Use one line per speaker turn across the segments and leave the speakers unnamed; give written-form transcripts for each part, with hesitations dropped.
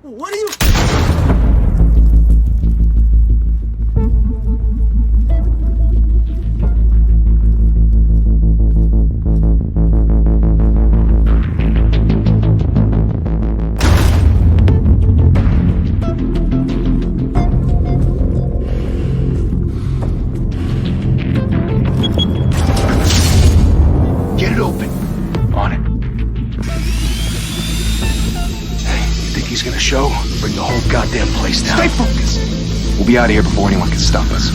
What are you...
Get it open. On it. Hey, you think he's gonna show? Bring the whole goddamn place down. Stay focused. We'll be out of here before anyone can stop us.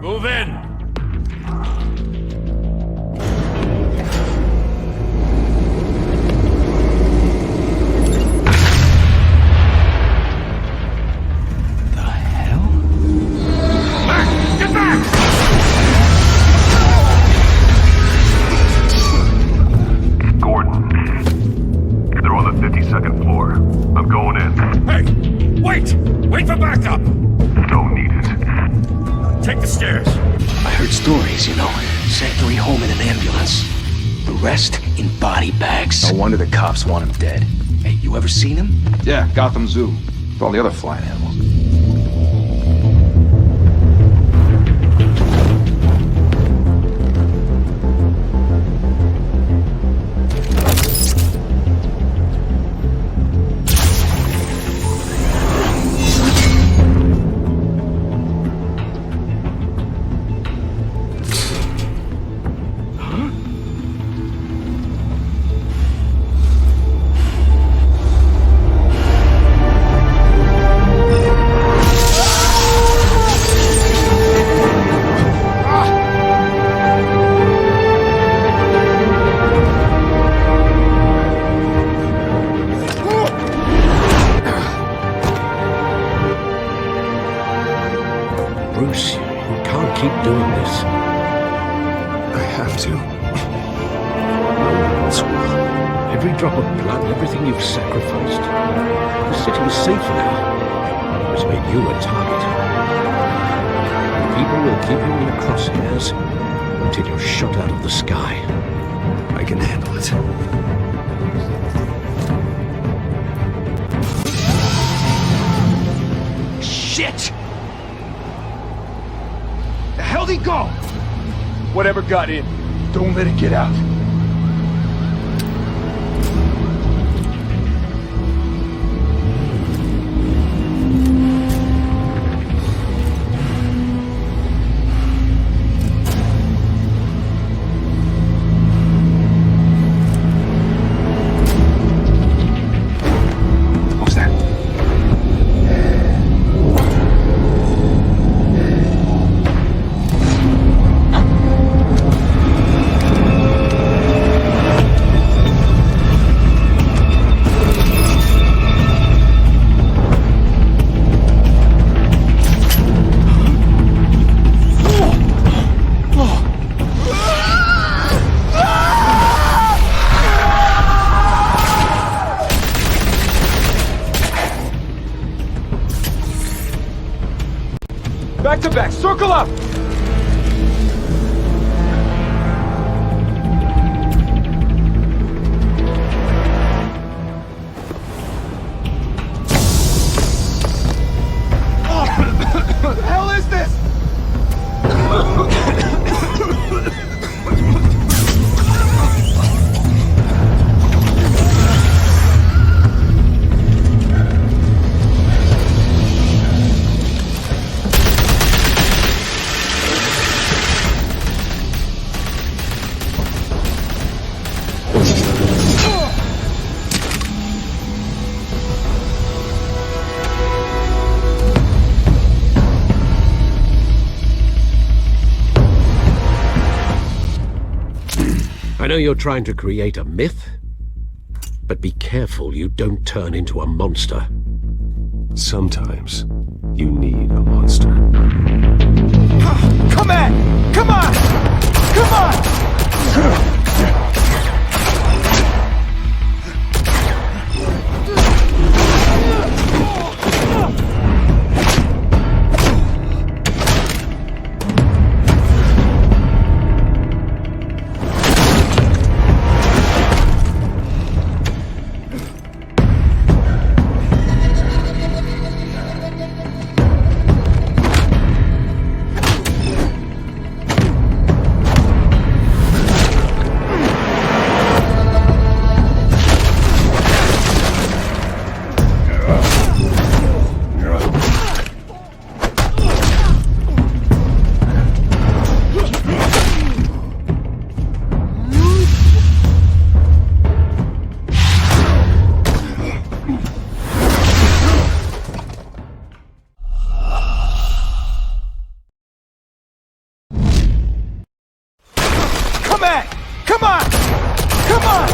Move in!
The hell?
Back! Get back!
Gordon. They're on the 52nd floor. I'm going in.
Hey! Wait! Wait for backup!
Don't need it.
Take the stairs.
I heard stories, you know. Sent 3 home in an ambulance. The rest in body bags. No wonder the cops want him dead. Hey, you ever seen him?
Yeah, Gotham Zoo. With all the other flying animals.
Bruce, you can't keep doing this.
I have to.
No one else will. Every drop of blood, everything you've sacrificed. The city's safer now. It's made you a target. And people will keep you in the crosshairs until you're shot out of the sky.
I can handle it.
Shit! The hell'd he go? Whatever got in, don't let it get out. What's that? Back to back, circle up! What the hell is this?
I know you're trying to create a myth, but be careful you don't turn into a monster.
Sometimes you need a monster.
Come on! Come on! Come on!
Nomad! Come on! Come on!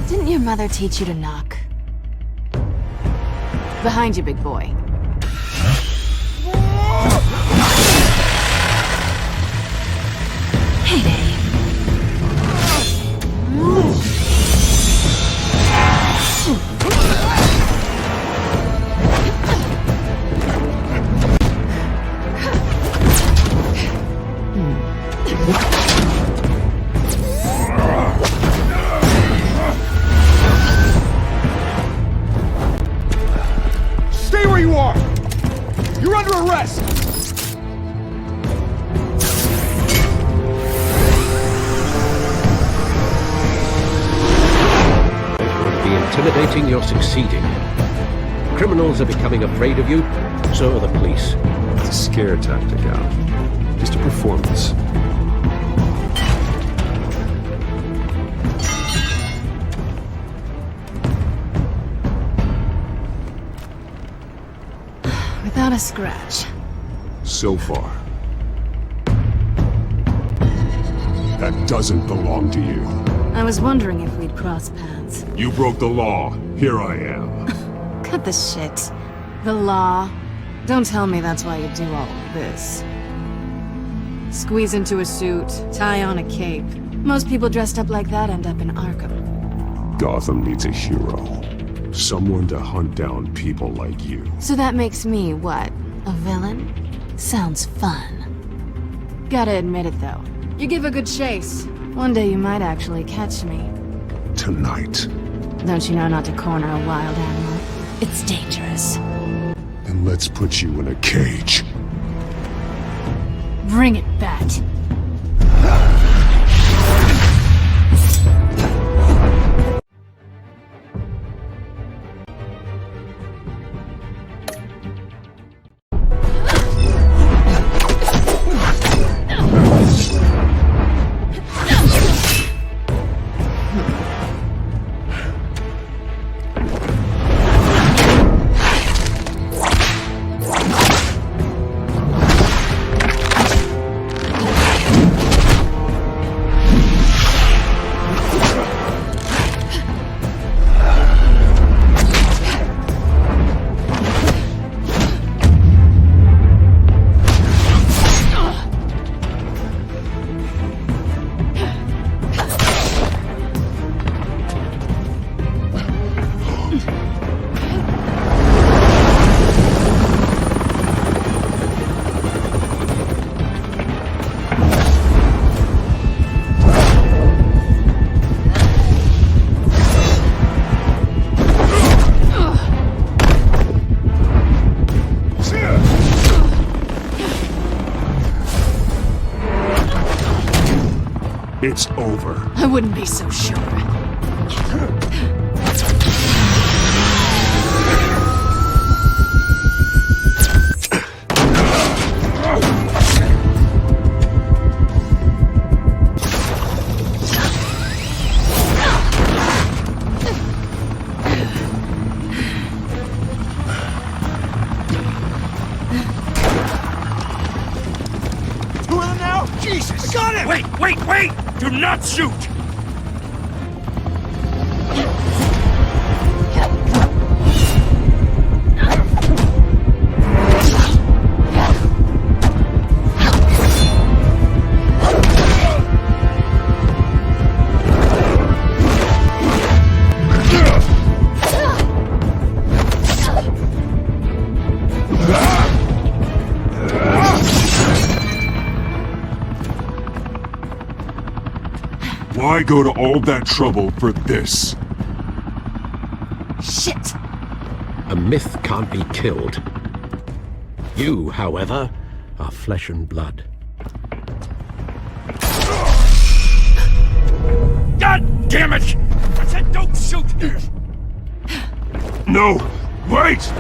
Didn't your mother teach you to knock? Behind you, big boy. Heyday.
Stay where you are! You're under arrest!
The intimidating you're succeeding. Criminals are becoming afraid of you, so are the police.
It's a scare tactic, Al. Just a performance.
Without a scratch.
So far. That doesn't belong to you.
I was wondering if we'd cross paths.
You broke the law. Here I am.
Cut the shit. The law. Don't tell me that's why you do all of this. Squeeze into a suit, tie on a cape. Most people dressed up like that end up in Arkham.
Gotham needs a hero. Someone to hunt down people like you.
So that makes me, what, a villain? Sounds fun. Gotta admit it, though. You give a good chase. One day you might actually catch me.
Tonight.
Don't you know not to corner a wild animal? It's dangerous.
Then let's put you in a cage.
Bring it, Bat.
It's over.
I wouldn't be so sure.
Two of them now? Jesus! I got him!
Wait! Do not shoot!
Why go to all that trouble for this?
Shit!
A myth can't be killed. You, however, are flesh and blood.
God damn it! I said don't shoot!
No! Wait!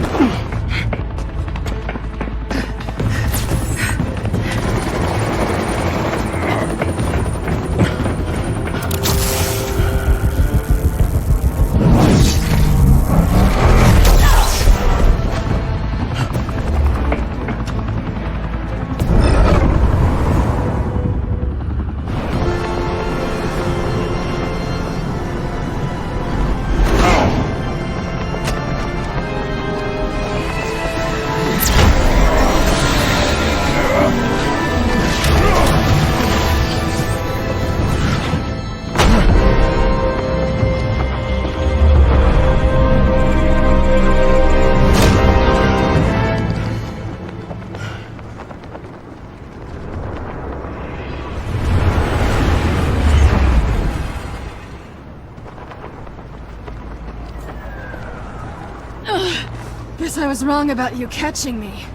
Guess I was wrong about you catching me.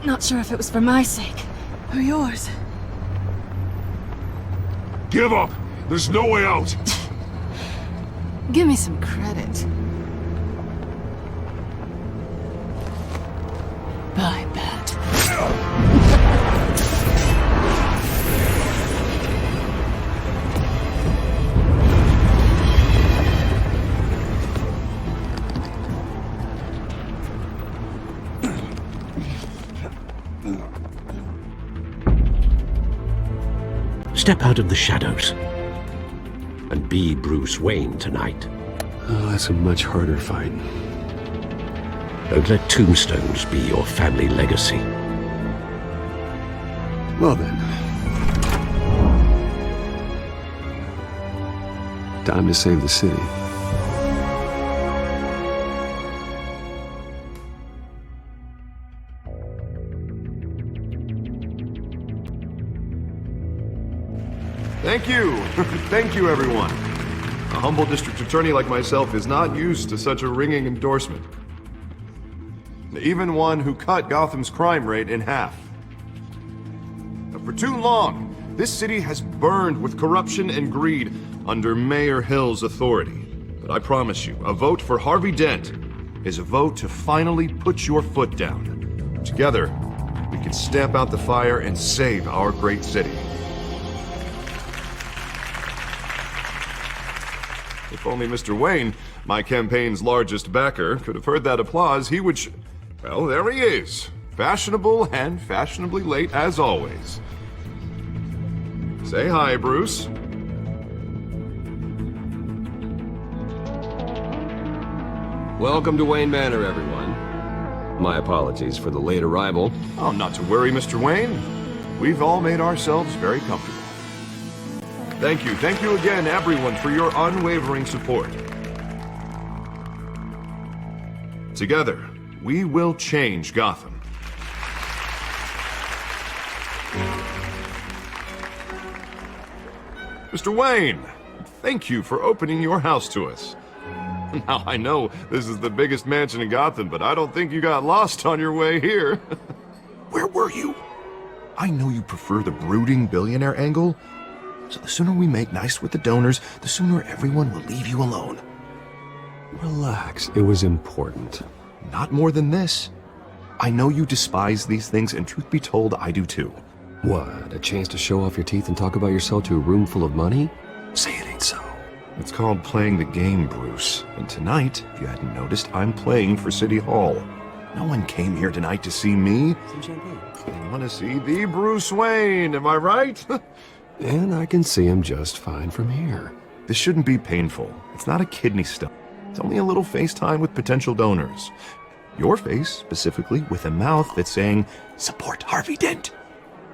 Not sure if it was for my sake, or yours.
Give up! There's no way out!
Give me some credit. Bye, Bat.
Step out of the shadows and be Bruce Wayne tonight.
Oh, that's a much harder fight.
Don't let tombstones be your family legacy.
Well then. Time to save the city.
Thank you. Thank you, everyone. A humble district attorney like myself is not used to such a ringing endorsement. Even one who cut Gotham's crime rate in half. For too long, this city has burned with corruption and greed under Mayor Hill's authority. But I promise you, a vote for Harvey Dent is a vote to finally put your foot down. Together, we can stamp out the fire and save our great city. If only Mr. Wayne, my campaign's largest backer, could have heard that applause, he would well, there he is. Fashionable and fashionably late as always. Say hi, Bruce.
Welcome to Wayne Manor, everyone. My apologies for the late arrival.
Oh, not to worry, Mr. Wayne. We've all made ourselves very comfortable. Thank you again, everyone, for your unwavering support. Together, we will change Gotham. Mr. Wayne, thank you for opening your house to us. Now, I know this is the biggest mansion in Gotham, but I don't think you got lost on your way here. Where were you? I know you prefer the brooding billionaire angle, so the sooner we make nice with the donors, the sooner everyone will leave you alone.
Relax, it was important.
Not more than this. I know you despise these things, and truth be told, I do too.
What, a chance to show off your teeth and talk about yourself to a room full of money? Say it ain't so.
It's called playing the game, Bruce. And tonight, if you hadn't noticed, I'm playing for City Hall. No one came here tonight to see me.
Some champagne.
They want to see the Bruce Wayne, am I right?
And I can see him just fine from here.
This shouldn't be painful. It's not a kidney stone. It's only a little FaceTime with potential donors. Your face, specifically, with a mouth that's saying, support Harvey Dent.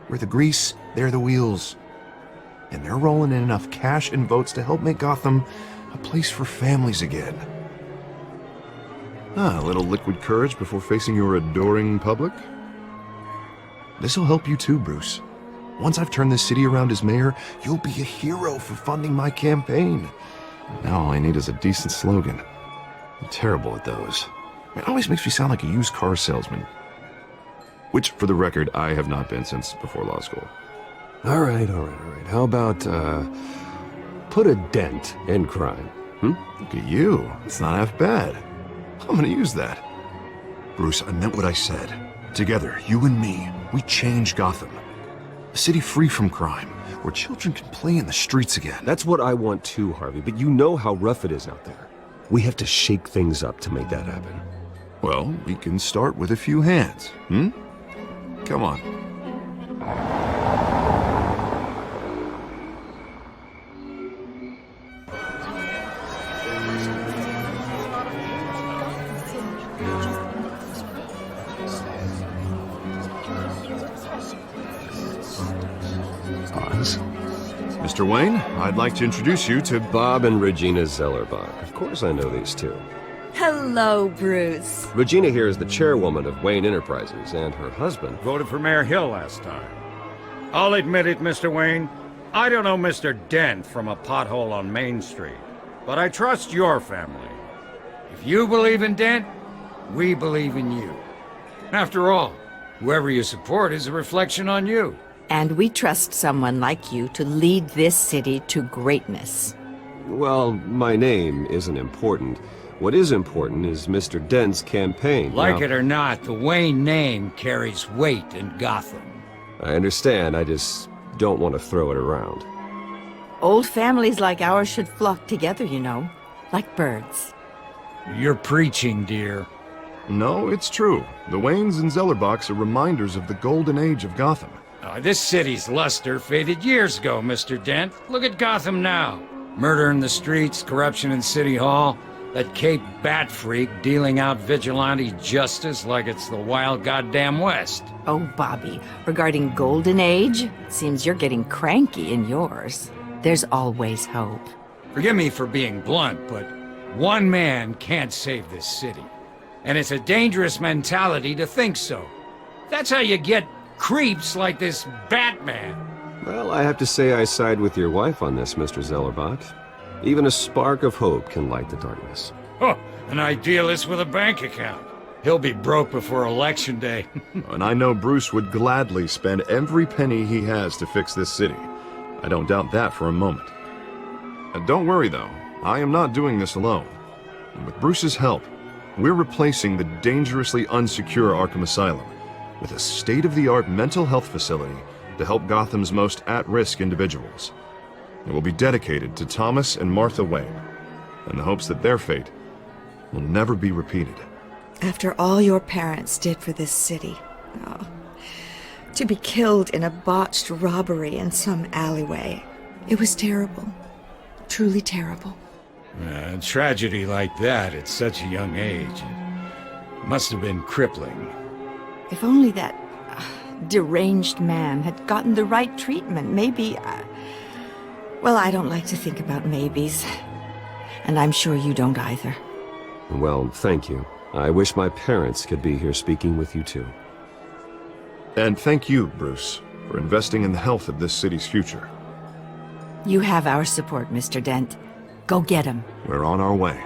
We're the grease, they're the wheels. And they're rolling in enough cash and votes to help make Gotham a place for families again. A little liquid courage before facing your adoring public. This'll help you too, Bruce. Once I've turned this city around as mayor, you'll be a hero for funding my campaign. Now all I need is a decent slogan. I'm terrible at those. It always makes me sound like a used car salesman. Which, for the record, I have not been since before law school.
All right. How about, put a dent in crime?
Look at you. It's not half bad. I'm gonna use that. Bruce, I meant what I said. Together, you and me, we change Gotham. A city free from crime, where children can play in the streets again.
That's what I want too, Harvey, but you know how rough it is out there. We have to shake things up to make that happen.
Well, we can start with a few hands, Come on. Mr. Wayne, I'd like to introduce you to
Bob and Regina Zellerbach. Of course I know these two.
Hello, Bruce.
Regina here is the chairwoman of Wayne Enterprises, and her husband...
Voted for Mayor Hill last time. I'll admit it, Mr. Wayne. I don't know Mr. Dent from a pothole on Main Street, but I trust your family. If you believe in Dent, we believe in you. After all, whoever you support is a reflection on you.
And we trust someone like you to lead this city to greatness.
Well, my name isn't important. What is important is Mr. Dent's campaign.
Like it or not, the Wayne name carries weight in Gotham.
I understand, I just don't want to throw it around.
Old families like ours should flock together, you know, like birds.
You're preaching, dear.
No, it's true. The Waynes and Zellerbachs are reminders of the golden age of Gotham.
This city's luster faded years ago, Mr. Dent. Look at Gotham now. Murder in the streets, corruption in City Hall, that Cape Bat freak dealing out vigilante justice like it's the wild goddamn West.
Oh, Bobby, regarding Golden Age, seems you're getting cranky in yours. There's always hope.
Forgive me for being blunt, but one man can't save this city. And it's a dangerous mentality to think so. That's how you get creeps like this Batman.
Well, I have to say I side with your wife on this, Mr. Zellerbach. Even a spark of hope can light the darkness.
Oh, an idealist with a bank account. He'll be broke before Election Day.
And I know Bruce would gladly spend every penny he has to fix this city. I don't doubt that for a moment. Don't worry, though. I am not doing this alone. And with Bruce's help, we're replacing the dangerously unsecure Arkham Asylum with a state-of-the-art mental health facility to help Gotham's most at-risk individuals. It will be dedicated to Thomas and Martha Wayne, in the hopes that their fate will never be repeated.
After all your parents did for this city, to be killed in a botched robbery in some alleyway, it was terrible. Truly terrible.
A tragedy like that at such a young age must have been crippling.
If only that deranged man had gotten the right treatment, maybe... Well, I don't like to think about maybes. And I'm sure you don't either.
Well, thank you. I wish my parents could be here speaking with you too.
And thank you, Bruce, for investing in the health of this city's future.
You have our support, Mr. Dent. Go get him.
We're on our way.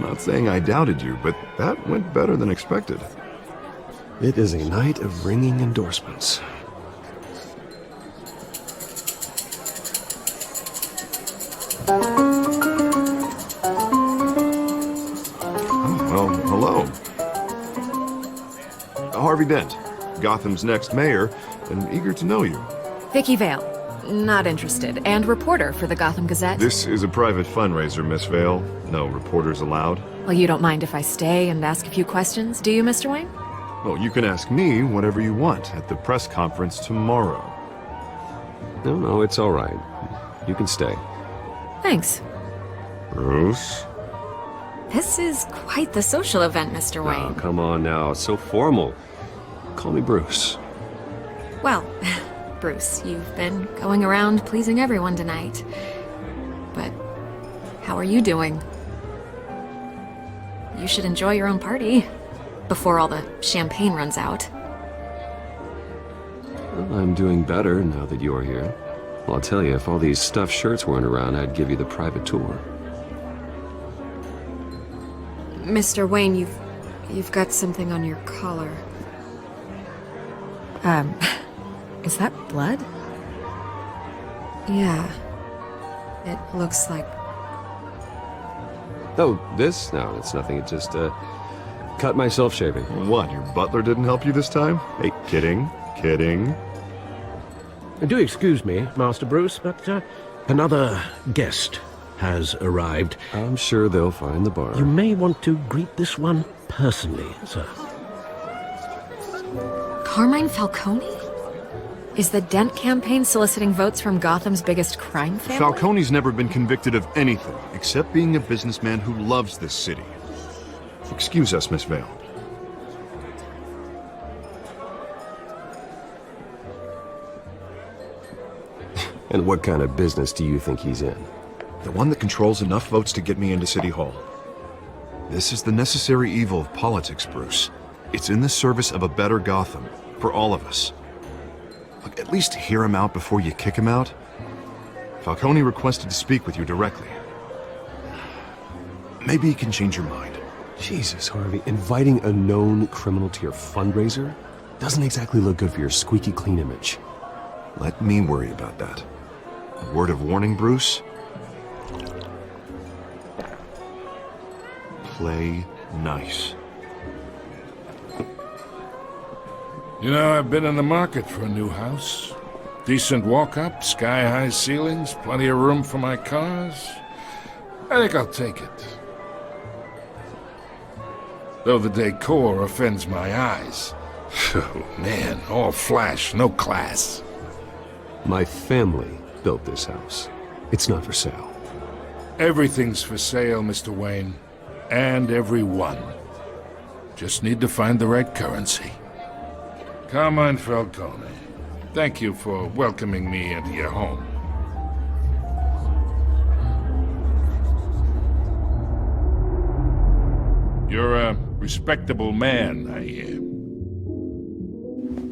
Not saying I doubted you, but that went better than expected.
It is a night of ringing endorsements.
Well, hello. Harvey Dent, Gotham's next mayor, and eager to know you.
Vicky Vale. Not interested. And reporter for the Gotham Gazette.
This is a private fundraiser, Miss Vale. No reporters allowed.
Well, you don't mind if I stay and ask a few questions, do you, Mr. Wayne?
Well, you can ask me whatever you want at the press conference tomorrow.
No, it's all right. You can stay.
Thanks.
Bruce?
This is quite the social event, Mr. Wayne.
Oh, come on now. It's so formal. Call me Bruce.
Well, Bruce, you've been going around pleasing everyone tonight. But how are you doing? You should enjoy your own party before all the champagne runs out.
Well, I'm doing better now that you're here. Well, I'll tell you, if all these stuffed shirts weren't around, I'd give you the private tour.
Mr. Wayne, you've got something on your collar. Is that blood? Yeah. It looks like...
Oh, this? No, it's nothing. It just, cut myself shaving.
What, your butler didn't help you this time? Hey, kidding.
Do excuse me, Master Bruce, but another guest has arrived.
I'm sure they'll find the bar.
You may want to greet this one personally, sir.
Carmine Falcone? Is the Dent campaign soliciting votes from Gotham's biggest crime family?
Falcone's never been convicted of anything, except being a businessman who loves this city. Excuse us, Miss Vale.
And what kind of business do you think he's in?
The one that controls enough votes to get me into City Hall. This is the necessary evil of politics, Bruce. It's in the service of a better Gotham, for all of us. Look, at least hear him out before you kick him out. Falcone requested to speak with you directly. Maybe he can change your mind.
Jesus, Harvey, inviting a known criminal to your fundraiser doesn't exactly look good for your squeaky clean image.
Let me worry about that. A word of warning, Bruce? Play nice.
You know, I've been in the market for a new house. Decent walk-up, sky-high ceilings, plenty of room for my cars. I think I'll take it. Though the decor offends my eyes. Oh, man, all flash, no class.
My family built this house. It's not for sale.
Everything's for sale, Mr. Wayne. And everyone. Just need to find the right currency. Carmine Falcone, thank you for welcoming me into your home. You're a respectable man, I hear.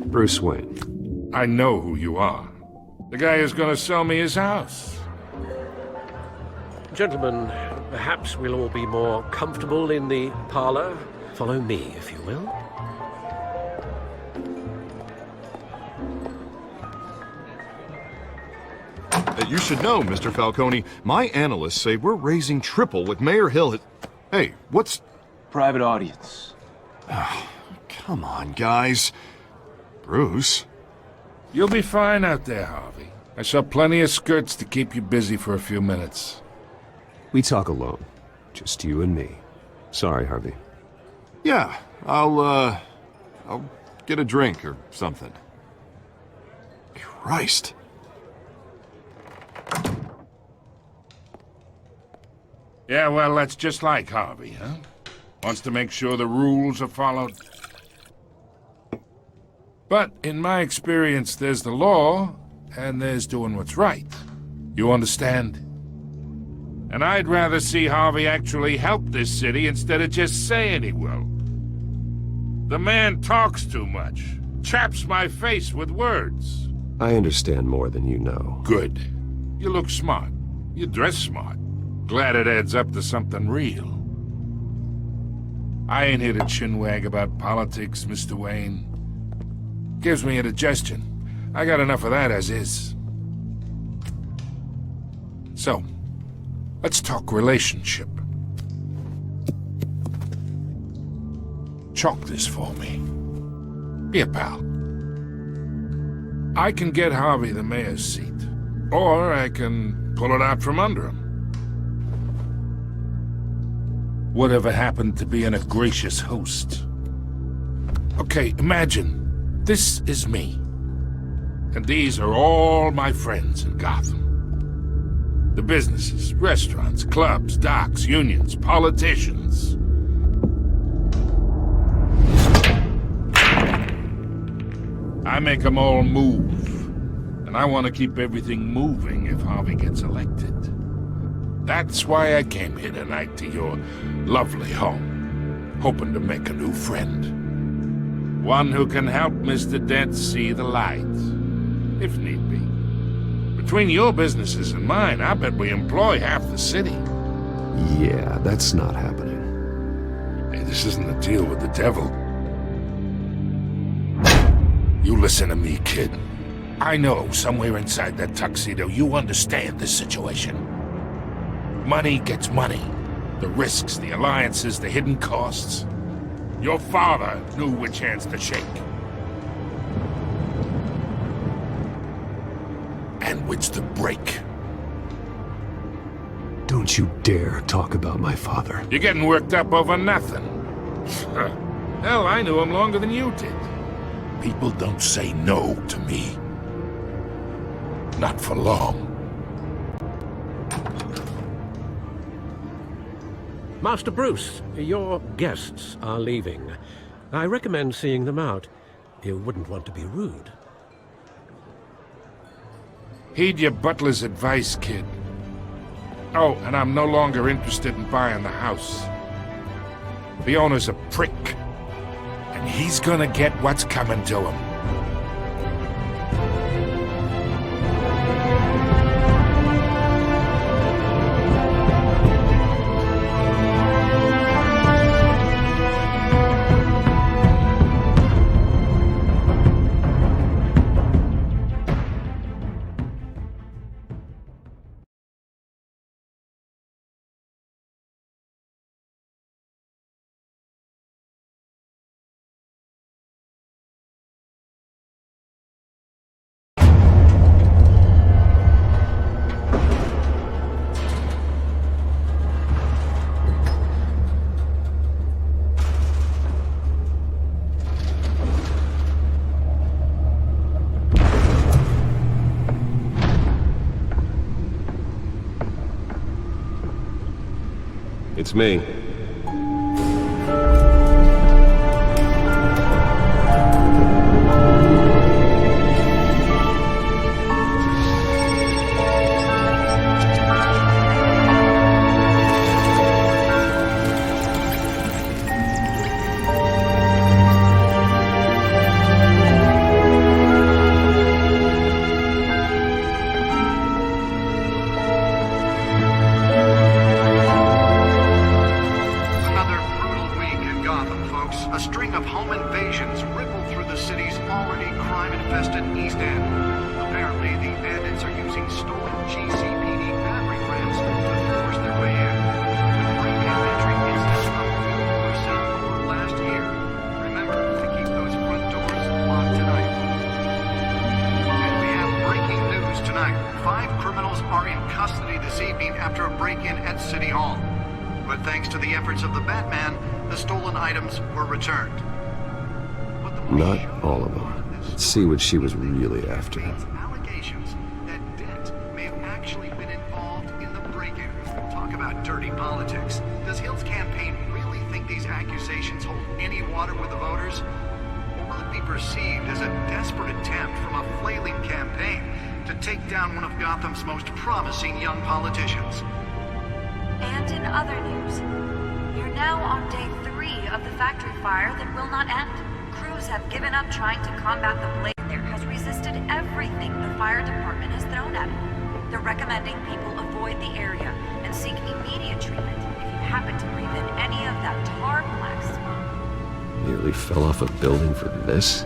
Bruce Wayne.
I know who you are. The guy who's gonna sell me his house.
Gentlemen, perhaps we'll all be more comfortable in the parlor. Follow me, if you will.
You should know, Mr. Falcone, my analysts say we're raising triple what Mayor Hill had... Hey, what's...
Private audience.
Oh, come on, guys. Bruce?
You'll be fine out there, Harvey. I saw plenty of skirts to keep you busy for a few minutes.
We talk alone. Just you and me. Sorry, Harvey.
Yeah, I'll get a drink or something. Christ.
Yeah, well, that's just like Harvey, huh? Wants to make sure the rules are followed. But in my experience, there's the law, and there's doing what's right. You understand? And I'd rather see Harvey actually help this city instead of just saying he will. The man talks too much. Chaps my face with words.
I understand more than you know.
Good. You look smart. You dress smart. Glad it adds up to something real. I ain't here to chinwag about politics, Mr. Wayne. Gives me indigestion. I got enough of that as is. So, let's talk relationship. Chalk this for me. Be a pal. I can get Harvey the mayor's seat, or I can pull it out from under him. Whatever happened to being a gracious host? Okay, imagine, this is me. And these are all my friends in Gotham. The businesses, restaurants, clubs, docks, unions, politicians. I make them all move. And I want to keep everything moving if Harvey gets elected. That's why I came here tonight to your lovely home, hoping to make a new friend. One who can help Mr. Dent see the light, if need be. Between your businesses and mine, I bet we employ half the city.
Yeah, that's not happening.
Hey, this isn't a deal with the devil. You listen to me, kid. I know somewhere inside that tuxedo you understand this situation. Money gets money. The risks, the alliances, the hidden costs. Your father knew which hands to shake. And which to break.
Don't you dare talk about my father.
You're getting worked up over nothing. Hell, I knew him longer than you did. People don't say no to me. Not for long.
Master Bruce, your guests are leaving. I recommend seeing them out. You wouldn't want to be rude.
Heed your butler's advice, kid. Oh, and I'm no longer interested in buying the house. The owner's a prick. And he's gonna get what's coming to him.
It's me. Not all of them. Let's see what she was really after.
Allegations that Dent may have actually been involved in the break-in. Talk about dirty politics. Does Hill's campaign really think these accusations hold any water with the voters? Or will it be perceived as a desperate attempt from a flailing campaign to take down one of Gotham's most promising young politicians?
And in other news, you're now on day 3 of the factory fire that will not end. Crews have given up trying to combat the blaze. There has resisted everything the fire department has thrown at it. They're recommending people avoid the area and seek immediate treatment if you happen to breathe in any of that tar black smoke.
Nearly fell off a building for this?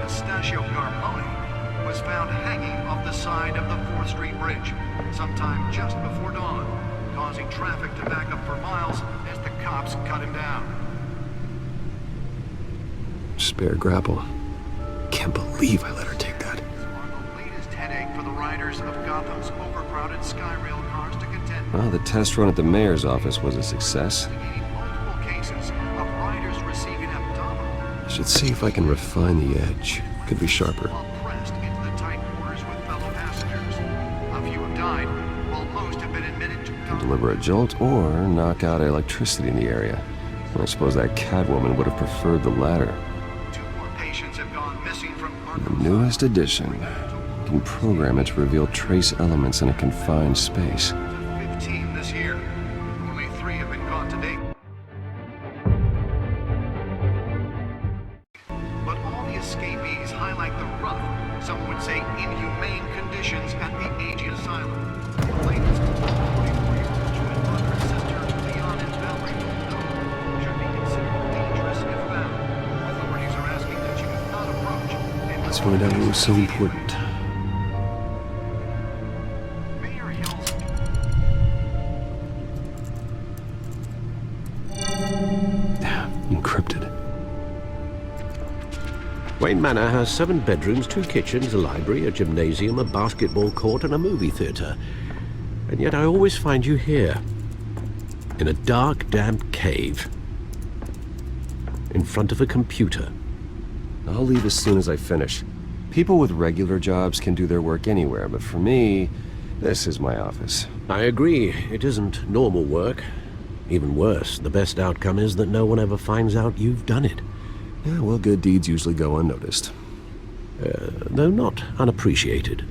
Pistachio Garmoni was found hanging off the side of the 4th Street Bridge sometime just before dawn, causing traffic to back up for miles as the cops cut him down.
Spare grapple. Can't believe I let her take that.
The latest headache for the riders of Gotham's overcrowded Skyrail cars to contend.
Well, the test run at the mayor's office was a success.
Multiple cases of riders receiving abdominal.
Should see if I can refine the edge. Could be sharper.
Pressed into the tight quarters with fellow passengers. A few have died, while most have been admitted to
Can deliver a jolt or knock out electricity in the area. I suppose that Catwoman would have preferred the latter.
2 more patients have gone missing from
The newest addition can program it to reveal trace elements in a confined space.
15 this year. Only 3 have been caught brought to date. But all the escapees highlight the rough, some would say inhumane conditions at the Aging Asylum. The latest, 44-year-old twin brother and sister, Leon and Valerie, though, should be considered dangerous if found. Authorities are asking that you not approach.
Let's find out what was so important.
Mayor Hill's
Encrypted.
Wayne Manor has 7 bedrooms, 2 kitchens, a library, a gymnasium, a basketball court, and a movie theater. And yet I always find you here. In a dark, damp cave. In front of a computer.
I'll leave as soon as I finish. People with regular jobs can do their work anywhere, but for me, this is my office.
I agree. It isn't normal work. Even worse, the best outcome is that no one ever finds out you've done it.
Yeah, well, good deeds usually go unnoticed.
Though not unappreciated.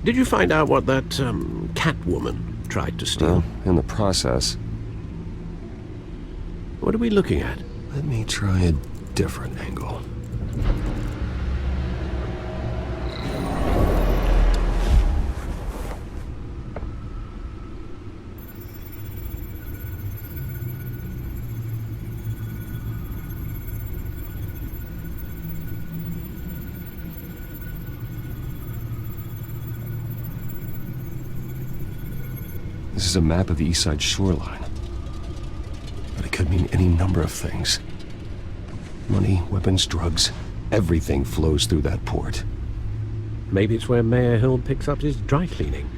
Did you find out what that, Catwoman tried to steal?
Well, in the process.
What are we looking at?
Let me try a different angle. This is a map of the East Side shoreline. But it could mean any number of things. Money, weapons, drugs, everything flows through that port.
Maybe it's where Mayor Hill picks up his dry cleaning.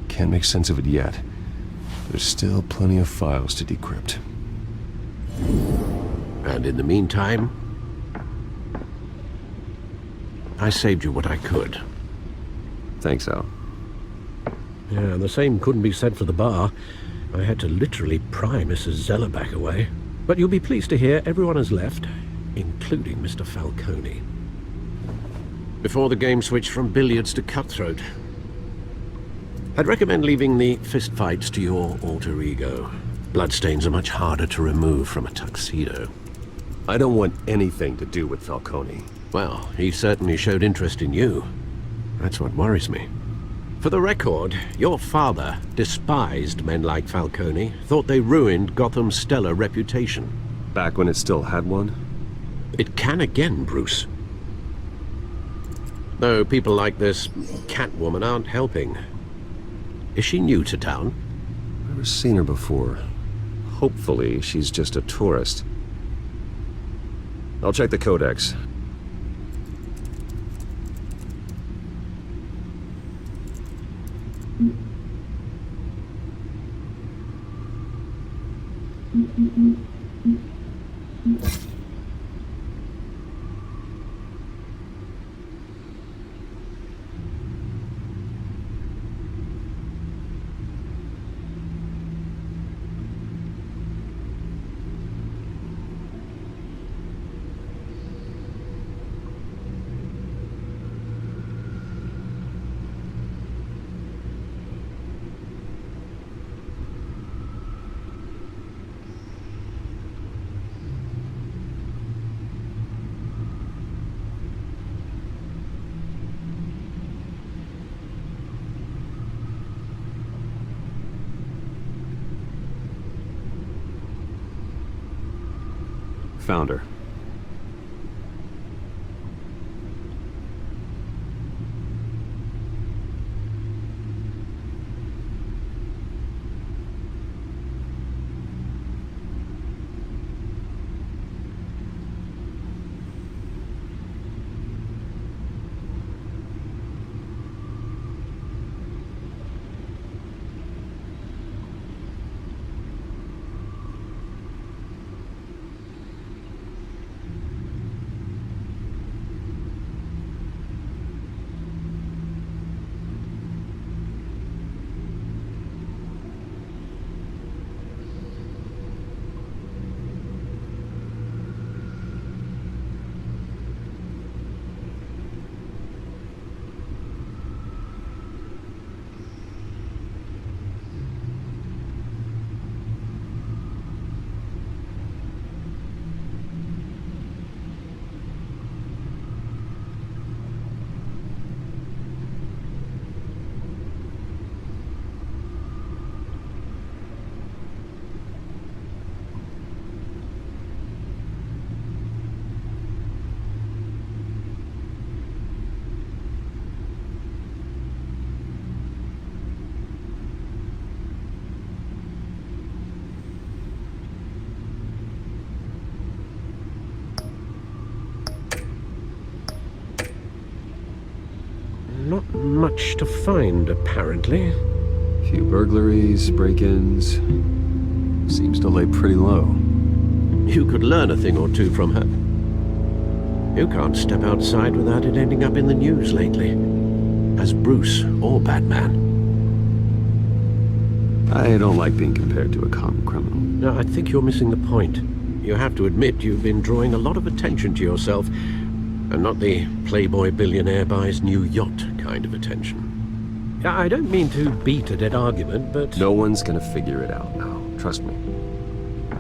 Can't make sense of it yet. There's still plenty of files to decrypt.
And in the meantime, I saved you what I could.
Thanks, Al.
Yeah, the same couldn't be said for the bar. I had to literally pry Mrs. Zeller back away. But you'll be pleased to hear everyone has left, including Mr. Falcone. Before the game switched from billiards to cutthroat. I'd recommend leaving the fistfights to your alter ego. Bloodstains are much harder to remove from a tuxedo.
I don't want anything to do with Falcone.
Well, he certainly showed interest in you. That's what worries me. For the record, your father despised men like Falcone, thought they ruined Gotham's stellar reputation.
Back when it still had one?
It can again, Bruce. Though people like this Catwoman aren't helping. Is she new to town?
Never seen her before. Hopefully, she's just a tourist. I'll check the codex. Found her.
much to find, apparently.
Few burglaries, break-ins. Seems to lay pretty low.
You could learn a thing or two from her. You can't step outside without it ending up in the news lately. As Bruce or Batman.
I don't like being compared to a common criminal.
No, I think you're missing the point. You have to admit you've been drawing a lot of attention to yourself, and not the playboy billionaire buys new yacht kind of attention. I don't mean to beat a dead argument, but...
No one's gonna figure it out now, trust me.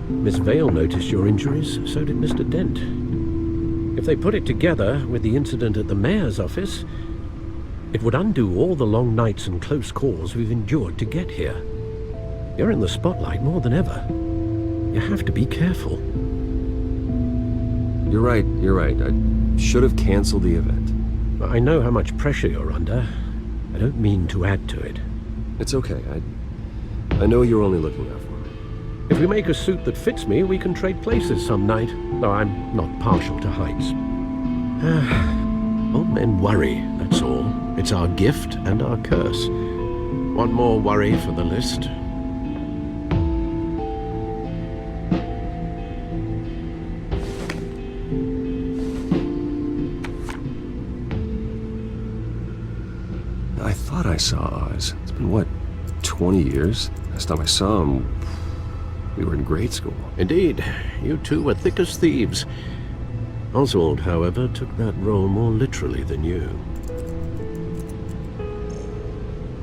Miss Vale noticed your injuries, so did Mr. Dent. If they put it together with the incident at the mayor's office, it would undo all the long nights and close calls we've endured to get here. You're in the spotlight more than ever. You have to be careful.
You're right. I should have canceled the event.
I know how much pressure you're under. I don't mean to add to it.
It's okay. I know you're only looking out for me.
If we make a suit that fits me, we can trade places some night, though I'm not partial to heights. Old men worry, that's all. It's our gift and our curse. One more worry for the list.
I thought I saw Oz. It's been, what, 20 years? Last time I saw him, we were in grade school.
Indeed. You two were thick as thieves. Oswald, however, took that role more literally than you.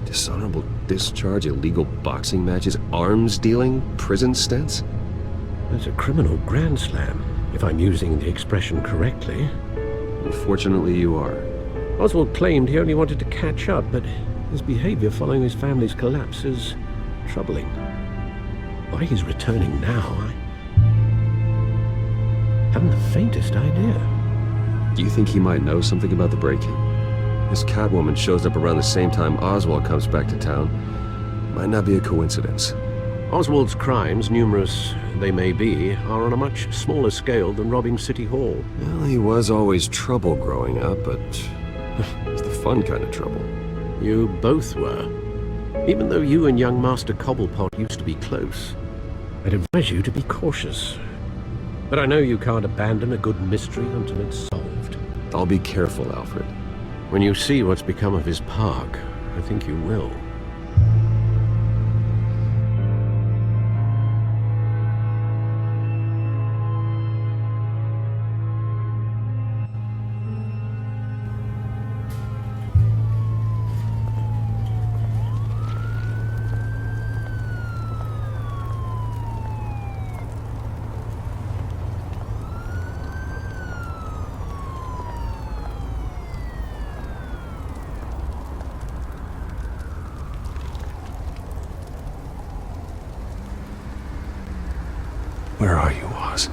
Dishonorable discharge, illegal boxing matches, arms dealing, prison stints?
That's a criminal grand slam, if I'm using the expression correctly.
Unfortunately, you are.
Oswald claimed he only wanted to catch up, but his behavior following his family's collapse is troubling. Why he's returning now, I haven't the faintest idea.
Do you think he might know something about the break-in? This Catwoman shows up around the same time Oswald comes back to town. Might not be a coincidence.
Oswald's crimes, numerous they may be, are on a much smaller scale than robbing City Hall.
Well, he was always trouble growing up, but it's the fun kind of trouble.
You both were. Even though you and young Master Cobblepot used to be close, I'd advise you to be cautious. But I know you can't abandon a good mystery until it's solved.
I'll be careful, Alfred.
When you see what's become of his park, I think you will.
Where are you, Oz?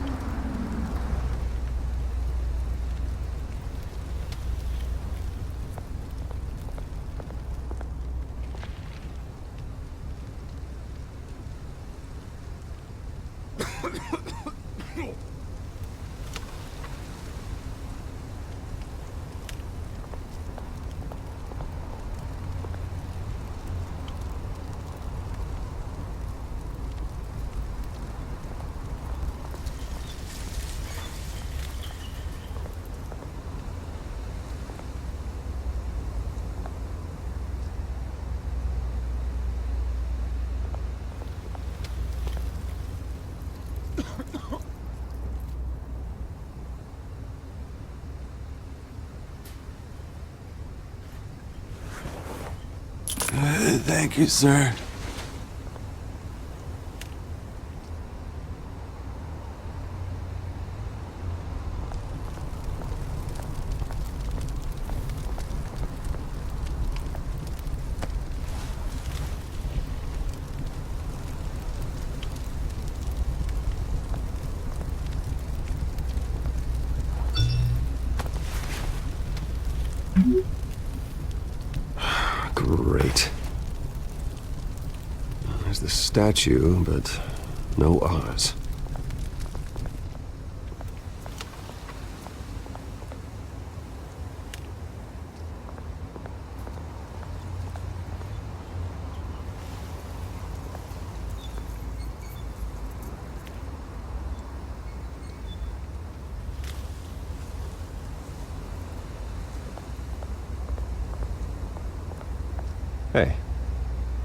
Thank you, sir.
Great. There's the statue, but no Oz.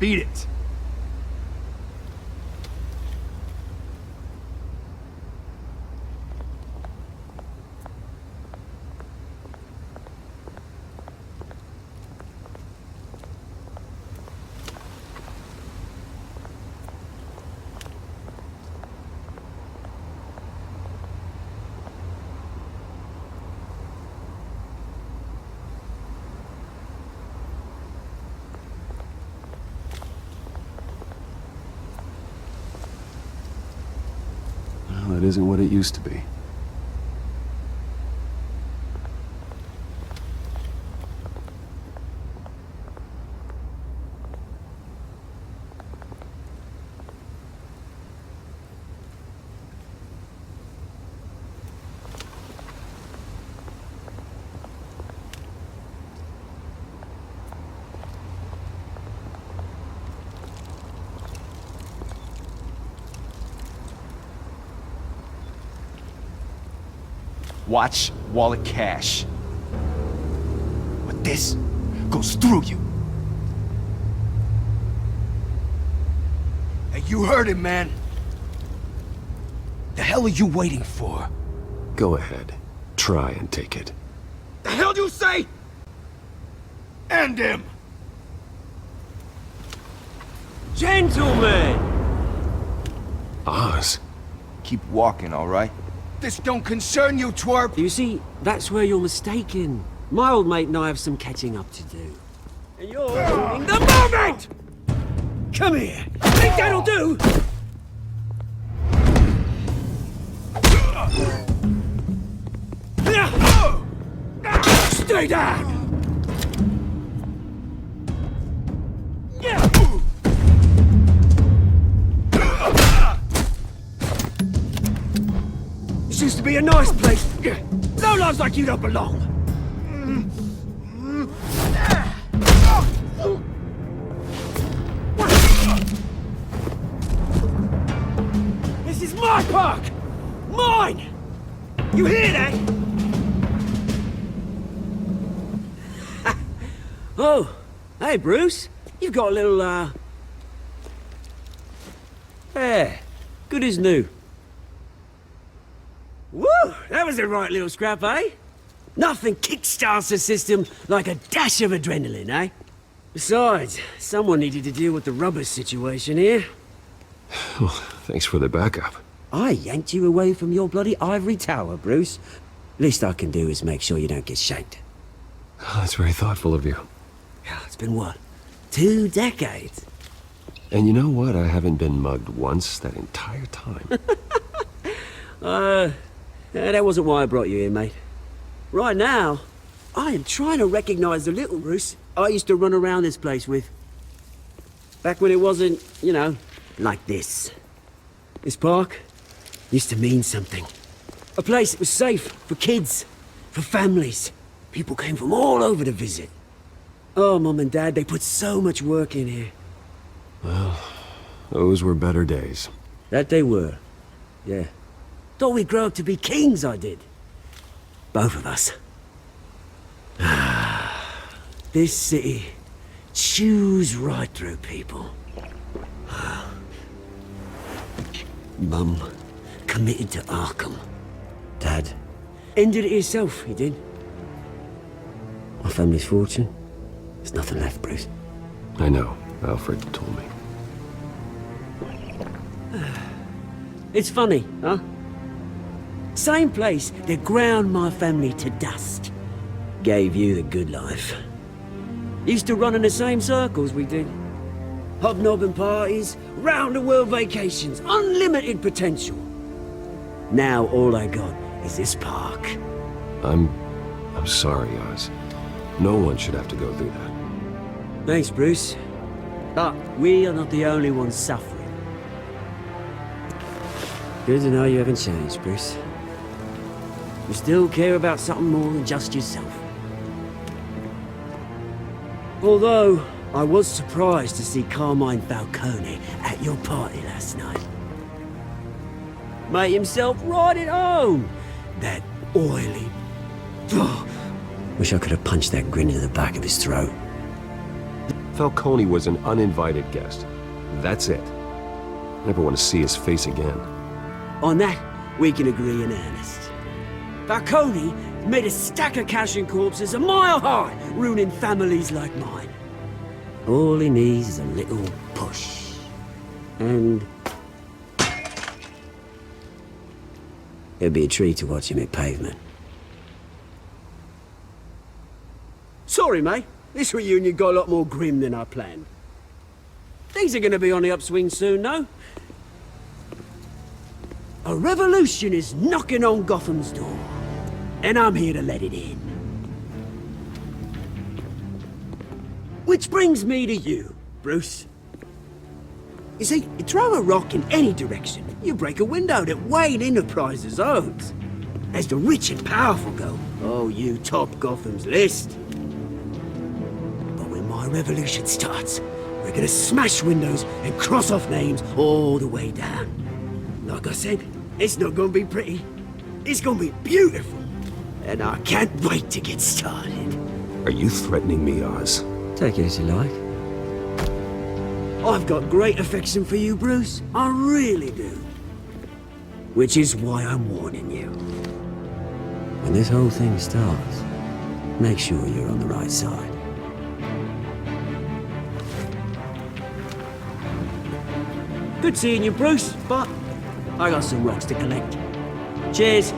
Beat it.
Well, it isn't what it used to be.
Watch wallet cash. But this goes through you. Hey, you heard him, man. The hell are you waiting for?
Go ahead. Try and take it.
The hell do you say? End him!
Gentlemen!
Oz.
Keep walking, all right? This don't concern you, twerp!
You see, that's where you're mistaken. My old mate and I have some catching up to do. And you're ruining the moment! Come here! Think that'll do? Stay down! This used to be a nice place. No lives like you don't belong. This is my park! Mine! You hear that? Oh, hey Bruce. You've got a little, yeah, good as new. Woo! That was a right little scrap, eh? Nothing kickstarts the system like a dash of adrenaline, eh? Besides, someone needed to deal with the rubber situation here.
Well, thanks for the backup.
I yanked you away from your bloody ivory tower, Bruce. Least I can do is make sure you don't get shanked.
Oh, that's very thoughtful of you.
It's been what? 2 decades?
And you know what? I haven't been mugged once that entire time.
That wasn't why I brought you here, mate. Right now, I am trying to recognize the little Bruce I used to run around this place with. Back when it wasn't, you know, like this. This park used to mean something. A place that was safe for kids, for families. People came from all over to visit. Oh, Mum and Dad, they put so much work in here.
Well, those were better days.
That they were, yeah. Thought we'd grow up to be kings, I did. Both of us. This city chews right through people. Mum committed to Arkham. Dad ended it himself, he did. My family's fortune, there's nothing left, Bruce.
I know. Alfred told me.
It's funny, huh? Same place that ground my family to dust. Gave you the good life. Used to run in the same circles we did. Hobnobbing parties, round-the-world vacations, unlimited potential. Now all I got is this park.
I'm sorry, Oz. No one should have to go through that.
Thanks, Bruce. But we are not the only ones suffering. Good to know you haven't changed, Bruce. You still care about something more than just yourself. Although, I was surprised to see Carmine Falcone at your party last night. Made himself right at home. That oily... Wish I could have punched that grin into the back of his throat.
Falcone was an uninvited guest. That's it. Never want to see his face again.
On that, we can agree in earnest. Falcone made a stack of cash and corpses a mile high, ruining families like mine. All he needs is a little push. And... it'd be a treat to watch him hit pavement. Sorry, mate. This reunion got a lot more grim than I planned. Things are gonna be on the upswing soon, no? A revolution is knocking on Gotham's door. And I'm here to let it in. Which brings me to you, Bruce. You see, you throw a rock in any direction, you break a window that Wayne Enterprises owns. As the rich and powerful go, oh, you top Gotham's list. But when my revolution starts, we're gonna smash windows and cross off names all the way down. Like I said, it's not gonna be pretty. It's gonna be beautiful. And I can't wait to get started.
Are you threatening me, Oz?
Take it as you like. I've got great affection for you, Bruce. I really do. Which is why I'm warning you. When this whole thing starts, make sure you're on the right side. Good seeing you, Bruce, but I got some rocks to collect. Cheers.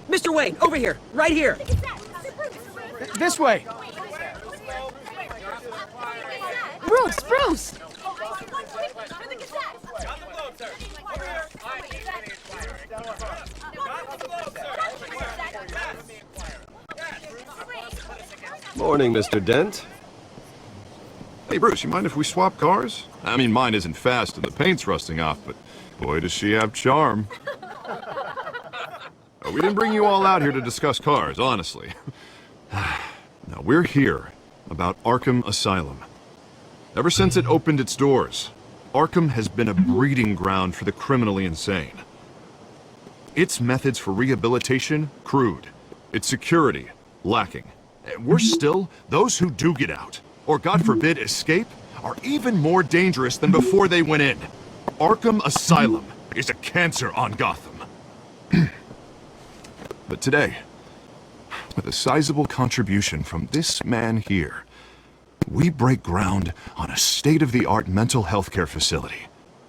Mr. Wayne, over here, right here.
This way.
Bruce!
Morning, Mr. Dent.
Hey, Bruce, you mind if we swap cars? I mean, mine isn't fast and the paint's rusting off, but boy, does she have charm. We didn't bring you all out here to discuss cars, honestly. No, we're here about Arkham Asylum. Ever since it opened its doors, Arkham has been a breeding ground for the criminally insane. Its methods for rehabilitation, crude. Its security, lacking. And worse still, those who do get out, or God forbid escape, are even more dangerous than before they went in. Arkham Asylum is a cancer on Gotham. But today, with a sizable contribution from this man here, we break ground on a state-of-the-art mental health care facility.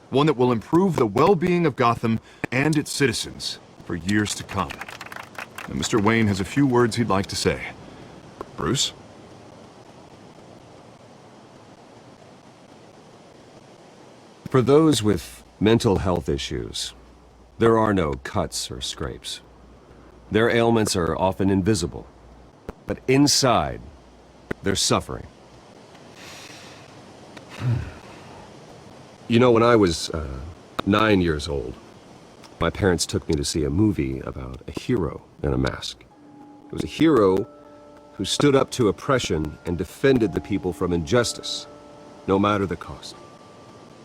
One that will improve the well-being of Gotham and its citizens for years to come. And Mr. Wayne has a few words he'd like to say. Bruce?
For those with mental health issues, there are no cuts or scrapes. Their ailments are often invisible, but inside, they're suffering. You know, when I was 9 years old, my parents took me to see a movie about a hero in a mask. It was a hero who stood up to oppression and defended the people from injustice, no matter the cost.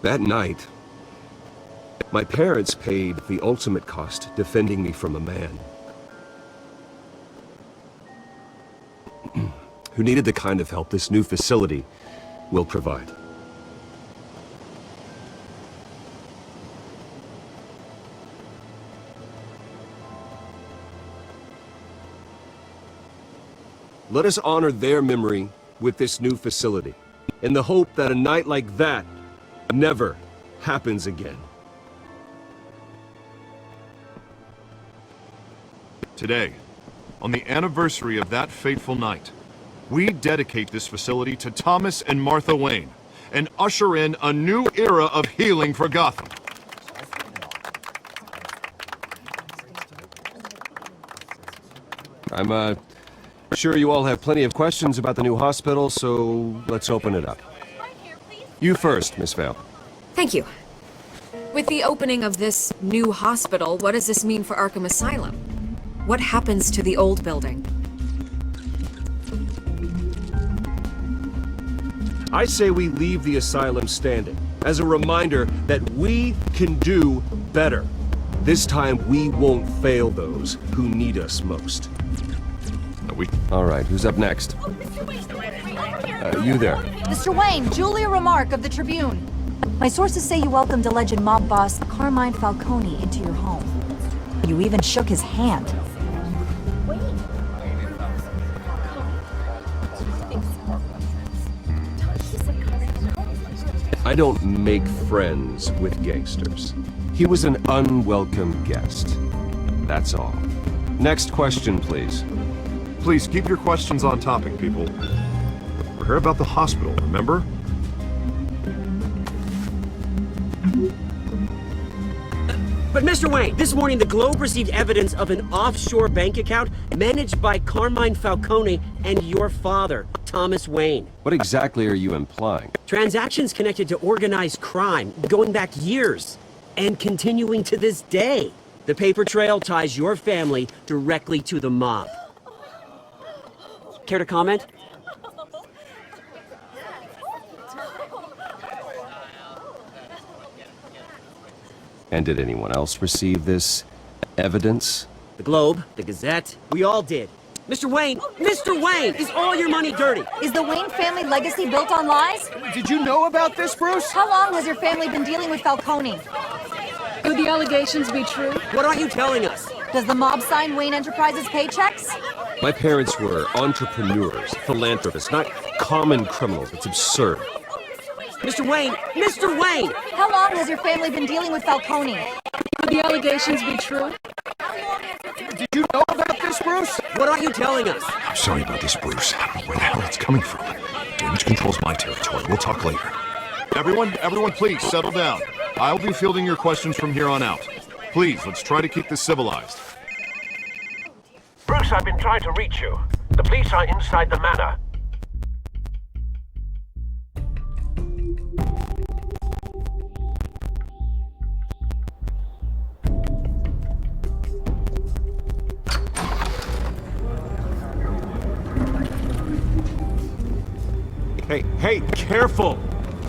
That night, my parents paid the ultimate cost defending me from a man who needed the kind of help this new facility will provide. Let us honor their memory with this new facility, in the hope that a night like that never happens again.
Today, on the anniversary of that fateful night, we dedicate this facility to Thomas and Martha Wayne and usher in a new era of healing for Gotham.
I'm sure you all have plenty of questions about the new hospital, so let's open it up. You first, Miss Vale.
Thank you. With the opening of this new hospital, what does this mean for Arkham Asylum? What happens to the old building?
I say we leave the asylum standing, as a reminder that we can do better. This time we won't fail those who need us most. All right, who's up next? You there.
Mr. Wayne, Julia Remark of the Tribune. My sources say you welcomed alleged mob boss Carmine Falcone into your home. You even shook his hand.
I don't make friends with gangsters. He was an unwelcome guest. That's all. Next question, please.
Please keep your questions on topic, people. We're here about the hospital, remember?
But Mr. Wayne, this morning the Globe received evidence of an offshore bank account managed by Carmine Falcone and your father, Thomas Wayne.
What exactly are you implying?
Transactions connected to organized crime, going back years, and continuing to this day. The paper trail ties your family directly to the mob. Care to comment?
And did anyone else receive this evidence?
The Globe, the Gazette, we all did. Mr. Wayne, is all your money dirty?
Is the Wayne family legacy built on lies?
Did you know about this, Bruce?
How long has your family been dealing with Falcone?
Could the allegations be true?
What aren't you telling us?
Does the mob sign Wayne Enterprises paychecks?
My parents were entrepreneurs, philanthropists, not common criminals. It's absurd.
Mr. Wayne!
How long has your family been dealing with Falcone?
Could the allegations be true?
Did you know about this, Bruce?
What aren't you telling us?
I'm sorry about this, Bruce. I don't know where the hell it's coming from. Damage control's my territory. We'll talk later. Everyone, please, settle down. I'll be fielding your questions from here on out. Please, let's try to keep this civilized.
Bruce, I've been trying to reach you. The police are inside the manor.
Hey, careful!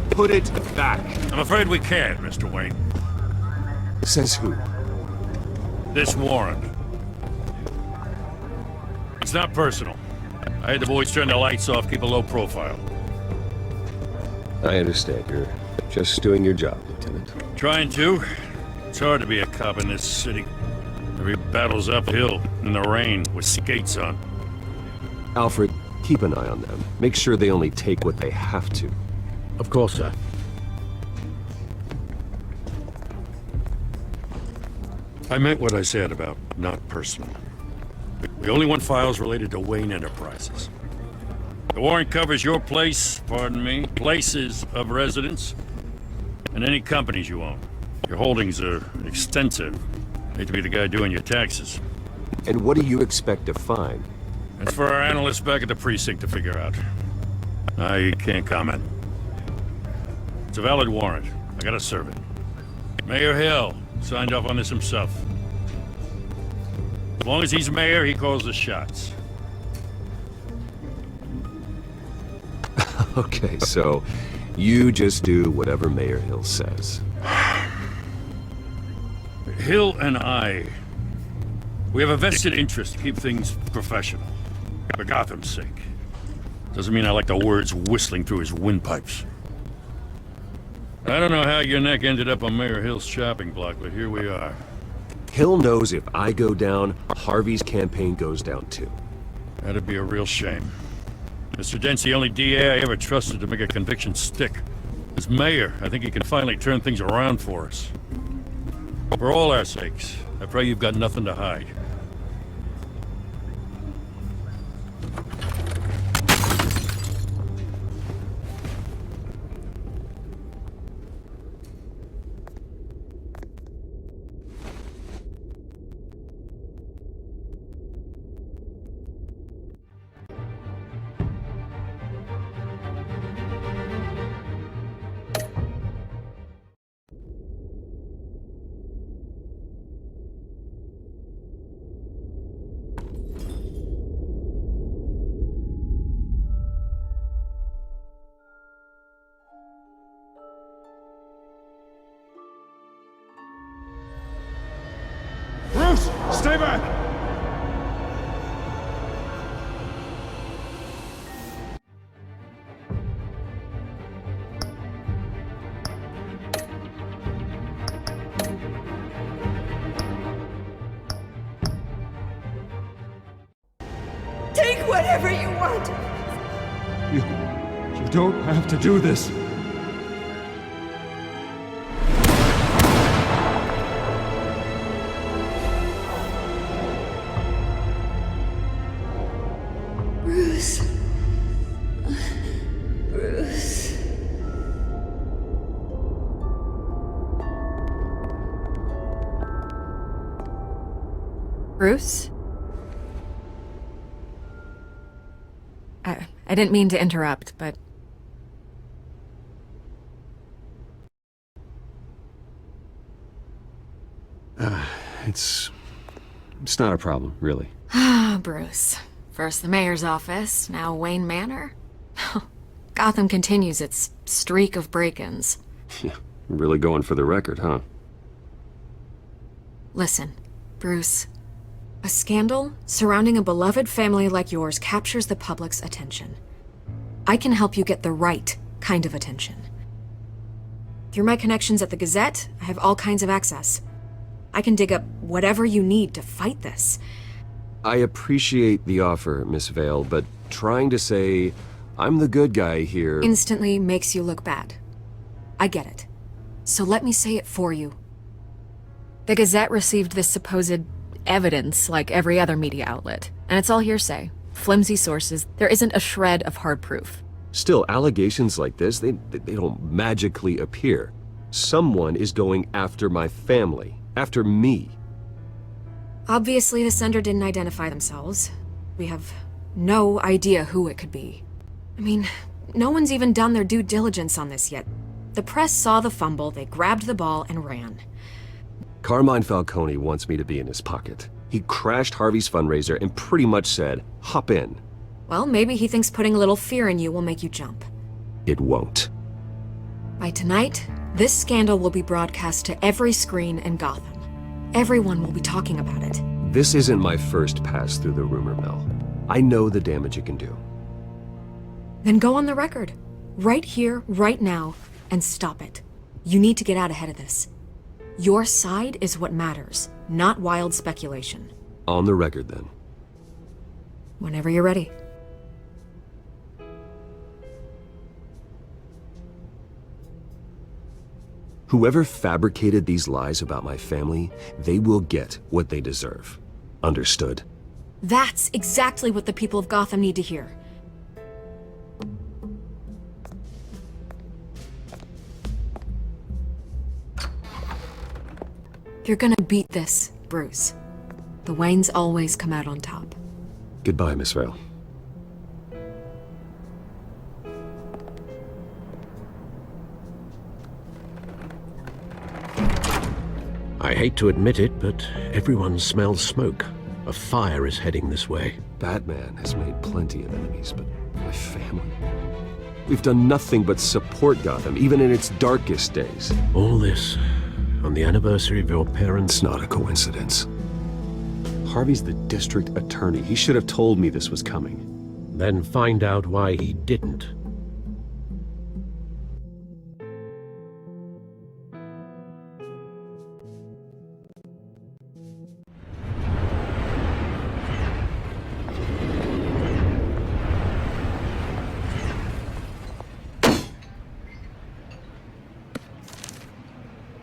Put it back.
I'm afraid we can't, Mr. Wayne.
Says who?
This warrant. It's not personal. I had the boys turn the lights off, keep a low profile.
I understand. You're just doing your job, Lieutenant.
Trying to. It's hard to be a cop in this city. Every battle's uphill, in the rain, with skates on.
Alfred, keep an eye on them. Make sure they only take what they have to.
Of course, sir.
I meant what I said about not personal. We only want files related to Wayne Enterprises. The warrant covers your place, places of residence, and any companies you own. Your holdings are extensive. Hate to be the guy doing your taxes.
And what do you expect to find?
That's for our analysts back at the precinct to figure out. I can't comment. It's a valid warrant. I gotta serve it. Mayor Hill signed off on this himself. As long as he's mayor, he calls the shots.
Okay, so you just do whatever Mayor Hill says.
Hill and we have a vested interest to keep things professional. For Gotham's sake. Doesn't mean I like the words whistling through his windpipes. I don't know how your neck ended up on Mayor Hill's shopping block, but here we are.
Hill knows if I go down, Harvey's campaign goes down too.
That'd be a real shame. Mr. Dent's the only DA I ever trusted to make a conviction stick. As mayor, I think he can finally turn things around for us. For all our sakes, I pray you've got nothing to hide.
you want?
You don't have to do this.
Bruce. Bruce.
Bruce? I didn't mean to interrupt, but...
It's not a problem, really.
Ah, Bruce. First the mayor's office, now Wayne Manor. Gotham continues its streak of break-ins.
Yeah, really going for the record, huh?
Listen, Bruce. A scandal surrounding a beloved family like yours captures the public's attention. I can help you get the right kind of attention. Through my connections at the Gazette, I have all kinds of access. I can dig up whatever you need to fight this.
I appreciate the offer, Miss Vale, but trying to say I'm the good guy here...
Instantly makes you look bad. I get it. So let me say it for you. The Gazette received this supposed evidence like every other media outlet, and it's all hearsay. Flimsy sources. There isn't a shred of hard proof.
Still, allegations like this, they don't magically appear. Someone is going after my family, after me.
Obviously, the sender didn't identify themselves. We have no idea who it could be. I mean, no one's even done their due diligence on this yet. The press saw the fumble, they grabbed the ball and ran.
Carmine Falcone wants me to be in his pocket. He crashed Harvey's fundraiser and pretty much said, hop in.
Well, maybe he thinks putting a little fear in you will make you jump.
It won't.
By tonight, this scandal will be broadcast to every screen in Gotham. Everyone will be talking about it.
This isn't my first pass through the rumor mill. I know the damage it can do.
Then go on the record. Right here, right now, and stop it. You need to get out ahead of this. Your side is what matters, not wild speculation.
On the record, then.
Whenever you're ready.
Whoever fabricated these lies about my family, they will get what they deserve. Understood?
That's exactly what the people of Gotham need to hear. You're gonna beat this, Bruce. The Waynes always come out on top.
Goodbye, Miss Vale.
I hate to admit it, but everyone smells smoke. A fire is heading this way.
Batman has made plenty of enemies, but my family? We've done nothing but support Gotham, even in its darkest days.
All this on the anniversary of your parents'...
It's not a coincidence. Harvey's the district attorney. He should have told me this was coming.
Then find out why he didn't.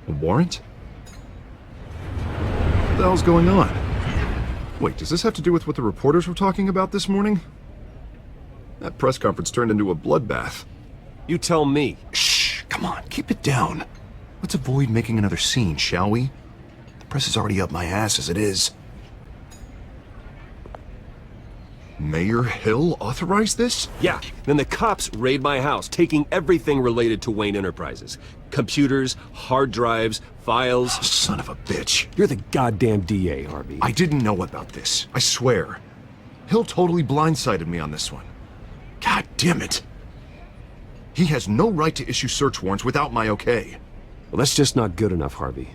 A warrant? What the hell's going on? Wait, does this have to do with what the reporters were talking about this morning? That press conference turned into a bloodbath.
You tell me.
Shh, come on, keep it down. Let's avoid making another scene, shall we? The press is already up my ass as it is. Mayor Hill authorized this?
Yeah, then the cops raid my house, taking everything related to Wayne Enterprises. Computers, hard drives, files.
Oh, son of a bitch.
You're the goddamn DA, Harvey.
I didn't know about this, I swear. Hill totally blindsided me on this one. God damn it. He has no right to issue search warrants without my okay.
Well, that's just not good enough, Harvey.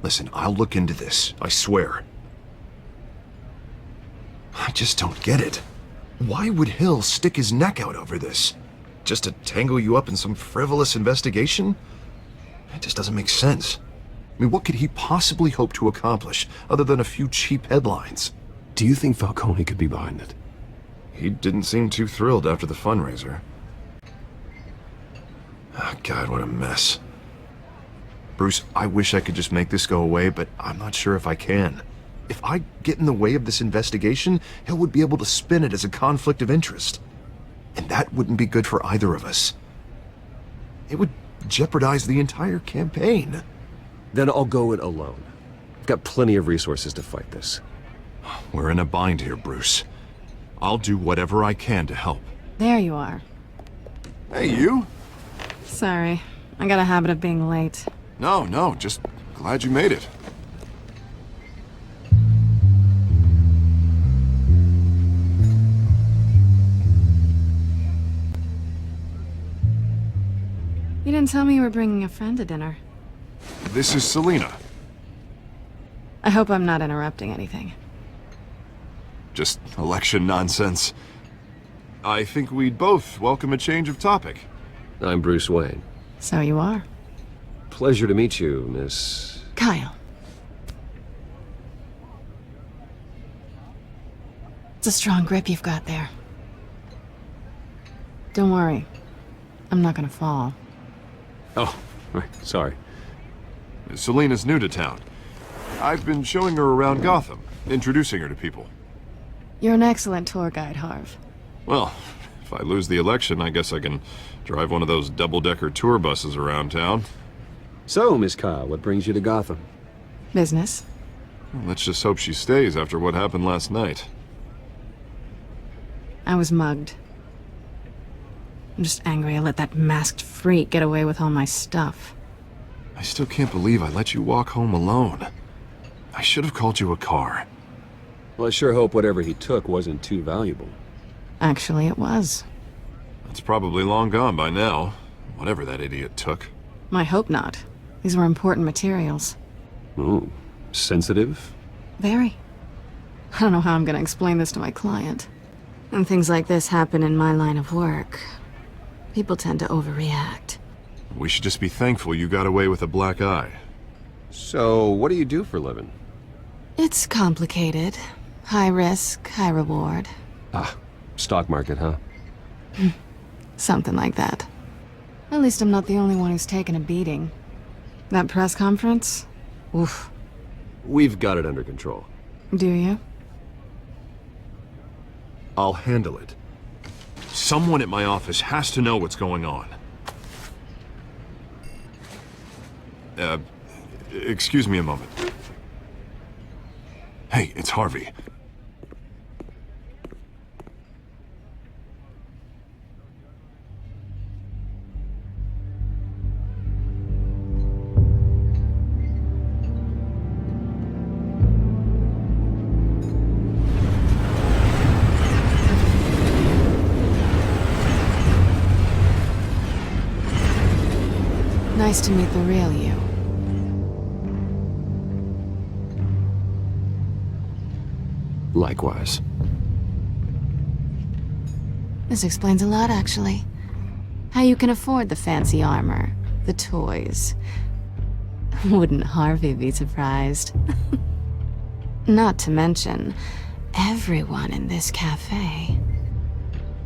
Listen, I'll look into this, I swear. I just don't get it. Why would Hill stick his neck out over this? Just to tangle you up in some frivolous investigation? It just doesn't make sense. I mean, what could he possibly hope to accomplish other than a few cheap headlines?
Do you think Falcone could be behind it?
He didn't seem too thrilled after the fundraiser. Oh, God, what a mess. Bruce, I wish I could just make this go away, but I'm not sure if I can. If I get in the way of this investigation, Hill would be able to spin it as a conflict of interest. And that wouldn't be good for either of us. It would jeopardize the entire campaign.
Then I'll go it alone. I've got plenty of resources to fight this.
We're in a bind here, Bruce. I'll do whatever I can to help.
There you are.
Hey, you?
Sorry. I got a habit of being late.
No, just glad you made it.
You didn't tell me you were bringing a friend to dinner.
This is Selina.
I hope I'm not interrupting anything.
Just election nonsense. I think we'd both welcome a change of topic.
I'm Bruce Wayne.
So you are.
Pleasure to meet you, Miss...
Kyle. It's a strong grip you've got there. Don't worry. I'm not gonna fall.
Oh, right, sorry.
Selina's new to town. I've been showing her around Gotham, introducing her to people.
You're an excellent tour guide, Harv.
Well, if I lose the election, I guess I can drive one of those double-decker tour buses around town.
So, Miss Kyle, what brings you to Gotham?
Business.
Well, let's just hope she stays after what happened last night.
I was mugged. I'm just angry I let that masked freak get away with all my stuff.
I still can't believe I let you walk home alone. I should have called you a car.
Well, I sure hope whatever he took wasn't too valuable.
Actually, it was.
It's probably long gone by now, whatever that idiot took.
I hope not. These were important materials.
Ooh, sensitive?
Very. I don't know how I'm gonna explain this to my client. When things like this happen in my line of work, people tend to overreact.
We should just be thankful you got away with a black eye.
So, what do you do for a living?
It's complicated. High risk, high reward.
Ah, stock market, huh?
Something like that. At least I'm not the only one who's taken a beating. That press conference? Oof.
We've got it under control.
Do you?
I'll handle it. Someone at my office has to know what's going on. Excuse me a moment. Hey, it's Harvey.
Nice to meet the real you.
Likewise.
This explains a lot, actually. How you can afford the fancy armor, the toys. Wouldn't Harvey be surprised? Not to mention, everyone in this cafe.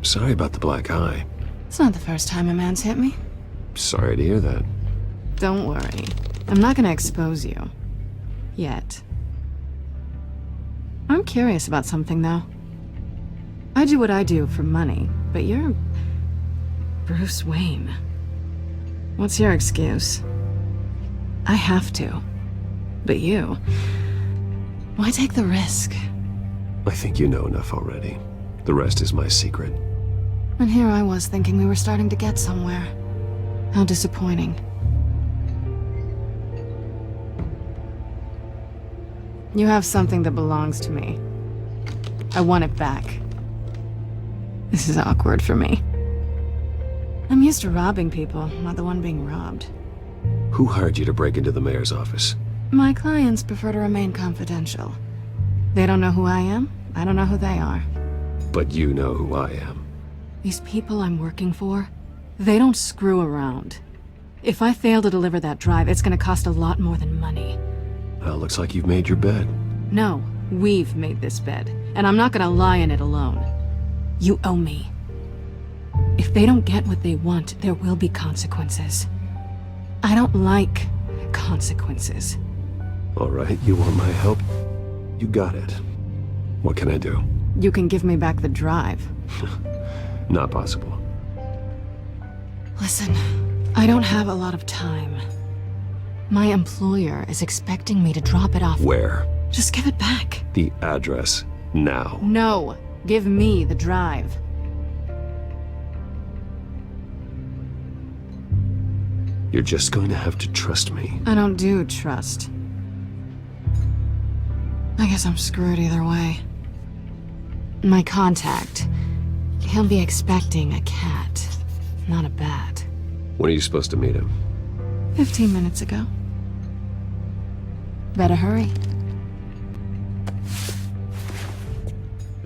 Sorry about the black eye.
It's not the first time a man's hit me.
Sorry to hear that.
Don't worry. I'm not gonna expose you. Yet. I'm curious about something, though. I do what I do for money, but you're... Bruce Wayne. What's your excuse? I have to. But you... Why take the risk?
I think you know enough already. The rest is my secret.
And here I was thinking we were starting to get somewhere. How disappointing. You have something that belongs to me. I want it back. This is awkward for me. I'm used to robbing people, not the one being robbed.
Who hired you to break into the mayor's office?
My clients prefer to remain confidential. They don't know who I am, I don't know who they are.
But you know who I am.
These people I'm working for, they don't screw around. If I fail to deliver that drive, it's gonna cost a lot more than money.
Well, looks like you've made your bed.
No, we've made this bed, and I'm not gonna lie in it alone. You owe me. If they don't get what they want, there will be consequences. I don't like consequences.
All right, you want my help? You got it. What can I do?
You can give me back the drive.
Not possible.
Listen, I don't have a lot of time. My employer is expecting me to drop it off.
Where?
Just give it back.
The address, now.
No, give me the drive.
You're just going to have to trust me.
I don't do trust. I guess I'm screwed either way. My contact, he'll be expecting a cat, not a bat.
When are you supposed to meet him?
15 minutes ago. Better hurry.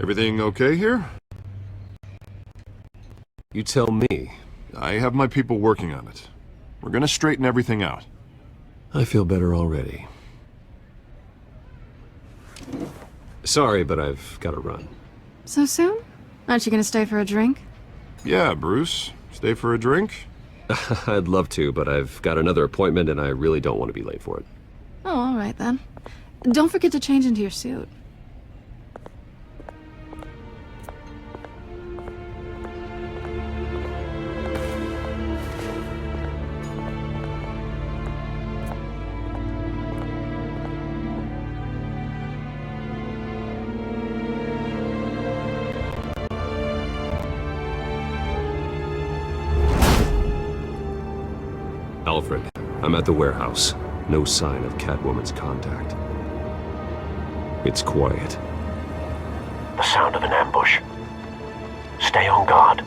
Everything okay here?
You tell me.
I have my people working on it. We're gonna straighten everything out.
I feel better already. Sorry, but I've got to run.
So soon? Aren't you gonna stay for a drink?
Yeah, Bruce. Stay for a drink?
I'd love to, but I've got another appointment and I really don't want to be late for it.
Oh, all right then. Don't forget to change into your suit.
Alfred, I'm at the warehouse. No sign of Catwoman's contact. It's quiet.
The sound of an ambush. Stay on guard.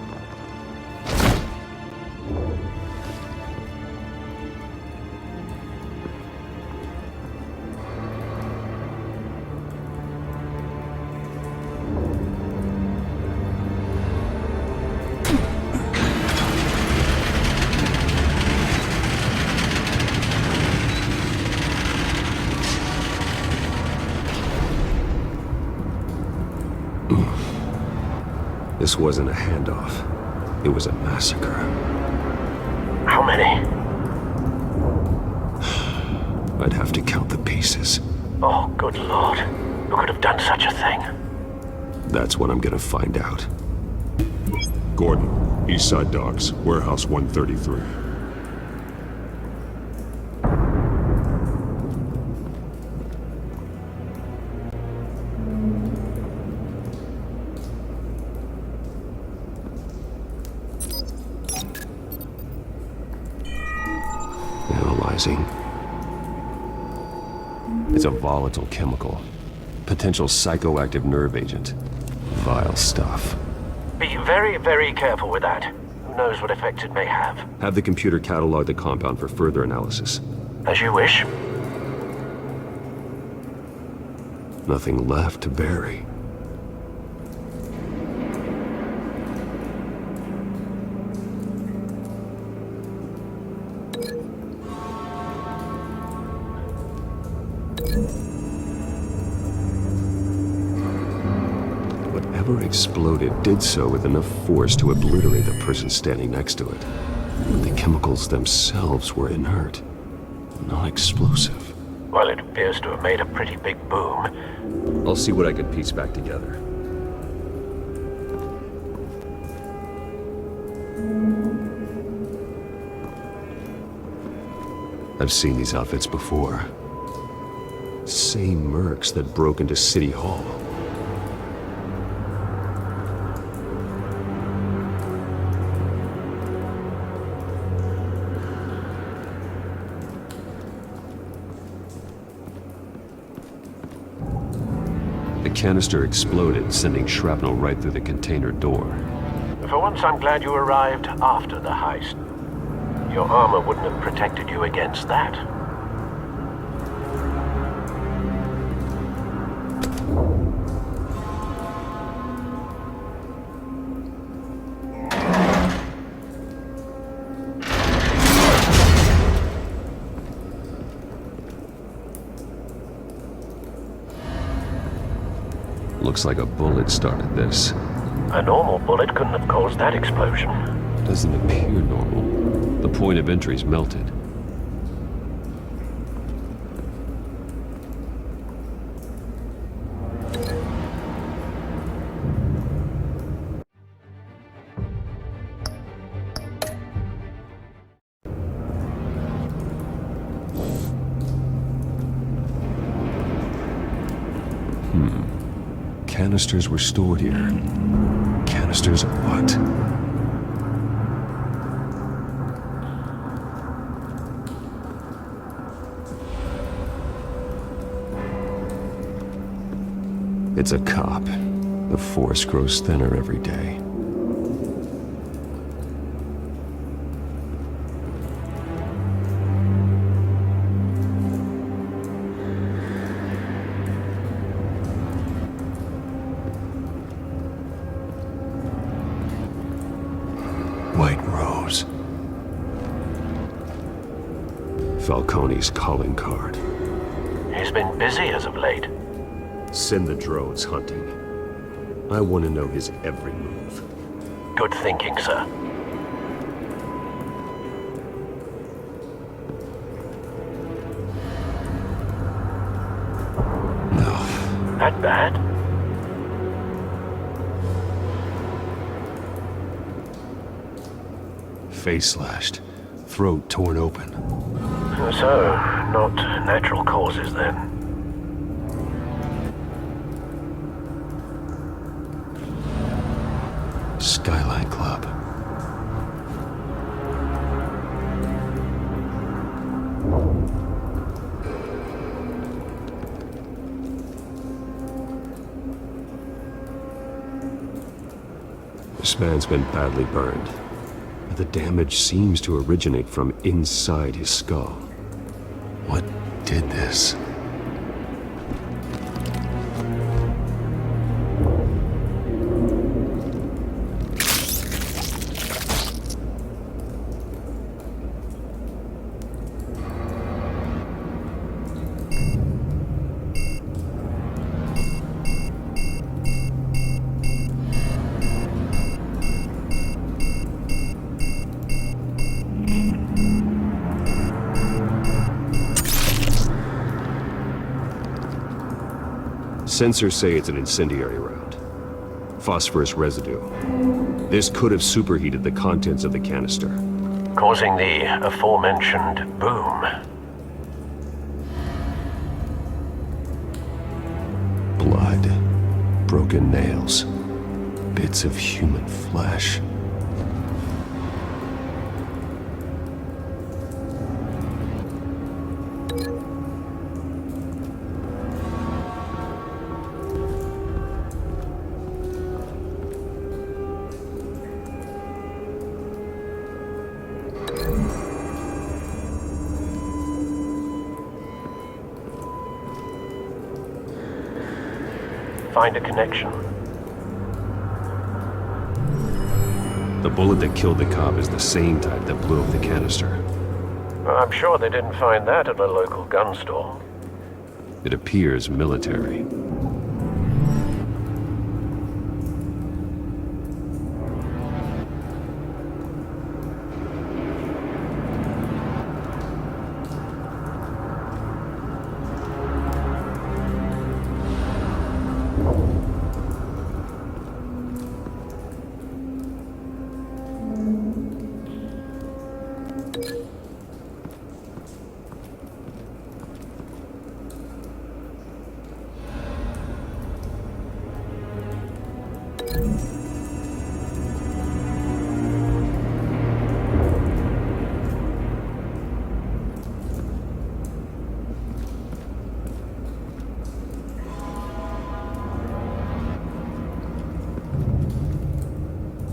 This wasn't a handoff. It was a massacre.
How many?
I'd have to count the pieces.
Oh, good lord. Who could have done such a thing?
That's what I'm gonna find out.
Gordon, Eastside Docks, Warehouse 133.
Analyzing. It's a volatile chemical. Potential psychoactive nerve agent. Vile stuff.
Be very, very careful with that. Who knows what effects it may have.
Have the computer catalog the compound for further analysis.
As you wish.
Nothing left to bury. Whatever exploded did so with enough force to obliterate the person standing next to it. But the chemicals themselves were inert, not explosive.
Well, it appears to have made a pretty big boom.
I'll see what I can piece back together. I've seen these outfits before. Same mercs that broke into City Hall. The canister exploded, sending shrapnel right through the container door.
For once, I'm glad you arrived after the heist. Your armor wouldn't have protected you against that.
Looks like a bullet started this.
A normal bullet couldn't have caused that explosion.
Doesn't appear normal. The point of entry's melted. Canisters were stored here. Canisters of what? It's a cop. The force grows thinner every day. White Rose. Falcone's calling card.
He's been busy as of late.
Send the drones hunting. I want to know his every move.
Good thinking, sir.
No.
That bad?
Face slashed. Throat torn open.
So, not natural causes then.
Skyline Club. This man's been badly burned. But the damage seems to originate from inside his skull. What did this? Sensors say it's an incendiary round. Phosphorus residue. This could have superheated the contents of the canister.
Causing the aforementioned boom.
Blood. Broken nails. Bits of human flesh.
Find a connection.
The bullet that killed the cop is the same type that blew up the canister.
I'm sure they didn't find that at a local gun store.
It appears military.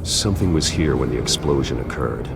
Something was here when the explosion occurred.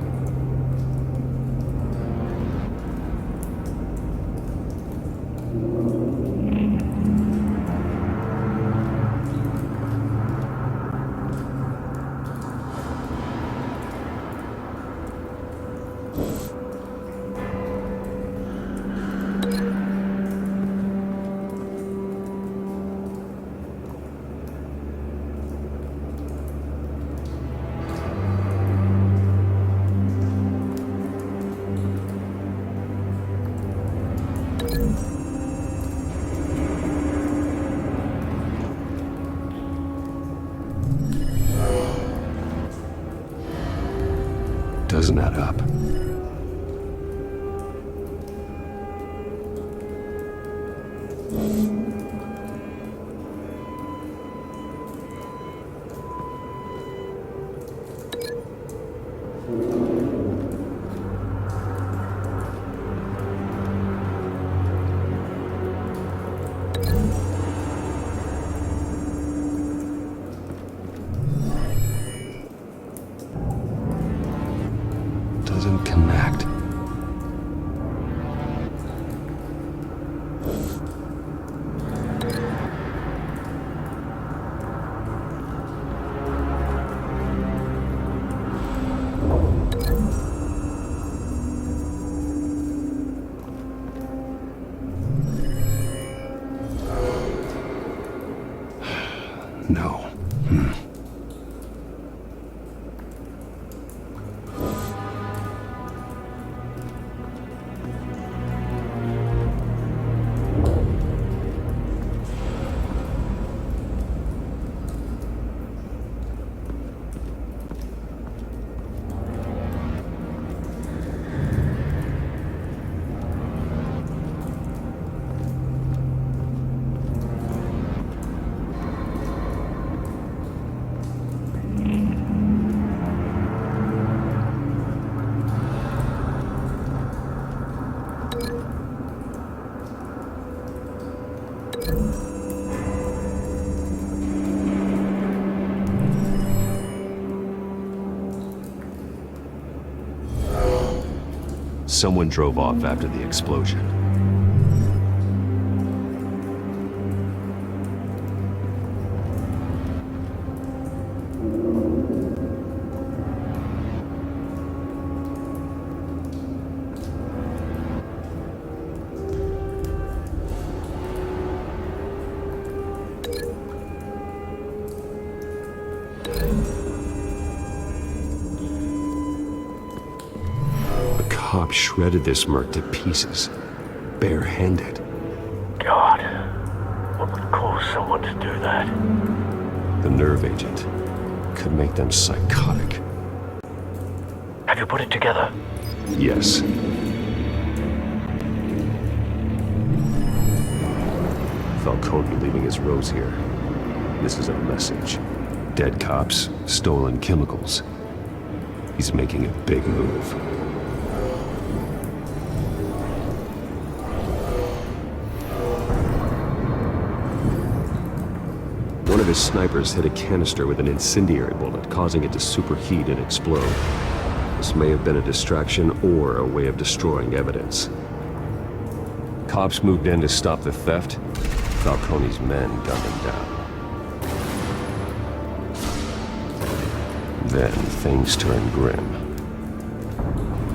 doesn't add up. Doesn't connect. No. Someone drove off after the explosion. Cop shredded this merc to pieces, barehanded.
God, what would cause someone to do that?
The nerve agent could make them psychotic.
Have you put it together?
Yes. Falcone leaving his rose here. This is a message. Dead cops, stolen chemicals. He's making a big move. One of his snipers hit a canister with an incendiary bullet, causing it to superheat and explode. This may have been a distraction or a way of destroying evidence. Cops moved in to stop the theft. Falcone's men gunned him down. Then things turned grim.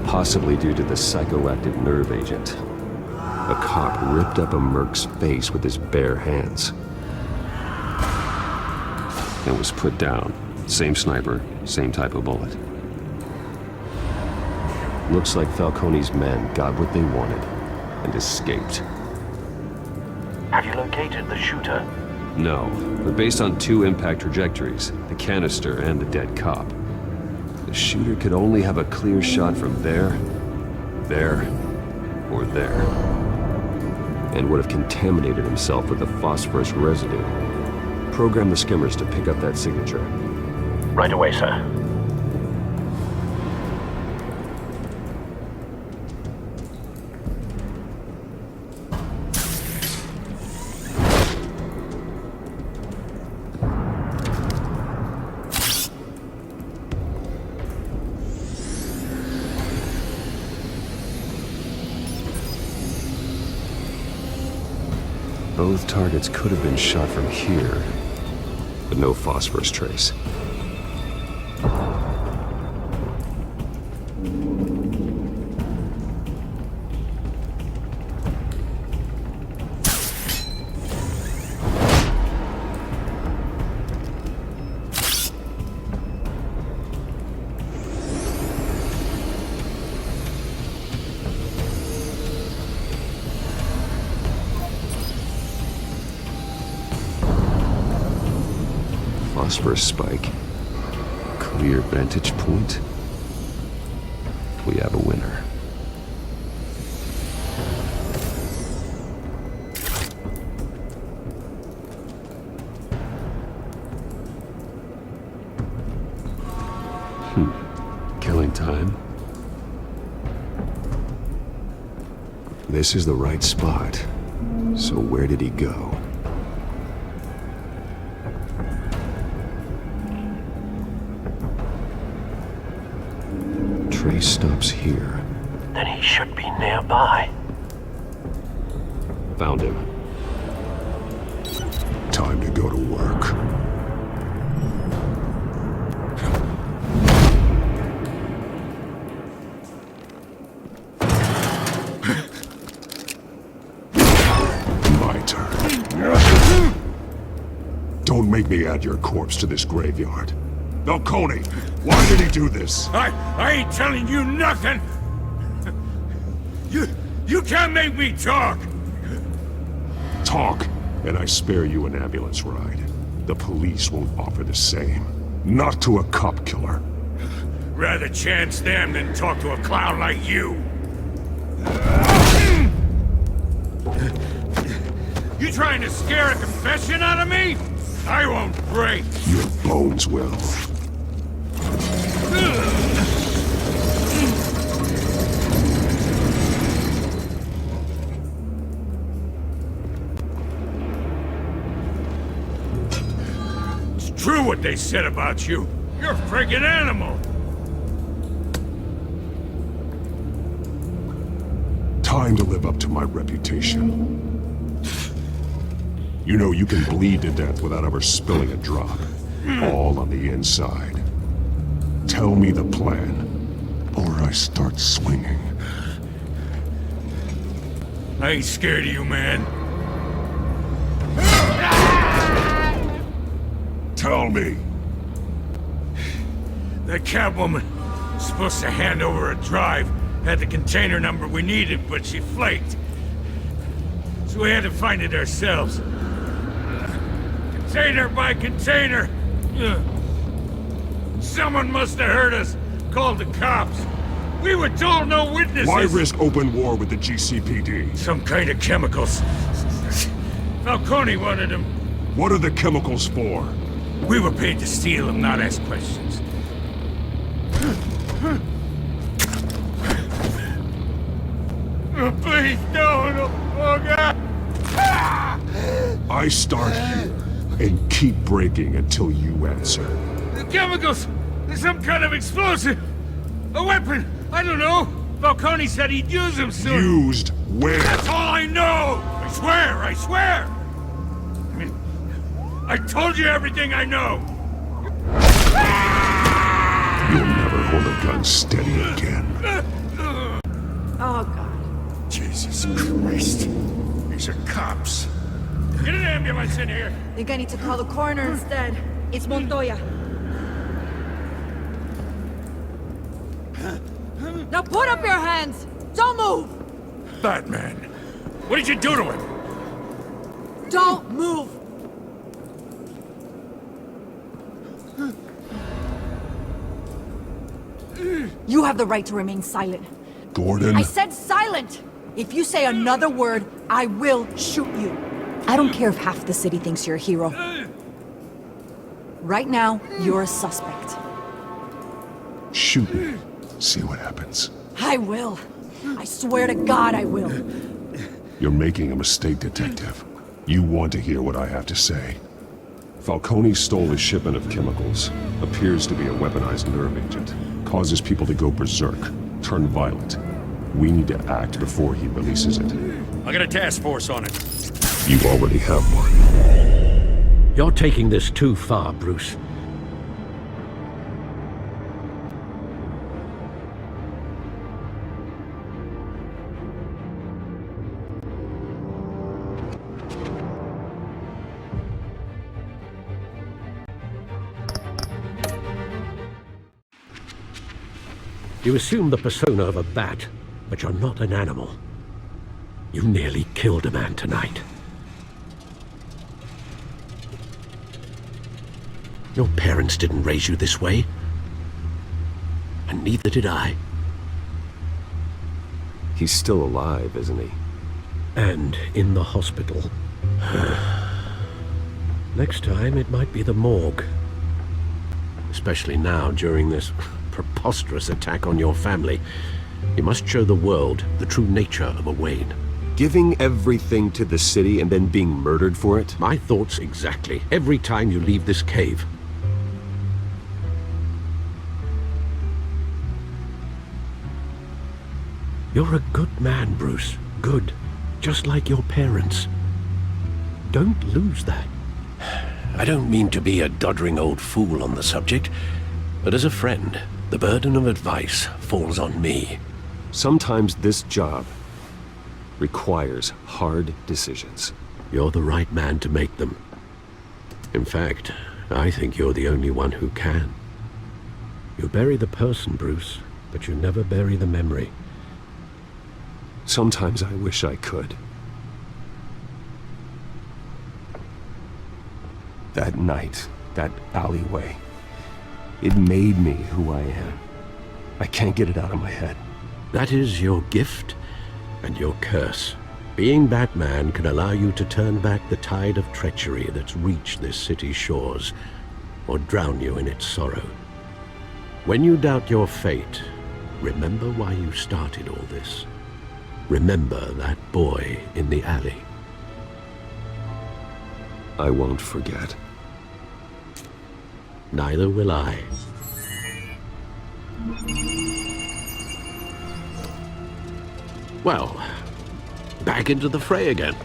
Possibly due to the psychoactive nerve agent. A cop ripped up a merc's face with his bare hands. It was put down. Same sniper, same type of bullet. Looks like Falcone's men got what they wanted and escaped.
Have you located the shooter?
No, but based on two impact trajectories, the canister and the dead cop, the shooter could only have a clear shot from there, or there, and would have contaminated himself with the phosphorus residue. Program the skimmers to pick up that signature.
Right away, sir.
Both targets could have been shot from here, but no phosphorus trace. Phosphorus spike. Clear vantage point. we have a winner. Killing time. This is the right spot. So where did he go? Trace stops here.
Then he should be nearby.
Found him.
Time to go to work. My turn. Don't make me add your corpse to this graveyard. Falcone, why did he do this?
I ain't telling you nothing! You can't make me talk!
Talk, and I spare you an ambulance ride. The police won't offer the same. Not to a cop killer.
Rather chance them than talk to a clown like you. You trying to scare a confession out of me? I won't break.
Your bones will.
It's true what they said about you. You're a friggin' animal.
Time to live up to my reputation. You know you can bleed to death without ever spilling a drop. All on the inside. Tell me the plan, or I start swinging.
I ain't scared of you, man.
Tell me.
That Catwoman was supposed to hand over a drive. Had the container number we needed, but she flaked. So we had to find it ourselves. Container by container. Someone must have heard us. Called the cops. We were told no witnesses.
Why risk open war with the GCPD?
Some kind of chemicals. Falcone wanted them.
What are the chemicals for?
We were paid to steal them, not ask questions. Oh, please, no. Oh, God.
I start here and keep breaking until you answer.
The chemicals! There's some kind of explosive! A weapon! I don't know! Falcone said he'd use them soon!
Used where?
That's all I know! I swear! I told you everything I know!
You'll never hold a gun steady again.
Oh, God.
Jesus Christ. These are cops. Get an ambulance in here!
Think I need to call the coroner instead. It's Montoya. Now put up your hands! Don't move!
Batman, what did you do to him?
Don't move! You have the right to remain silent.
Gordon?
I said silent! If you say another word, I will shoot you. I don't care if half the city thinks you're a hero. Right now, you're a suspect.
Shoot me. See what happens.
I will. I swear to God I will.
You're making a mistake, Detective. You want to hear what I have to say. Falcone stole a shipment of chemicals. Appears to be a weaponized nerve agent. Causes people to go berserk. Turn violent. We need to act before he releases it.
I got a task force on it.
You already have one.
You're taking this too far, Bruce. You assume the persona of a bat, but you're not an animal. You nearly killed a man tonight. Your parents didn't raise you this way, and neither did I.
He's still alive, isn't he?
And in the hospital. Next time, it might be the morgue. Especially now, during this preposterous attack on your family. You must show the world the true nature of a Wayne.
Giving everything to the city and then being murdered for it?
My thoughts exactly. Every time you leave this cave. You're a good man, Bruce. Good. Just like your parents. Don't lose that. I don't mean to be a doddering old fool on the subject, but as a friend, the burden of advice falls on me.
Sometimes this job requires hard decisions.
You're the right man to make them. In fact, I think you're the only one who can. You bury the person, Bruce, but you never bury the memory.
Sometimes I wish I could. That night, that alleyway, it made me who I am. I can't get it out of my head.
That is your gift and your curse. Being Batman can allow you to turn back the tide of treachery that's reached this city's shores, or drown you in its sorrow. When you doubt your fate, remember why you started all this. Remember that boy in the alley.
I won't forget.
Neither will I. Well, back into the fray again.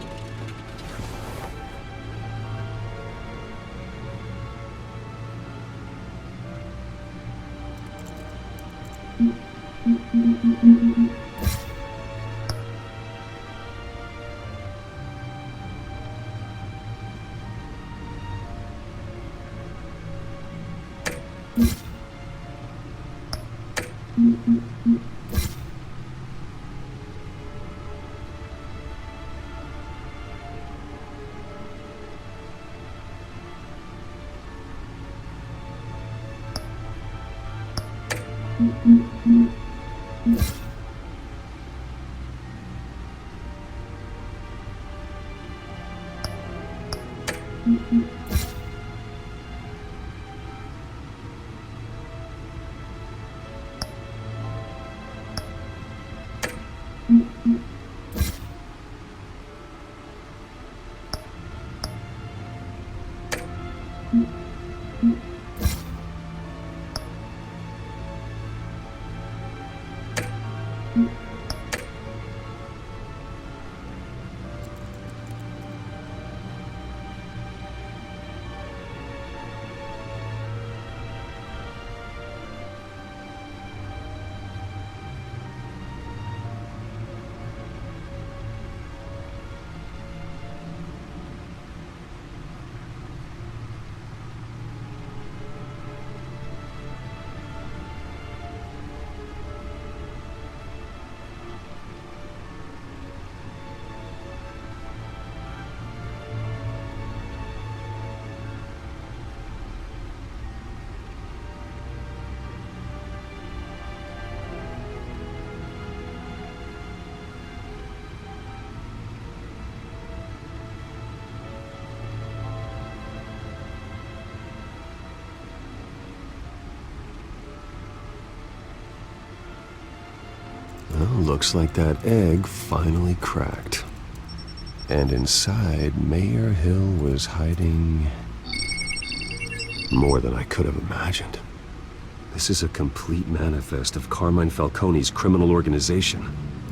Well, looks like that egg finally cracked. And inside, Mayor Hill was hiding more than I could have imagined. This is a complete manifest of Carmine Falcone's criminal organization.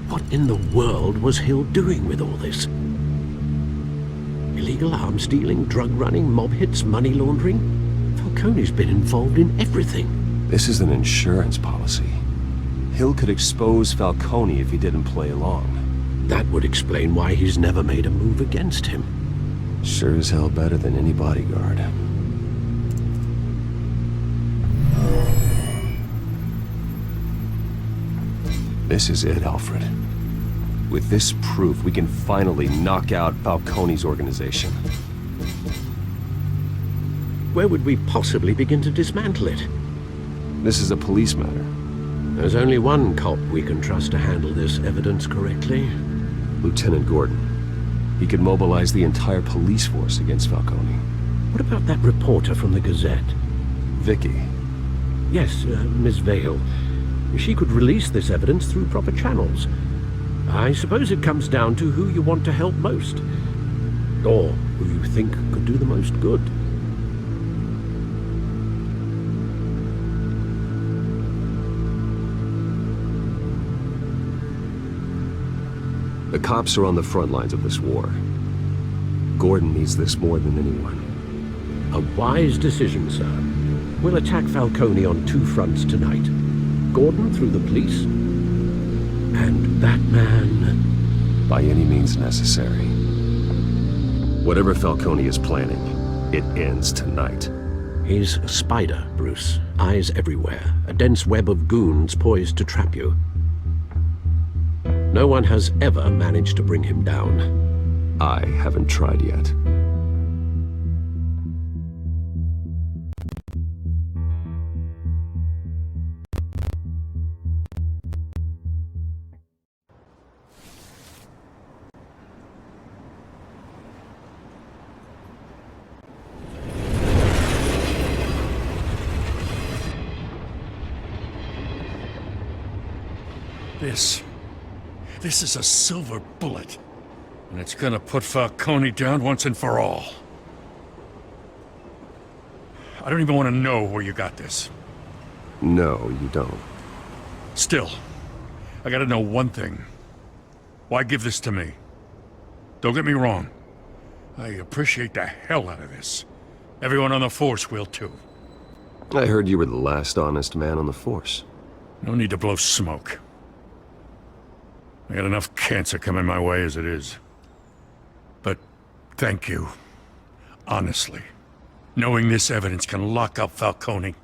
What in the world was Hill doing with all this? Illegal arms dealing, drug running, mob hits, money laundering? Falcone's been involved in everything.
This is an insurance policy. Hill could expose Falcone if he didn't play along.
That would explain why he's never made a move against him.
Sure as hell better than any bodyguard. This is it, Alfred. With this proof, we can finally knock out Falcone's organization.
Where would we possibly begin to dismantle it?
This is a police matter.
There's only one cop we can trust to handle this evidence correctly.
Lieutenant Gordon. He could mobilize the entire police force against Falcone.
What about that reporter from the Gazette?
Vicky.
Yes, Miss Vale. She could release this evidence through proper channels. I suppose it comes down to who you want to help most. Or who you think could do the most good.
The cops are on the front lines of this war. Gordon needs this more than anyone.
A wise decision, sir. We'll attack Falcone on two fronts tonight. Gordon through the police, and Batman...
by any means necessary. Whatever Falcone is planning, it ends tonight.
He's a spider, Bruce. Eyes everywhere. A dense web of goons poised to trap you. No one has ever managed to bring him down.
I haven't tried yet.
This is a silver bullet. And it's gonna put Falcone down once and for all. I don't even want to know where you got this.
No, you don't.
Still, I gotta know one thing. Why give this to me? Don't get me wrong. I appreciate the hell out of this. Everyone on the Force will too.
I heard you were the last honest man on the Force.
No need to blow smoke. I got enough cancer coming my way as it is. But thank you. Honestly. Knowing this evidence can lock up Falcone.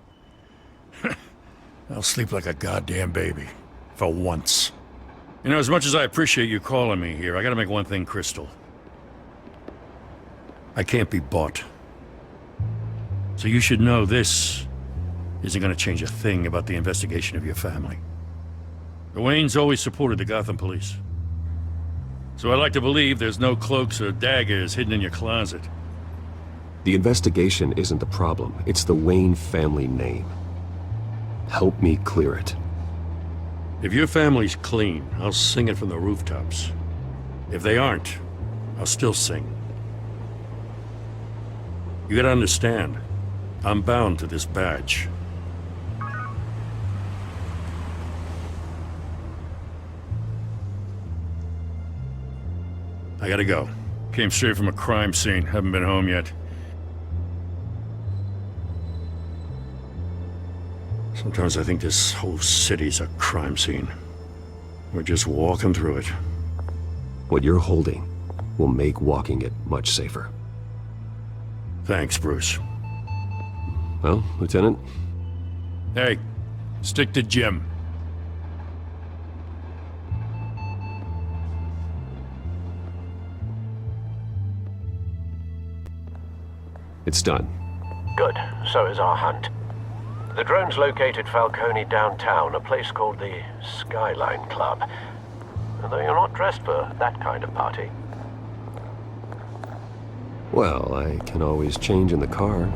I'll sleep like a goddamn baby. For once. You know, as much as I appreciate you calling me here, I gotta make one thing crystal. I can't be bought. So you should know this isn't gonna change a thing about the investigation of your family. The Waynes always supported the Gotham police. So I'd like to believe there's no cloaks or daggers hidden in your closet.
The investigation isn't the problem. It's the Wayne family name. Help me clear it.
If your family's clean, I'll sing it from the rooftops. If they aren't, I'll still sing. You gotta understand, I'm bound to this badge. I gotta go. Came straight from a crime scene. Haven't been home yet. Sometimes I think this whole city's a crime scene. We're just walking through it.
What you're holding will make walking it much safer.
Thanks, Bruce.
Well, Lieutenant?
Hey, stick to Jim.
It's done.
Good. So is our hunt. The drone's located Falcone downtown, a place called the Skyline Club. Although you're not dressed for that kind of party.
Well, I can always change in the car.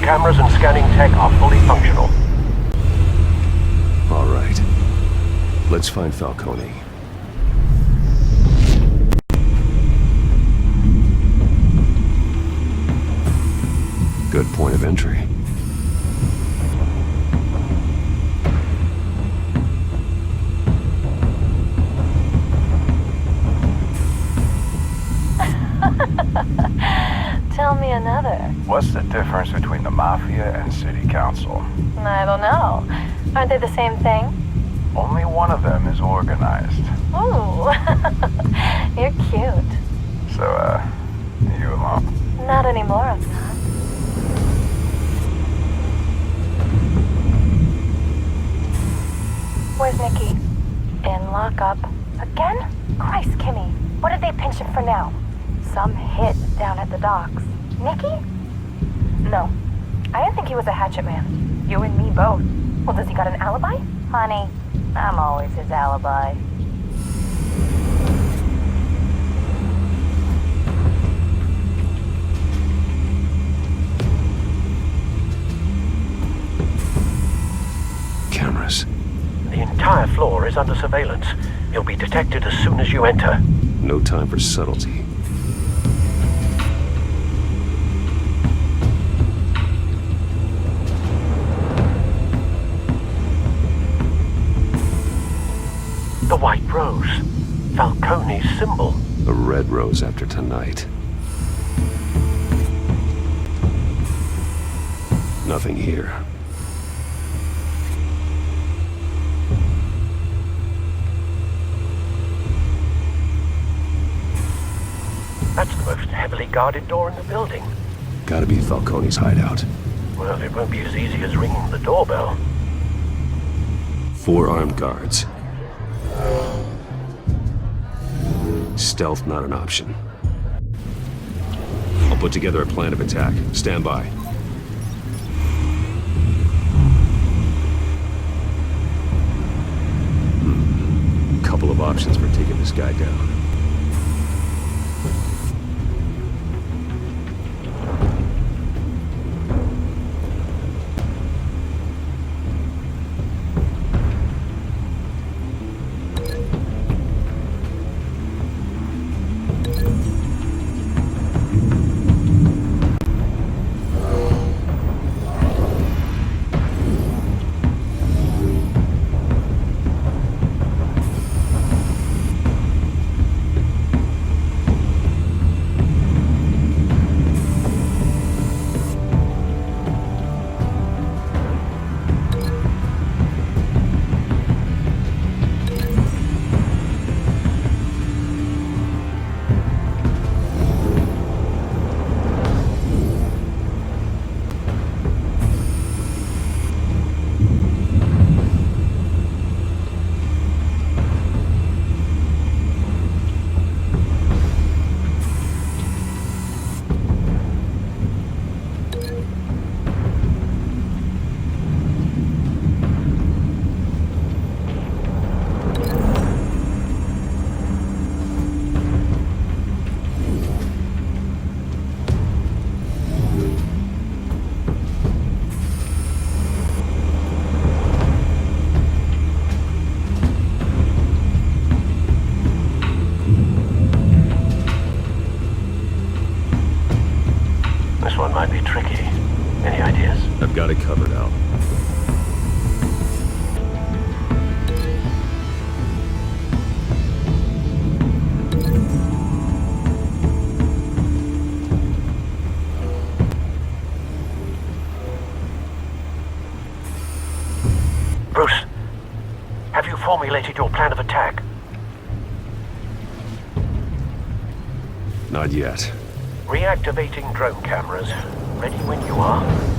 Cameras and scanning tech are fully functional.
All right. Let's find Falcone.
Tell me another.
What's the difference between the Mafia and City Council?
I don't know. Aren't they the same thing?
Only one of them is organized.
Ooh. You're cute.
So, you alone?
Not anymore, I'm not. Where's Nikki? In lockup. Again? Christ, Kimmy. What did they pinch him for now? Some hit down at the docks. Nikki? No. I didn't think he was a hatchet man. You and me both. Well, does he got an alibi? Honey, I'm always his alibi.
Cameras.
The entire floor is under surveillance. You'll be detected as soon as you enter.
No time for subtlety.
The white rose. Falcone's symbol.
A red rose after tonight. Nothing here.
That's the most heavily guarded door in the building.
Gotta be Falcone's hideout.
Well, it won't be as easy as ringing the doorbell.
4 armed guards. Stealth not an option. I'll put together a plan of attack. Stand by. Couple of options for taking this guy down. I've got it covered, Al.
Bruce, have you formulated your plan of attack?
Not yet.
Reactivating drone cameras. Ready when you are.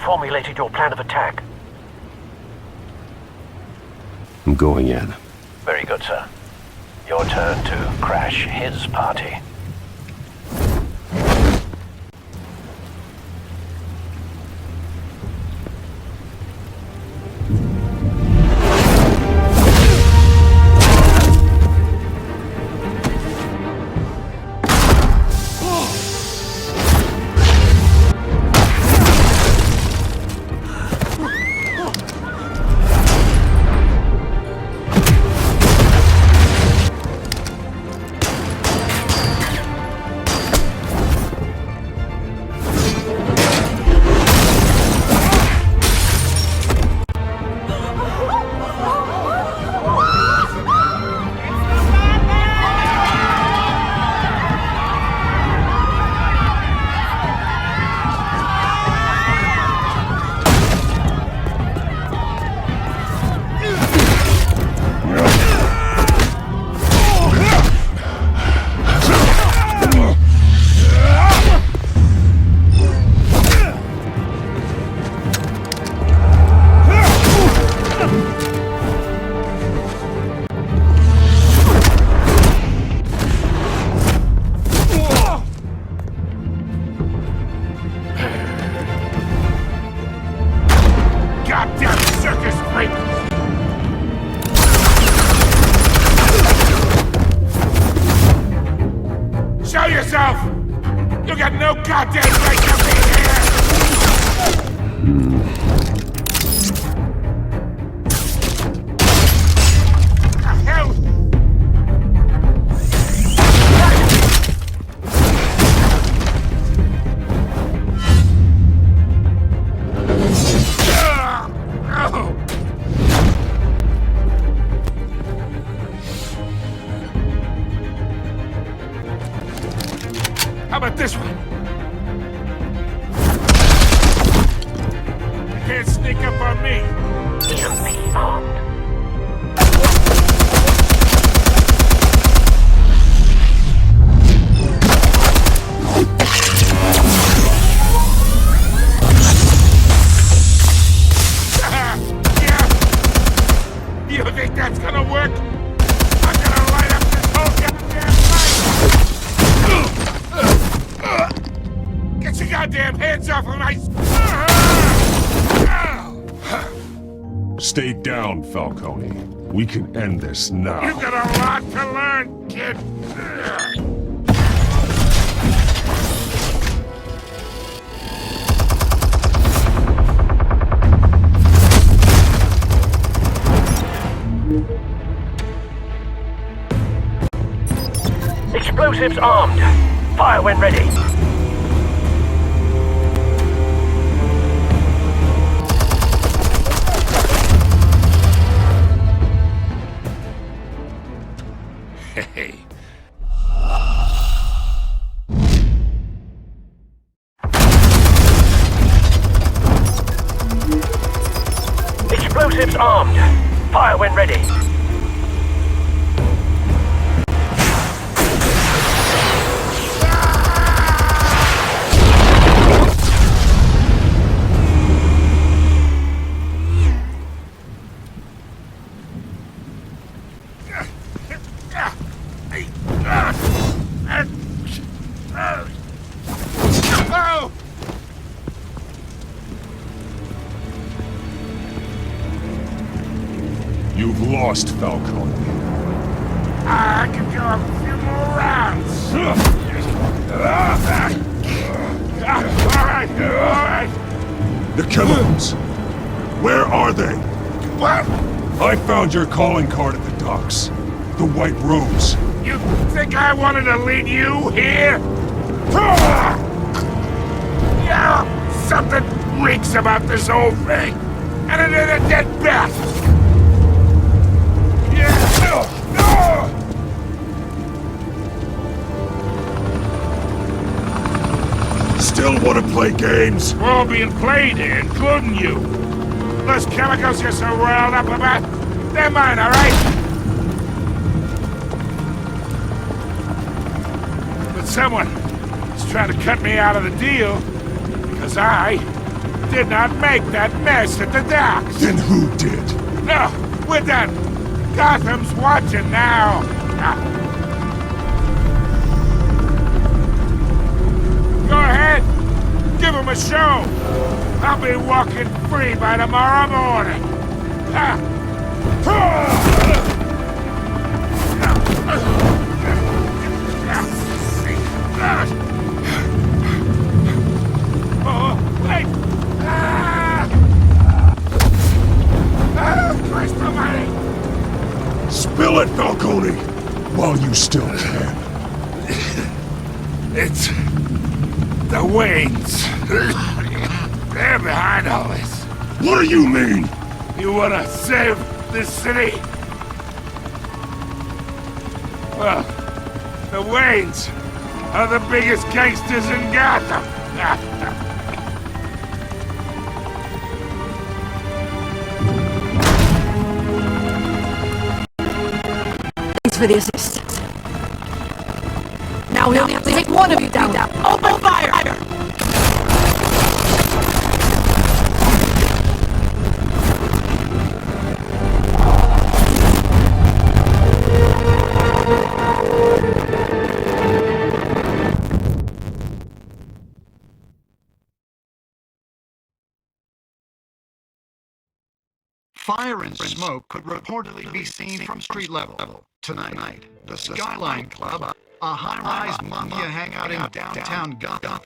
formulated your plan of attack?
I'm going in.
Very good, sir. Your turn to crash his party.
How about this one? You can't sneak up on me.
You'll be armed.
You think that's gonna work? I'm gonna light up this whole goddamn place! Get your goddamn hands off of my...
Stay down, Falcone. We can end this now.
You've got a lot to learn, kid.
Explosives armed. Fire when ready.
Hey.
Explosives armed. Fire when ready.
You've lost, Falcone.
I can go a few more rounds. All right.
The chemicals. Where are they?
What?
I found your calling card at the docks. The White Rose.
You think I wanted to lead you here? Yeah, something reeks about this whole thing. And it is a dead bat.
Still want to play games?
We're all being played here, including you. Those chemicals you're so riled up about, they're mine, all right? But someone is trying to cut me out of the deal because I did not make that mess at the docks.
Then who did?
No, we're done. Gotham's watching now. Go ahead. Give him a show. I'll be walking free by tomorrow morning. Oh, wait! Christ almighty!
Spill it, Falcone! While you still can.
It's the Waynes. They're behind all this.
What do you mean?
You wanna save this city? Well, the Waynes are the biggest gangsters in Gotham.
Thanks for the assist. Now we only have to take one of you down. Open fire!
Fire and smoke could reportedly be seen from street level. Tonight, the Skyline Club, a high-rise mafia hangout in downtown Gotham,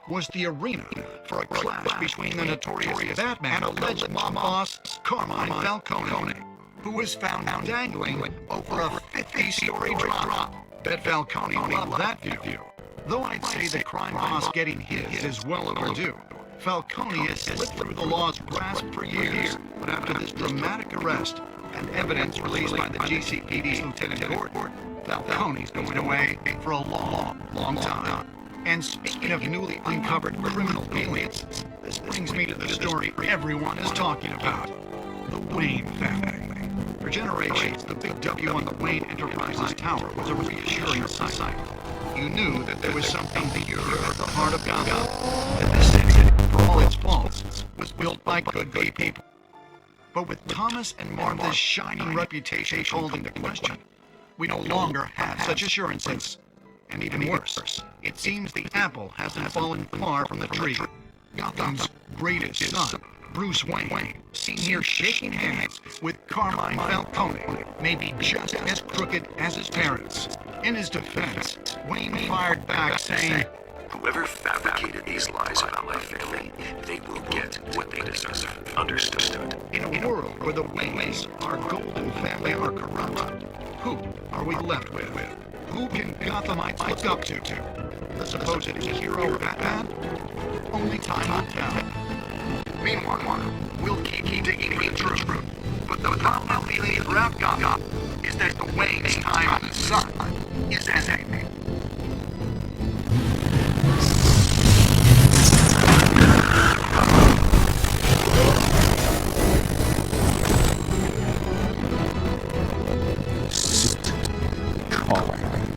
was the arena for a clash between the notorious Batman and alleged mob boss Carmine Falcone, who was found dangling over a 50-story drop. Bet Falcone loved that view. Though I'd say the crime boss getting his is well overdue. Falcone has slipped through the law's grasp for years, but after this dramatic arrest and evidence released by the GCPD's Lieutenant Gordon, Falcone's going away for a long time. And speaking of newly uncovered criminal aliens, this brings me to the story everyone is talking about. The Wayne family. For generations, the big W on the Wayne Enterprises Tower was a reassuring sight. You knew that there was something pure at the heart of Gotham, that this city, for all its faults, was built by good people. But with Thomas and Martha's shining reputation called into question, we no longer have such assurances. And even worse, it seems the apple hasn't fallen far from the tree. Gotham's greatest son, Bruce Wayne, seen here shaking hands with Carmine Falcone, may be just as crooked as his parents. In his defense, Wayne fired back saying,
"Whoever fabricated these lies about my family, they will get what they deserve. Understood?"
In a world where the Waynes, our golden family, are corrupt, who are we left with? Who can Gothamites look up to? The supposed hero Batman? Only time will tell. Meanwhile, we'll keep digging for the truth. But the common feeling throughout Gotham is that the Wayne's time in the sun is ending.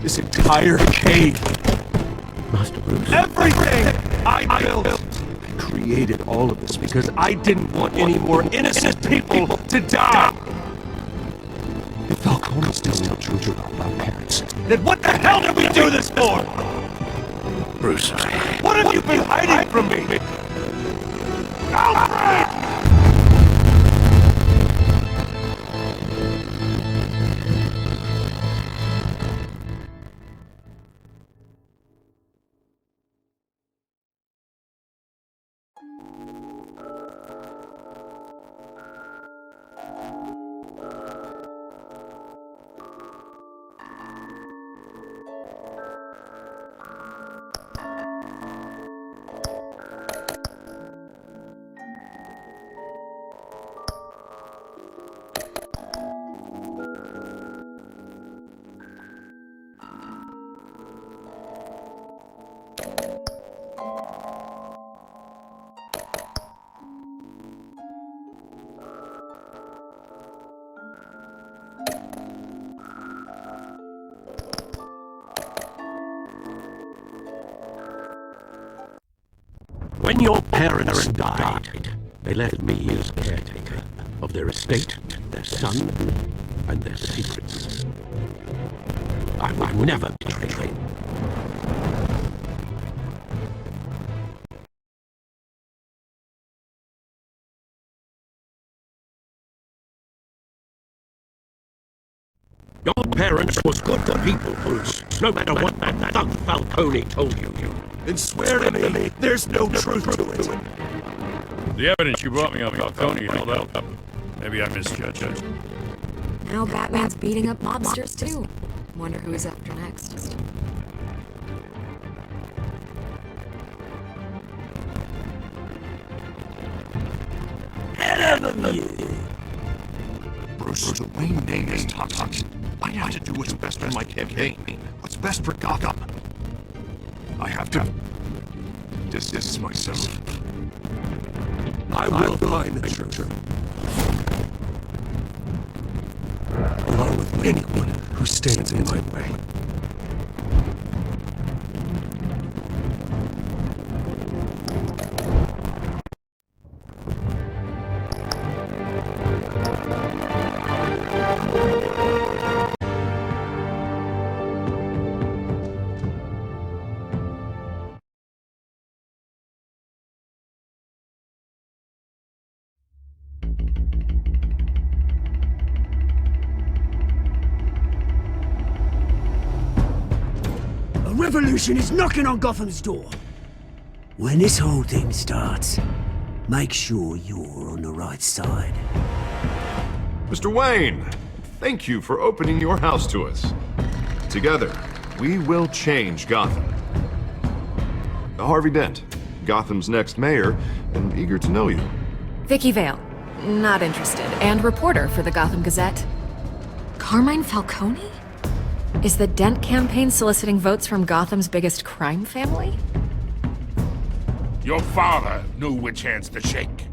This entire cave.
Master Bruce.
Everything I built. I created all of this because I didn't want any more innocent people to die. If Falcone still the truth about my parents, then what the hell did we do this for?
Bruce,
what have you been hiding from me? Alfred! When your parents died, they left me as caretaker of their estate, their son, and their secrets. I would never betray them. Your parents were good people, Bruce, no matter what that thug Falcone told you.
And swear to me, there's no truth to it.
The evidence you brought me on Falcone held up. Maybe I misjudged it.
Now Batman's beating up mobsters too. Wonder who he's after next.
Bruce, the Wayne name is toxic. I have to do what's best for my campaign. What's best for Gotham. I have to distance myself.
I will find the truth. Along with anyone who stands in my way.
Revolution is knocking on Gotham's door. When this whole thing starts, make sure you're on the right side.
Mr. Wayne, thank you for opening your house to us. Together, we will change Gotham. Harvey Dent, Gotham's next mayor, and eager to know you.
Vicky Vale, not interested, and reporter for the Gotham Gazette. Carmine Falcone? Is the Dent campaign soliciting votes from Gotham's biggest crime family?
Your father knew which hands to shake.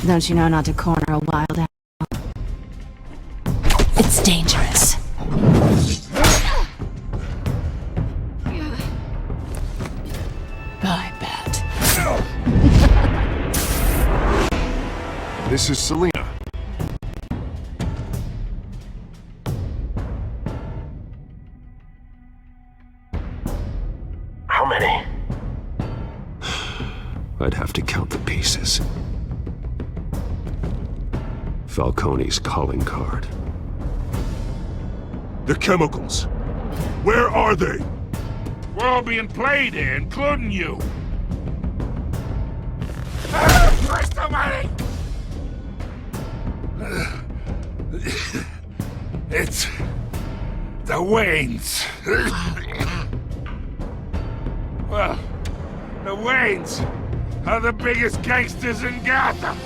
Don't you know not to corner a wild animal? It's dangerous. Bye, Bat.
This is Selina.
How many?
I'd have to count the pieces. Falcone's calling card.
The chemicals. Where are they?
We're all being played here, including you. Christ almighty! It's the Waynes. Well, the Waynes are the biggest gangsters in Gotham.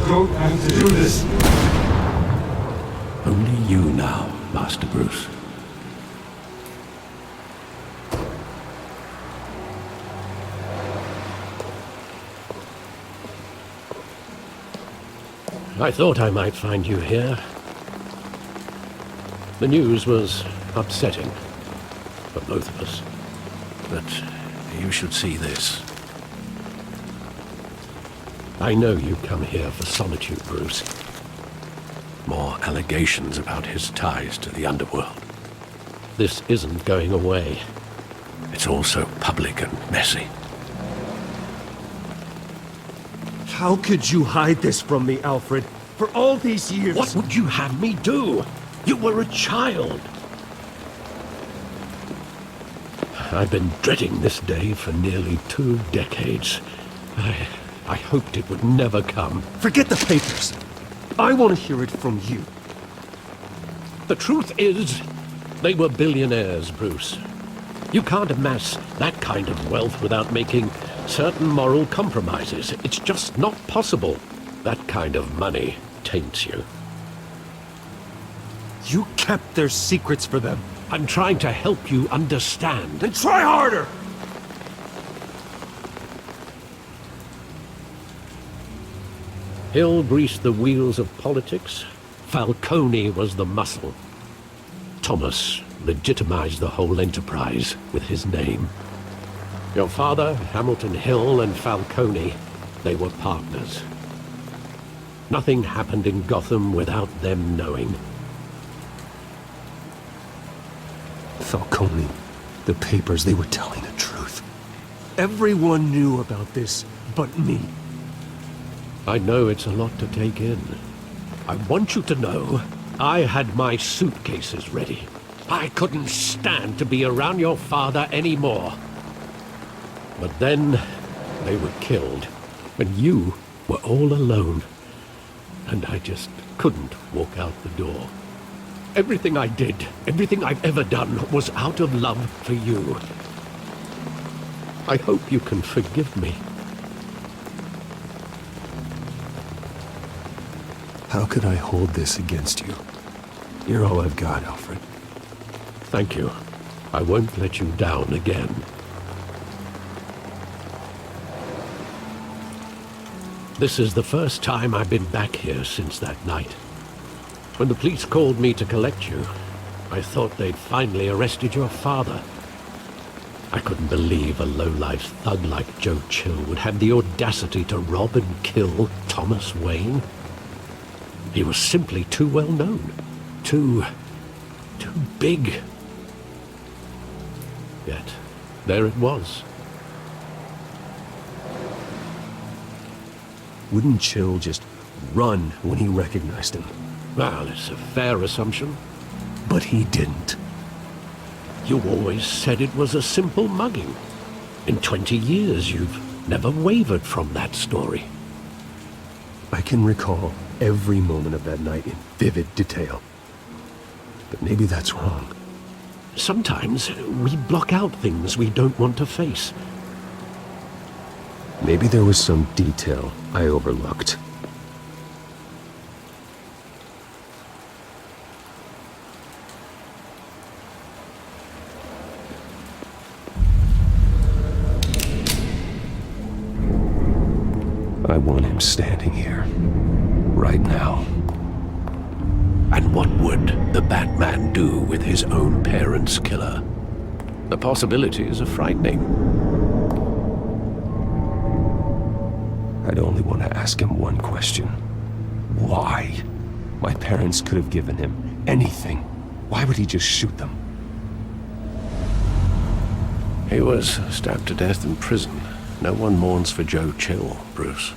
Don't have to do this.
Only you now, Master Bruce. I thought I might find you here. The news was upsetting for both of us. But you should see this. I know you come here for solitude, Bruce. More allegations about his ties to the underworld. This isn't going away. It's all so public and messy. How could you hide this from me, Alfred? For all these years...
What would you have me do? You were a child. I've been dreading this day for nearly 2 decades. I hoped it would never come.
Forget the papers. I want to hear it from you.
The truth is, they were billionaires, Bruce. You can't amass that kind of wealth without making certain moral compromises. It's just not possible. That kind of money taints you.
You kept their secrets for them.
I'm trying to help you understand.
Then try harder!
Hill greased the wheels of politics. Falcone was the muscle. Thomas legitimized the whole enterprise with his name. Your father, Hamilton Hill, and Falcone, they were partners. Nothing happened in Gotham without them knowing.
Falcone, the papers, they were telling the truth. Everyone knew about this but me.
I know it's a lot to take in. I want you to know I had my suitcases ready. I couldn't stand to be around your father anymore. But then they were killed, and you were all alone. And I just couldn't walk out the door. Everything I did, everything I've ever done, was out of love for you. I hope you can forgive me.
How could I hold this against you? You're all I've got, Alfred.
Thank you. I won't let you down again. This is the first time I've been back here since that night. When the police called me to collect you, I thought they'd finally arrested your father. I couldn't believe a low-life thug like Joe Chill would have the audacity to rob and kill Thomas Wayne. He was simply too well known. Too big. Yet, there it was.
Wouldn't Chill just run when he recognized him?
Well, it's a fair assumption.
But he didn't.
You always said it was a simple mugging. In 20 years, you've never wavered from that story.
I can recall every moment of that night in vivid detail. But maybe that's wrong.
Sometimes we block out things we don't want to face.
Maybe there was some detail I overlooked. I want him standing here, right now.
And what would the Batman do with his own parents' killer? The possibilities are frightening.
I'd only want to ask him one question. Why? My parents could have given him anything. Why would he just shoot them?
He was stabbed to death in prison. No one mourns for Joe Chill, Bruce.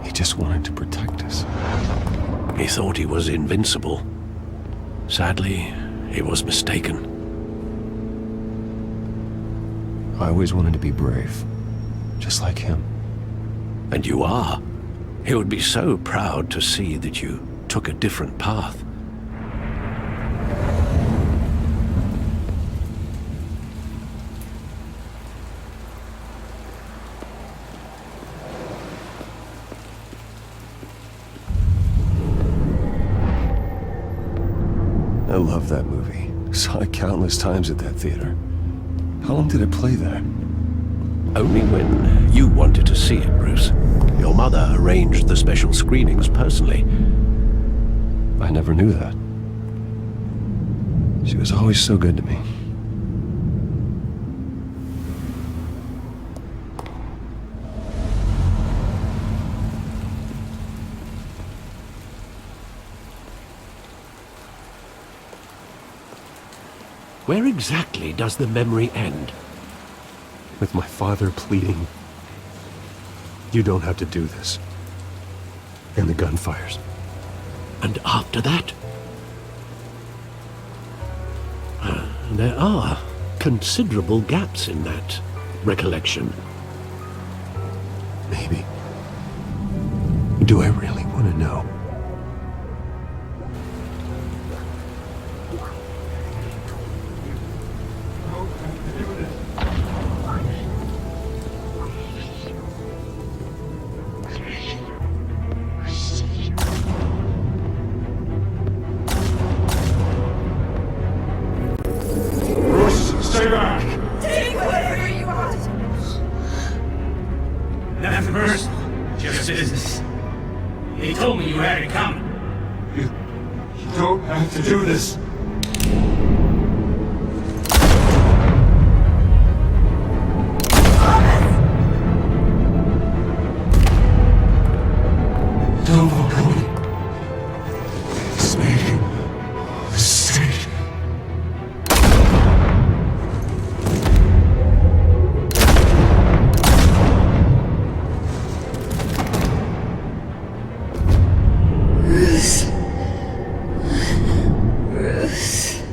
He just wanted to protect us.
He thought he was invincible. Sadly, he was mistaken.
I always wanted to be brave, just like him.
And you are. He would be so proud to see that you took a different path.
I love that movie. Saw it countless times at that theater. How long did it play there?
Only when you wanted to see it, Bruce. Your mother arranged the special screenings personally.
I never knew that. She was always so good to me.
Where exactly does the memory end?
With my father pleading, "You don't have to do this." And the gunfires.
And after that? There are considerable gaps in that recollection.
Maybe. Do I really want to know?
Stay back!
Take whatever you want!
Nothing personal, just business. He told me you had it coming.
You don't have to do this. Don't walk away. This made a mistake.
Bruce. Bruce.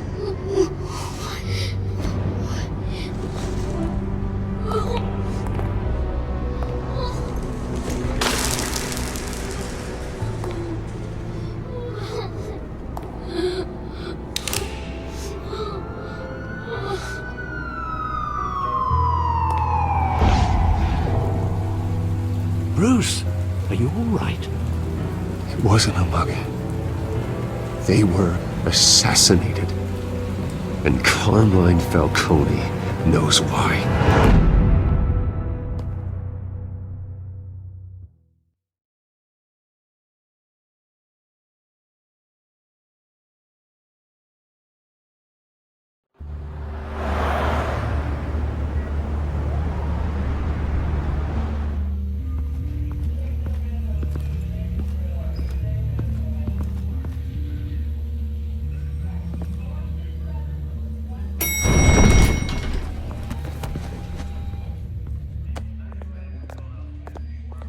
Bruce, are you all right?
It wasn't a mugging. They were assassinated. And Carmine Falcone knows why.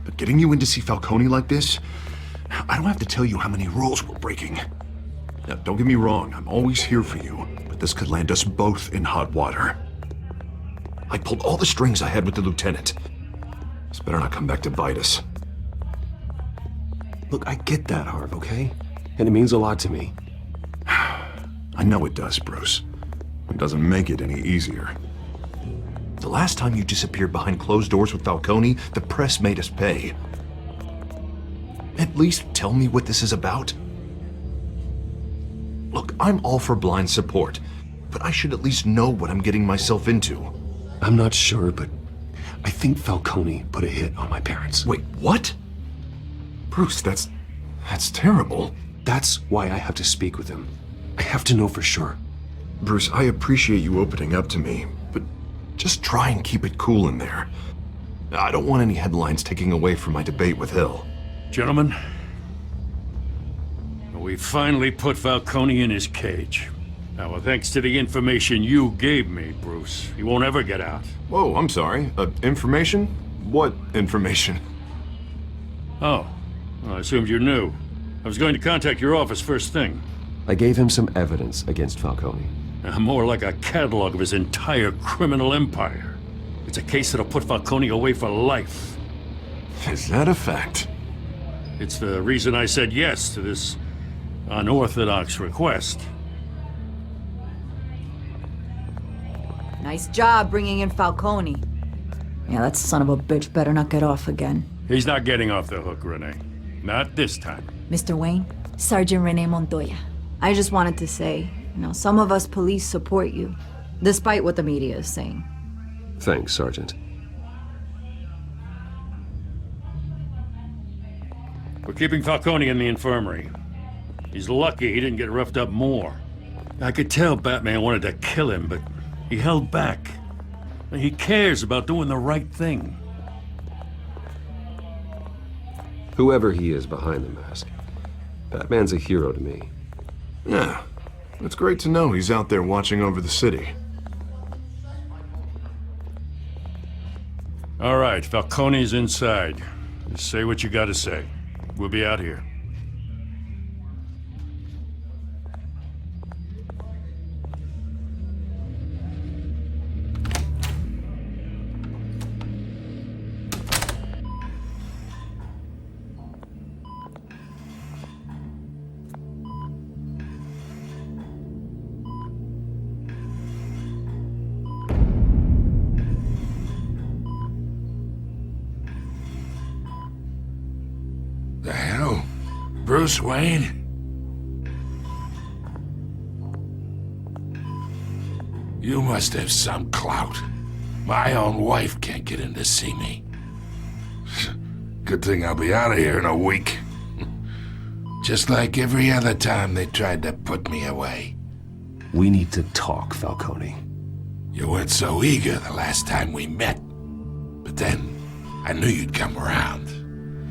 But getting you in to see Falcone like this, I don't have to tell you how many rules we're breaking. Now, don't get me wrong, I'm always here for you, but this could land us both in hot water. I pulled all the strings I had with the lieutenant. This better not come back to bite us.
Look, I get that, Harv, okay? And it means a lot to me.
I know it does, Bruce. It doesn't make it any easier. The last time you disappeared behind closed doors with Falcone, the press made us pay. At least tell me what this is about. Look, I'm all for blind support, but I should at least know what I'm getting myself into.
I'm not sure, but I think Falcone put a hit on my parents.
Wait, what? Bruce, that's terrible.
That's why I have to speak with him. I have to know for sure.
Bruce, I appreciate you opening up to me, but just try and keep it cool in there. I don't want any headlines taking away from my debate with Hill.
Gentlemen, we finally put Falcone in his cage. Now, thanks to the information you gave me, Bruce, he won't ever get out.
Whoa, I'm sorry. Information? What information?
Oh, well, I assumed you knew. I was going to contact your office first thing.
I gave him some evidence against Falcone.
More like a catalog of his entire criminal empire. It's a case that'll put Falcone away for life.
Is that a fact?
It's the reason I said yes to this unorthodox request.
Nice job bringing in Falcone. Yeah, that son of a bitch better not get off again.
He's not getting off the hook, Renee. Not this time.
Mr. Wayne, Sergeant Renee Montoya. I just wanted to say, some of us police support you, despite what the media is saying.
Thanks, Sergeant.
We're keeping Falcone in the infirmary. He's lucky he didn't get roughed up more. I could tell Batman wanted to kill him, but he held back. He cares about doing the right thing.
Whoever he is behind the mask, Batman's a hero to me.
Yeah, It's great to know he's out there watching over the city.
All right, Falcone's inside. Just say what you gotta say. We'll be out here.
The hell? Bruce Wayne? You must have some clout. My own wife can't get in to see me. Good thing I'll be out of here in a week. Just like every other time they tried to put me away.
We need to talk, Falcone.
You weren't so eager the last time we met. But then, I knew you'd come around.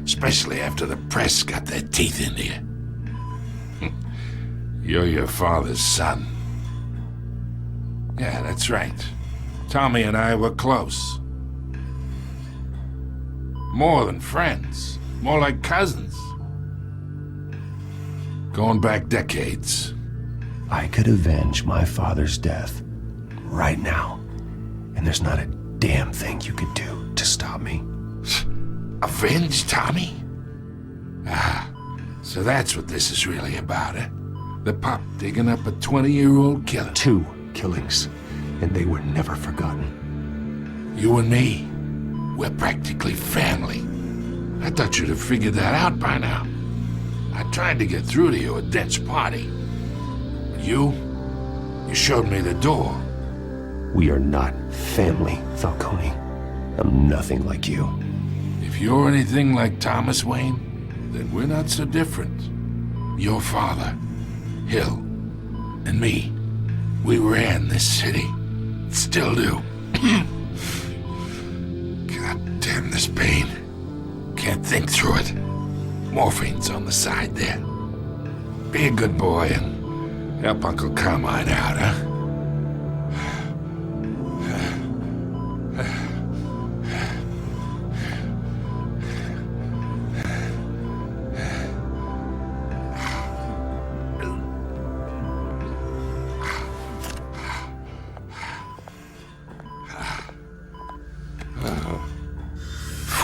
Especially after the press got their teeth into you. You're your father's son. Yeah, that's right. Tommy and I were close. More than friends. More like cousins. Going back decades.
I could avenge my father's death right now. And there's not a damn thing you could do to stop me.
Avenge Tommy? Ah, so that's what this is really about, eh? The pup digging up a 20-year-old killer.
2 killings, and they were never forgotten.
You and me, we're practically family. I thought you'd have figured that out by now. I tried to get through to you at Dent's party. But you showed me the door.
We are not family, Falcone. I'm nothing like you.
If you're anything like Thomas Wayne, then we're not so different. Your father, Hill, and me, we ran this city. Still do. God damn this pain. Can't think through it. Morphine's on the side there. Be a good boy and help Uncle Carmine out, huh?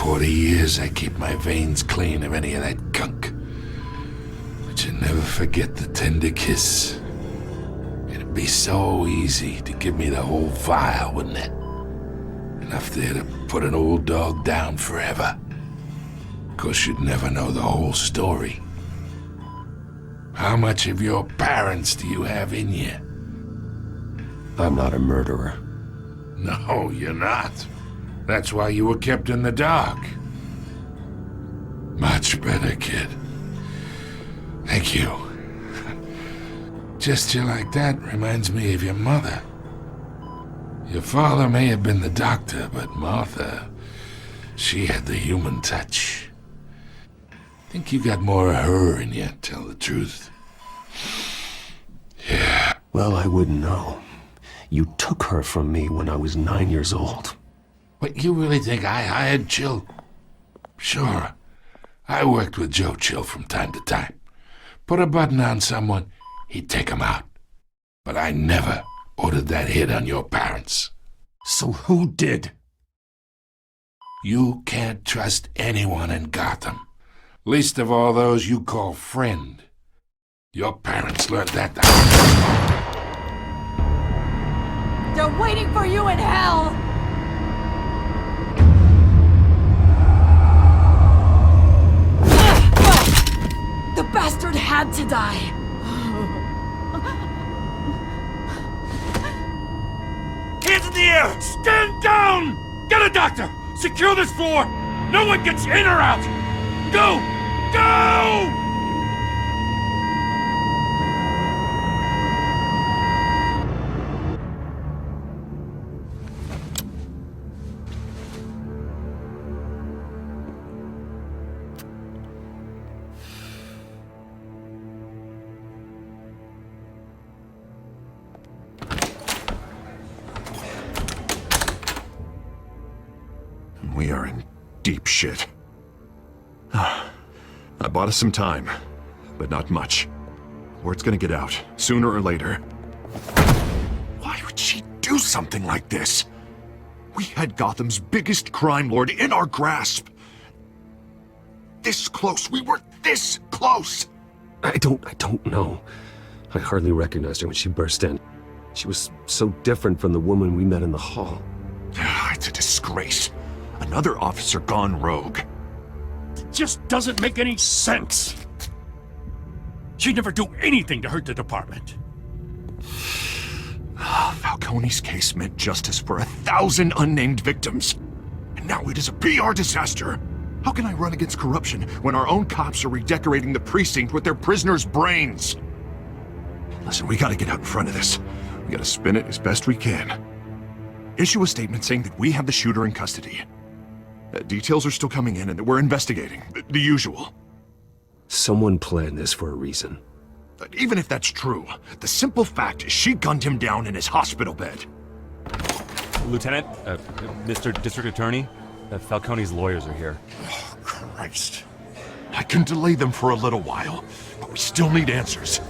40 years I keep my veins clean of any of that gunk. But you never forget the tender kiss. It'd be so easy to give me the whole vial, wouldn't it? Enough there to put an old dog down forever. Of course, you'd never know the whole story. How much of your parents do you have in you?
I'm not a murderer.
No, you're not. That's why you were kept in the dark. Much better, kid. Thank you. Gesture like that reminds me of your mother. Your father may have been the doctor, but Martha, she had the human touch. Think you got more of her in you, tell the truth. Yeah.
Well, I wouldn't know. You took her from me when I was 9 years old.
What, you really think I hired Chill? Sure. I worked with Joe Chill from time to time. Put a button on someone, he'd take him out. But I never ordered that hit on your parents.
So who did?
You can't trust anyone in Gotham. Least of all those you call friend. Your parents learned that.
They're waiting for you in hell! The bastard had to die!
Hands in the air! Stand down! Get a doctor! Secure this floor! No one gets in or out! Go! Go!
We are in deep shit. I bought us some time, but not much. Word's gonna get out, sooner or later. Why would she do something like this? We had Gotham's biggest crime lord in our grasp. This close. We were this close.
I don't know. I hardly recognized her when she burst in. She was so different from the woman we met in the hall.
It's a disgrace. Another officer gone rogue.
It just doesn't make any sense. She'd never do anything to hurt the department.
Falcone's case meant justice for 1,000 unnamed victims. And now it is a PR disaster. How can I run against corruption when our own cops are redecorating the precinct with their prisoners' brains? Listen, we gotta get out in front of this. We gotta spin it as best we can. Issue a statement saying that we have the shooter in custody. Details are still coming in and that we're investigating. The usual.
Someone planned this for a reason.
Even if that's true, the simple fact is she gunned him down in his hospital bed.
Lieutenant, Mr. District Attorney, Falcone's lawyers are here.
Oh, Christ. I can delay them for a little while, but we still need answers.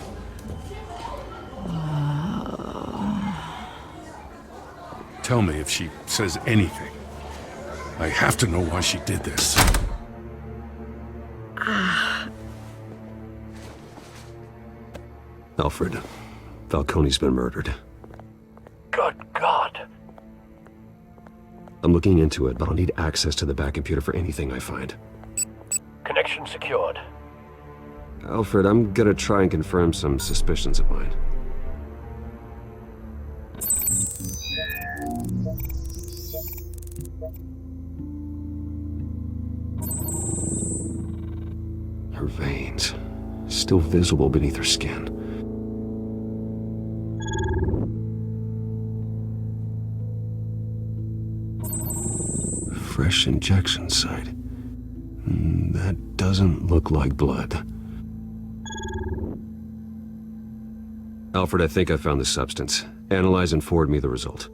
Tell me if she says anything. I have to know why she did this.
Alfred, Falcone's been murdered.
Good God.
I'm looking into it, but I'll need access to the back computer for anything I find.
Connection secured.
Alfred, I'm gonna try and confirm some suspicions of mine. Her veins, still visible beneath her skin. Fresh injection site. That doesn't look like blood. Alfred, I think I found the substance. Analyze and forward me the result.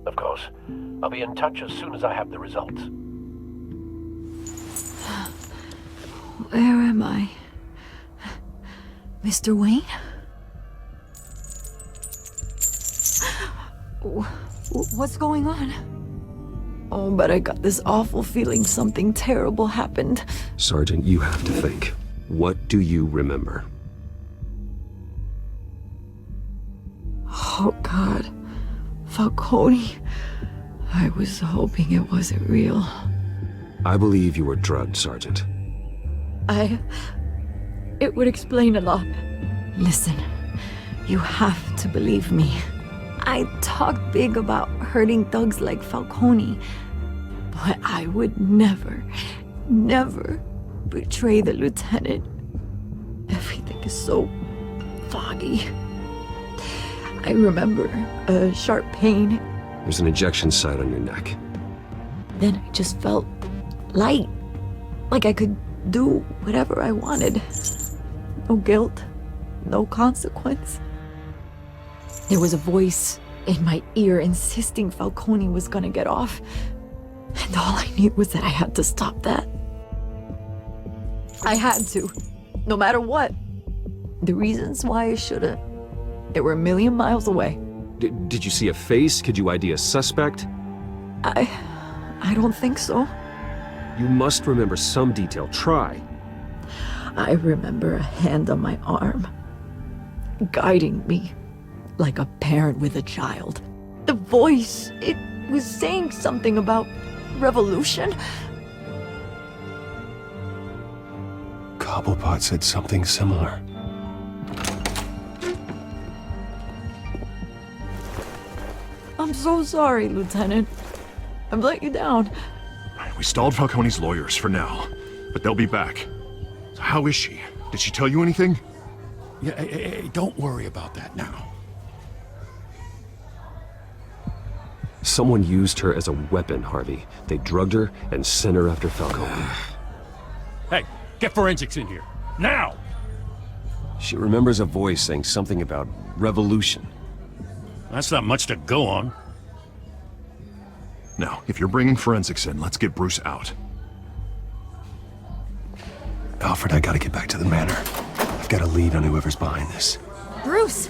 Of course. I'll be in touch as soon as I have the results.
Where am I? Mr. Wayne? What's going on? Oh, but I got this awful feeling something terrible happened.
Sergeant, you have to think. What do you remember?
Oh, God. Falcone. I was hoping it wasn't real.
I believe you were drugged, Sergeant.
It would explain a lot. Listen, you have to believe me. I talk big about hurting thugs like Falcone, but I would never betray the lieutenant. Everything is so foggy. I remember a sharp pain.
There's an injection site on your neck.
Then I just felt light, like I could do whatever I wanted. No guilt, no consequence. There was a voice in my ear insisting Falcone was gonna get off. And all I knew was that I had to stop that. I had to, no matter what. The reasons why I should've, they were a million miles away.
Did you see a face? Could you ID a suspect?
I don't think so.
You must remember some detail. Try.
I remember a hand on my arm, guiding me like a parent with a child. The voice, it was saying something about revolution.
Cobblepot said something similar.
I'm so sorry, Lieutenant. I've let you down.
We stalled Falcone's lawyers for now, but they'll be back. So how is she? Did she tell you anything?
Yeah, hey, don't worry about that now.
Someone used her as a weapon, Harvey. They drugged her and sent her after Falcone.
Hey, get forensics in here. Now!
She remembers a voice saying something about revolution.
That's not much to go on.
Now, if you're bringing forensics in, let's get Bruce out.
Alfred, I gotta get back to the manor. I've got a lead on whoever's behind this.
Bruce!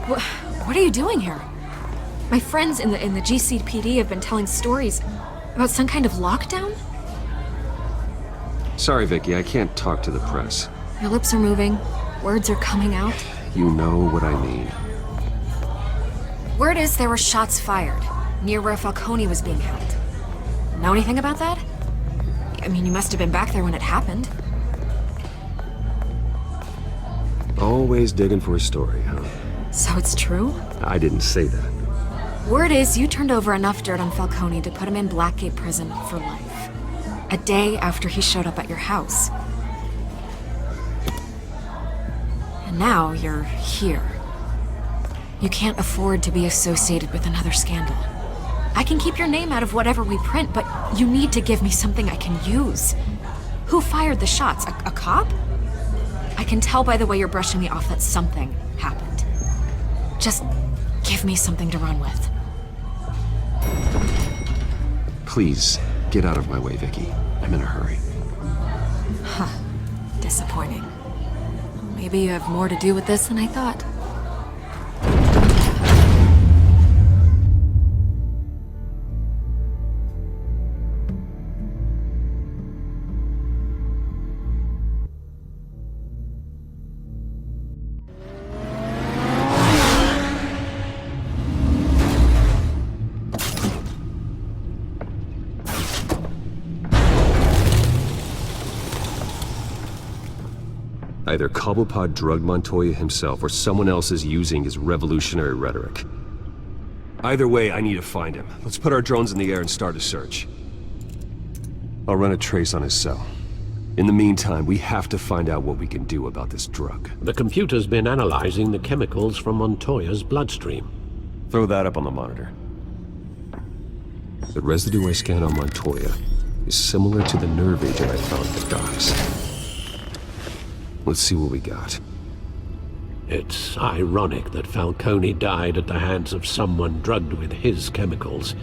What are you doing here? My friends in the GCPD have been telling stories about some kind of lockdown?
Sorry, Vicky, I can't talk to the press.
Your lips are moving, words are coming out.
You know what I mean.
Word is there were shots fired near where Falcone was being held. Know anything about that? I mean, you must have been back there when it happened.
Always digging for a story, huh?
So it's true?
I didn't say that.
Word is you turned over enough dirt on Falcone to put him in Blackgate Prison for life. A day after he showed up at your house. And now you're here. You can't afford to be associated with another scandal. I can keep your name out of whatever we print, but you need to give me something I can use. Who fired the shots? A cop? I can tell by the way you're brushing me off that something happened. Just give me something to run with.
Please, get out of my way, Vicky. I'm in a hurry.
Huh. Disappointing. Maybe you have more to do with this than I thought.
Either Cobblepot drugged Montoya himself, or someone else is using his revolutionary rhetoric. Either way, I need to find him. Let's put our drones in the air and start a search. I'll run a trace on his cell. In the meantime, we have to find out what we can do about this drug.
The computer's been analyzing the chemicals from Montoya's bloodstream.
Throw that up on the monitor. The residue I scanned on Montoya is similar to the nerve agent I found at the docks. Let's see what we got.
It's ironic that Falcone died at the hands of someone drugged with his chemicals.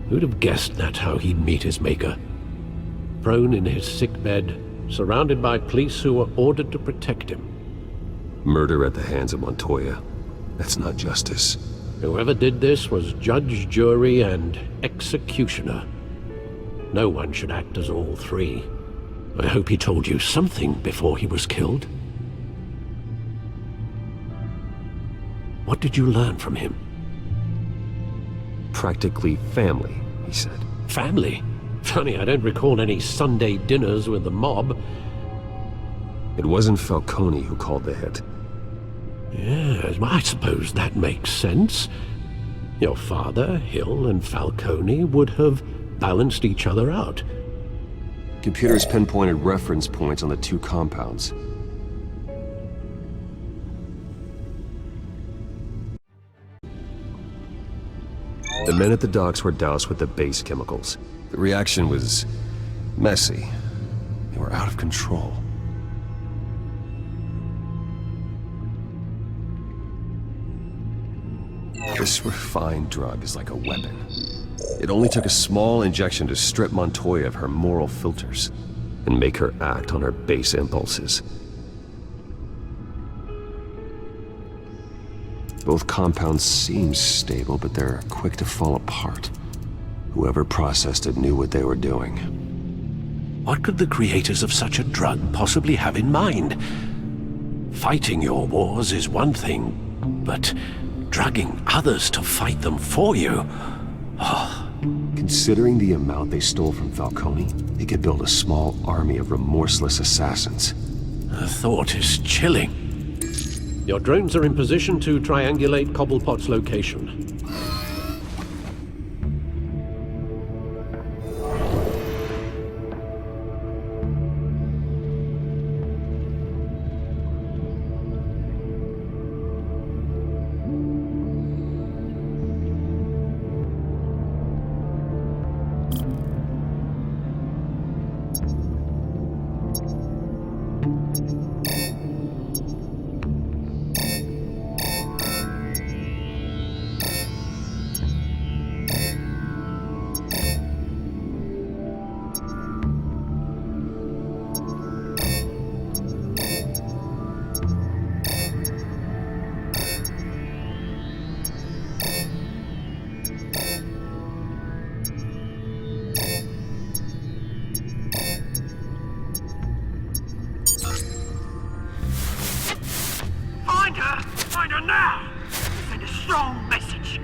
Who'd have guessed that's how he'd meet his maker? Prone in his sickbed, surrounded by police who were ordered to protect him.
Murder at the hands of Montoya. That's not justice.
Whoever did this was judge, jury, and executioner. No one should act as all three. I hope he told you something before he was killed. What did you learn from him?
Practically family, he said.
Family? Funny, I don't recall any Sunday dinners with the mob.
It wasn't Falcone who called the hit.
Yes, well, I suppose that makes sense. Your father, Hill, and Falcone would have balanced each other out.
Computers pinpointed reference points on the two compounds. The men at the docks were doused with the base chemicals. The reaction was messy. They were out of control. This refined drug is like a weapon. It only took a small injection to strip Montoya of her moral filters and make her act on her base impulses. Both compounds seem stable, but they're quick to fall apart. Whoever processed it knew what they were doing.
What could the creators of such a drug possibly have in mind? Fighting your wars is one thing, but drugging others to fight them for you? Oh.
Considering the amount they stole from Falcone, they could build a small army of remorseless assassins.
The thought is chilling. Your drones are in position to triangulate Cobblepot's location.
together now to send a strong message.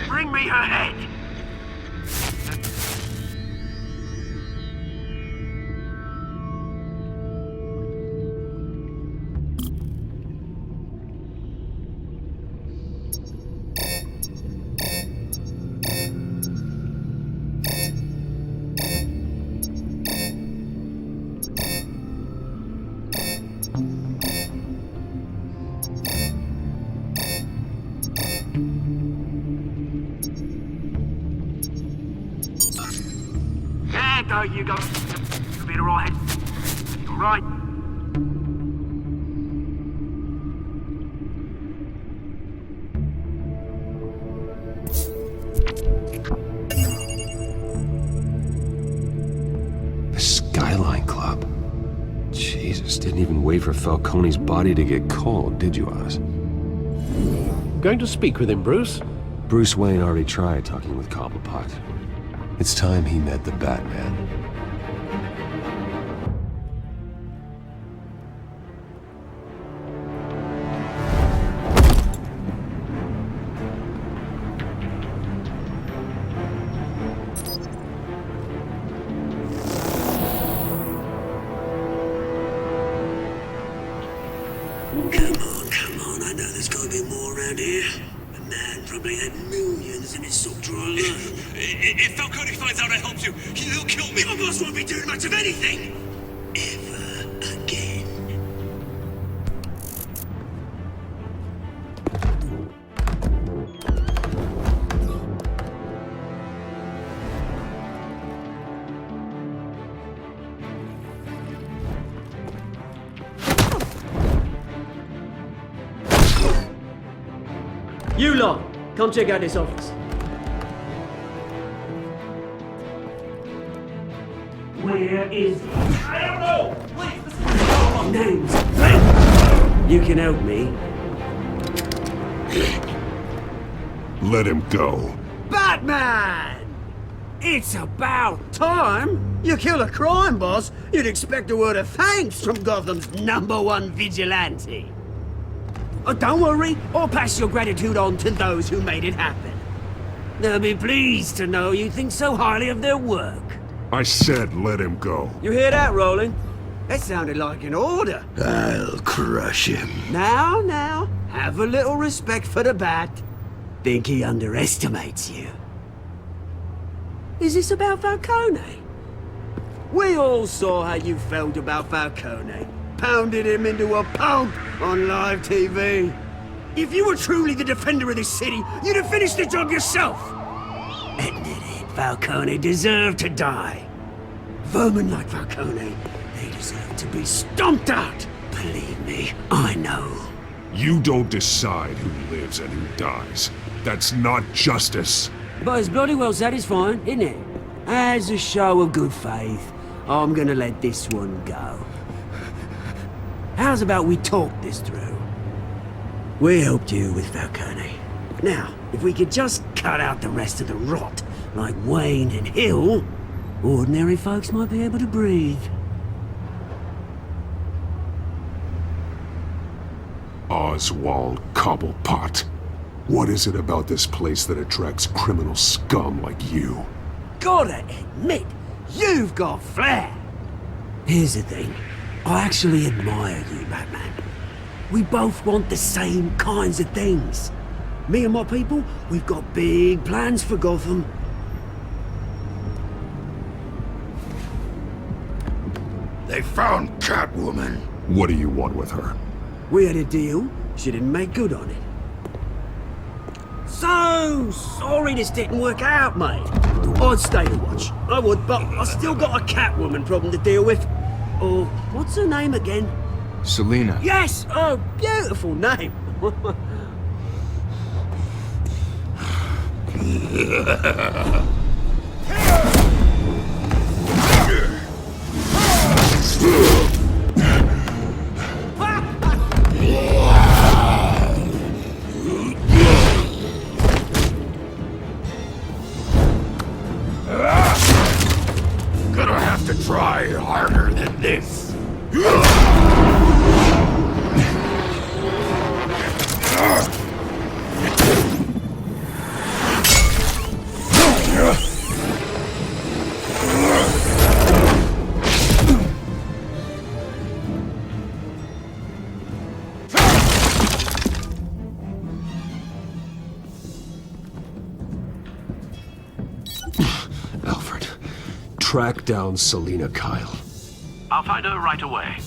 Bring me her head. There go you go. You'll be alright. Alright.
The Skyline Club. Jesus, didn't even wait for Falcone's body to get cold, did you, Oz?
Going to speak with him, Bruce?
Bruce Wayne already tried talking with Cobblepot. It's time he met the Batman.
Come on, I know there's gotta be more around here. The man probably had millions in his sock drawer alone.
If Falcone finds out I helped you, he'll kill me.
Your boss won't be doing much of anything! Ever again. You lot, come check out this office. Where is he?
I don't know! Please,
Names. You can help me.
Let him go.
Batman! It's about time! You kill a crime boss, you'd expect a word of thanks from Gotham's #1 vigilante. Oh, don't worry, I'll pass your gratitude on to those who made it happen. They'll be pleased to know you think so highly of their work.
I said let him go.
You hear that, Roland? That sounded like an order.
I'll crush him.
Now, have a little respect for the Bat. Think he underestimates you. Is this about Falcone? We all saw how you felt about Falcone. Pounded him into a pulp on live TV. If you were truly the defender of this city, you'd have finished the job yourself. Admit it, Falcone deserved to die. Vermin like Falcone, they deserve to be stomped out. Believe me, I know.
You don't decide who lives and who dies. That's not justice.
But it's bloody well satisfying, isn't it? As a show of good faith, I'm gonna let this one go. How's about we talk this through? We helped you with Falcone. Now, if we could just cut out the rest of the rot, like Wayne and Hill, ordinary folks might be able to breathe.
Oswald Cobblepot. What is it about this place that attracts criminal scum like you?
Gotta admit, you've got flair. Here's the thing. I actually admire you, Batman. We both want the same kinds of things. Me and my people, we've got big plans for Gotham.
They found Catwoman. What do you want with her?
We had a deal. She didn't make good on it. So sorry this didn't work out, mate. I'd stay to watch. I would, but I still got a Catwoman problem to deal with. Oh, what's her name again?
Selena.
Yes! Oh, beautiful name.
have to try harder than this.
Alfred, track down Selina Kyle.
I'll find her right away.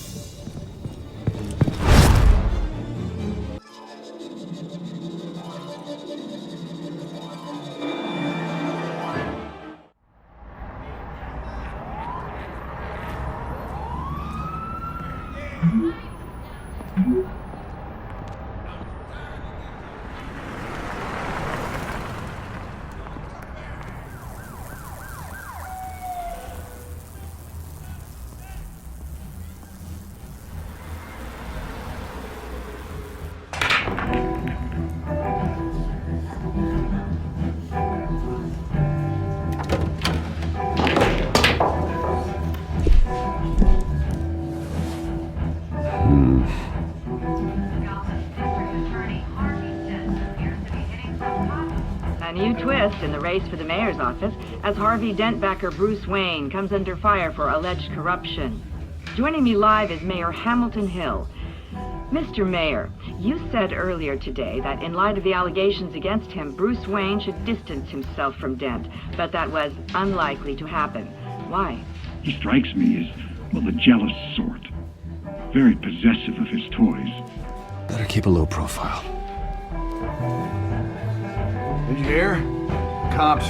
A new twist in the race for the mayor's office as Harvey Dent backer Bruce Wayne comes under fire for alleged corruption. Joining me live is Mayor Hamilton Hill. Mr. Mayor, you said earlier today that in light of the allegations against him, Bruce Wayne should distance himself from Dent, but that was unlikely to happen. Why?
He strikes me as, well, the jealous sort. Very possessive of his toys.
Better keep a low profile.
Did you hear? Cops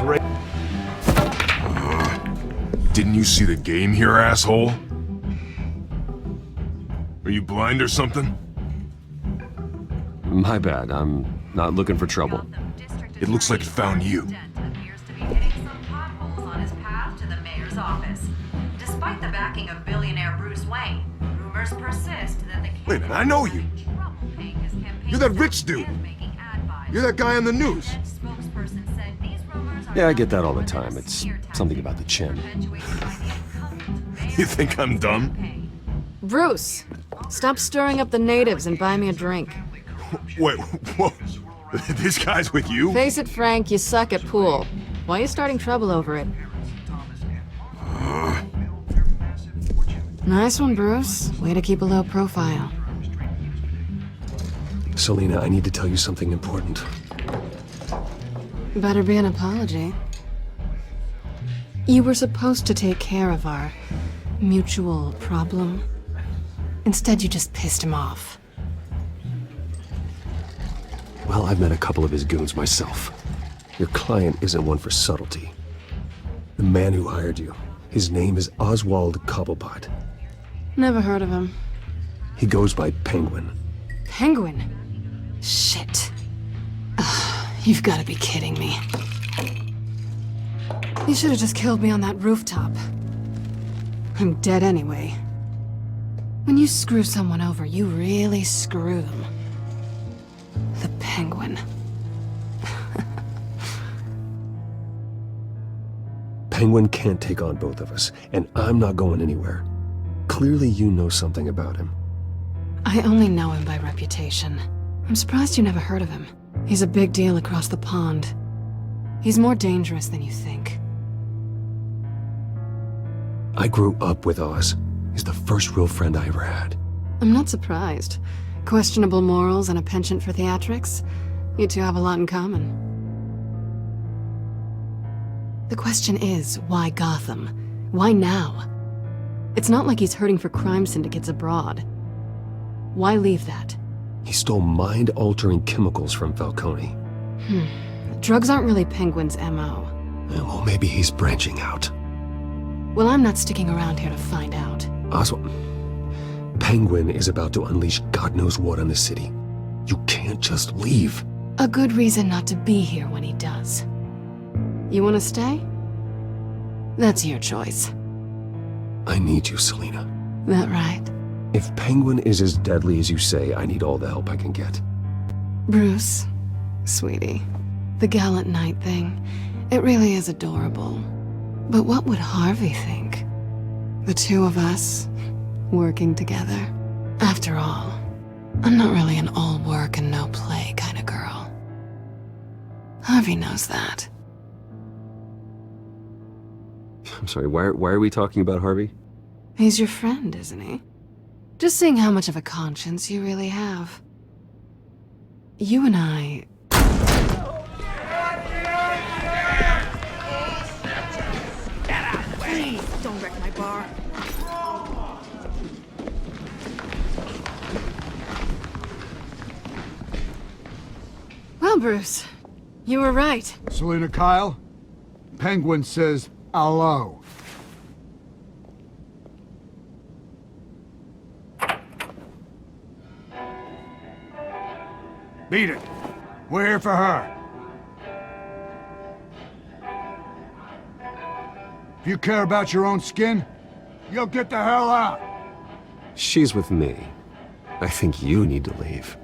Didn't you see the game here, asshole? Are you blind or something?
My bad, I'm not looking for trouble.
It looks like it found you.
On his path to the mayor's office. Despite the backing of billionaire Bruce Wayne, rumors persist that the
Wait a minute, I know you. You're that rich dude. You're that guy on the news.
Yeah, I get that all the time. It's something about the chin.
You think I'm dumb?
Bruce, stop stirring up the natives and buy me a drink.
Wait, whoa. This guy's with you?
Face it, Frank, you suck at pool. Why are you starting trouble over it? Nice one, Bruce. Way to keep a low profile.
Selina, I need to tell you something important.
Better be an apology. You were supposed to take care of our mutual problem. Instead, you just pissed him off.
Well, I've met a couple of his goons myself. Your client isn't one for subtlety. The man who hired you, his name is Oswald Cobblepot.
Never heard of him.
He goes by Penguin.
Penguin? Shit. You've got to be kidding me. You should have just killed me on that rooftop. I'm dead anyway. When you screw someone over, you really screw them. The Penguin.
Penguin can't take on both of us, and I'm not going anywhere. Clearly you know something about him.
I only know him by reputation. I'm surprised you never heard of him. He's a big deal across the pond. He's more dangerous than you think.
I grew up with Oz. He's the first real friend I ever had.
I'm not surprised. Questionable morals and a penchant for theatrics. You two have a lot in common. The question is, why Gotham? Why now? It's not like he's hurting for crime syndicates abroad. Why leave that?
He stole mind-altering chemicals from Falcone.
Drugs aren't really Penguin's MO.
Well, maybe he's branching out.
Well, I'm not sticking around here to find out.
Oswald, Penguin is about to unleash God knows what on the city. You can't just leave.
A good reason not to be here when he does. You want to stay? That's your choice.
I need you, Selina.
That right?
If Penguin is as deadly as you say, I need all the help I can get.
Bruce, sweetie, the gallant knight thing, it really is adorable. But what would Harvey think? The two of us, working together. After all, I'm not really an all work and no play kind of girl. Harvey knows that.
I'm sorry, why are we talking about Harvey?
He's your friend, isn't he? Just seeing how much of a conscience you really have. You and I...
Please, don't wreck my bar.
Well, Bruce, you were right.
Selina Kyle? Penguin says hello. Beat it. We're here for her. If you care about your own skin, you'll get the hell out.
She's with me. I think you need to leave.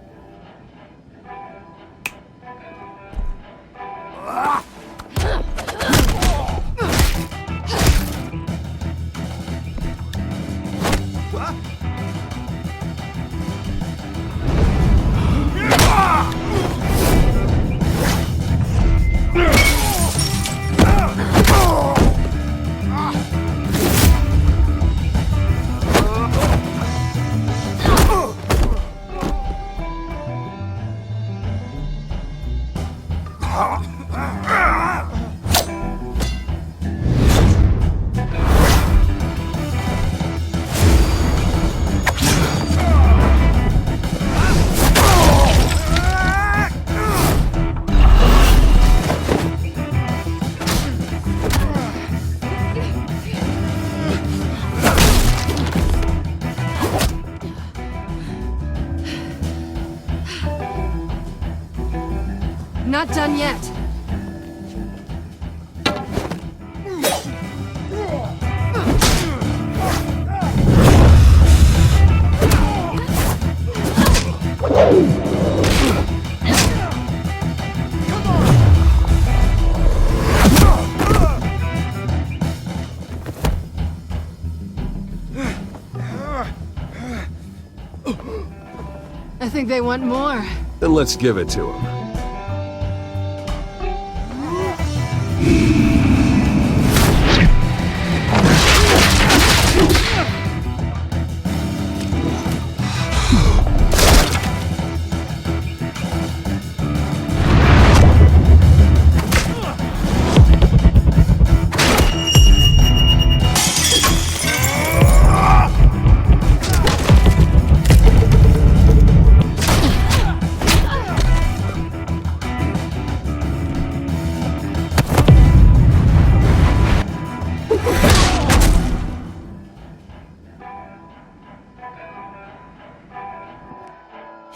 Not done yet. I think they want more.
Then let's give it to them.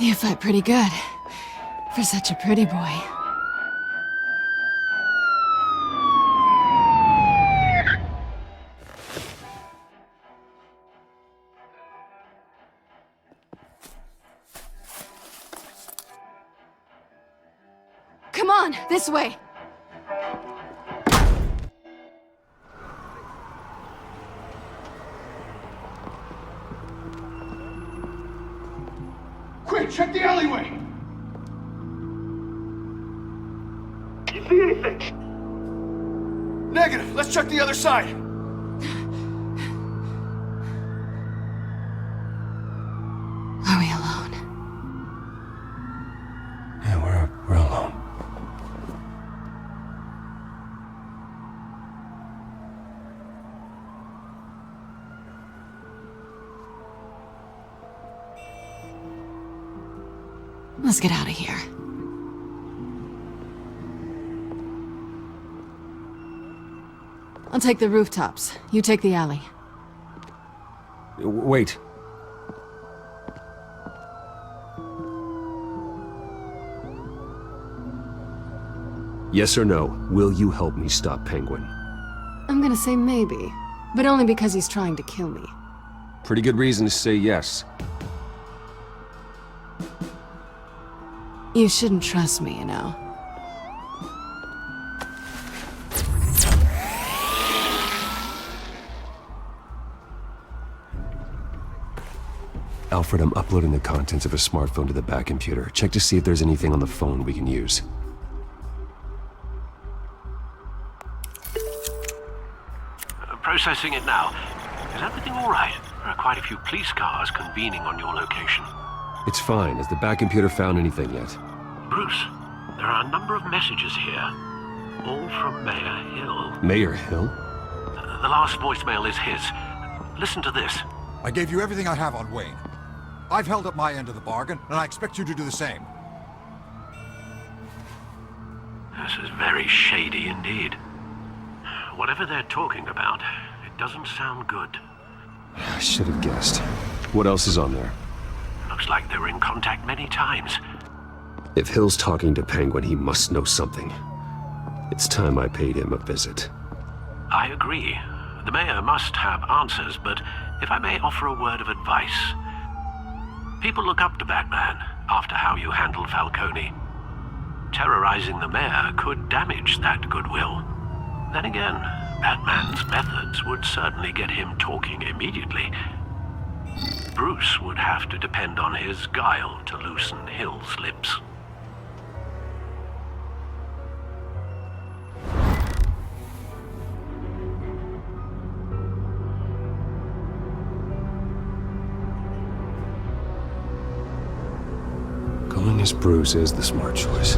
You fight pretty good. For such a pretty boy. Come on, this way!
Quick, check the alleyway!
You see anything?
Negative. Let's check the other side.
Are we alone?
Yeah, we're alone.
Let's get out of here. I'll take the rooftops. You take the alley.
Wait. Yes or no, will you help me stop Penguin?
I'm gonna say maybe, but only because he's trying to kill me.
Pretty good reason to say yes.
You shouldn't trust me, you know.
Alfred, I'm uploading the contents of a smartphone to the back computer. Check to see if there's anything on the phone we can use.
Processing it now. Is everything all right? There are quite a few police cars convening on your location.
It's fine. Has the back computer found anything yet?
Bruce, there are a number of messages here. All from Mayor Hill.
Mayor Hill?
The last voicemail is his. Listen to this.
I gave you everything I have on Wayne. I've held up my end of the bargain, and I expect you to do the same.
This is very shady indeed. Whatever they're talking about, it doesn't sound good.
I should have guessed. What else is on there?
Looks like they were in contact many times.
If Hill's talking to Penguin, he must know something. It's time I paid him a visit.
I agree. The mayor must have answers, but if I may offer a word of advice. People look up to Batman after how you handled Falcone. Terrorizing the mayor could damage that goodwill. Then again, Batman's methods would certainly get him talking immediately. Bruce would have to depend on his guile to loosen Hill's lips.
Going as Bruce is the smart choice.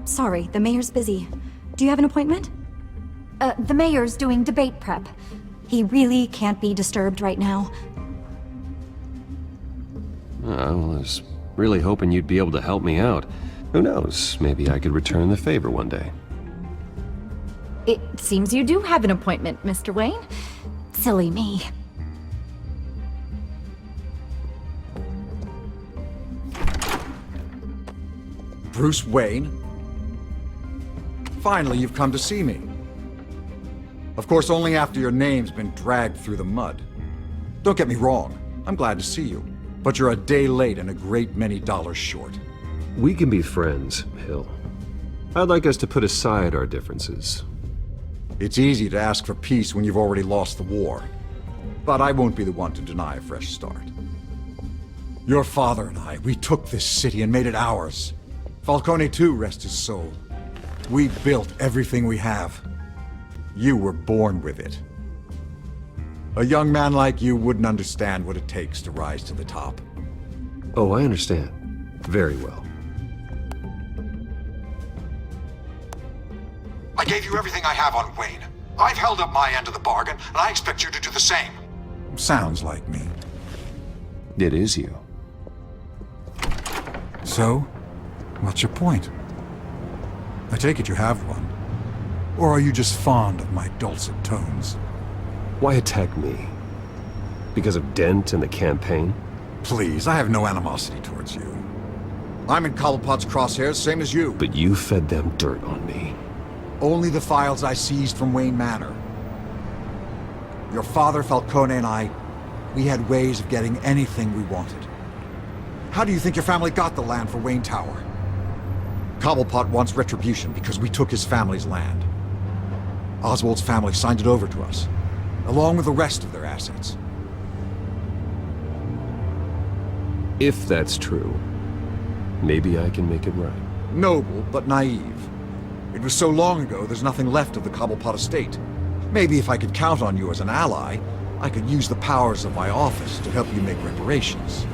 Sorry, the mayor's busy. Do you have an appointment? The mayor's doing debate prep. He really can't be disturbed right now.
I was really hoping you'd be able to help me out. Who knows, maybe I could return the favor one day.
It seems you do have an appointment, Mr. Wayne. Silly me.
Bruce Wayne? Finally, you've come to see me. Of course, only after your name's been dragged through the mud. Don't get me wrong, I'm glad to see you. But you're a day late and a great many dollars short.
We can be friends, Hill. I'd like us to put aside our differences.
It's easy to ask for peace when you've already lost the war. But I won't be the one to deny a fresh start. Your father and I, we took this city and made it ours. Falcone too, rest his soul. We built everything we have. You were born with it. A young man like you wouldn't understand what it takes to rise to the top.
Oh, I understand. Very well.
I gave you everything I have on Wayne. I've held up my end of the bargain, and I expect you to do the same. Sounds like me.
It is you.
So, what's your point? I take it you have one. Or are you just fond of my dulcet tones?
Why attack me? Because of Dent and the campaign?
Please, I have no animosity towards you. I'm in Cobblepot's crosshairs, same as you.
But you fed them dirt on me.
Only the files I seized from Wayne Manor. Your father, Falcone, and I, we had ways of getting anything we wanted. How do you think your family got the land for Wayne Tower? Cobblepot wants retribution because we took his family's land. Oswald's family signed it over to us, along with the rest of their assets.
If that's true, maybe I can make it right.
Noble, but naive. It was so long ago, there's nothing left of the Cobblepot estate. Maybe if I could count on you as an ally, I could use the powers of my office to help you make reparations.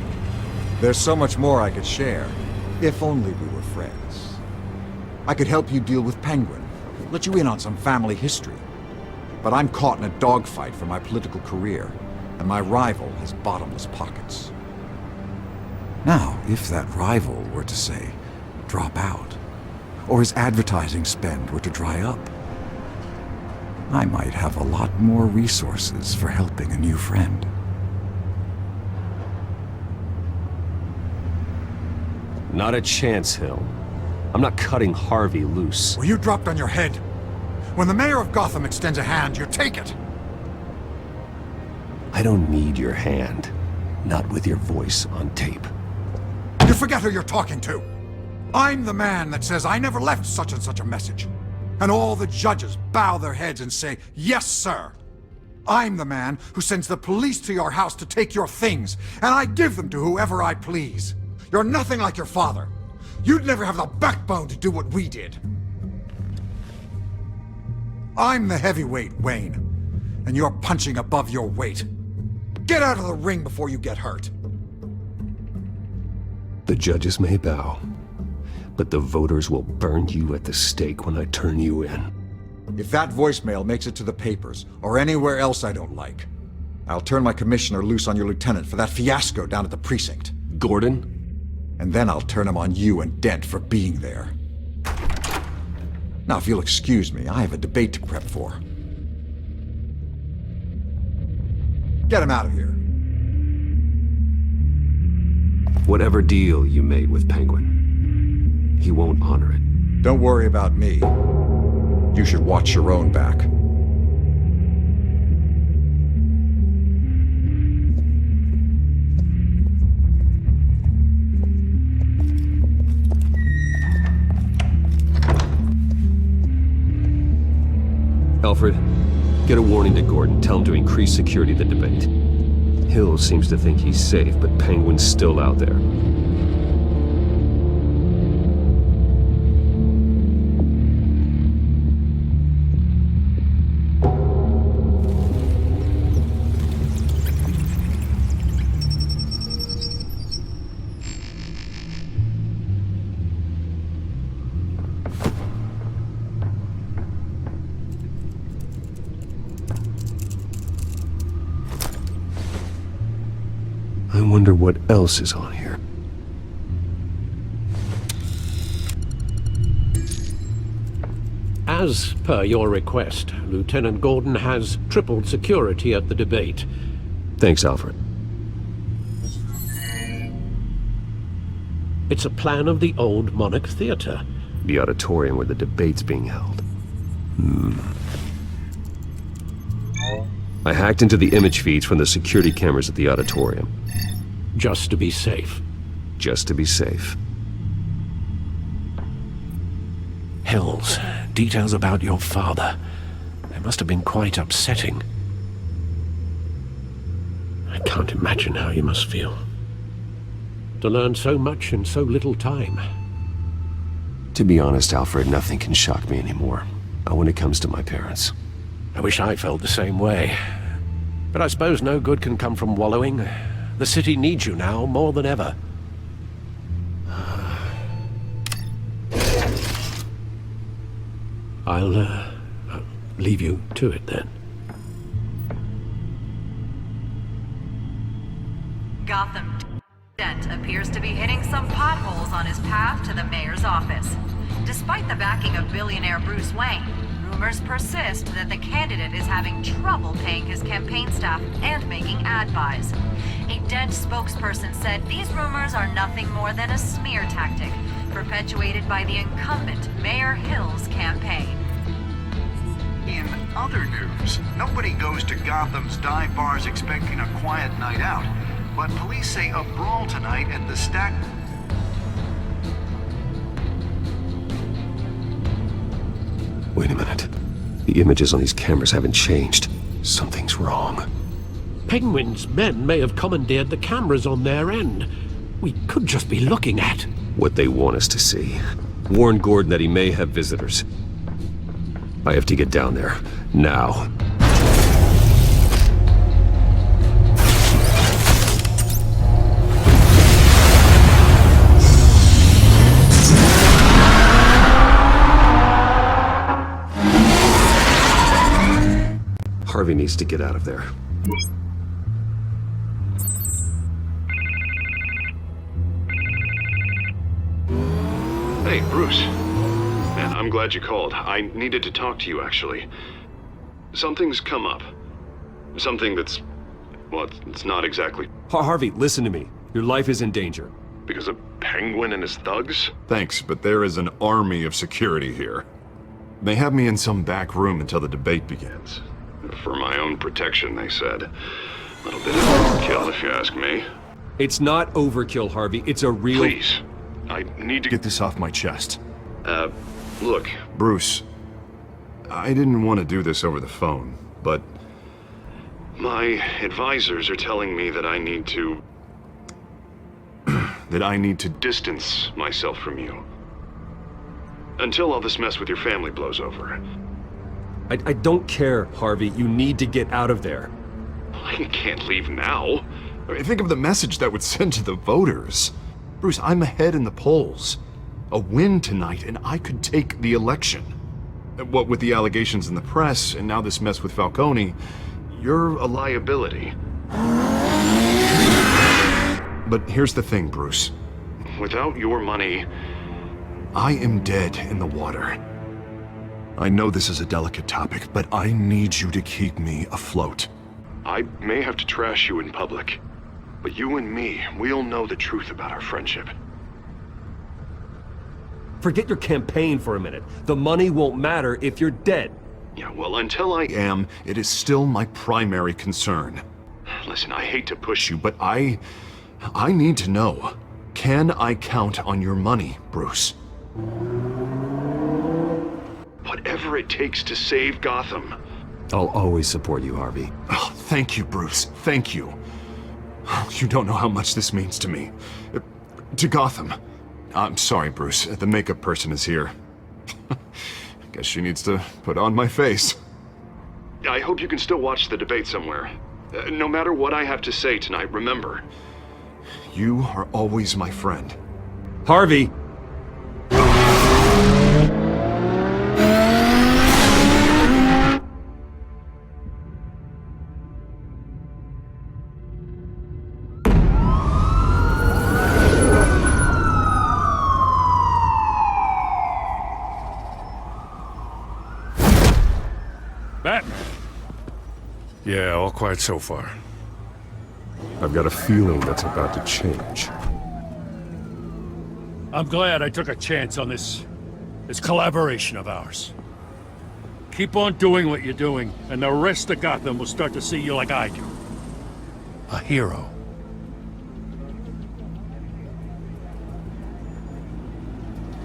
There's so much more I could share, if only we were friends. I could help you deal with Penguin, let you in on some family history. But I'm caught in a dogfight for my political career, and my rival has bottomless pockets. Now, if that rival were to, say, drop out, or his advertising spend were to dry up, I might have a lot more resources for helping a new friend.
Not a chance, Hill. I'm not cutting Harvey loose.
Were you dropped on your head? When the mayor of Gotham extends a hand, you take it!
I don't need your hand. Not with your voice on tape.
You forget who you're talking to! I'm the man that says I never left such and such a message. And all the judges bow their heads and say, yes, sir. I'm the man who sends the police to your house to take your things, and I give them to whoever I please. You're nothing like your father. You'd never have the backbone to do what we did. I'm the heavyweight, Wayne, and you're punching above your weight. Get out of the ring before you get hurt.
The judges may bow, but the voters will burn you at the stake when I turn you in.
If that voicemail makes it to the papers, or anywhere else I don't like, I'll turn my commissioner loose on your lieutenant for that fiasco down at the precinct.
Gordon?
And then I'll turn him on you and Dent for being there. Now, if you'll excuse me, I have a debate to prep for. Get him out of here.
Whatever deal you made with Penguin, he won't honor it.
Don't worry about me. You should watch your own back.
Alfred, get a warning to Gordon. Tell him to increase security at the debate. Hill seems to think he's safe, but Penguin's still out there. I wonder what else is on here.
As per your request, Lieutenant Gordon has tripled security at the debate.
Thanks, Alfred.
It's a plan of the old Monarch Theater.
The auditorium where the debate's being held. I hacked into the image feeds from the security cameras at the auditorium.
Just to be safe.
Just to be safe.
Hills, details about your father. They must have been quite upsetting. I can't imagine how you must feel. To learn so much in so little time.
To be honest, Alfred, nothing can shock me anymore. Not when it comes to my parents.
I wish I felt the same way. But I suppose no good can come from wallowing. The city needs you now more than ever. I'll leave you to it then.
Gotham Dent appears to be hitting some potholes on his path to the mayor's office. Despite the backing of billionaire Bruce Wayne, rumors persist that the candidate is having trouble paying his campaign staff and making ad buys. A Dent spokesperson said these rumors are nothing more than a smear tactic, perpetuated by the incumbent Mayor Hill's campaign.
In other news, nobody goes to Gotham's dive bars expecting a quiet night out, but police say a brawl tonight at the Stack...
Wait a minute. The images on these cameras haven't changed. Something's wrong.
Penguin's men may have commandeered the cameras on their end. We could just be looking at
what they want us to see. Warn Gordon that he may have visitors. I have to get down there. Now. Harvey needs to get out of there.
Hey, Bruce. Man, I'm glad you called. I needed to talk to you, actually. Something's come up. Something that's... well, it's not exactly...
Harvey, listen to me. Your life is in danger.
Because of Penguin and his thugs?
Thanks, but there is an army of security here. They have me in some back room until the debate begins.
For my own protection, they said. A little bit of overkill, if you ask me.
It's not overkill, Harvey. It's a real...
Please. I need to
Get this off my chest.
Look.
Bruce, I didn't want to do this over the phone, but...
My advisors are telling me that I need to... distance myself from you. Until all this mess with your family blows over.
I don't care, Harvey. You need to get out of there.
I can't leave now.
I mean, think of the message that would send to the voters. Bruce, I'm ahead in the polls. A win tonight, and I could take the election. What with the allegations in the press, and now this mess with Falcone, you're a liability. But here's the thing, Bruce.
Without your money...
I am dead in the water. I know this is a delicate topic, but I need you to keep me afloat.
I may have to trash you in public, but you and me, we'll know the truth about our friendship.
Forget your campaign for a minute. The money won't matter if you're dead.
Yeah, well, until I
am, it is still my primary concern.
Listen, I hate to push you,
But I need to know. Can I count on your money, Bruce?
Whatever it takes to save Gotham.
I'll always support you, Harvey.
Oh, thank you, Bruce. Thank you. You don't know how much this means to me. To Gotham. I'm sorry, Bruce. The makeup person is here. Guess she needs to put on my face.
I hope you can still watch the debate somewhere. No matter what I have to say tonight, remember.
You are always my friend.
Harvey!
Batman. Yeah, all quiet so far.
I've got a feeling that's about to change.
I'm glad I took a chance on this collaboration of ours. Keep on doing what you're doing, and the rest of Gotham will start to see you like I do. A hero.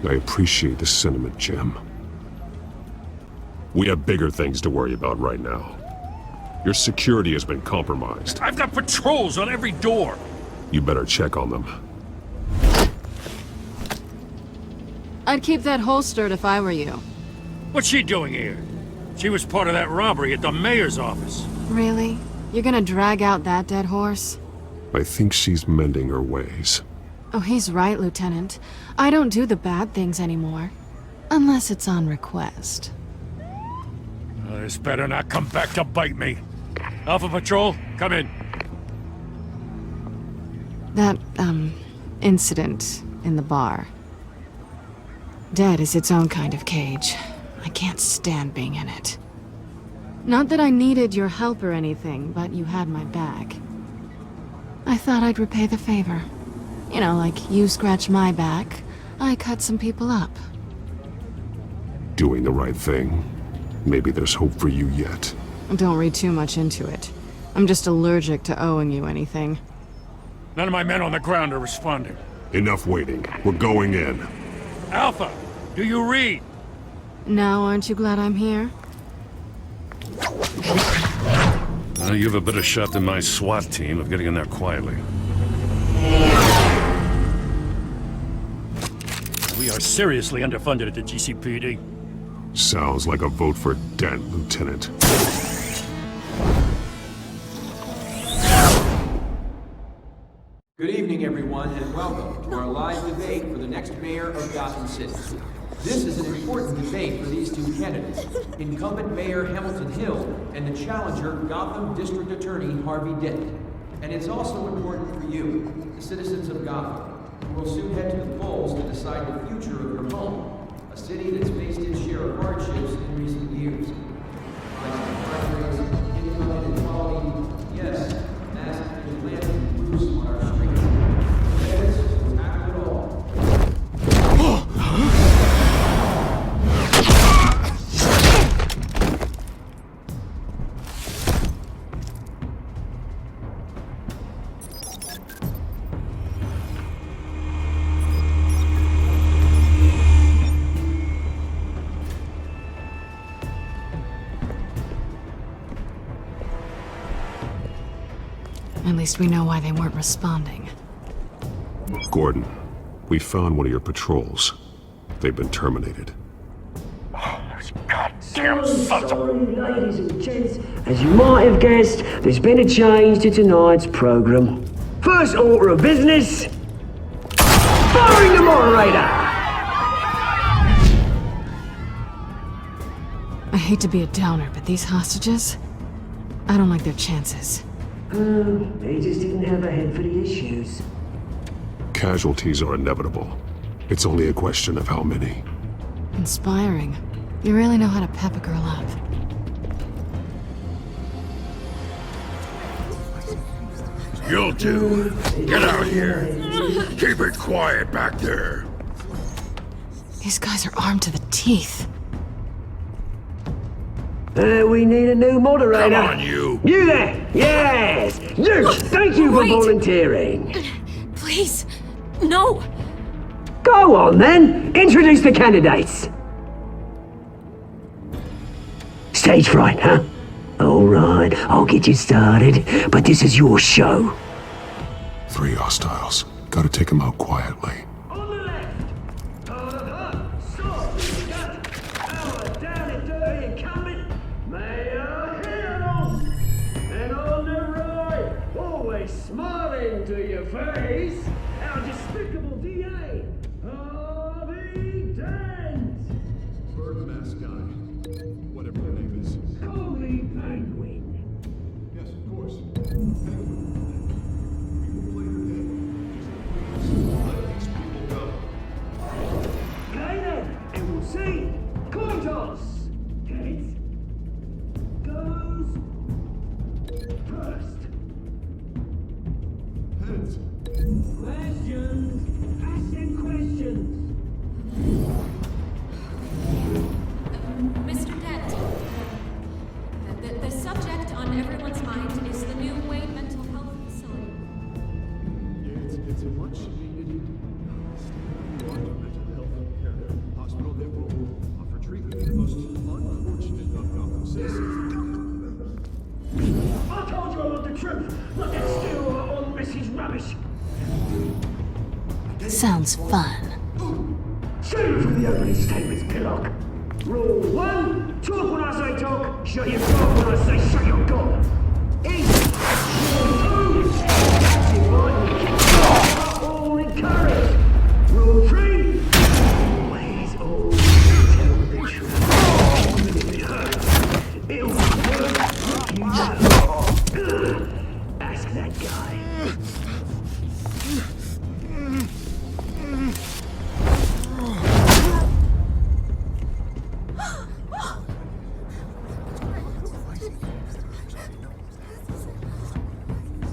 I appreciate the sentiment, Jim. We have bigger things to worry about right now. Your security has been compromised.
I've got patrols on every door.
You better check on them.
I'd keep that holstered if I were you.
What's she doing here? She was part of that robbery at the mayor's office.
Really? You're gonna drag out that dead horse?
I think she's mending her ways.
Oh, he's right, Lieutenant. I don't do the bad things anymore. Unless it's on request.
This better not come back to bite me. Alpha Patrol, come in.
That, incident in the bar. Dead is its own kind of cage. I can't stand being in it. Not that I needed your help or anything, but you had my back. I thought I'd repay the favor. You know, like you scratch my back, I cut some people up.
Doing the right thing. Maybe there's hope for you yet.
Don't read too much into it. I'm just allergic to owing you anything.
None of my men on the ground are responding.
Enough waiting. We're going in.
Alpha, do you read?
Now, aren't you glad I'm here?
You have a better shot than my SWAT team of getting in there quietly. We are seriously underfunded at the GCPD.
Sounds like a vote for Dent, Lieutenant.
Good evening, everyone, and welcome to our live debate for the next mayor of Gotham City. This is an important debate for these two candidates, incumbent Mayor Hamilton Hill and the challenger Gotham District Attorney Harvey Dent. And it's also important for you, the citizens of Gotham, who will soon head to the polls to decide the future of your home, a city that's faced its share of hardships in recent years. Crime rates, income inequality, yes, massive vigilante groups on our streets. Candidates who act
At least we know why they weren't responding.
Gordon, we found one of your patrols. They've been terminated.
Goddamn sons of... Ladies and gents, as you might have guessed, there's been a change to tonight's program. First order of business... firing the moderator!
I hate to be a downer, but these hostages... I don't like their chances.
They just didn't have a head for the issues.
Casualties are inevitable. It's only a question of how many.
Inspiring. You really know how to pep a girl up.
You'll do. Get out of here. Keep it quiet back there.
These guys are armed to the teeth.
We need a new moderator.
Come on, you.
You there! Yes! You! Thank you for volunteering.
Please, no!
Go on then! Introduce the candidates! Stage fright, huh? Alright, I'll get you started, but this is your show.
3 hostiles. Gotta take them out quietly.
Smiling to your face, our despicable DA, Harvey Dent!
Bird mask guy. Whatever your name is.
Call me Penguin.
Yes, of course.
Okay then, and we'll see. Coin toss. Heads goes first. Questions! Ask them questions!
Mr. Dent, the subject on everyone's mind is the new Wayne Mental Health Facility.
It's a much needed state-of-the-art mental health care hospital that will offer treatment for the most unfortunate of Gotham citizens.
I told you I want the truth, not that still on Mrs. Rubbish.
Sounds fun.
Save for the opening statements, Pillock. Rule 1, talk when I say talk, shut your gob when I say shut your gob. Rule 2, active right, all encouraged. Rule 3, always tell the truth. Even if it hurts, it'll work if you know. Ask that guy.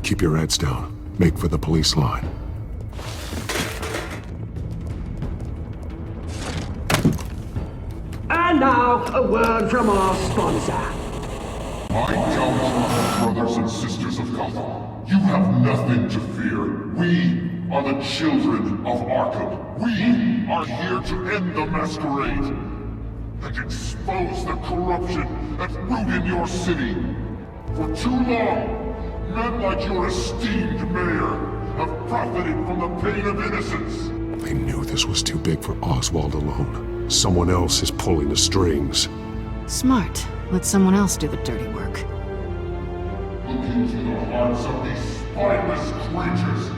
Keep your heads down. Make for the police line.
And now, a word from our sponsor.
My gallant brothers and sisters of Gotham, you have nothing to fear. We are the children of Arkham. We are here to end the masquerade and expose the corruption at root in your city. For too long, men like your esteemed mayor have profited from the pain of innocence.
They knew this was too big for Oswald alone. Someone else is pulling the strings.
Smart. Let someone else do the dirty work.
Look into the hearts of these spineless creatures,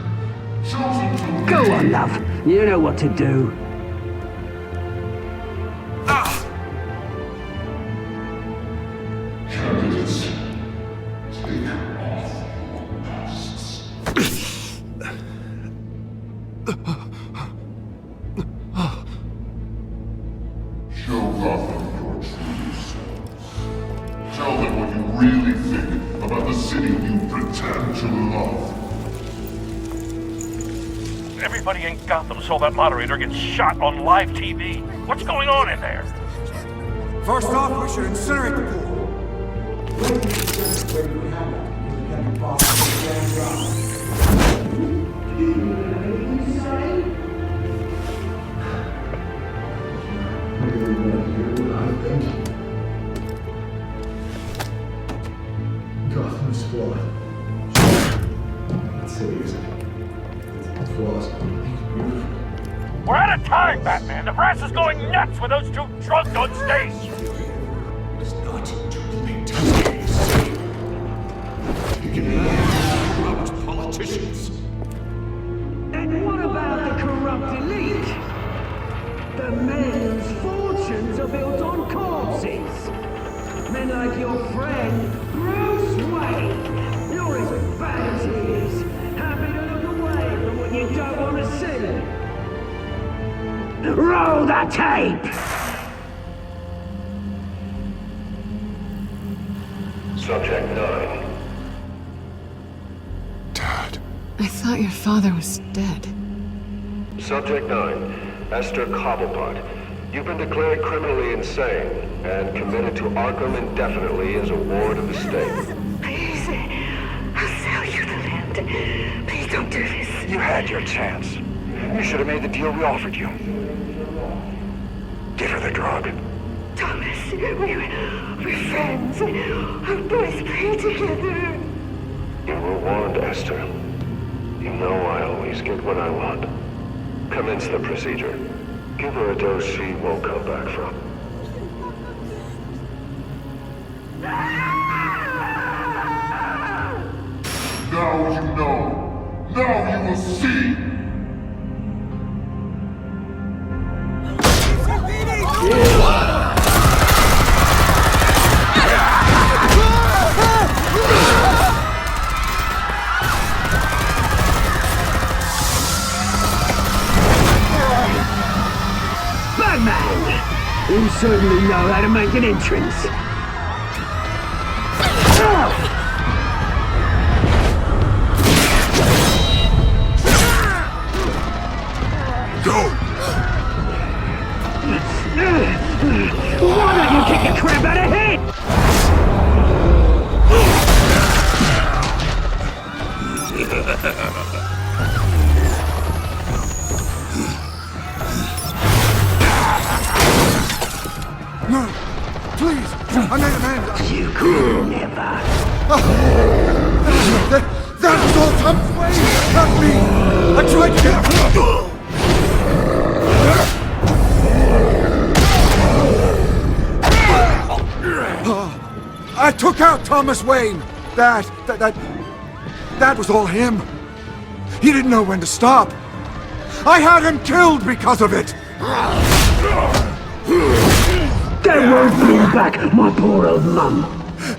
chosen to
Go on, love. You know what to do.
Candidates, take off your masks. Show Gotham your true selves. Tell them what you really think about the city you pretend to love.
Everybody in Gotham saw that moderator get shot on live TV. What's going on in there?
First off, we should incinerate the pool.
Gotham Squad.
We're out of time, Batman! The brass is going nuts with those two drunk on stage!
It's not to maintain corrupt politicians.
And what about the corrupt elite? The men whose fortunes are built on corpses. Men like your friend, Bruce Wayne. You're as bad as he is. Happy to look away from what you don't want to see. Roll the tape!
Subject 9.
I thought your father was dead.
Subject 9. Esther Cobblepot. You've been declared criminally insane and committed to Arkham indefinitely as a ward of the state.
Please, I'll sell you the land. Please don't do this.
You had your chance. You should have made the deal we offered you. Give her the drug.
Thomas, we're friends. Our boys play together.
You were warned, Esther. You know I always get what I want. Commence the procedure. Give her a dose she won't come back from.
Now you know. Now you will see.
Batman! You certainly know how to make an entrance.
Go!
Why don't you kick the crap out of head?
No! Please! I made a man!
You could never.
That was all Tom's way! Not me! I tried to get... I took out Thomas Wayne! That was all him! He didn't know when to stop! I had him killed because of it!
That won't bring back my poor old mum.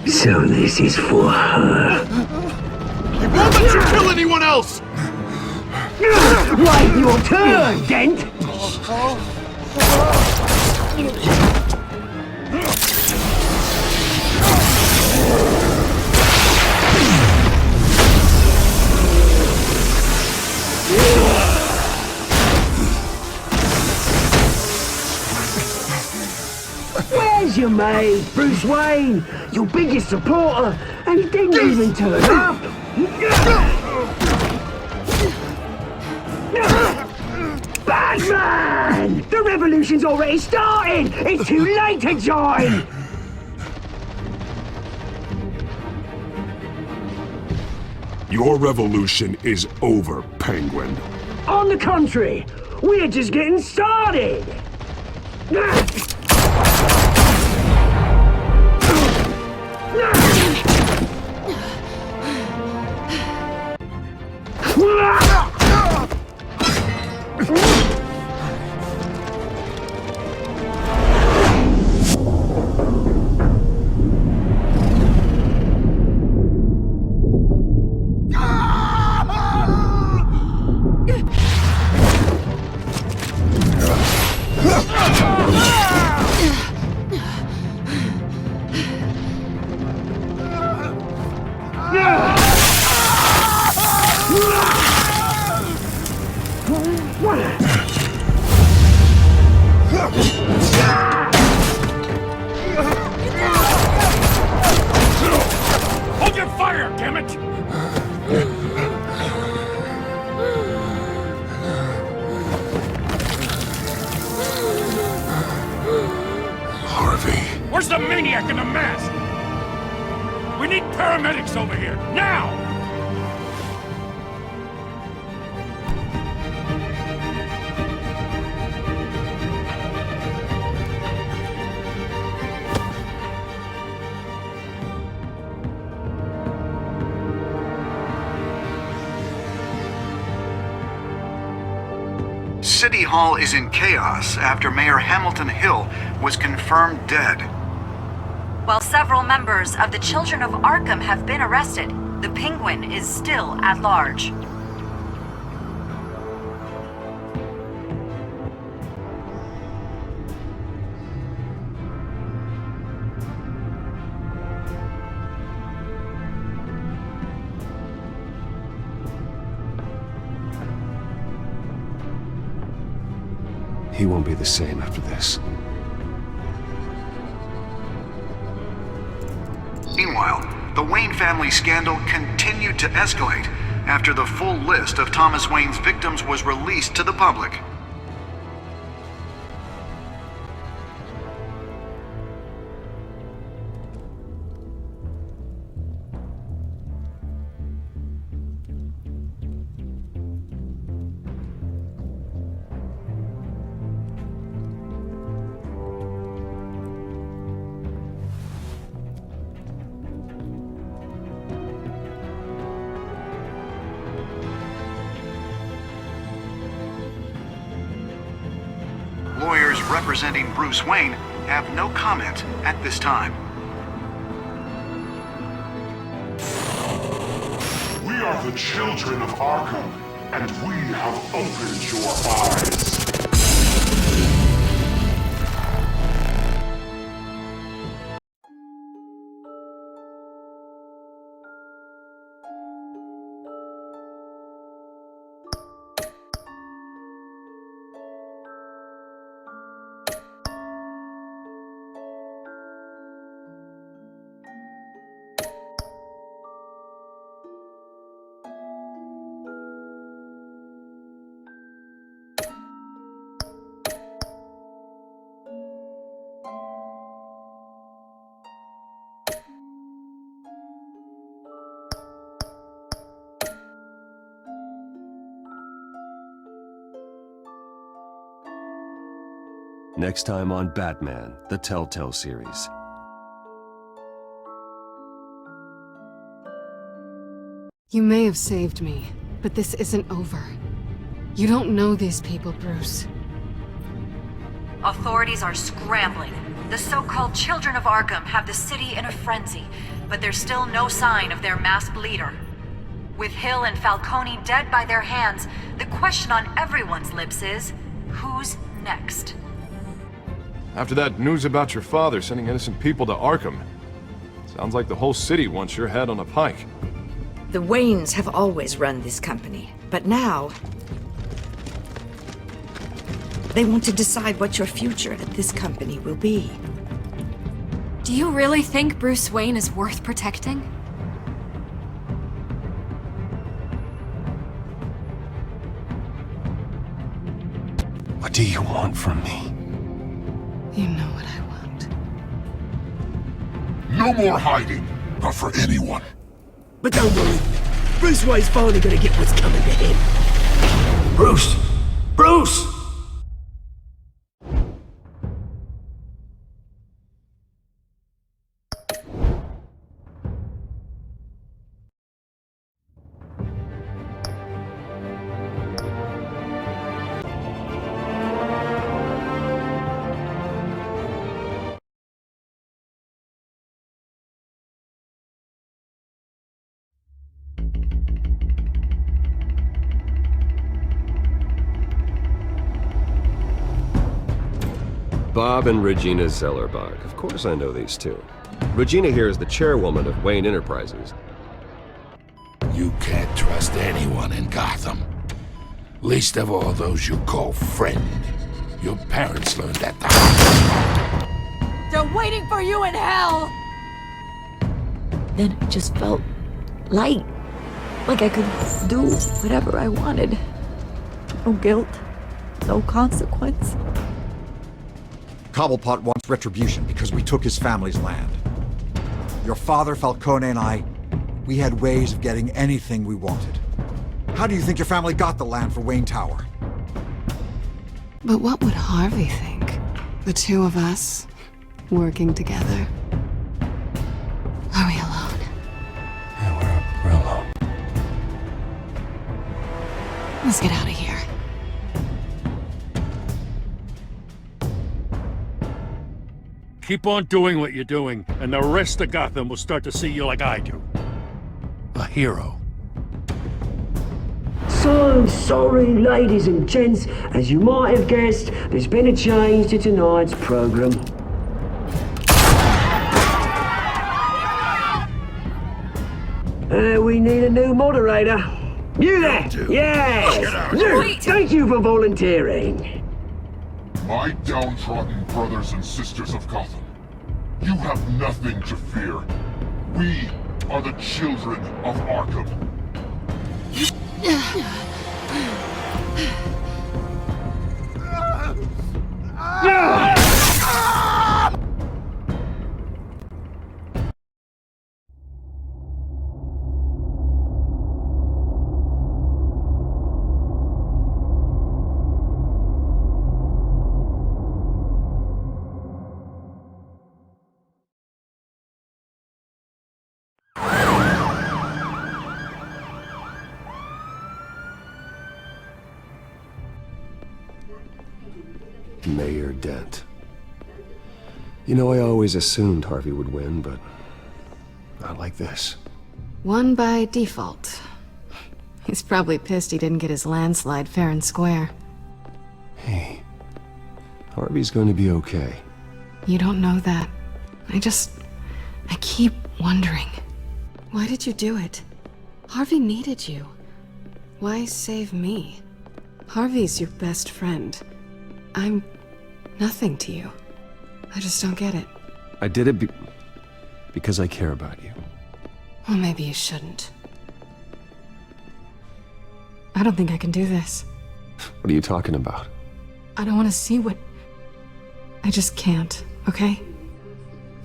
So this is for her.
He won't let you kill anyone else!
Wait your turn, Dent! Where's your mate, Bruce Wayne? Your biggest supporter, and he didn't even turn up! Batman! The revolution's already started! It's too late to join!
Your revolution is over, Penguin.
On the contrary, we're just getting started!
Hold your fire, damn it!
Harvey.
Where's the maniac in the mask? We need paramedics over here, now!
City Hall is in chaos after Mayor Hamilton Hill was confirmed dead.
While several members of the Children of Arkham have been arrested, the Penguin is still at large.
He won't be the same after this.
Meanwhile, the Wayne family scandal continued to escalate after the full list of Thomas Wayne's victims was released to the public. Lawyers representing Bruce Wayne have no comment at this time.
We are the children of Arkham, and we have opened your eyes.
Next time on Batman, the Telltale Series.
You may have saved me, but this isn't over. You don't know these people, Bruce.
Authorities are scrambling. The so-called Children of Arkham have the city in a frenzy, but there's still no sign of their masked leader. With Hill and Falcone dead by their hands, the question on everyone's lips is, who's next?
After that news about your father sending innocent people to Arkham, sounds like the whole city wants your head on a pike.
The Waynes have always run this company, but now they want to decide what your future at this company will be.
Do you really think Bruce Wayne is worth protecting?
What do you want from me?
You know what I want.
No more hiding, not for anyone.
But don't worry, Bruce Wayne's finally gonna get what's coming to him. Bruce! Bruce!
Bob and Regina Zellerbach. Of course I know these two. Regina here is the chairwoman of Wayne Enterprises.
You can't trust anyone in Gotham. Least of all those you call friend. Your parents learned that the hard way.
They're waiting for you in hell!
Then it just felt light. Like I could do whatever I wanted. No guilt, no consequence.
Cobblepot wants retribution because we took his family's land. Your father, Falcone, and I, we had ways of getting anything we wanted. How do you think your family got the land for Wayne Tower?
But what would Harvey think? The two of us, working together. Are we alone?
Yeah, we're alone.
Let's get out of here.
Keep on doing what you're doing, and the rest of Gotham will start to see you like I do. A hero.
So sorry, ladies and gents. As you might have guessed, there's been a change to tonight's program. We need a new moderator. You there? Yes! Luke, thank you for volunteering.
My downtrodden brothers and sisters of Gotham, you have nothing to fear. We are the children of Arkham.
Mayor Dent. You know, I always assumed Harvey would win, but not like this.
Won by default. He's probably pissed he didn't get his landslide fair and square.
Hey, Harvey's going to be okay.
You don't know that. I keep wondering. Why did you do it? Harvey needed you. Why save me? Harvey's your best friend. I'm nothing to you. I just don't get it.
I did it because I care about you.
Well, maybe you shouldn't. I don't think I can do this.
What are you talking about?
I don't want to see what... I just can't, okay?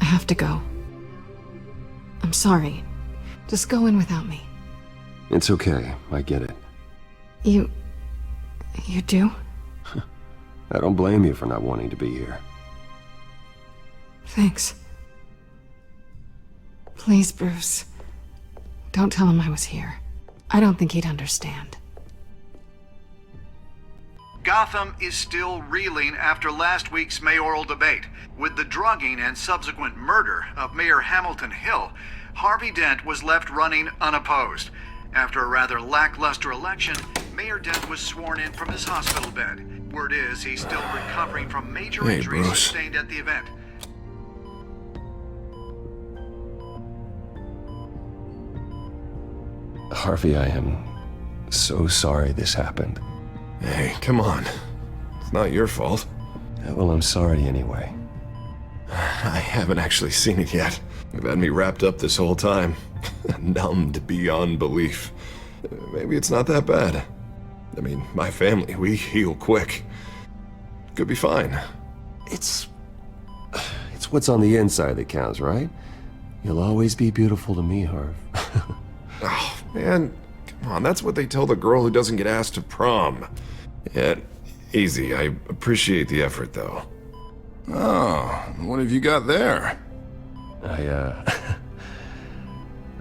I have to go. I'm sorry. Just go in without me.
It's okay. I get it.
You do?
I don't blame you for not wanting to be here.
Thanks. Please, Bruce. Don't tell him I was here. I don't think he'd understand.
Gotham is still reeling after last week's mayoral debate. With the drugging and subsequent murder of Mayor Hamilton Hill, Harvey Dent was left running unopposed. After a rather lackluster election, Mayor Dent was sworn in from his hospital bed. Word is he's still recovering from major injuries sustained at the event.
Harvey, I am so sorry this happened.
Hey, come on. It's not your fault.
Yeah, well, I'm sorry anyway.
I haven't actually seen it yet. You've had me wrapped up this whole time. Numbed beyond belief. Maybe it's not that bad. I mean, my family, we heal quick. Could be fine.
It's what's on the inside that counts, right? You'll always be beautiful to me, Harv.
Oh, man. Come on, that's what they tell the girl who doesn't get asked to prom. Yeah, easy. I appreciate the effort, though. Oh, what have you got there?
I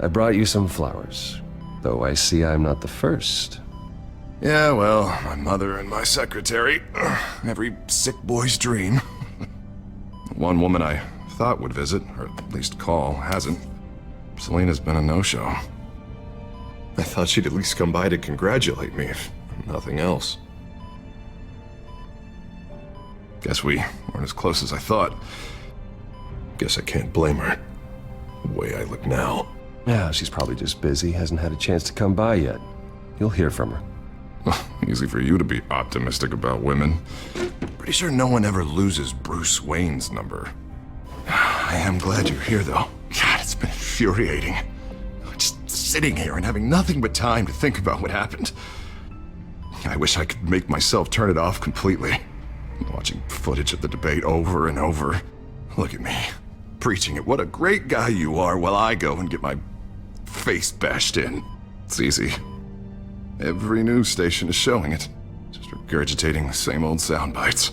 brought you some flowers. Though I see I'm not the first.
Yeah, well, my mother and my secretary. Every sick boy's dream. One woman I thought would visit, or at least call, hasn't. Selena's been a no-show. I thought she'd at least come by to congratulate me, if nothing else. Guess we weren't as close as I thought. Guess I can't blame her. The way I look now.
Yeah, she's probably just busy, hasn't had a chance to come by yet. You'll hear from her.
Easy for you to be optimistic about women. Pretty sure no one ever loses Bruce Wayne's number. I am glad you're here, though. God, it's been infuriating. Just sitting here and having nothing but time to think about what happened. I wish I could make myself turn it off completely. Watching footage of the debate over and over. Look at me, preaching it. What a great guy you are, while I go and get my face bashed in. It's easy. Every news station is showing it. Just regurgitating the same old sound bites.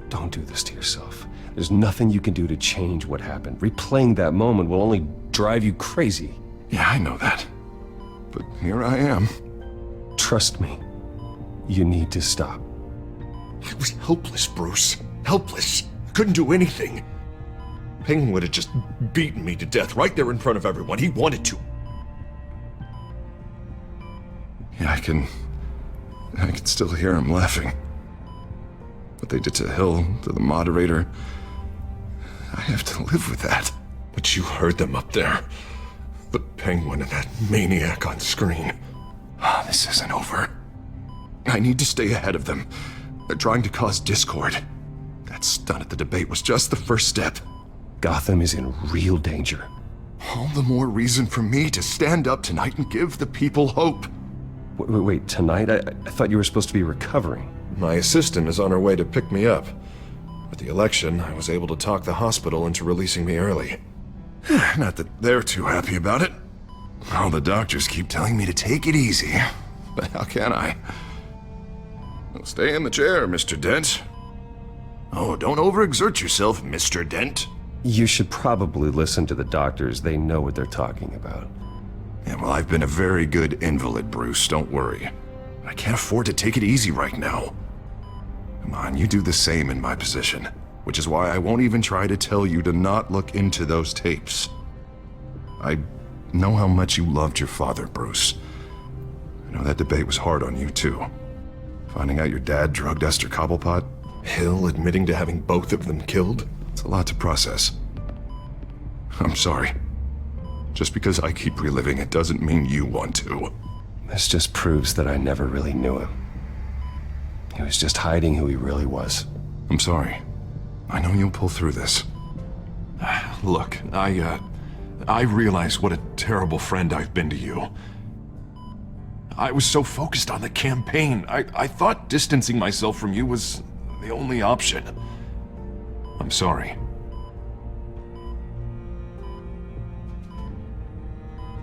Don't do this to yourself. There's nothing you can do to change what happened. Replaying that moment will only drive you crazy.
Yeah, I know that. But here I am.
Trust me. You need to stop.
I was helpless, Bruce. Helpless. I couldn't do anything. Kane would have just beaten me to death right there in front of everyone. He wanted to. Yeah, I can still hear him laughing. What they did to Hill, to the moderator, I have to live with that. But you heard them up there. The Penguin and that maniac on screen. This isn't over. I need to stay ahead of them. They're trying to cause discord. That stunt at the debate was just the first step.
Gotham is in real danger.
All the more reason for me to stand up tonight and give the people hope.
Wait, tonight? I thought you were supposed to be recovering.
My assistant is on her way to pick me up. With the election, I was able to talk the hospital into releasing me early. Not that they're too happy about it. All the doctors keep telling me to take it easy. But how can I? Well, stay in the chair, Mr. Dent. Oh, don't overexert yourself, Mr. Dent.
You should probably listen to the doctors. They know what they're talking about.
Yeah, well, I've been a very good invalid, Bruce. Don't worry. I can't afford to take it easy right now. Come on, you do the same in my position. Which is why I won't even try to tell you to not look into those tapes. I know how much you loved your father, Bruce. I know that debate was hard on you, too. Finding out your dad drugged Esther Cobblepot, Hill admitting to having both of them killed, it's a lot to process. I'm sorry. Just because I keep reliving it doesn't mean you want to.
This just proves that I never really knew him. He was just hiding who he really was.
I'm sorry. I know you'll pull through this. Look, I realize what a terrible friend I've been to you. I was so focused on the campaign. I thought distancing myself from you was the only option. I'm sorry.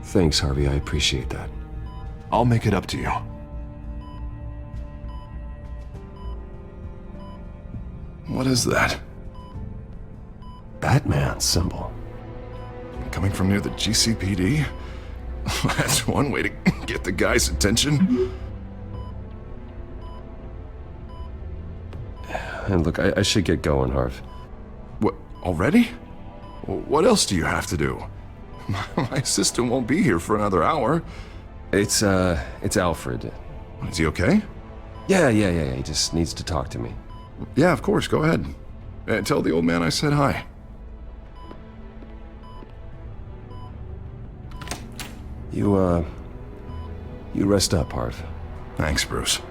Thanks, Harvey. I appreciate that.
I'll make it up to you. What is that?
Batman symbol.
Coming from near the GCPD? That's one way to get the guy's attention.
And look, I should get going, Harv.
What, already? What else do you have to do? My assistant won't be here for another hour.
It's Alfred.
Is he okay?
Yeah, he just needs to talk to me.
Yeah, of course, go ahead. Tell the old man I said hi.
You rest up, Harv.
Thanks, Bruce.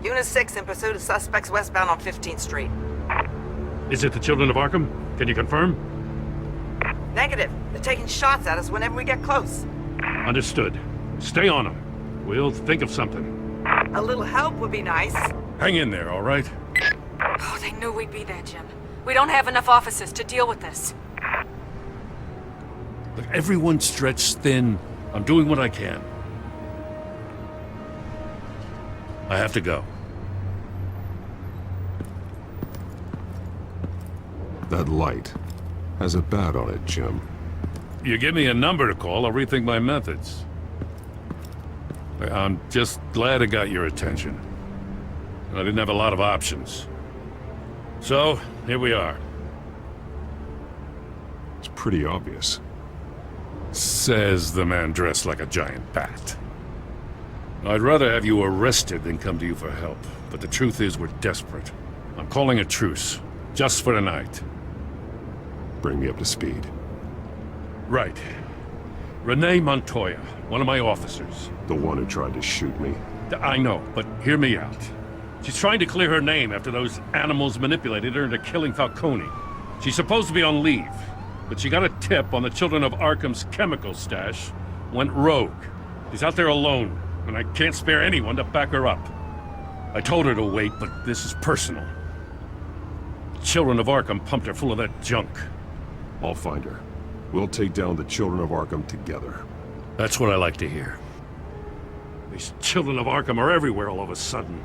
Unit 6 in pursuit of suspects westbound on 15th Street.
Is it the Children of Arkham? Can you confirm?
Negative. They're taking shots at us whenever we get close.
Understood. Stay on them. We'll think of something.
A little help would be nice.
Hang in there, all right?
Oh, they knew we'd be there, Jim. We don't have enough officers to deal with this.
Look, everyone's stretched thin. I'm doing what I can. I have to go.
That light has a bat on it, Jim.
You give me a number to call, I'll rethink my methods. I'm just glad it got your attention. I didn't have a lot of options. So, here we are.
It's pretty obvious.
Says the man dressed like a giant bat. I'd rather have you arrested than come to you for help, but the truth is we're desperate. I'm calling a truce, just for tonight.
Bring me up to speed.
Right. Renee Montoya, one of my officers.
The one who tried to shoot me?
I know, but hear me out. She's trying to clear her name after those animals manipulated her into killing Falcone. She's supposed to be on leave, but she got a tip on the Children of Arkham's chemical stash, went rogue. She's out there alone, and I can't spare anyone to back her up. I told her to wait, but this is personal. Children of Arkham pumped her full of that junk.
I'll find her. We'll take down the Children of Arkham together.
That's what I like to hear. These children of Arkham are everywhere all of a sudden.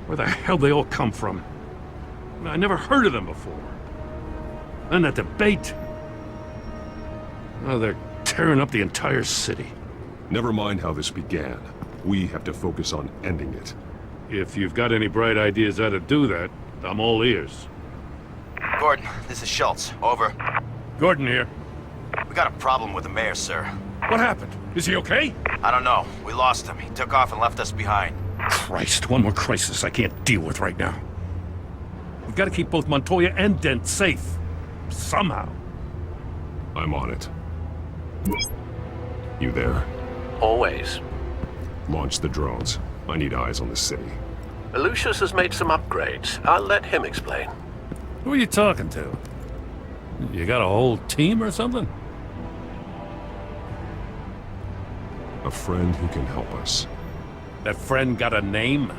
Where the hell they all come from? I never heard of them before. And that debate. Oh, they're tearing up the entire city.
Never mind how this began. We have to focus on ending it.
If you've got any bright ideas how to do that, I'm all ears.
Gordon, this is Schultz. Over.
Gordon here.
We got a problem with the mayor, sir.
What happened? Is he okay?
I don't know. We lost him. He took off and left us behind.
Christ, one more crisis I can't deal with right now. We've got to keep both Montoya and Dent safe. Somehow.
I'm on it. You there?
Always.
Launch the drones. I need eyes on the city.
Lucius has made some upgrades. I'll let him explain.
Who are you talking to? You got a whole team or something?
A friend who can help us.
That friend got a name?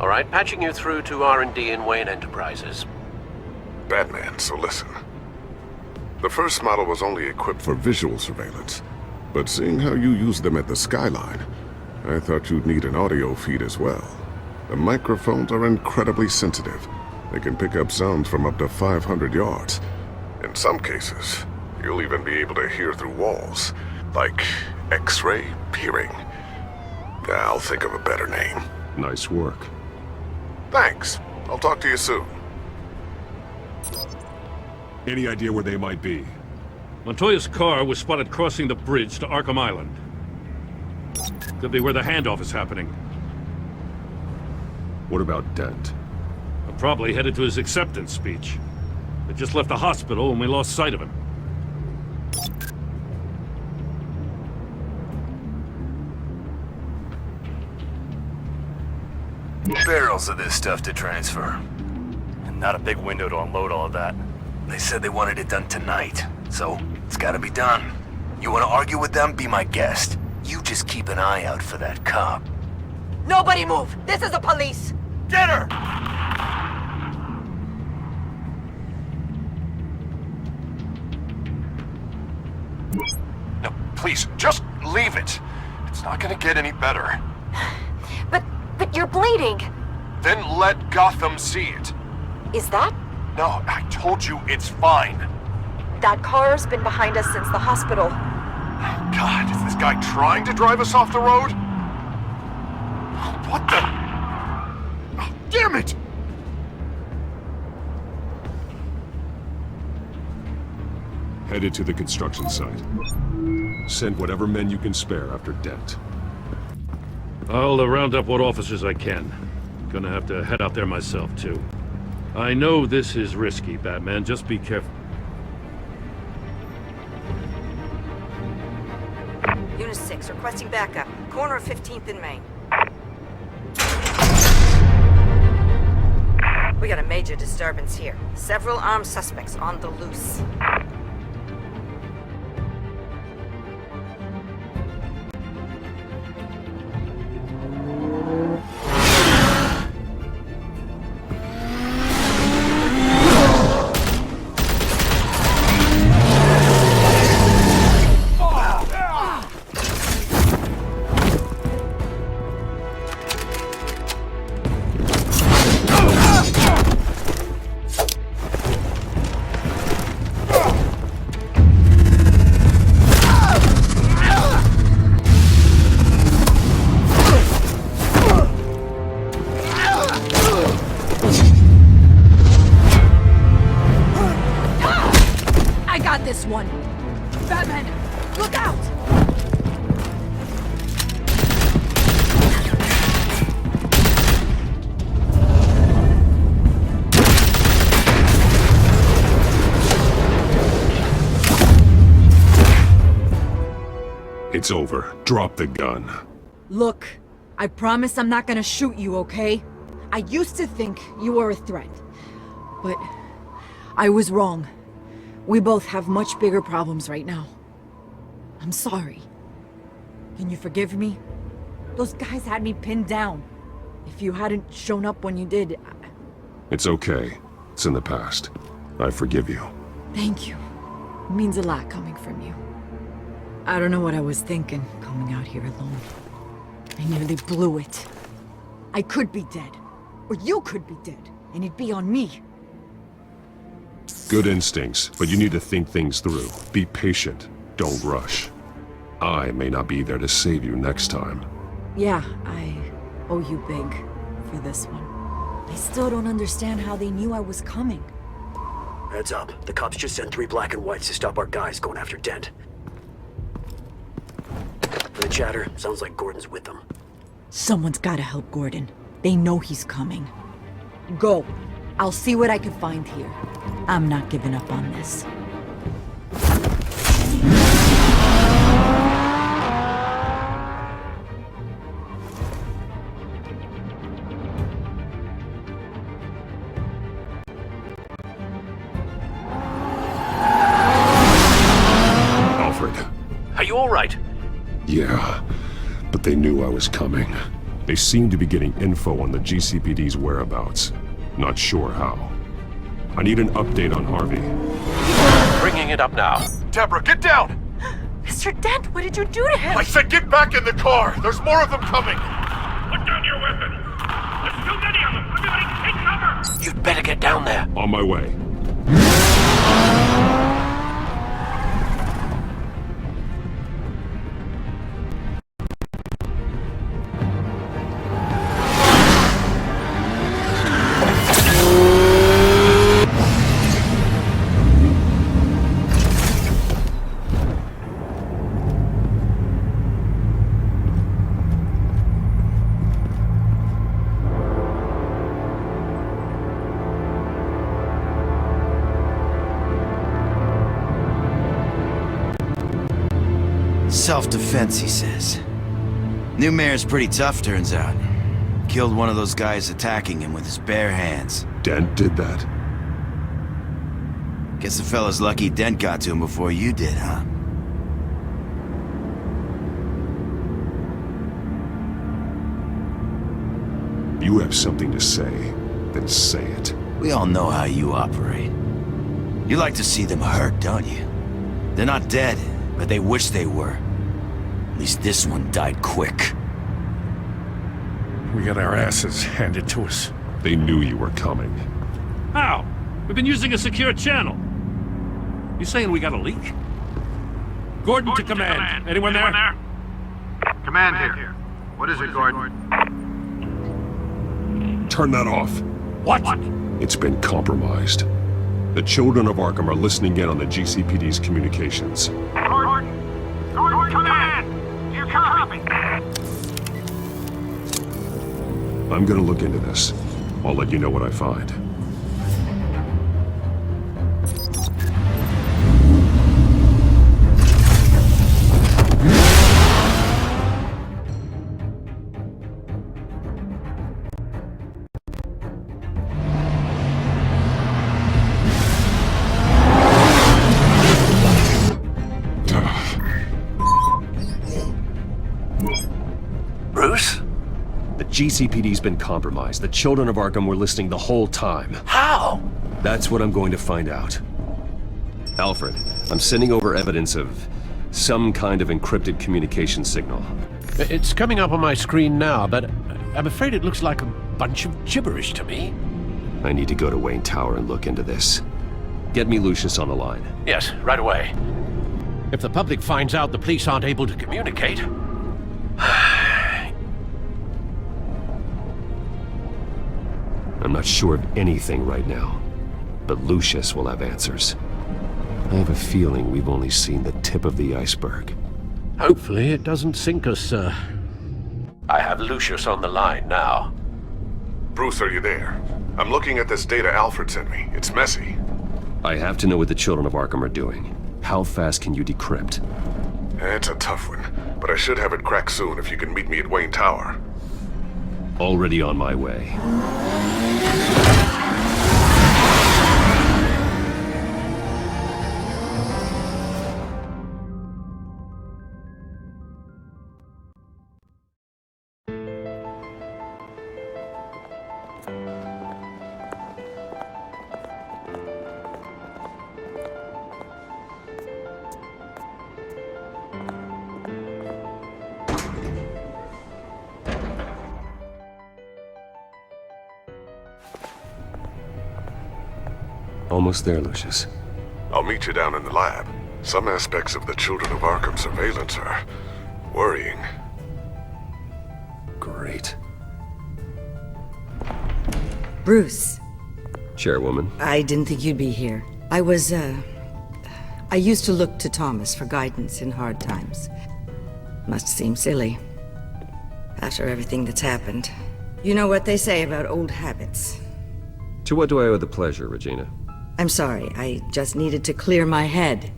All right, patching you through to R&D in Wayne Enterprises.
Batman, so listen. The first model was only equipped for visual surveillance, but seeing how you use them at the Skyline, I thought you'd need an audio feed as well. The microphones are incredibly sensitive. They can pick up sounds from up to 500 yards. In some cases, you'll even be able to hear through walls, like X-ray peering. I'll think of a better name.
Nice work.
Thanks. I'll talk to you soon.
Any idea where they might be?
Montoya's car was spotted crossing the bridge to Arkham Island. Could be where the handoff is happening.
What about Dent?
Probably headed to his acceptance speech. They just left the hospital and we lost sight of him.
Barrels of this stuff to transfer. And not a big window to unload all of that. They said they wanted it done tonight, so it's gotta be done. You wanna argue with them? Be my guest. You just keep an eye out for that cop.
Nobody move! This is the police!
Get her!
No, please, just leave it. It's not gonna get any better.
But you're bleeding!
Then let Gotham see it.
Is that?
No, I told you it's fine.
That car's been behind us since the hospital.
God, is this guy trying to drive us off the road? What the? Oh, damn it!
Headed to the construction site. Send whatever men you can spare after Dent.
I'll round up what officers I can. Gonna have to head out there myself, too. I know this is risky, Batman. Just be careful.
Unit 6, requesting backup. Corner of 15th and Main. We got a major disturbance here. Several armed suspects on the loose.
This one. Batman, look out!
It's over. Drop the gun.
Look, I promise I'm not gonna shoot you, okay? I used to think you were a threat, but I was wrong. We both have much bigger problems right now. I'm sorry. Can you forgive me? Those guys had me pinned down. If you hadn't shown up when you did...
It's okay. It's in the past. I forgive you.
Thank you. It means a lot coming from you. I don't know what I was thinking, coming out here alone. I nearly blew it. I could be dead. Or you could be dead, and it'd be on me.
Good instincts, but you need to think things through. Be patient. Don't rush. I may not be there to save you next time.
Yeah, I owe you big for this one. I still don't understand how they knew I was coming.
Heads up. The cops just sent 3 black and whites to stop our guys going after Dent. For the chatter, sounds like Gordon's with them.
Someone's gotta help Gordon. They know he's coming. Go. I'll see what I can find here. I'm not giving up on this.
Alfred.
Are you alright?
Yeah, but they knew I was coming. They seem to be getting info on the GCPD's whereabouts. Not sure how. I need an update on Harvey.
Bringing it up now.
Deborah, get down!
Mr. Dent, what did you do to him?
I said get back in the car! There's more of them coming!
Put down your weapon! There's too many of them! Everybody take cover!
You'd better get down there.
On my way.
Self-defense, he says. New mayor's pretty tough, turns out. Killed one of those guys attacking him with his bare hands.
Dent did that?
Guess the fella's lucky Dent got to him before you did, huh?
You have something to say, then say it.
We all know how you operate. You like to see them hurt, don't you? They're not dead, but they wish they were. At least this one died quick.
We got our asses handed to us.
They knew you were coming.
How? We've been using a secure channel. You saying we got a leak? Gordon to command. Anyone there?
Command here. What is it, Gordon?
Turn that off.
What?
It's been compromised. The children of Arkham are listening in on the GCPD's communications.
Gordon, command! Do you copy?
I'm gonna look into this. I'll let you know what I find.
Bruce?
The GCPD's been compromised. The children of Arkham were listening the whole time.
How?
That's what I'm going to find out. Alfred, I'm sending over evidence of some kind of encrypted communication signal.
It's coming up on my screen now, but I'm afraid it looks like a bunch of gibberish to me.
I need to go to Wayne Tower and look into this. Get me Lucius on the line.
Yes, right away. If the public finds out the police aren't able to communicate...
I'm not sure of anything right now, but Lucius will have answers. I have a feeling we've only seen the tip of the iceberg.
Hopefully it doesn't sink us, sir. I have Lucius on the line now.
Bruce, are you there? I'm looking at this data Alfred sent me. It's messy.
I have to know what the children of Arkham are doing. How fast can you decrypt?
It's a tough one, but I should have it cracked soon if you can meet me at Wayne Tower.
Already on my way. almost there, Lucius.
I'll meet you down in the lab. Some aspects of the Children of Arkham surveillance are worrying.
Great.
Bruce.
Chairwoman.
I didn't think you'd be here. I used to look to Thomas for guidance in hard times. Must seem silly. After everything that's happened. You know what they say about old habits.
To what do I owe the pleasure, Regina?
I'm sorry, I just needed to clear my head.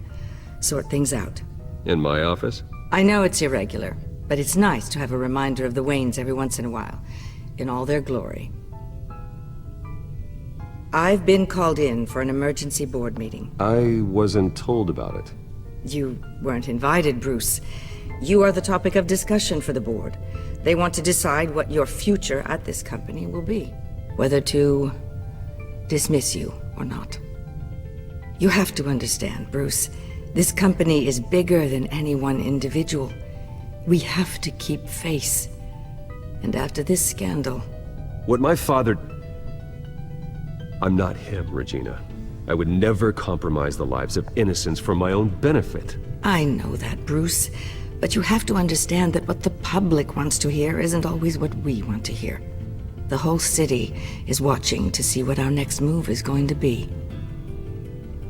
Sort things out.
In my office?
I know it's irregular, but it's nice to have a reminder of the Waynes every once in a while. In all their glory. I've been called in for an emergency board meeting.
I wasn't told about it.
You weren't invited, Bruce. You are the topic of discussion for the board. They want to decide what your future at this company will be. Whether to dismiss you or not. You have to understand, Bruce. This company is bigger than any one individual. We have to keep face. And after this scandal...
What my father... I'm not him, Regina. I would never compromise the lives of innocents for my own benefit.
I know that, Bruce. But you have to understand that what the public wants to hear isn't always what we want to hear. The whole city is watching to see what our next move is going to be.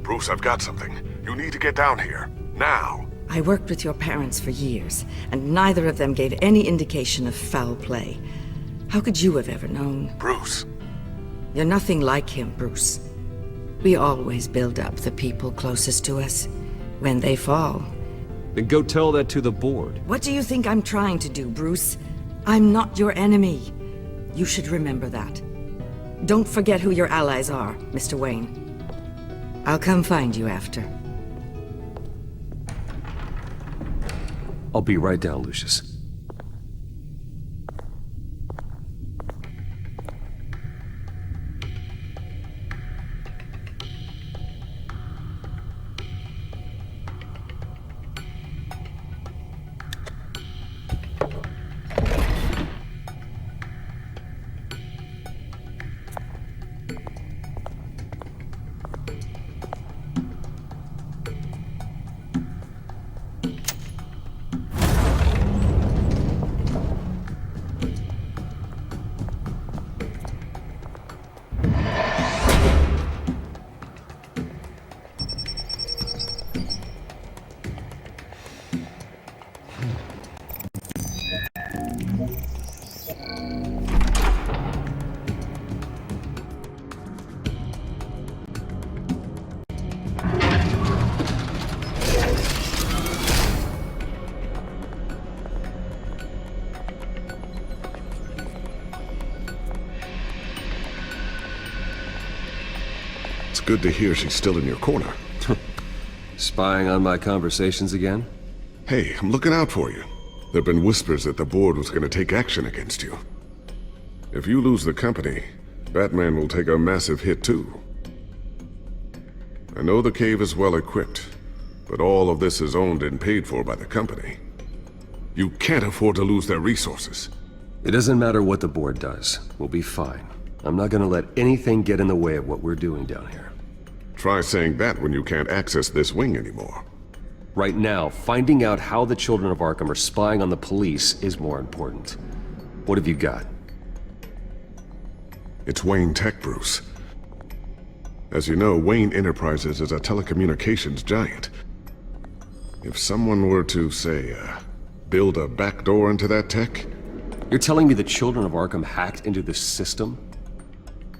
Bruce, I've got something. You need to get down here. Now.
I worked with your parents for years, and neither of them gave any indication of foul play. How could you have ever known?
Bruce.
You're nothing like him, Bruce. We always build up the people closest to us. When they fall...
Then go tell that to the board.
What do you think I'm trying to do, Bruce? I'm not your enemy. You should remember that. Don't forget who your allies are, Mr. Wayne. I'll come find you after.
I'll be right down, Lucius.
Good to hear she's still in your corner.
Spying on my conversations again?
Hey, I'm looking out for you. There've been whispers that the board was going to take action against you. If you lose the company, Batman will take a massive hit too. I know the cave is well equipped, but all of this is owned and paid for by the company. You can't afford to lose their resources.
It doesn't matter what the board does. We'll be fine. I'm not gonna let anything get in the way of what we're doing down here.
Try saying that when you can't access this wing anymore.
Right now, finding out how the Children of Arkham are spying on the police is more important. What have you got?
It's Wayne Tech, Bruce. As you know, Wayne Enterprises is a telecommunications giant. If someone were to, say, build a backdoor into that tech...
You're telling me the Children of Arkham hacked into this system?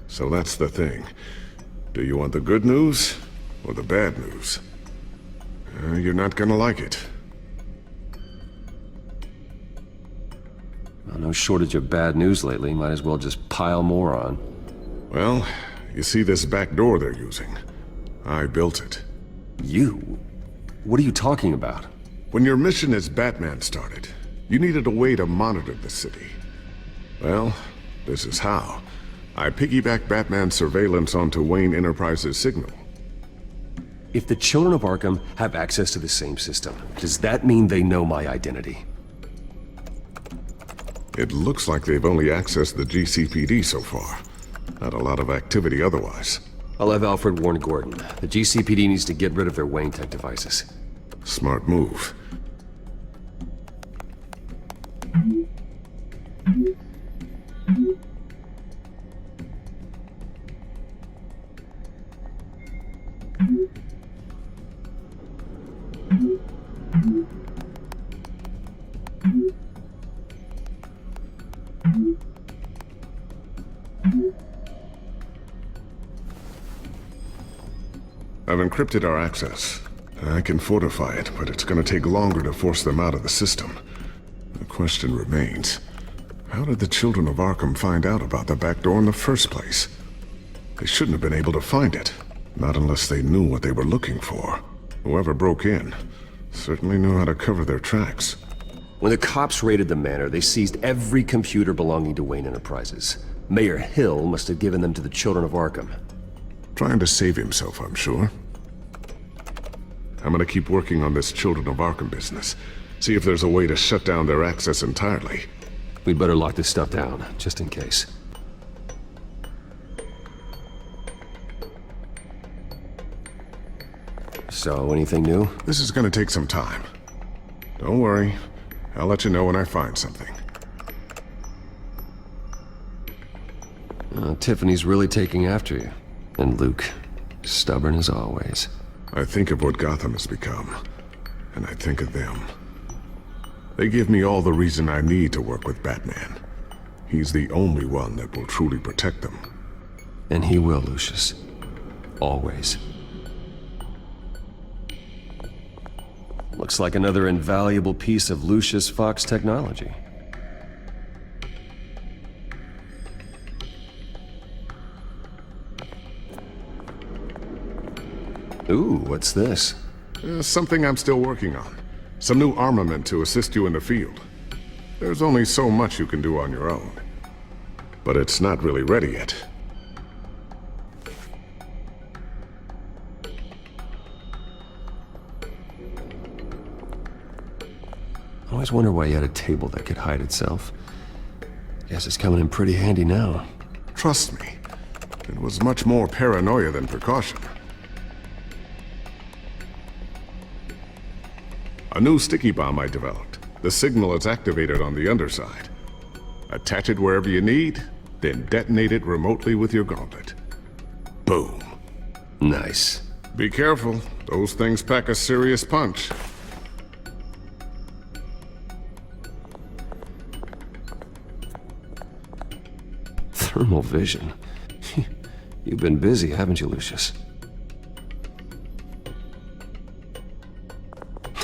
So that's the thing. Do you want the good news or the bad news? You're not gonna like it.
Well, no shortage of bad news lately. Might as well just pile more on.
Well, you see this back door they're using? I built it.
You? What are you talking about?
When your mission as Batman started, you needed a way to monitor the city. Well, this is how. I piggybacked Batman's surveillance onto Wayne Enterprises' signal.
If the Children of Arkham have access to the same system, does that mean they know my identity?
It looks like they've only accessed the GCPD so far. Not a lot of activity otherwise.
I'll have Alfred warn Gordon. The GCPD needs to get rid of their Wayne Tech devices.
Smart move. I've encrypted our access. I can fortify it, but it's gonna take longer to force them out of the system. The question remains, how did the children of Arkham find out about the back door in the first place? They shouldn't have been able to find it, not unless they knew what they were looking for. Whoever broke in certainly knew how to cover their tracks.
When the cops raided the manor, they seized every computer belonging to Wayne Enterprises. Mayor Hill must have given them to the children of Arkham.
Trying to save himself, I'm sure. I'm gonna keep working on this Children of Arkham business. See if there's a way to shut down their access entirely.
We'd better lock this stuff down, just in case. So, anything new?
This is gonna take some time. Don't worry. I'll let you know when I find something.
Tiffany's really taking after you. And Luke, stubborn as always.
I think of what Gotham has become, and I think of them. They give me all the reason I need to work with Batman. He's the only one that will truly protect them.
And he will, Lucius. Always. Looks like another invaluable piece of Lucius Fox technology. Ooh, what's this?
Something I'm still working on. Some new armament to assist you in the field. There's only so much you can do on your own. But it's not really ready yet.
I always wonder why you had a table that could hide itself. Guess it's coming in pretty handy now.
Trust me, it was much more paranoia than precaution. A new sticky bomb I developed. The signal is activated on the underside. Attach it wherever you need, then detonate it remotely with your gauntlet. Boom.
Nice.
Be careful. Those things pack a serious punch.
Thermal vision. You've been busy, haven't you, Lucius?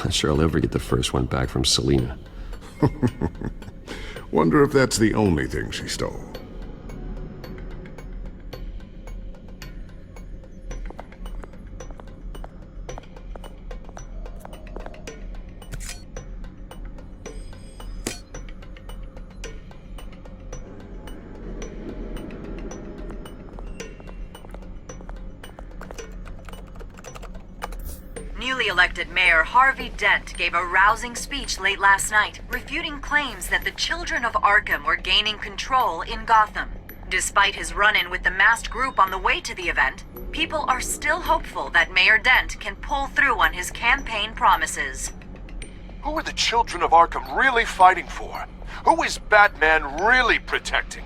Not sure I'll ever get the first one back from Selina.
Wonder if that's the only thing she stole.
Newly elected Mayor Harvey Dent gave a rousing speech late last night, refuting claims that the children of Arkham were gaining control in Gotham. Despite his run-in with the masked group on the way to the event, people are still hopeful that Mayor Dent can pull through on his campaign promises.
Who are the children of Arkham really fighting for? Who is Batman really protecting?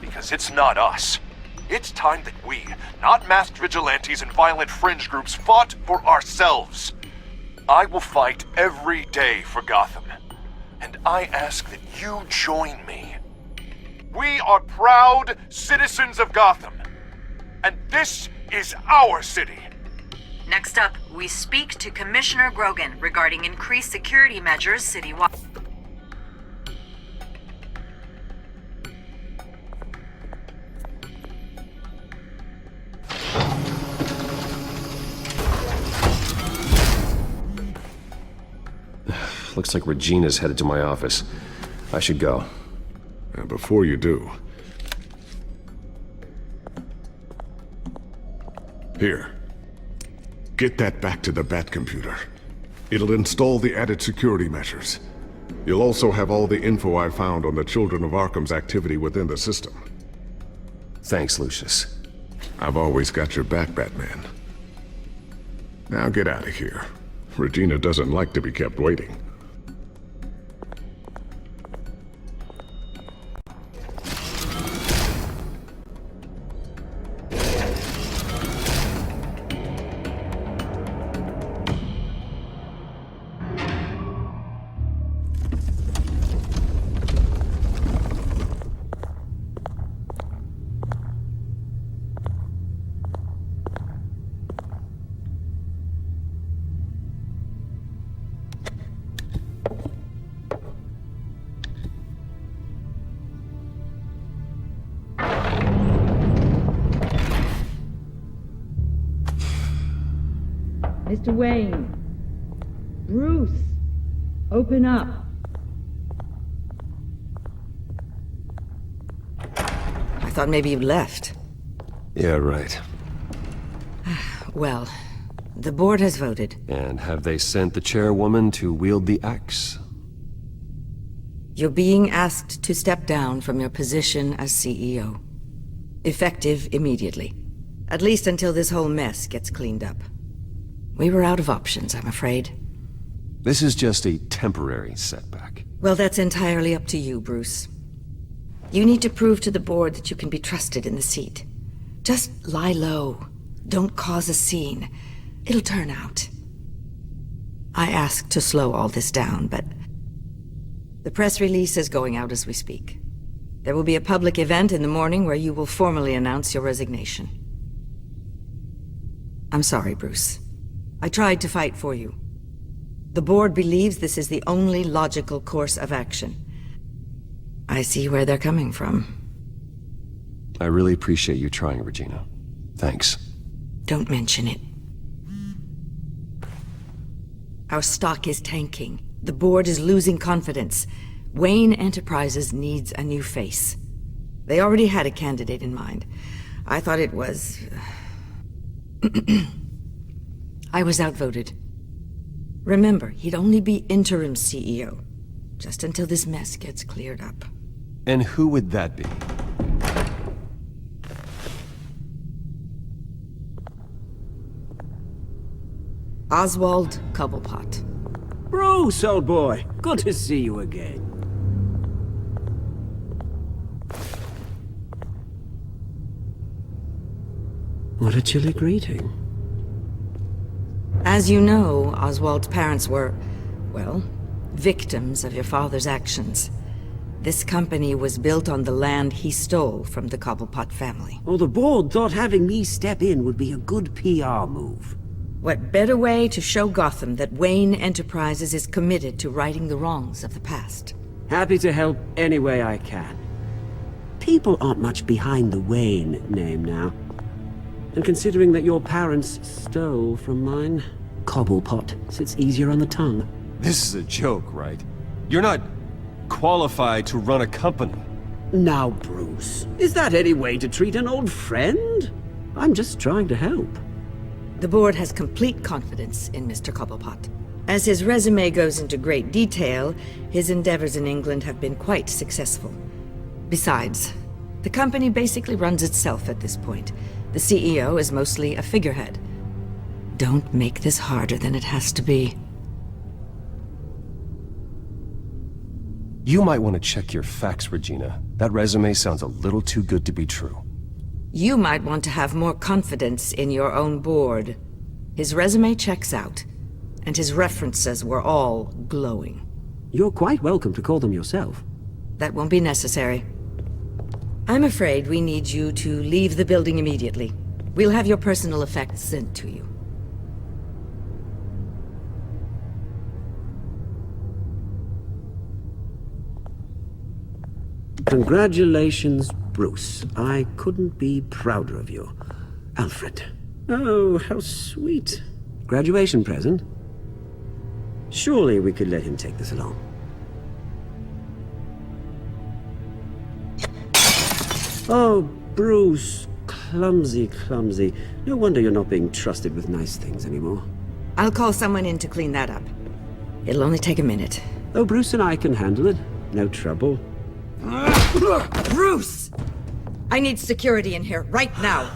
Because it's not us. It's time that we, not masked vigilantes and violent fringe groups, fought for ourselves. I will fight every day for Gotham. And I ask that you join me. We are proud citizens of Gotham. And this is our city.
Next up, we speak to Commissioner Grogan regarding increased security measures citywide.
Looks like Regina's headed to my office. I should go.
And before you do... Here. Get that back to the Batcomputer. It'll install the added security measures. You'll also have all the info I found on the Children of Arkham's activity within the system.
Thanks, Lucius.
I've always got your back, Batman. Now get out of here. Regina doesn't like to be kept waiting.
Mr. Wayne. Bruce. Open up. I thought maybe you left.
Yeah, right.
Well, the board has voted.
And have they sent the chairwoman to wield the axe?
You're being asked to step down from your position as CEO. Effective immediately. At least until this whole mess gets cleaned up. We were out of options, I'm afraid.
This is just a temporary setback.
Well, that's entirely up to you, Bruce. You need to prove to the board that you can be trusted in the seat. Just lie low. Don't cause a scene. It'll turn out. I asked to slow all this down, but the press release is going out as we speak. There will be a public event in the morning where you will formally announce your resignation. I'm sorry, Bruce. I tried to fight for you. The board believes this is the only logical course of action. I see where they're coming from.
I really appreciate you trying, Regina. Thanks.
Don't mention it. Our stock is tanking. The board is losing confidence. Wayne Enterprises needs a new face. They already had a candidate in mind. I thought it was... I was outvoted. Remember, he'd only be interim CEO, just until this mess gets cleared up.
And who would that be?
Oswald Cobblepot.
Bruce, old boy. Good to see you again. What a chilly greeting.
As you know, Oswald's parents were, well, victims of your father's actions. This company was built on the land he stole from the Cobblepot family.
Well, the board thought having me step in would be a good PR move.
What better way to show Gotham that Wayne Enterprises is committed to righting the wrongs of the past?
Happy to help any way I can. People aren't much behind the Wayne name now. And considering that your parents stole from mine, Cobblepot sits easier on the tongue.
This is a joke, right? You're not qualified to run a company.
Now, Bruce, is that any way to treat an old friend? I'm just trying to help.
The board has complete confidence in Mr. Cobblepot. As his resume goes into great detail, his endeavors in England have been quite successful. Besides, the company basically runs itself at this point. The CEO is mostly a figurehead. Don't make this harder than it has to be.
You might want to check your facts, Regina. That resume sounds a little too good to be true.
You might want to have more confidence in your own board. His resume checks out, and his references were all glowing.
You're quite welcome to call them yourself.
That won't be necessary. I'm afraid we need you to leave the building immediately. We'll have your personal effects sent to you.
Congratulations, Bruce. I couldn't be prouder of you. Alfred. Oh, how sweet. Graduation present? Surely we could let him take this along. Oh, Bruce. Clumsy, clumsy. No wonder you're not being trusted with nice things anymore.
I'll call someone in to clean that up. It'll only take a minute.
Oh, Bruce and I can handle it. No trouble.
Bruce! I need security in here right now.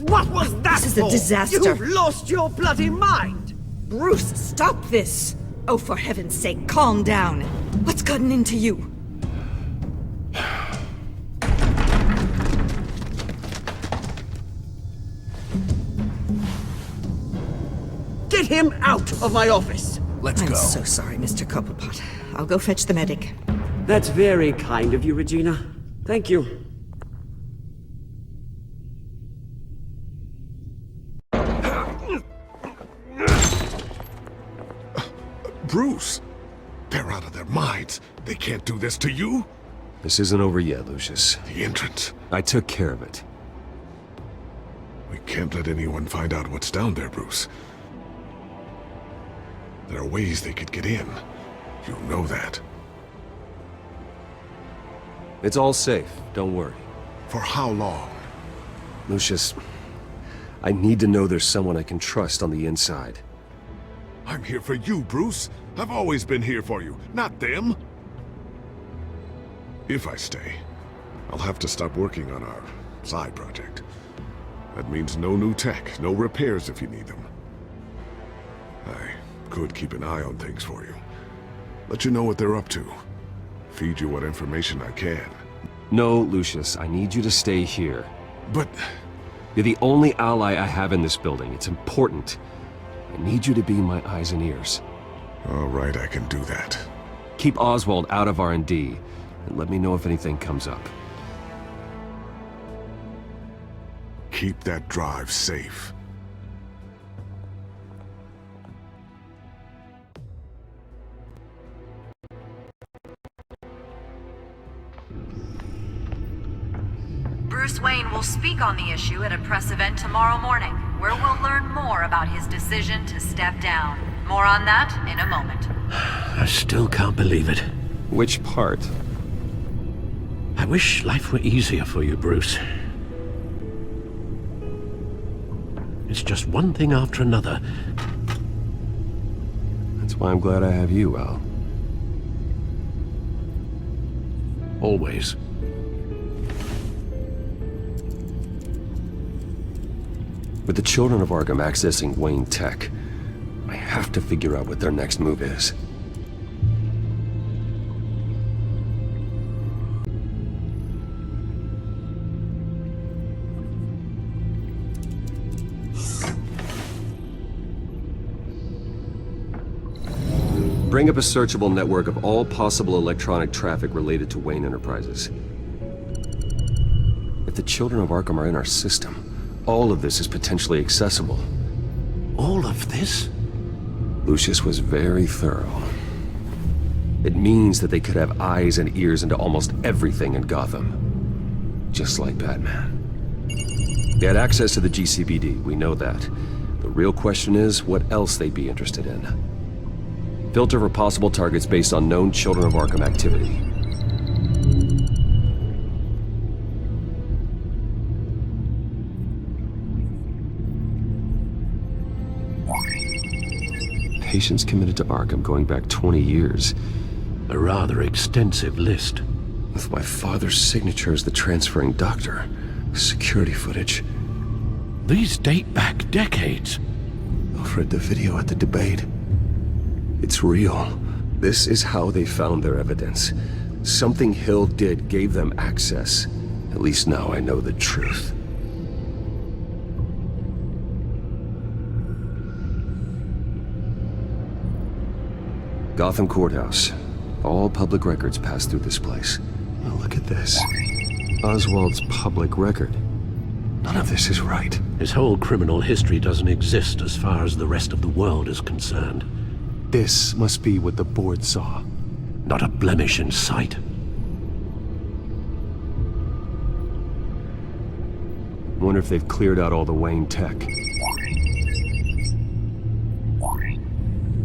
What was that
This is a
for?
disaster.
You've lost your bloody mind!
Bruce, stop this! Oh, for heaven's sake, calm down. What's gotten into you?
Get him out of my office!
I'm so sorry, Mr. Cobblepot. I'll go fetch the medic.
That's very kind of you, Regina. Thank you.
Bruce! They're out of their minds. They can't do this to you.
This isn't over yet, Lucius.
The entrance.
I took care of it.
We can't let anyone find out what's down there, Bruce. There are ways they could get in. You know that.
It's all safe, don't worry.
For how long?
Lucius, I need to know there's someone I can trust on the inside.
I'm here for you, Bruce. I've always been here for you, not them. If I stay, I'll have to stop working on our side project. That means no new tech, no repairs if you need them. I could keep an eye on things for you. Let you know what they're up to. Feed you what information I can.
No, Lucius, I need you to stay here.
But...
You're the only ally I have in this building. It's important. I need you to be my eyes and ears.
All right, I can do that.
Keep Oswald out of R&D, and let me know if anything comes up.
Keep that drive safe.
Bruce Wayne will speak on the issue at a press event tomorrow morning, where we'll learn more about his decision to step down. More on that in a moment.
I still can't believe it.
Which part?
I wish life were easier for you, Bruce. It's just one thing after another.
That's why I'm glad I have you, Al.
Always.
With the children of Arkham accessing Wayne Tech, I have to figure out what their next move is. Bring up a searchable network of all possible electronic traffic related to Wayne Enterprises. If the children of Arkham are in our system, all of this is potentially accessible.
All of this?
Lucius was very thorough. It means that they could have eyes and ears into almost everything in Gotham. Just like Batman. They had access to the GCPD, we know that. The real question is, what else they'd be interested in. Filter for possible targets based on known Children of Arkham activity. Patients committed to Arkham going back 20 years.
A rather extensive list.
With my father's signature as the transferring doctor. Security footage.
These date back decades.
I've read the video at the debate. It's real. This is how they found their evidence. Something Hill did gave them access. At least now I know the truth. Gotham Courthouse. All public records pass through this place. Oh, look at this. Oswald's public record. None of this is right.
His whole criminal history doesn't exist as far as the rest of the world is concerned.
This must be what the board saw.
Not a blemish in sight.
Wonder if they've cleared out all the Wayne tech.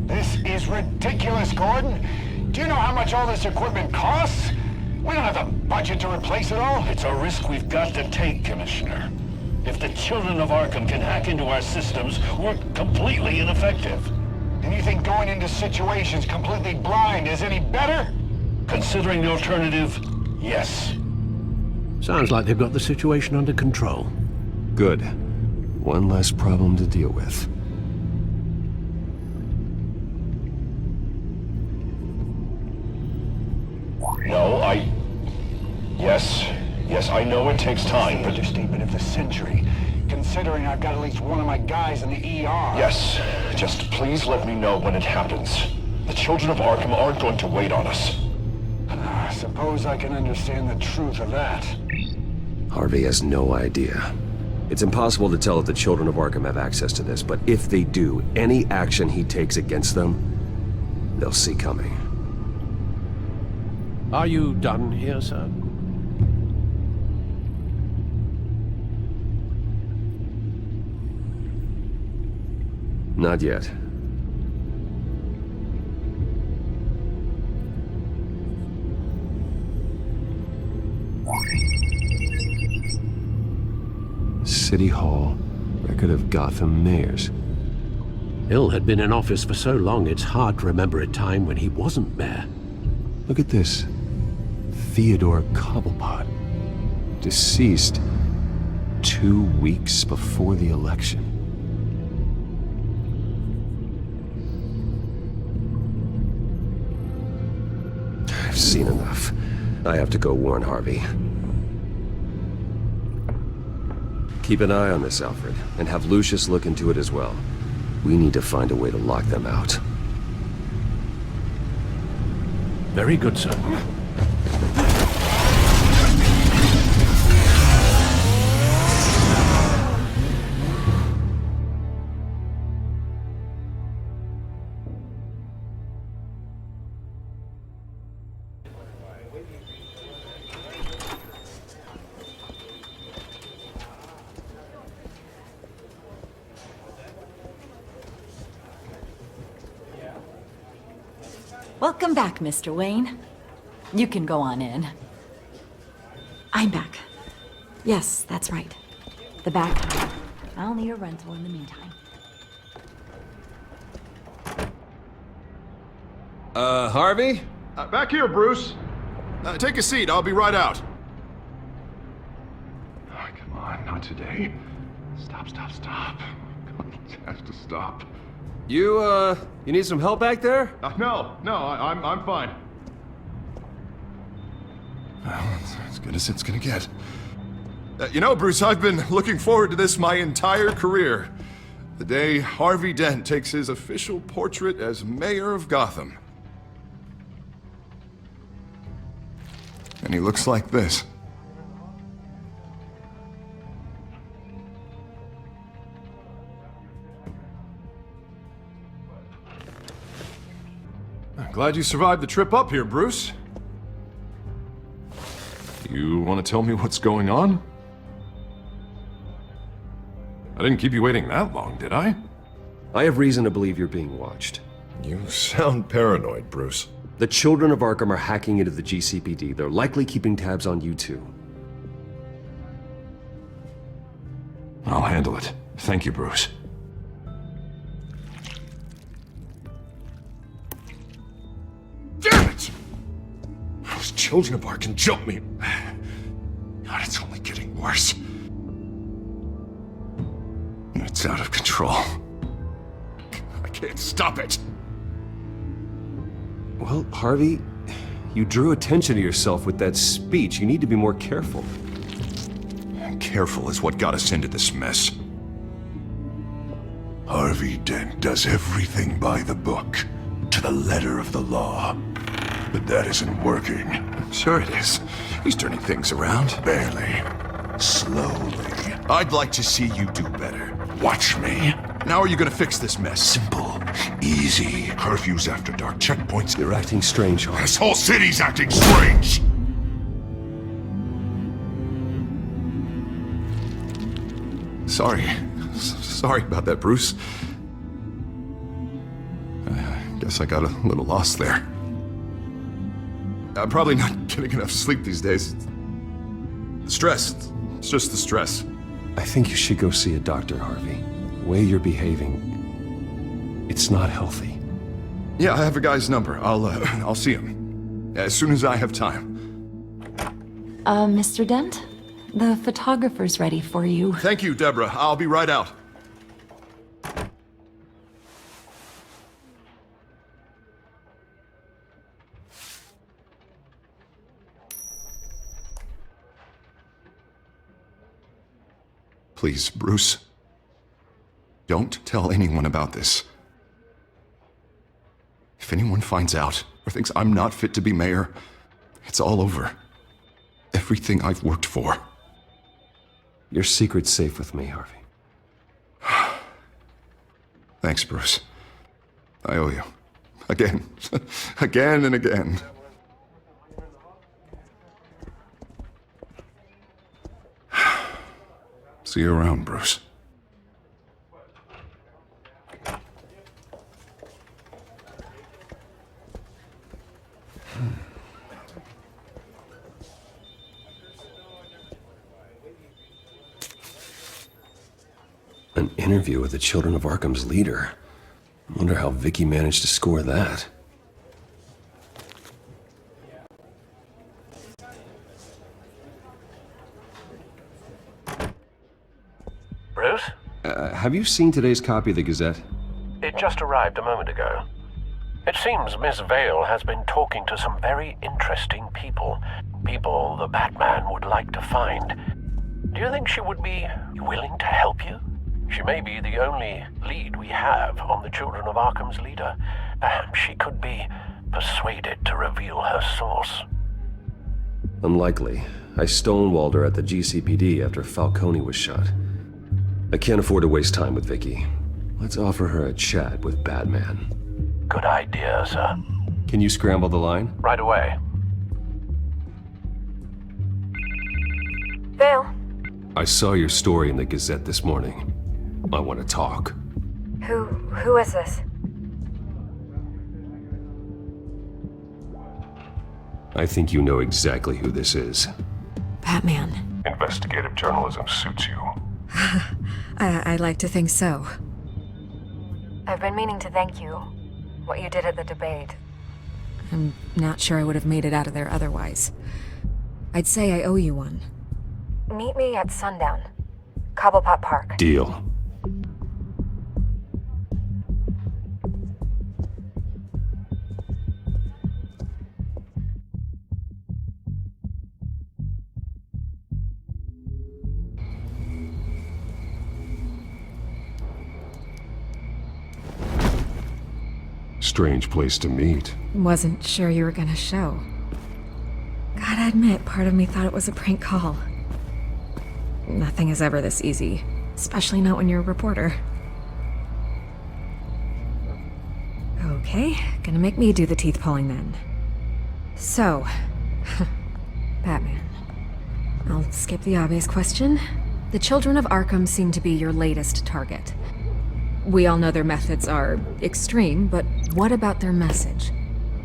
This is ridiculous, Gordon. Do you know how much all this equipment costs? We don't have the budget to replace it all.
It's a risk we've got to take, Commissioner. If the children of Arkham can hack into our systems, we're completely ineffective.
And you think going into situations completely blind is any better?
Considering the alternative, yes.
Sounds like they've got the situation under control.
Good. One less problem to deal with.
No, Yes, I know it takes time, but...
Understatement of the century, considering I've got at least one of my guys in the ER.
Yes, just please let me know when it happens. The children of Arkham aren't going to wait on us.
I suppose I can understand the truth of that.
Harvey has no idea. It's impossible to tell if the children of Arkham have access to this, but if they do, any action he takes against them, they'll see coming.
Are you done here, sir?
Not yet. City Hall, record of Gotham mayors.
Hill had been in office for so long, it's hard to remember a time when he wasn't mayor.
Look at this. Theodore Cobblepot. Deceased 2 weeks before the election. I've seen enough. I have to go warn Harvey. Keep an eye on this, Alfred, and have Lucius look into it as well. We need to find a way to lock them out.
Very good, sir.
Welcome back, Mr. Wayne. You can go on in. I'm back. Yes, that's right. The back. I'll need a rental in the meantime.
Harvey?
Back here, Bruce. Take a seat, I'll be right out. Oh, come on, not today. Stop. God, it has to stop.
You need some help back there?
No, I'm fine. Well, it's as good as it's gonna get. You know, Bruce, I've been looking forward to this my entire career. The day Harvey Dent takes his official portrait as mayor of Gotham. And he looks like this. I'm glad you survived the trip up here, Bruce. You want to tell me what's going on? I didn't keep you waiting that long, did I?
I have reason to believe you're being watched.
You sound paranoid, Bruce.
The children of Arkham are hacking into the GCPD. They're likely keeping tabs on you too.
I'll handle it. Thank you, Bruce. Damn it! Those children of Arkham jumped me. God, it's only getting worse. It's out of control. I can't stop it.
Well, Harvey, you drew attention to yourself with that speech. You need to be more careful.
Careful is what got us into this mess. Harvey Dent does everything by the book, to the letter of the law. But that isn't working. Sure it is. He's turning things around. Barely. Slowly. I'd like to see you do better. Watch me. Now are you gonna fix this mess? Simple. Easy. Curfews after dark. Checkpoints.
You're acting strange, Harvey.
This whole city's acting strange! Sorry about that, Bruce. I guess I got a little lost there. I'm probably not getting enough sleep these days. The stress. It's just the stress.
I think you should go see a doctor, Harvey. The way you're behaving, it's not healthy.
Yeah, I have a guy's number. I'll see him as soon as I have time.
Mr. Dent?
The photographer's ready for you.
Thank you, Deborah. I'll be right out. Please, Bruce. Don't tell anyone about this. If anyone finds out or thinks I'm not fit to be mayor, it's all over. Everything I've worked for.
Your secret's safe with me, Harvey.
Thanks, Bruce. I owe you. Again. Again and again. See you around, Bruce.
An interview with the Children of Arkham's leader. I wonder how Vicky managed to score that.
Bruce?
Have you seen today's copy of the Gazette?
It just arrived a moment ago. It seems Miss Vale has been talking to some very interesting people. People the Batman would like to find. Do you think she would be willing to help you? She may be the only lead we have on the Children of Arkham's leader. Perhaps she could be persuaded to reveal her source.
Unlikely. I stonewalled her at the GCPD after Falcone was shot. I can't afford to waste time with Vicky. Let's offer her a chat with Batman.
Good idea, sir.
Can you scramble the line?
Right away.
Vale.
I saw your story in the Gazette this morning. I want to talk.
Who is this?
I think you know exactly who this is.
Batman.
Investigative journalism suits you.
I'd like to think so.
I've been meaning to thank you. What you did at the debate.
I'm not sure I would have made it out of there otherwise. I'd say I owe you one.
Meet me at sundown. Cobblepot Park.
Deal.
Strange place to meet.
Wasn't sure you were gonna show. Gotta admit, part of me thought it was a prank call. Nothing is ever this easy, especially not when you're a reporter. Okay, gonna make me do the teeth pulling then. So, Batman. I'll skip the obvious question. The Children of Arkham seem to be your latest target. We all know their methods are extreme, but what about their message?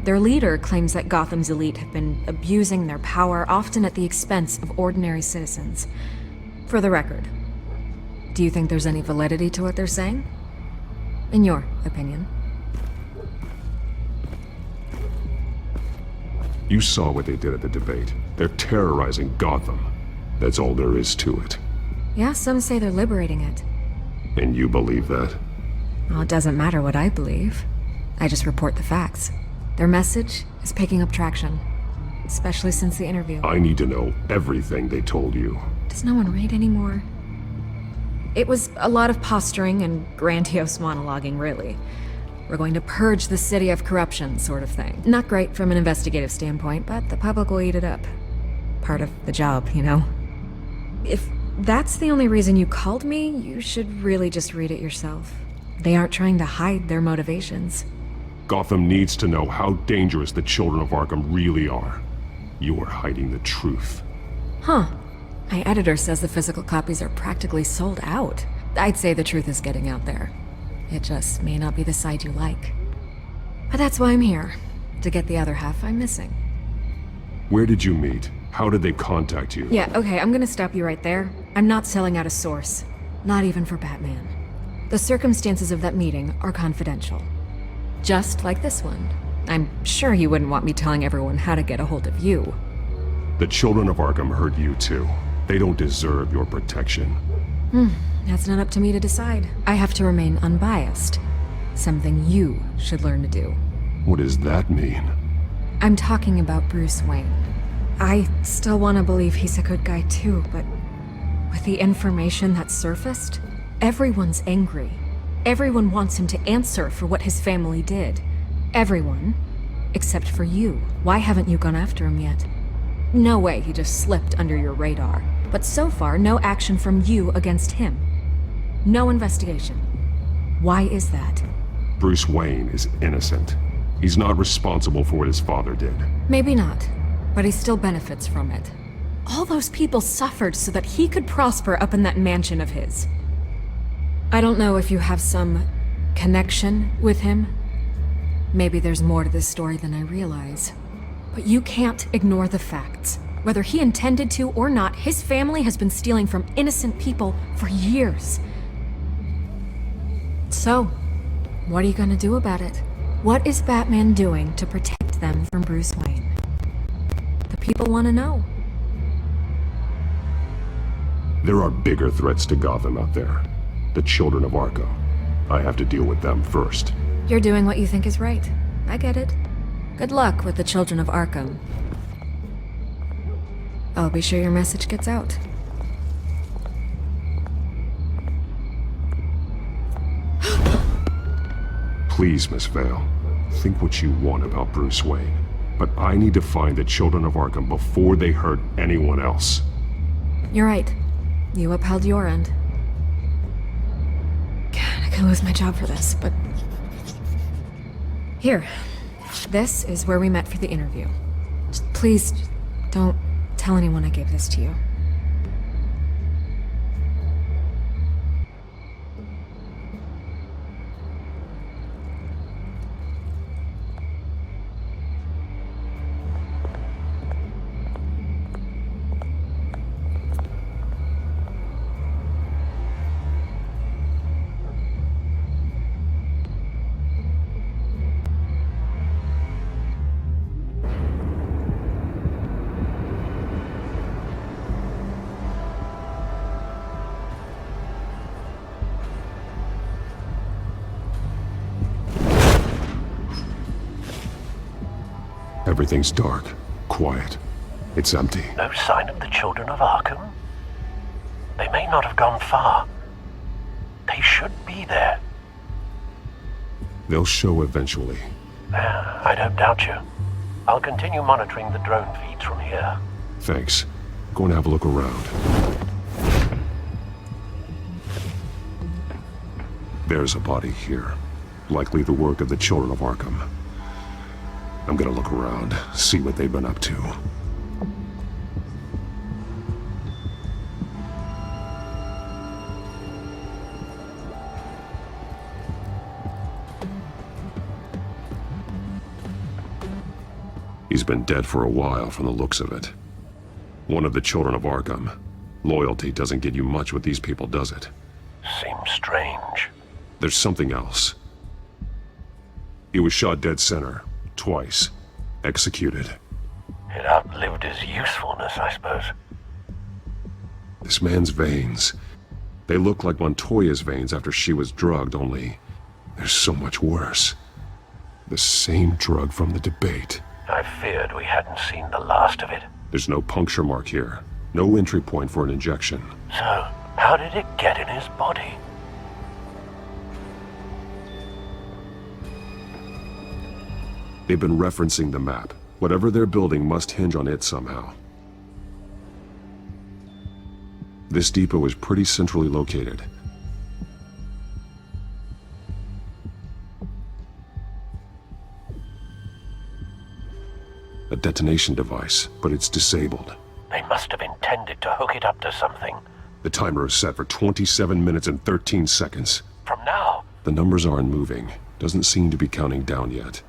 Their leader claims that Gotham's elite have been abusing their power, often at the expense of ordinary citizens. For the record, do you think there's any validity to what they're saying? In your opinion?
You saw what they did at the debate. They're terrorizing Gotham. That's all there is to it.
Yeah, some say they're liberating it.
And you believe that?
Well, it doesn't matter what I believe. I just report the facts. Their message is picking up traction, especially since the interview.
I need to know everything they told you.
Does no one read anymore? It was a lot of posturing and grandiose monologuing, really. We're going to purge the city of corruption, sort of thing. Not great from an investigative standpoint, but the public will eat it up. Part of the job, you know? If that's the only reason you called me, you should really just read it yourself. They aren't trying to hide their motivations.
Gotham needs to know how dangerous the Children of Arkham really are. You are hiding the truth.
Huh. My editor says the physical copies are practically sold out. I'd say the truth is getting out there. It just may not be the side you like. But that's why I'm here. To get the other half I'm missing.
Where did you meet? How did they contact you?
Yeah, okay, I'm gonna stop you right there. I'm not selling out a source. Not even for Batman. The circumstances of that meeting are confidential. Just like this one. I'm sure you wouldn't want me telling everyone how to get a hold of you.
The Children of Arkham heard you too. They don't deserve your protection.
That's not up to me to decide. I have to remain unbiased. Something you should learn to do.
What does that mean?
I'm talking about Bruce Wayne. I still want to believe he's a good guy too, but with the information that surfaced, everyone's angry. Everyone wants him to answer for what his family did. Everyone, except for you. Why haven't you gone after him yet? No way he just slipped under your radar. But so far, no action from you against him. No investigation. Why is that?
Bruce Wayne is innocent. He's not responsible for what his father did.
Maybe not, but he still benefits from it. All those people suffered so that he could prosper up in that mansion of his. I don't know if you have some connection with him. Maybe there's more to this story than I realize. But you can't ignore the facts. Whether he intended to or not, his family has been stealing from innocent people for years. So, what are you gonna do about it? What is Batman doing to protect them from Bruce Wayne? The people want to know.
There are bigger threats to Gotham out there. The children of Arkham. I have to deal with them first.
You're doing what you think is right. I get it. Good luck with the children of Arkham. I'll be sure your message gets out.
Please, Miss Vale. Think what you want about Bruce Wayne. But I need to find the children of Arkham before they hurt anyone else.
You're right. You upheld your end. God, I could lose my job for this, but... Here. This is where we met for the interview. Just please, don't tell anyone I gave this to you.
Everything's dark, quiet. It's empty.
No sign of the children of Arkham? They may not have gone far. They should be there.
They'll show eventually.
I don't doubt you. I'll continue monitoring the drone feeds from here.
Thanks. Go and have a look around. There's a body here. Likely the work of the children of Arkham. I'm gonna look around, see what they've been up to. He's been dead for a while from the looks of it. One of the children of Arkham. Loyalty doesn't get you much with these people, does it?
Seems strange.
There's something else. He was shot dead center. Twice. Executed.
It outlived his usefulness, I suppose.
This man's veins. They look like Montoya's veins after she was drugged, only they're so much worse. The same drug from the debate.
I feared we hadn't seen the last of it.
There's no puncture mark here. No entry point for an injection.
So, how did it get in his body?
They've been referencing the map. Whatever they're building must hinge on it somehow. This depot is pretty centrally located. A detonation device, but it's disabled.
They must have intended to hook it up to something.
The timer is set for 27 minutes and 13 seconds.
From now?
The numbers aren't moving. Doesn't seem to be counting down yet.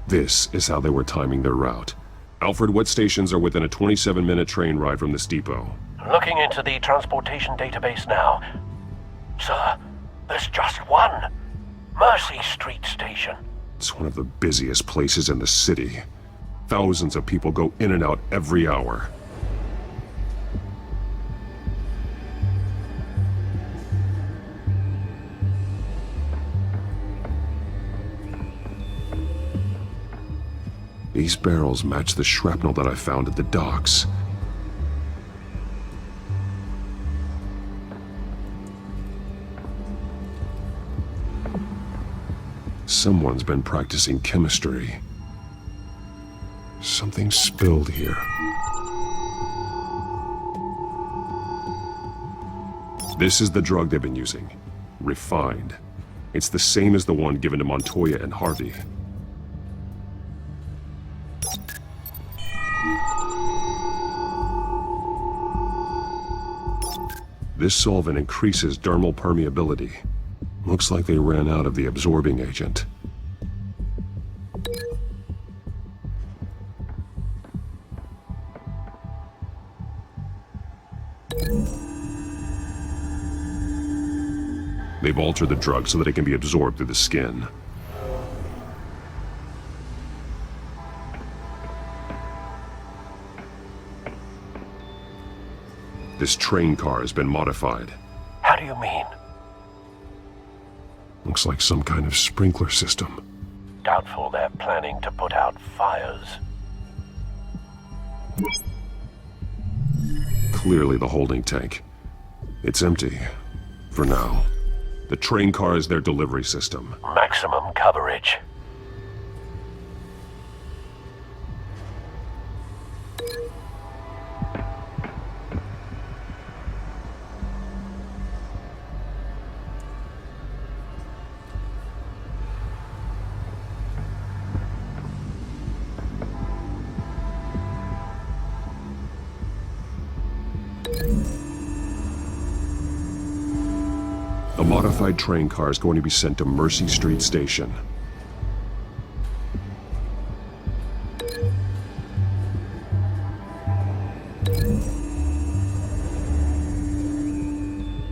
This is how they were timing their route. Alfred, what stations are within a 27-minute train ride from this depot?
Looking into the transportation database now. Sir, there's just one. Mercy Street Station.
It's one of the busiest places in the city. Thousands of people go in and out every hour. These barrels match the shrapnel that I found at the docks. Someone's been practicing chemistry. Something spilled here. This is the drug they've been using. Refined. It's the same as the one given to Montoya and Harvey. This solvent increases dermal permeability. Looks like they ran out of the absorbing agent. They've altered the drug so that it can be absorbed through the skin. This train car has been modified.
How do you mean?
Looks like some kind of sprinkler system.
Doubtful they're planning to put out fires.
Clearly the holding tank. It's empty. For now. The train car is their delivery system.
Maximum coverage.
The modified train car is going to be sent to Mercy Street Station.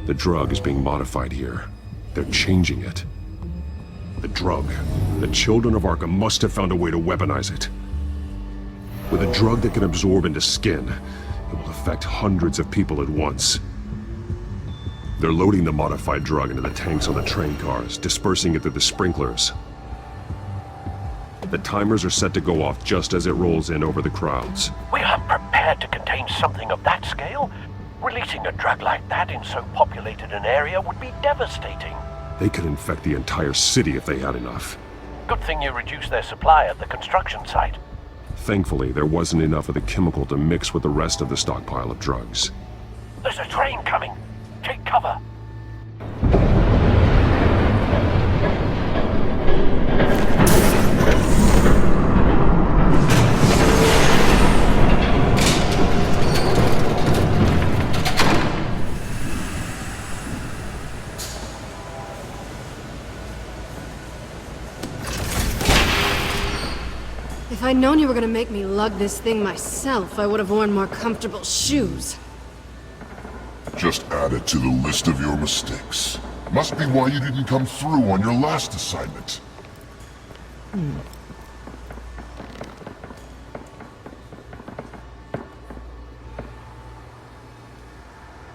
The drug is being modified here. They're changing it. The drug. The children of Arkham must have found a way to weaponize it. With a drug that can absorb into skin, it will affect hundreds of people at once. They're loading the modified drug into the tanks on the train cars, dispersing it through the sprinklers. The timers are set to go off just as it rolls in over the crowds.
We aren't prepared to contain something of that scale. Releasing a drug like that in so populated an area would be devastating.
They could infect the entire city if they had enough.
Good thing you reduced their supply at the construction site.
Thankfully, there wasn't enough of the chemical to mix with the rest of the stockpile of drugs.
There's a train coming. Take cover.
If I'd known you were gonna make me lug this thing myself, I would have worn more comfortable shoes.
Just add it to the list of your mistakes. Must be why you didn't come through on your last assignment.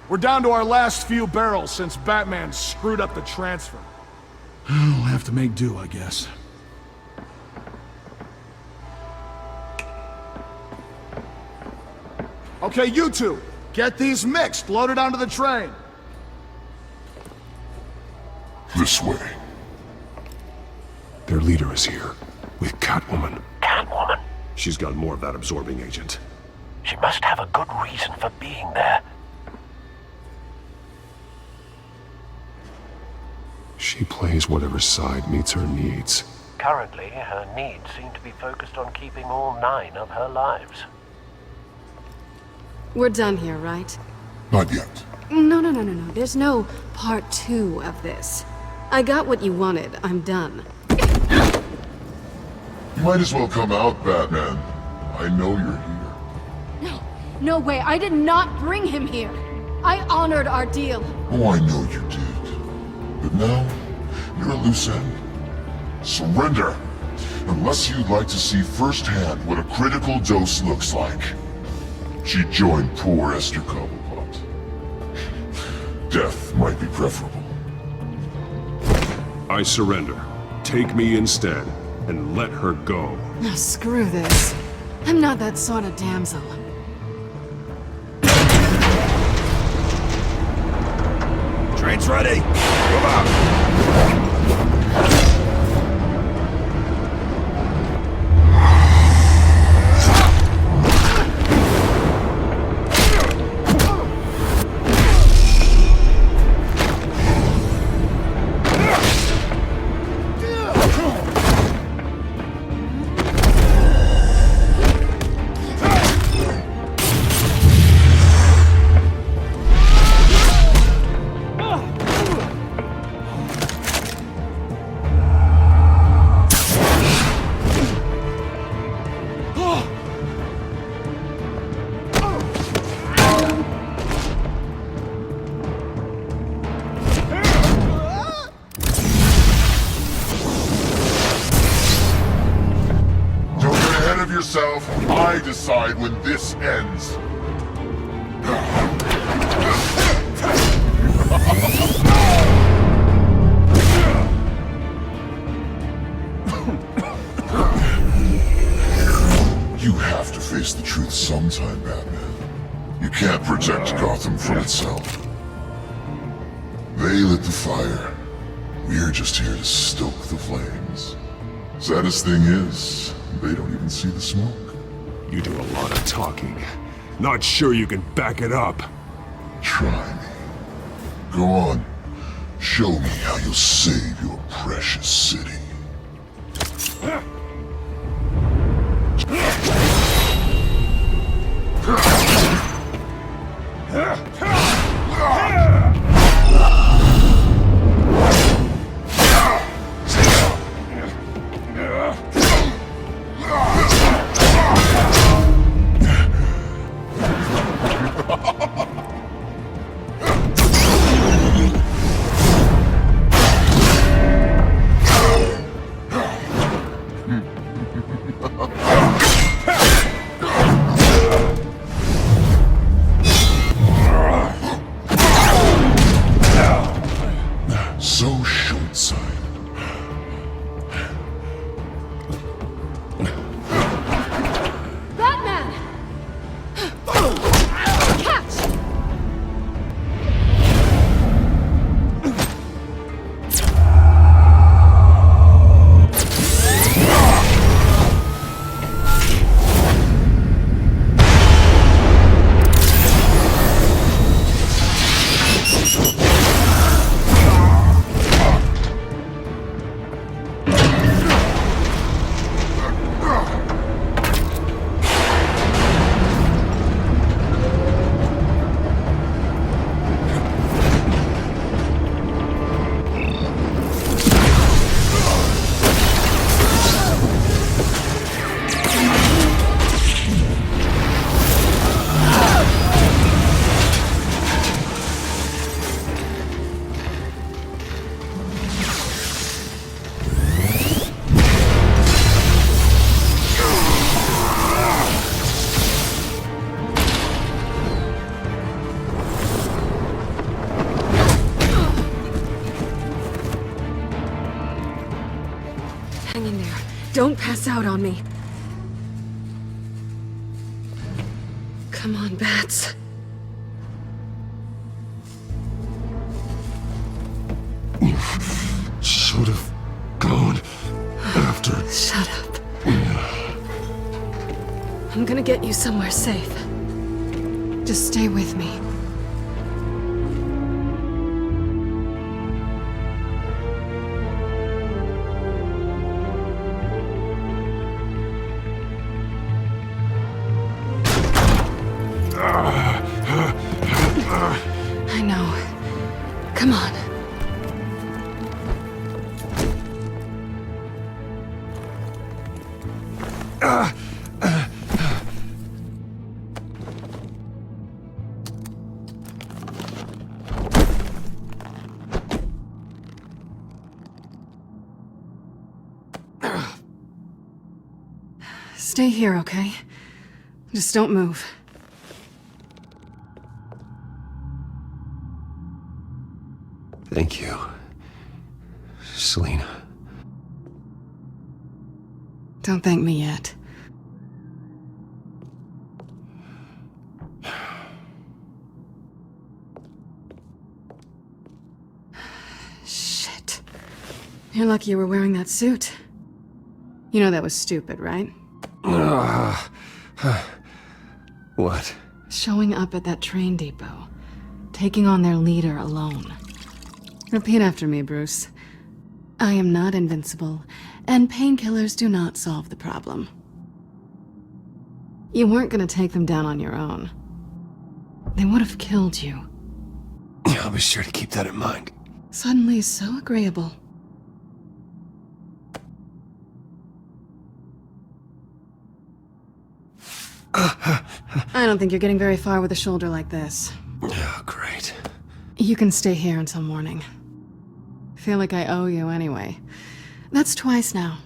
We're down to our last few barrels since Batman screwed up the transfer.
We'll have to make do, I guess.
Okay, you two, get these mixed, loaded onto the train.
This way.
Their leader is here, with Catwoman.
Catwoman?
She's got more of that absorbing agent.
She must have a good reason for being there.
She plays whatever side meets her needs.
Currently, her needs seem to be focused on keeping all 9 of her lives.
We're done here, right?
Not yet.
No. There's no part 2 of this. I got what you wanted. I'm done.
You might as well come out, Batman. I know you're here.
No way. I did not bring him here. I honored our deal.
Oh, I know you did. But now, you're a loose end. Surrender! Unless you'd like to see firsthand what a critical dose looks like. She joined poor Esther Cobblepot. Death might be preferable.
I surrender. Take me instead. and let her go.
Oh, screw this. I'm not that sort of damsel.
Train's ready! Move out!
Yourself, I decide when this ends. You have to face the truth sometime, Batman. You can't protect Gotham from itself. They lit the fire. We're just here to stoke the flames. Saddest thing is, they don't even see the smoke.
You do a lot of talking. Not sure you can back it up.
Try me. Go on. Show me how you'll save your precious city. So short-sighted.
Batman! Catch! Hang in there. Don't pass out on me. Come on, Bats.
Should have gone after.
Shut up. I'm gonna get you somewhere safe. Just stay with me. I know. Come on. Stay here, okay? Just don't move.
Thank you, Selina.
Don't thank me yet. Shit. You're lucky you were wearing that suit. You know that was stupid, right?
What?
Showing up at that train depot. Taking on their leader alone. Repeat after me, Bruce. I am not invincible, and painkillers do not solve the problem. You weren't gonna take them down on your own. They would have killed you.
I'll be sure to keep that in mind.
Suddenly so agreeable. I don't think you're getting very far with a shoulder like this.
Oh, great.
You can stay here until morning. Feel like I owe you anyway. That's twice now.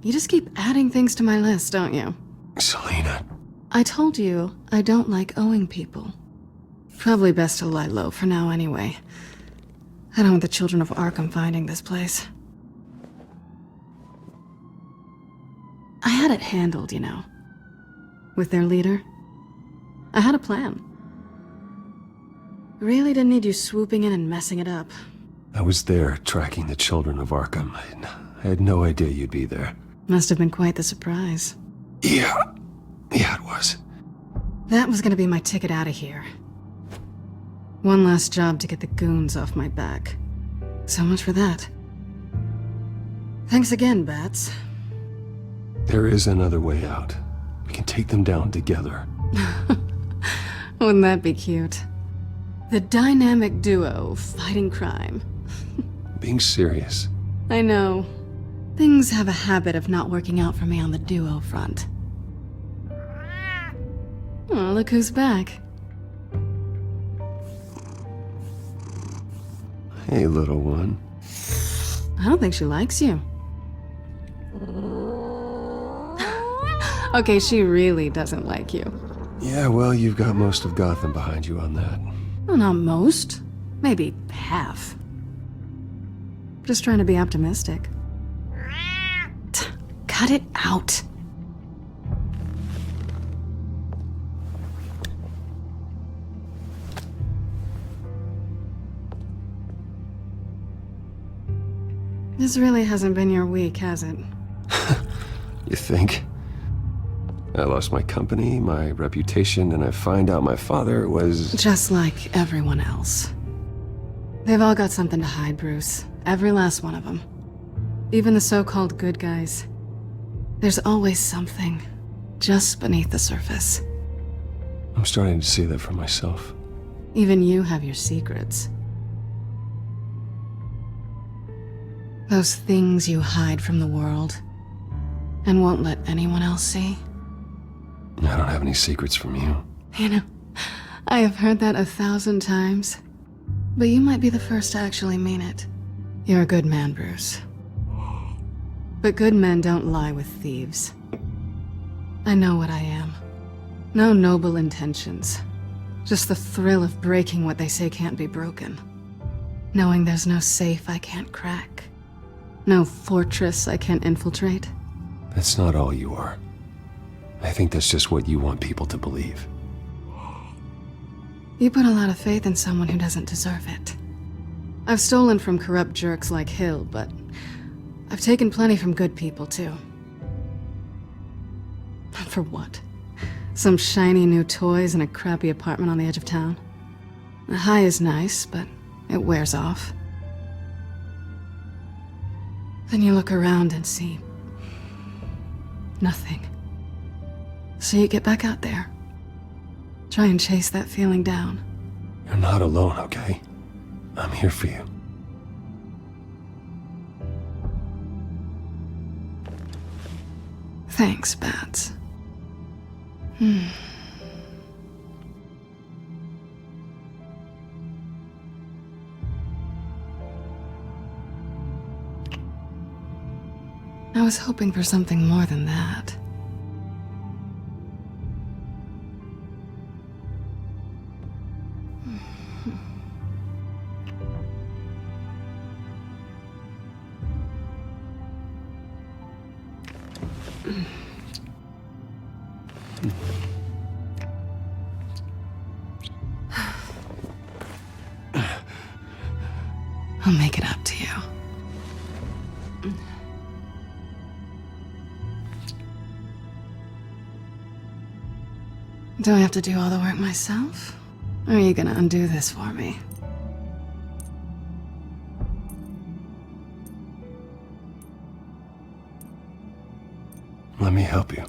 You just keep adding things to my list, don't you?
Selena.
I told you I don't like owing people. Probably best to lie low for now anyway. I don't want the children of Arkham finding this place. I had it handled, you know. With their leader. I had a plan. Really didn't need you swooping in and messing it up.
I was there tracking the children of Arkham. I had no idea you'd be there.
Must have been quite the surprise.
Yeah, it was.
That was gonna be my ticket out of here. One last job to get the goons off my back. So much for that. Thanks again, Bats.
There is another way out. We can take them down together.
Wouldn't that be cute? The dynamic duo fighting crime.
Being serious.
I know. Things have a habit of not working out for me on the duo front. Oh, look who's back.
Hey, little one.
I don't think she likes you. Okay, she really doesn't like you.
Yeah, well, you've got most of Gotham behind you on that.
Well, not most. Maybe half. Just trying to be optimistic. Cut it out. This really hasn't been your week, has it?
You think? I lost my company, my reputation, and I find out my father was...
Just like everyone else. They've all got something to hide, Bruce. Every last one of them. Even the so-called good guys. There's always something just beneath the surface.
I'm starting to see that for myself.
Even you have your secrets. Those things you hide from the world and won't let anyone else see.
I don't have any secrets from you.
You know, I have heard that 1,000 times, but you might be the first to actually mean it. You're a good man, Bruce. But good men don't lie with thieves. I know what I am. No noble intentions. Just the thrill of breaking what they say can't be broken. Knowing there's no safe I can't crack. No fortress I can't infiltrate.
That's not all you are. I think that's just what you want people to believe.
You put a lot of faith in someone who doesn't deserve it. I've stolen from corrupt jerks like Hill, but I've taken plenty from good people, too. For what? Some shiny new toys and a crappy apartment on the edge of town? The high is nice, but it wears off. Then you look around and see nothing. So you get back out there. Try and chase that feeling down.
You're not alone, okay? I'm here for you.
Thanks, Bats. I was hoping for something more than that. I'll make it up to you. Do I have to do all the work myself? Or are you gonna undo this for me?
Let me help you.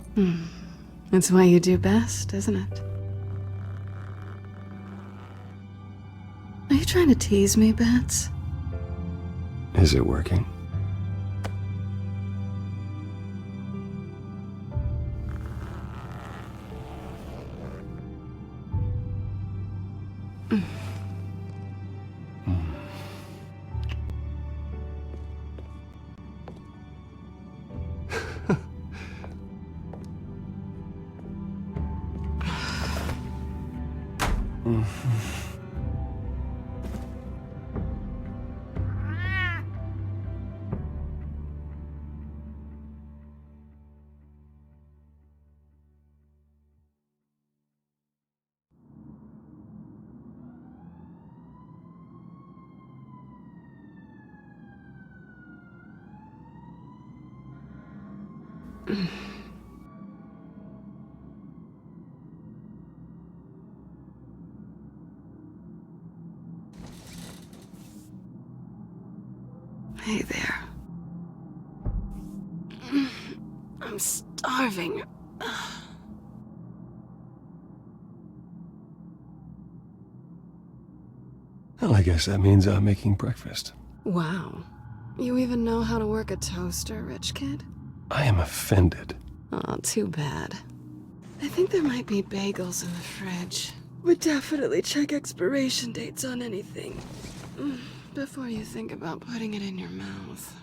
It's what you do best, isn't it? Are you trying to tease me, Bats?
Is it working?
Hey there. I'm starving.
Well, I guess that means I'm making breakfast.
Wow. You even know how to work a toaster, rich kid?
I am offended.
Oh, too bad. I think there might be bagels in the fridge. Would definitely check expiration dates on anything. Before you think about putting it in your mouth.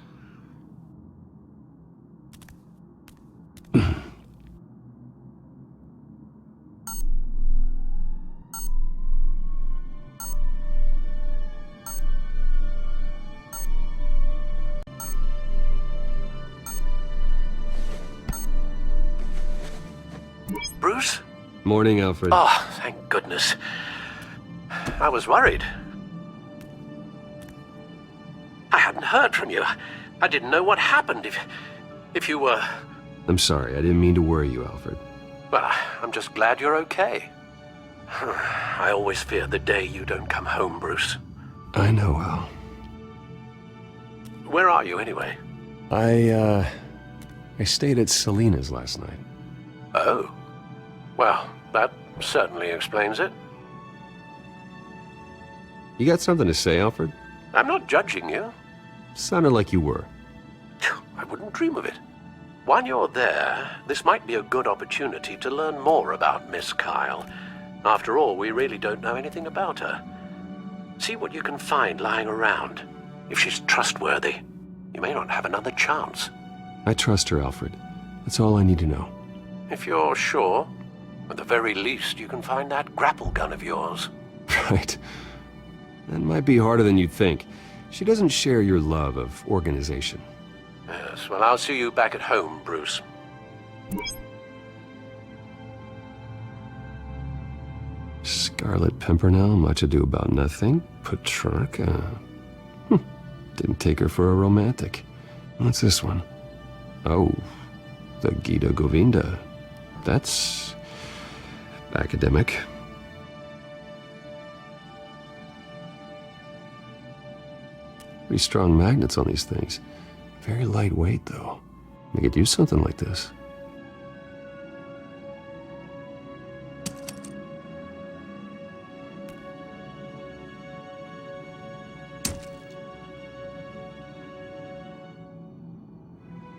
Bruce?
Morning, Alfred.
Oh, thank goodness. I was worried. I hadn't heard from you. I didn't know what happened if you were...
I'm sorry, I didn't mean to worry you, Alfred.
Well, I'm just glad you're okay. I always fear the day you don't come home, Bruce.
I know, Al.
Where are you, anyway?
I stayed at Selena's last night.
Oh. Well, that certainly explains it.
You got something to say, Alfred?
I'm not judging you.
Sounded like you were.
I wouldn't dream of it. While you're there, this might be a good opportunity to learn more about Miss Kyle. After all, we really don't know anything about her. See what you can find lying around. If she's trustworthy, you may not have another chance.
I trust her, Alfred. That's all I need to know.
If you're sure, at the very least, you can find that grapple gun of yours.
Right. That might be harder than you'd think. She doesn't share your love of organization.
Yes, well, I'll see you back at home, Bruce.
Scarlet Pimpernel, much ado about nothing. Petrarca. Didn't take her for a romantic. What's this one? Oh, the Gita Govinda. That's... academic. Pretty strong magnets on these things. Very lightweight, though. They could use something like this.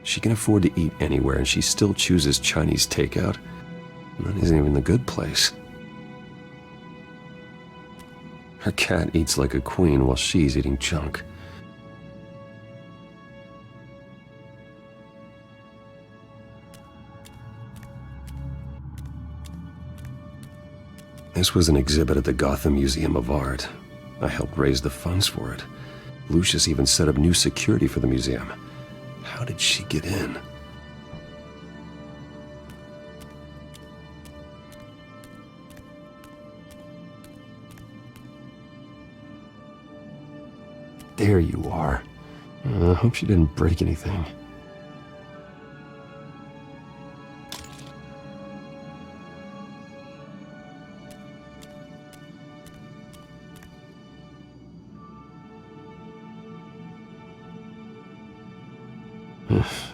She can afford to eat anywhere, and she still chooses Chinese takeout. And that isn't even the good place. Her cat eats like a queen while she's eating junk. This was an exhibit at the Gotham Museum of Art. I helped raise the funds for it. Lucius even set up new security for the museum. How did she get in? There you are. I hope she didn't break anything.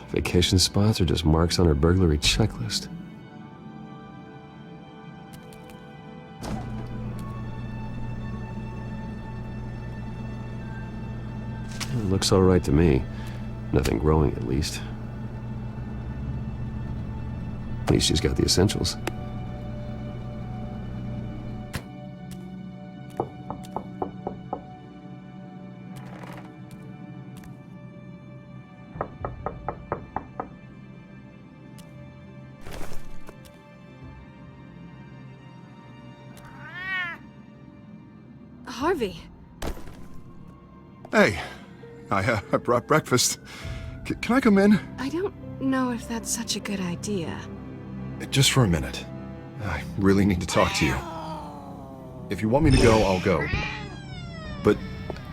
Vacation spots are just marks on her burglary checklist. It looks all right to me. Nothing growing, at least. At least she's got the essentials.
Harvey.
Hey, I brought breakfast. Can I come in?
I don't know if that's such a good idea.
Just for a minute. I really need to talk to you. If you want me to go, I'll go. But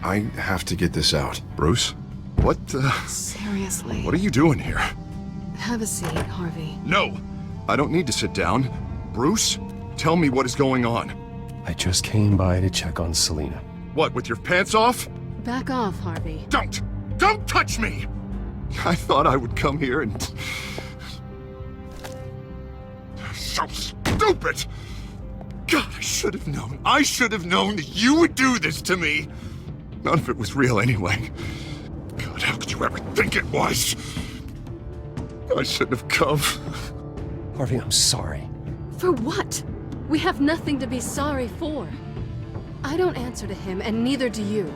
I have to get this out.
Bruce? What,
Seriously.
What are you doing here?
Have a seat, Harvey.
No! I don't need to sit down. Bruce, tell me what is going on.
I just came by to check on Selina.
What, with your pants off?
Back off, Harvey.
Don't touch me! I thought I would come here and... So stupid! God, I should have known. I should have known that you would do this to me. None of it was real anyway. God, how could you ever think it was? I shouldn't have come.
Harvey, I'm sorry.
For what? We have nothing to be sorry for. I don't answer to him, and neither do you.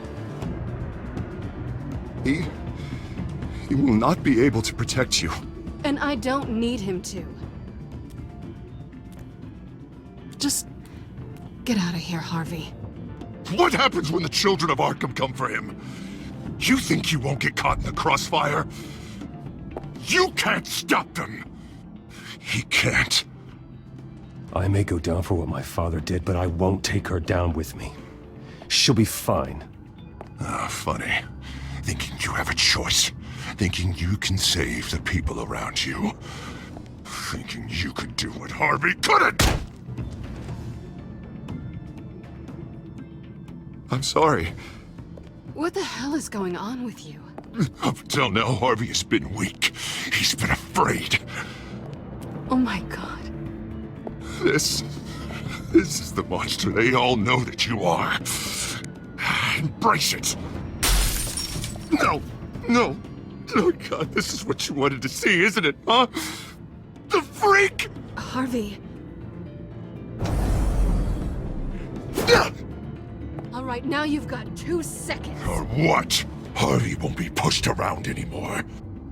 He will not be able to protect you.
And I don't need him to. Just get out of here, Harvey.
What happens when the children of Arkham come for him? You think you won't get caught in the crossfire? You can't stop them! He can't.
I may go down for what my father did, but I won't take her down with me. She'll be fine.
Ah, funny. Thinking you have a choice. Thinking you can save the people around you. Thinking you could do what Harvey couldn't!
I'm sorry.
What the hell is going on with you?
Up until now, Harvey has been weak. He's been afraid.
Oh my god.
This is the monster they all know that you are. Embrace it. No. Oh god, this is what you wanted to see, isn't it, huh? The freak!
Harvey. All right, now you've got 2 seconds.
Or what? Harvey won't be pushed around anymore.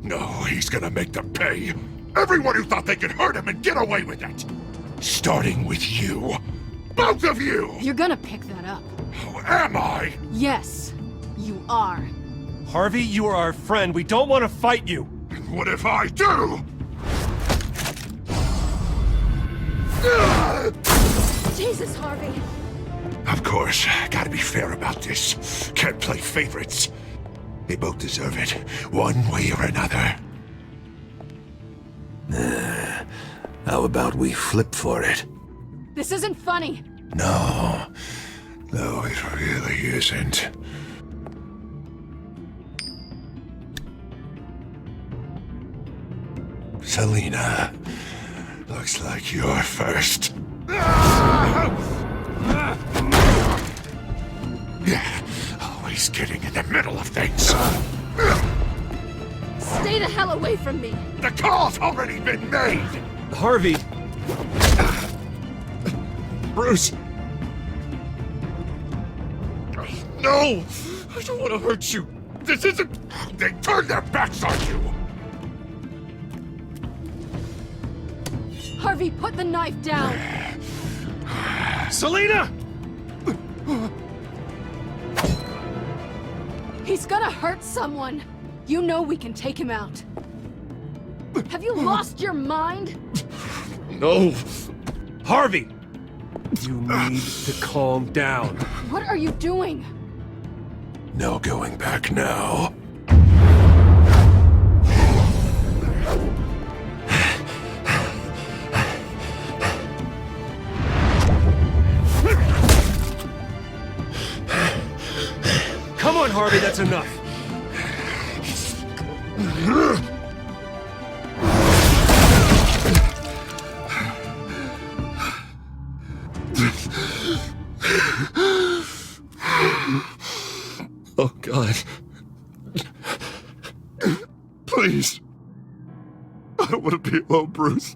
No, he's gonna make them pay. Everyone who thought they could hurt him and get away with it. Starting with you. Both of you!
You're gonna pick that up.
Oh, am I?
Yes, you are.
Harvey, you are our friend. We don't want to fight you.
And what if I do?
Jesus, Harvey.
Of course, gotta be fair about this. Can't play favorites. They both deserve it, one way or another. How about we flip for it?
This isn't funny.
No, it really isn't. Selina, looks like you're first. Yeah, always getting in the middle of things.
Stay the hell away from me.
The call's already been made.
Harvey.
Bruce. No, I don't want to hurt you. This isn't... They turned their backs on you.
Harvey, put the knife down.
Selina!
He's gonna hurt someone. You know we can take him out. Have you lost your mind?
No. Harvey! You need to calm down.
What are you doing?
No going back now.
Come on, Harvey, that's enough.
Oh, God. Please. I don't want to be alone, Bruce.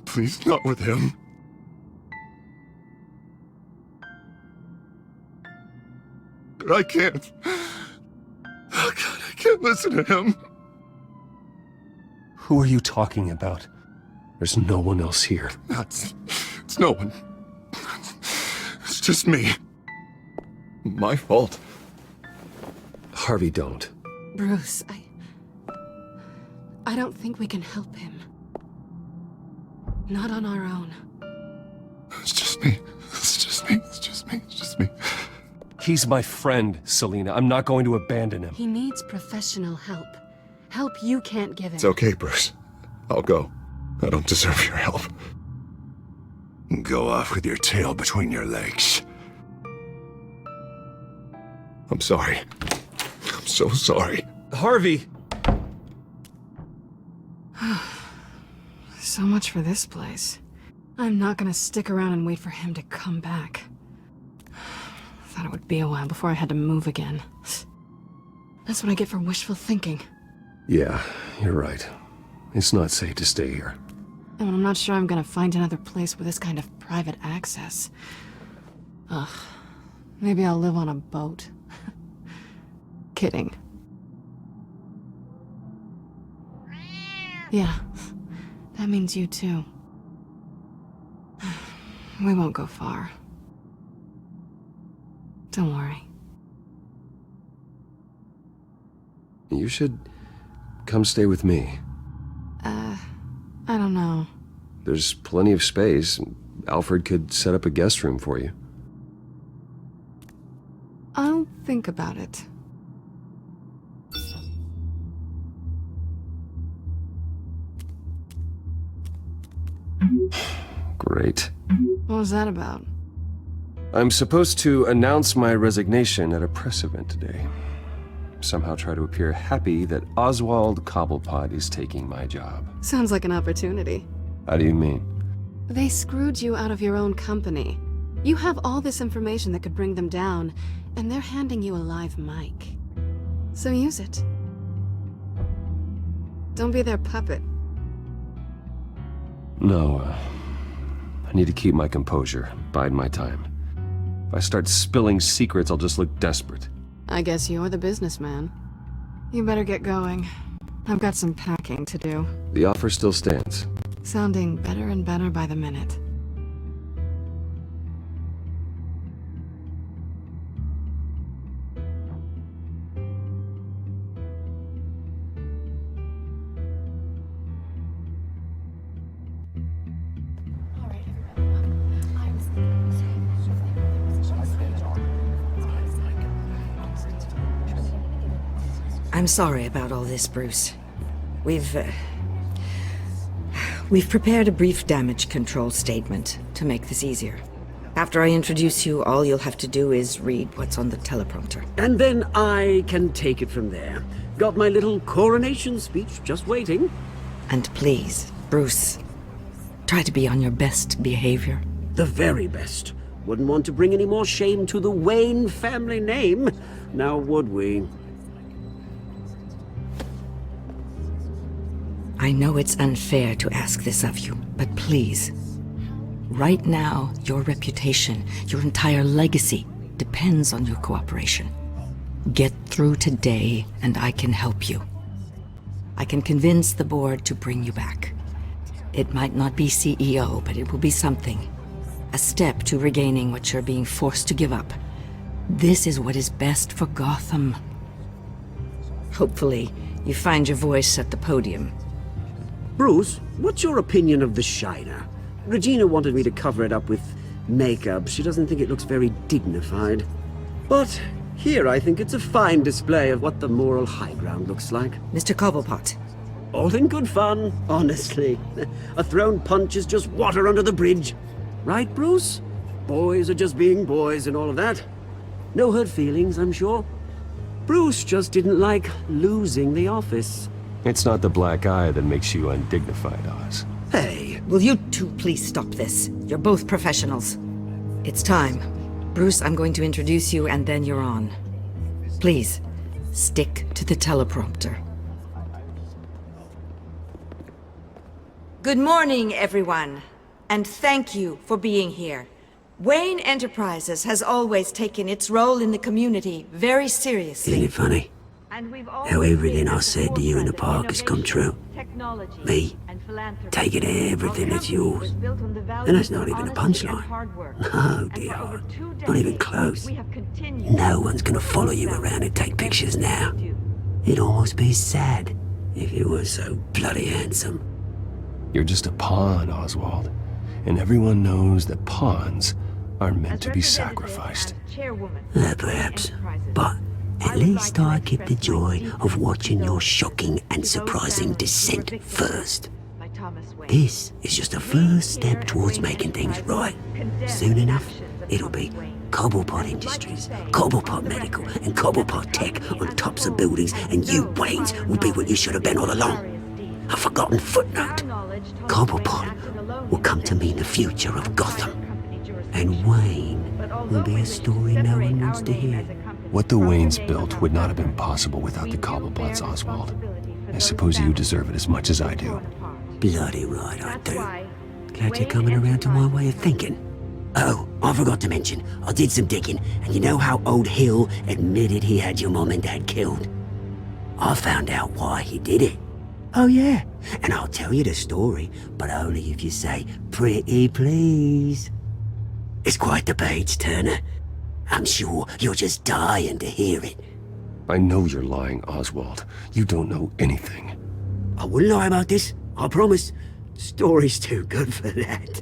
Please, not with him. But I can't. Oh, God, I can't listen to him.
Who are you talking about?
There's no one else here.
It's no one. It's just me. My fault.
Harvey, don't.
Bruce, I don't think we can help him. Not on our own.
It's just me. It's just me. It's just me. It's just me.
He's my friend, Selina. I'm not going to abandon him.
He needs professional help. Help you can't give him.
It's okay, Bruce. I'll go. I don't deserve your help.
Go off with your tail between your legs.
I'm sorry. I'm so sorry.
Harvey!
So much for this place. I'm not gonna stick around and wait for him to come back. Thought it would be a while before I had to move again. That's what I get for wishful thinking.
Yeah, you're right. It's not safe to stay here.
And I'm not sure I'm gonna find another place with this kind of private access. Ugh. Maybe I'll live on a boat. Kidding. Yeah. That means you too. We won't go far. Don't worry.
You should come stay with me.
I don't know.
There's plenty of space. Alfred could set up a guest room for you.
I'll think about it.
Great.
What was that about?
I'm supposed to announce my resignation at a press event today. Somehow try to appear happy that Oswald Cobblepot is taking my job.
Sounds like an opportunity.
How do you mean?
They screwed you out of your own company. You have all this information that could bring them down, and they're handing you a live mic. So use it. Don't be their puppet.
No, I need to keep my composure, bide my time. If I start spilling secrets, I'll just look desperate.
I guess you're the businessman. You better get going. I've got some packing to do.
The offer still stands.
Sounding better and better by the minute.
I'm sorry about all this, Bruce. We've prepared a brief damage control statement to make this easier. After I introduce you, all you'll have to do is read what's on the teleprompter.
And then I can take it from there. Got my little coronation speech just waiting.
And please, Bruce, try to be on your best behavior.
The very best. Wouldn't want to bring any more shame to the Wayne family name, now would we?
I know it's unfair to ask this of you, but please. Right now, your reputation, your entire legacy, depends on your cooperation. Get through today, and I can help you. I can convince the board to bring you back. It might not be CEO, but it will be something. A step to regaining what you're being forced to give up. This is what is best for Gotham. Hopefully, you find your voice at the podium.
Bruce, what's your opinion of the Shiner? Regina wanted me to cover it up with makeup. She doesn't think it looks very dignified. But Here, I think it's a fine display of what the moral high ground looks like.
Mr. Cobblepot.
All in good fun, honestly. A thrown punch is just water under the bridge. Right, Bruce? Boys are just being boys and all of that. No hurt feelings, I'm sure. Bruce just didn't like losing the office.
It's not the black eye that makes you undignified, Oz.
Hey, will you two please stop this? You're both professionals. It's time. Bruce, I'm going to introduce you and then you're on. Please, stick to the teleprompter. Good morning, everyone. And thank you for being here. Wayne Enterprises has always taken its role in the community very seriously.
Isn't it funny? How everything I said to you in the park has come true. Me, taking everything that's yours. And that's not even a punchline. No, dear. Not even close. No one's gonna follow you around and take pictures now. It'd almost be sad if you were so bloody handsome.
You're just a pawn, Oswald. And everyone knows that pawns are meant to be sacrificed.
Perhaps. But at least I get the joy of watching your shocking and surprising descent first. This is just a first step towards making things right. Soon enough, it'll be Cobblepot Industries, Cobblepot Medical, and Cobblepot Tech on tops of buildings, and you, Waynes, will be what you should have been all along. A forgotten footnote. Cobblepot will come to mean the future of Gotham. And Wayne will be a story no one wants to hear.
What the Waynes built would not have been possible without the Cobblepots, Oswald. I suppose you deserve it as much as I do.
Bloody right I do. Glad you're coming around to my way of thinking. Oh, I forgot to mention, I did some digging, and you know how old Hill admitted he had your mom and dad killed? I found out why he did it. Oh yeah, and I'll tell you the story, but only if you say, pretty please. It's quite the page turner. I'm sure you're just dying to hear it.
I know you're lying, Oswald. You don't know anything.
I wouldn't lie about this, I promise. Story's too good for that.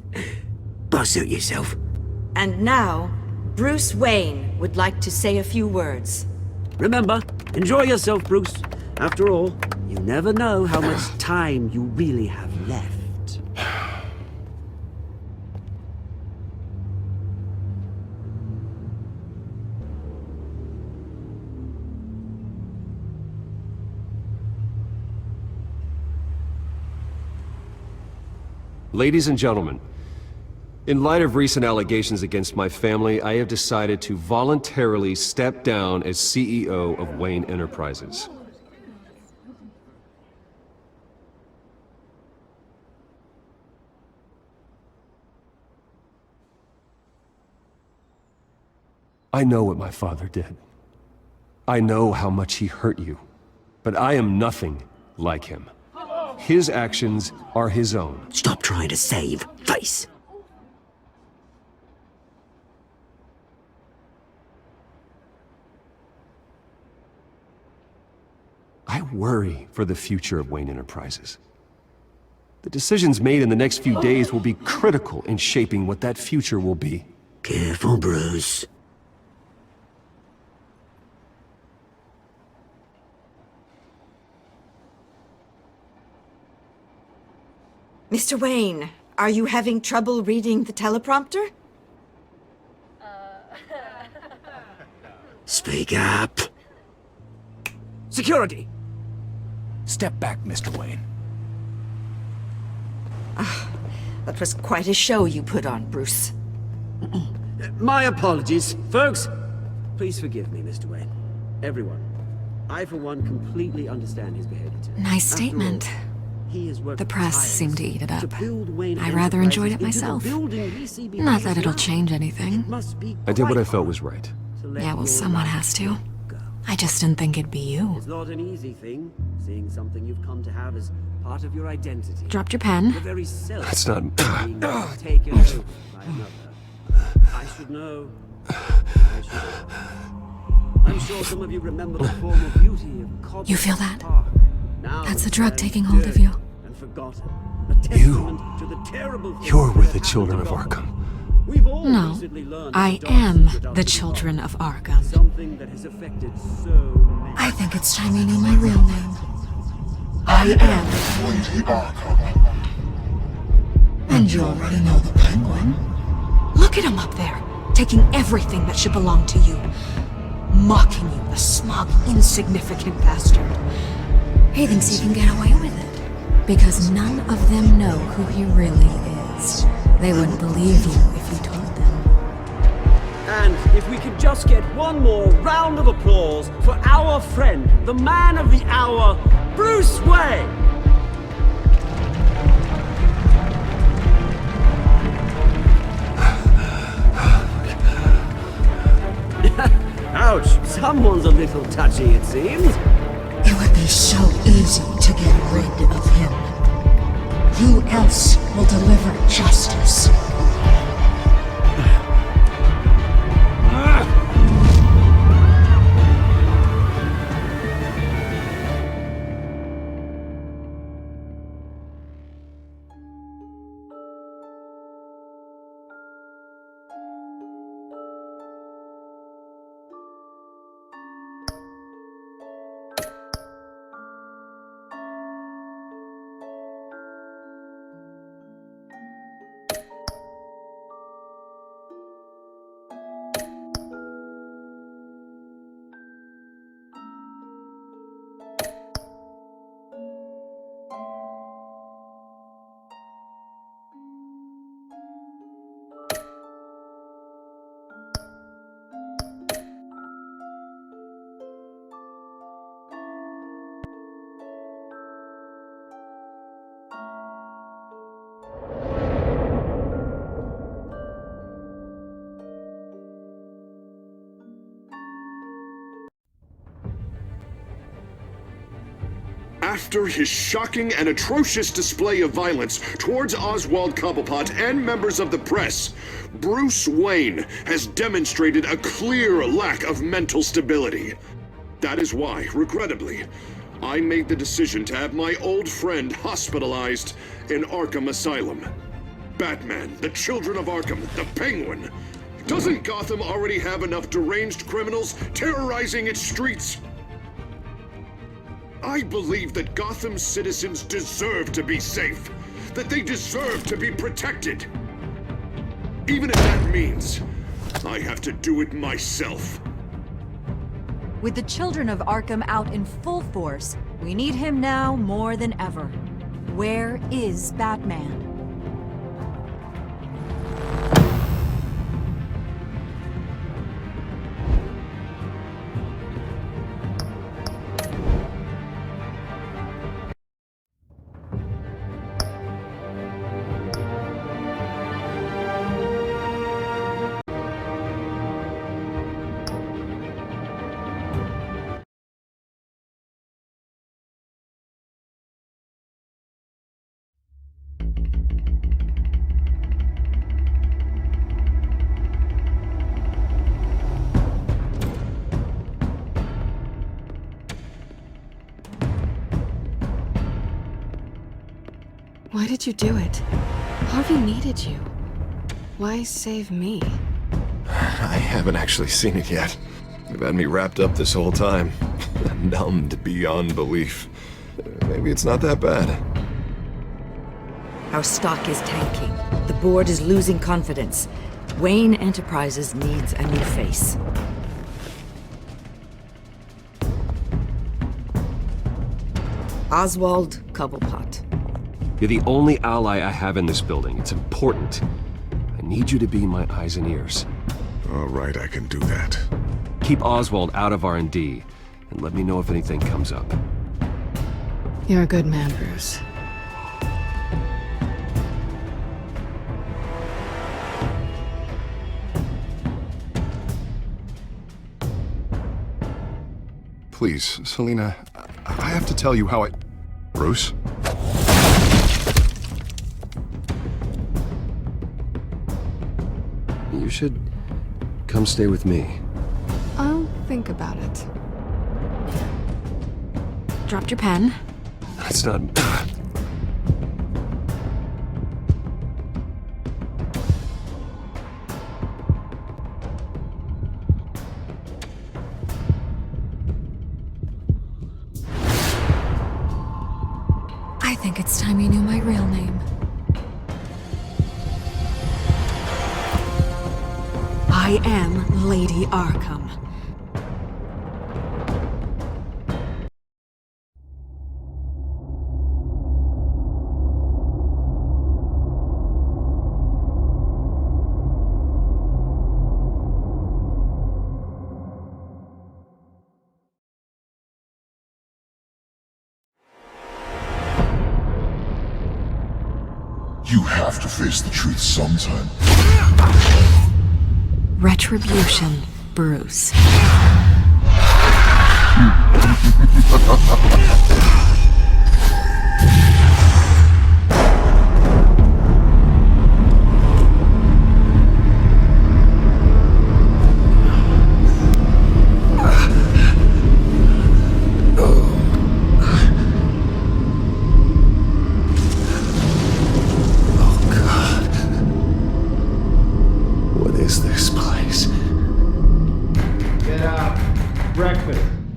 But suit yourself.
And now, Bruce Wayne would like to say a few words.
Remember, enjoy yourself, Bruce. After all, you never know how much time you really have left.
Ladies and gentlemen, in light of recent allegations against my family, I have decided to voluntarily step down as CEO of Wayne Enterprises. I know what my father did. I know how much he hurt you, but I am nothing like him. His actions are his own.
Stop trying to save face.
I worry for the future of Wayne Enterprises. The decisions made in the next few days will be critical in shaping what that future will be.
Careful, Bruce.
Mr. Wayne, are you having trouble reading the teleprompter?
Speak up. Security!
Step back, Mr. Wayne.
That was quite a show you put on, Bruce.
My apologies. Folks, please forgive me, Mr. Wayne. Everyone. I, for one, completely understand his behavior today.
Nice statement. The press seemed to eat it up. I rather enjoyed it myself. Not that it'll change anything.
I did what I felt was right.
Yeah, well, someone has to. I just didn't think it'd be you.
It's not an easy thing, seeing something you've come to have as part of your identity.
Dropped your pen.
The very self
That's not...
being taken over by another. I should know. I should know. I'm sure some of you remember the former beauty of Cobb.
You feel that?
Now
That's the drug taking hold of you.
And forgotten.
You're with the children of Arkham.
No, I am the children of Arkham. I think it's time you knew my real name. I am
Lady Arkham.
And you already know the Penguin. Look at him up there, taking everything that should belong to you. Mocking you, the smug, insignificant bastard. He thinks he can get away with it. Because none of them know who he really is. They wouldn't believe you if you told them.
And if we could just get one more round of applause for our friend, the man of the hour, Bruce Wayne! Ouch, someone's a little touchy, it seems.
It would be so easy to get rid of him. Who else will deliver justice?
After his shocking and atrocious display of violence towards Oswald Cobblepot and members of the press, Bruce Wayne has demonstrated a clear lack of mental stability. That is why, regrettably, I made the decision to have my old friend hospitalized in Arkham Asylum. Batman, the Children of Arkham, the Penguin. Doesn't Gotham already have enough deranged criminals terrorizing its streets? I believe that Gotham's citizens deserve to be safe, that they deserve to be protected. Even if that means I have to do it myself.
With the Children of Arkham out in full force, we need him now more than ever. Where is Batman?
Why did you do it? Harvey needed you. Why save me?
I haven't actually seen it yet. They've had me wrapped up this whole time. Numbed beyond belief. Maybe it's not that bad.
Our stock is tanking. The board is losing confidence. Wayne Enterprises needs a new face. Oswald Cobblepot.
You're the only ally I have in this building. It's important. I need you to be my eyes and ears.
All right, I can do that.
Keep Oswald out of R&D, and let me know if anything comes up.
You're a good man, Bruce.
Please, Selina, I have to tell you how I... Bruce?
You should come stay with me.
I'll think about it.
Dropped your pen.
That's not...
think it's time you knew my real name. I am Lady Arkham.
You have to face the truth sometime.
Retribution, Bruce.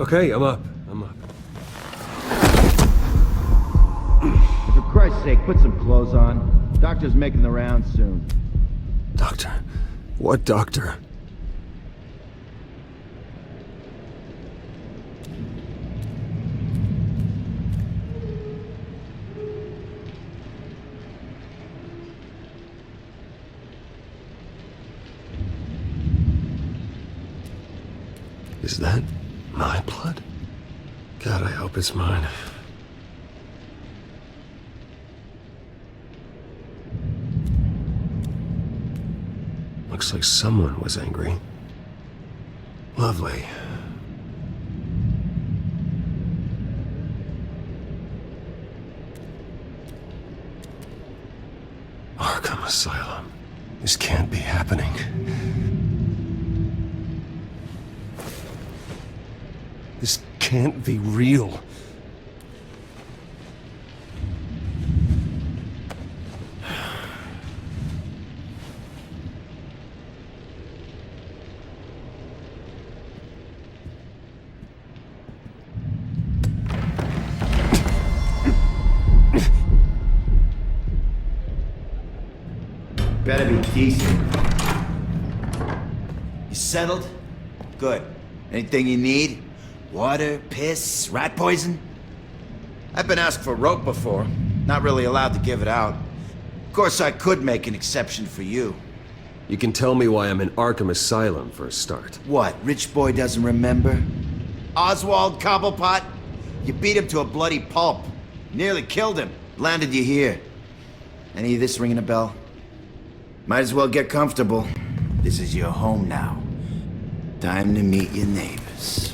Okay, I'm up.
For Christ's sake, put some clothes on. Doctor's making the rounds soon.
Doctor? What doctor? Is that my blood? God, I hope it's mine. Looks like someone was angry. Lovely. Arkham Asylum. This can't be happening. This can't be real.
Better be decent. You settled? Good. Anything you need? Water, piss, rat poison? I've been asked for rope before. Not really allowed to give it out. Of course, I could make an exception for you.
You can tell me why I'm in Arkham Asylum for a start.
What, rich boy doesn't remember? Oswald Cobblepot? You beat him to a bloody pulp. Nearly killed him. Landed you here. Any of this ringing a bell? Might as well get comfortable. This is your home now. Time to meet your neighbors.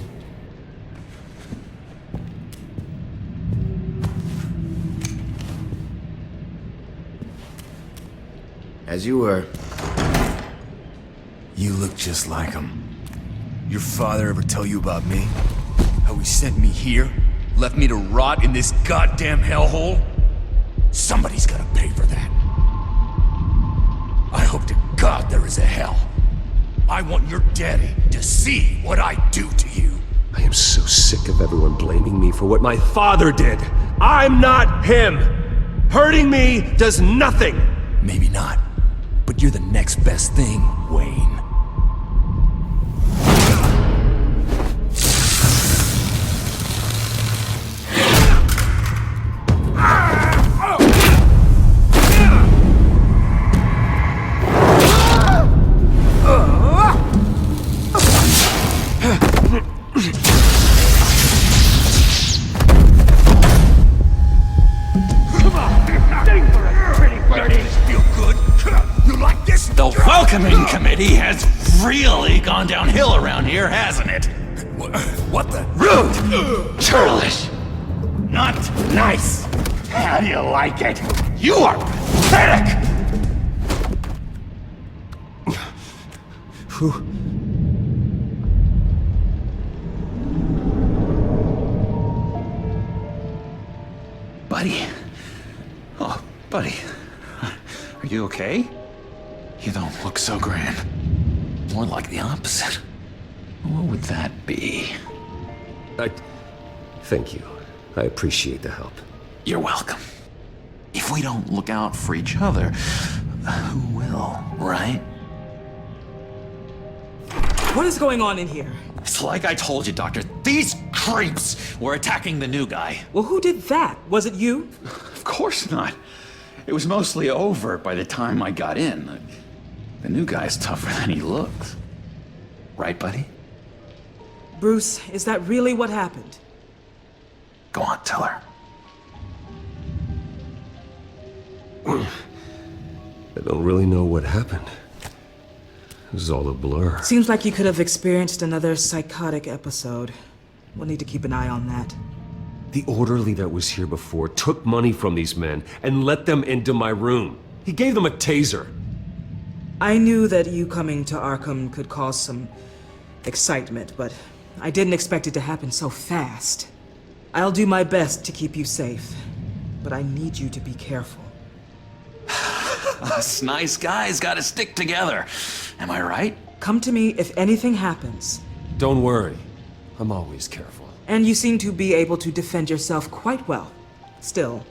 As you were.
You look just like him. Your father ever tell you about me? How he sent me here? Left me to rot in this goddamn hellhole? Somebody's gotta pay for that. I hope to God there is a hell. I want your daddy to see what I do to you.
I am so sick of everyone blaming me for what my father did. I'm not him. Hurting me does nothing.
Maybe not, but you're the next best thing, Wayne.
The welcoming committee has really gone downhill around here, hasn't it?
What the?
Rude! Churlish! Not nice! How do you like it? You are pathetic!
Who?
Buddy. Oh, buddy. Are you okay? You don't look so grand. More like the opposite. What would that be?
Thank you. I appreciate the help.
You're welcome. If we don't look out for each other, who will, right?
What is going on in here?
It's like I told you, Doctor. These creeps were attacking the new guy.
Well, who did that? Was it you?
Of course not. It was mostly over by the time I got in. The new guy's tougher than he looks. Right, buddy?
Bruce, is that really what happened?
Go on, tell her.
I don't really know what happened. This is all a blur.
Seems like you could have experienced another psychotic episode. We'll need to keep an eye on that.
The orderly that was here before took money from these men and let them into my room. He gave them a taser.
I knew that you coming to Arkham could cause some excitement, but I didn't expect it to happen so fast. I'll do my best to keep you safe, but I need you to be careful.
Us nice guys gotta stick together. Am I right?
Come to me if anything happens.
Don't worry. I'm always careful.
And you seem to be able to defend yourself quite well. Still,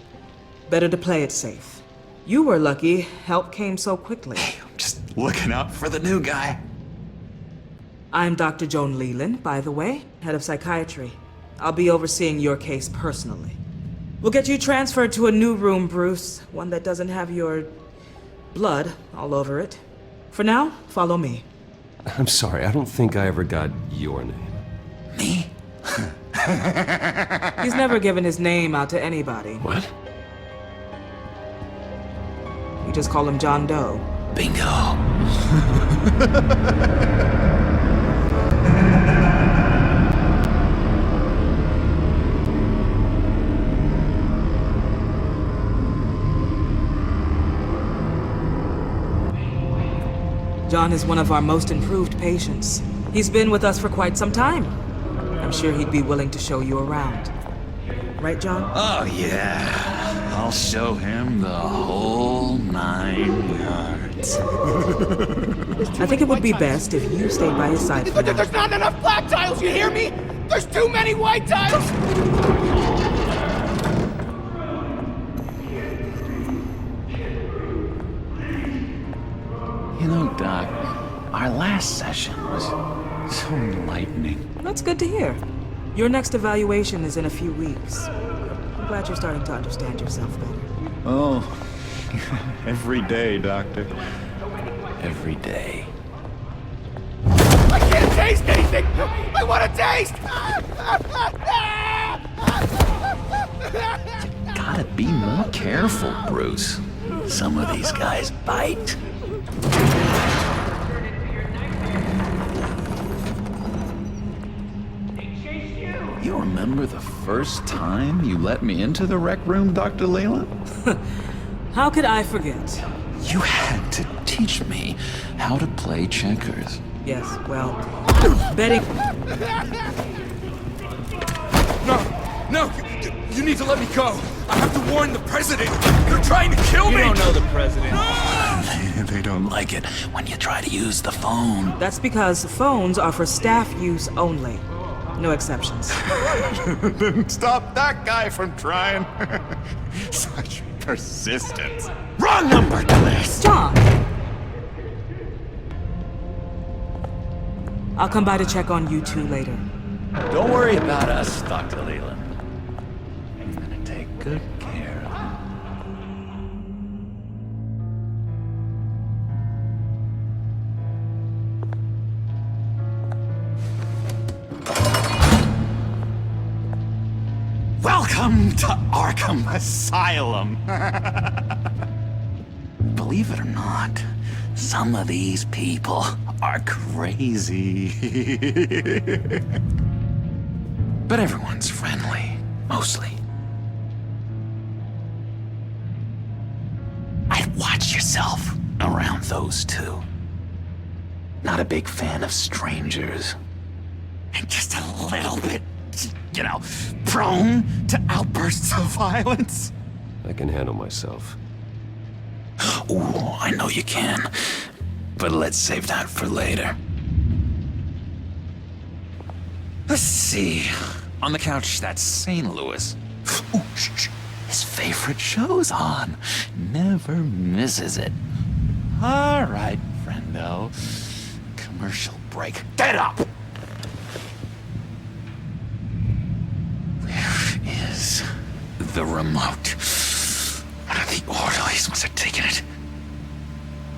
better to play it safe. You were lucky help came so quickly.
I'm just looking out for the new guy.
I'm Dr. Joan Leland, by the way, head of psychiatry. I'll be overseeing your case personally. We'll get you transferred to a new room, Bruce. One that doesn't have your blood all over it. For now, follow me.
I'm sorry, I don't think I ever got your name.
Me?
He's never given his name out to anybody.
What?
We just call him John Doe.
Bingo.
John is one of our most improved patients. He's been with us for quite some time. I'm sure he'd be willing to show you around. Right, John?
Oh, yeah. I'll show him the whole 9 yards.
I think it would be best if you stayed by his side for now.
There's not enough black tiles, you hear me? There's too many white tiles!
You know, Doc, our last session was so enlightening.
That's good to hear. Your next evaluation is in a few weeks. I'm glad you're starting to understand yourself better.
Oh, every day, Doctor. Every day.
I can't taste anything! I want to taste!
Gotta be more careful, Bruce. Some of these guys bite. You remember the first time you let me into the rec room, Dr. Leland?
How could I forget?
You had to teach me how to play checkers.
Yes, well, betting...
No, you need to let me go. I have to warn the president. They're trying to kill me.
You don't know the president.
They don't like it when you try to use the phone.
That's because phones are for staff use only. No exceptions.
Didn't stop that guy from trying. Such persistence. Wrong number to this.
John! I'll come by to check on you two later.
Don't worry about us, Dr. Leland. I'm gonna take good care of you. Welcome to Arkham Asylum. Believe it or not, some of these people are crazy. But everyone's friendly, mostly. I'd watch yourself around those two. Not a big fan of strangers. And just a little bit, you know, prone to outbursts of violence.
I can handle myself.
Ooh, I know you can. But let's save that for later. Let's see. On the couch, that's St. Louis. Ooh, shh. His his favorite show's on. Never misses it. All right, friendo. Commercial break. Get up! Where is the remote? One of the orderlies must have taken it.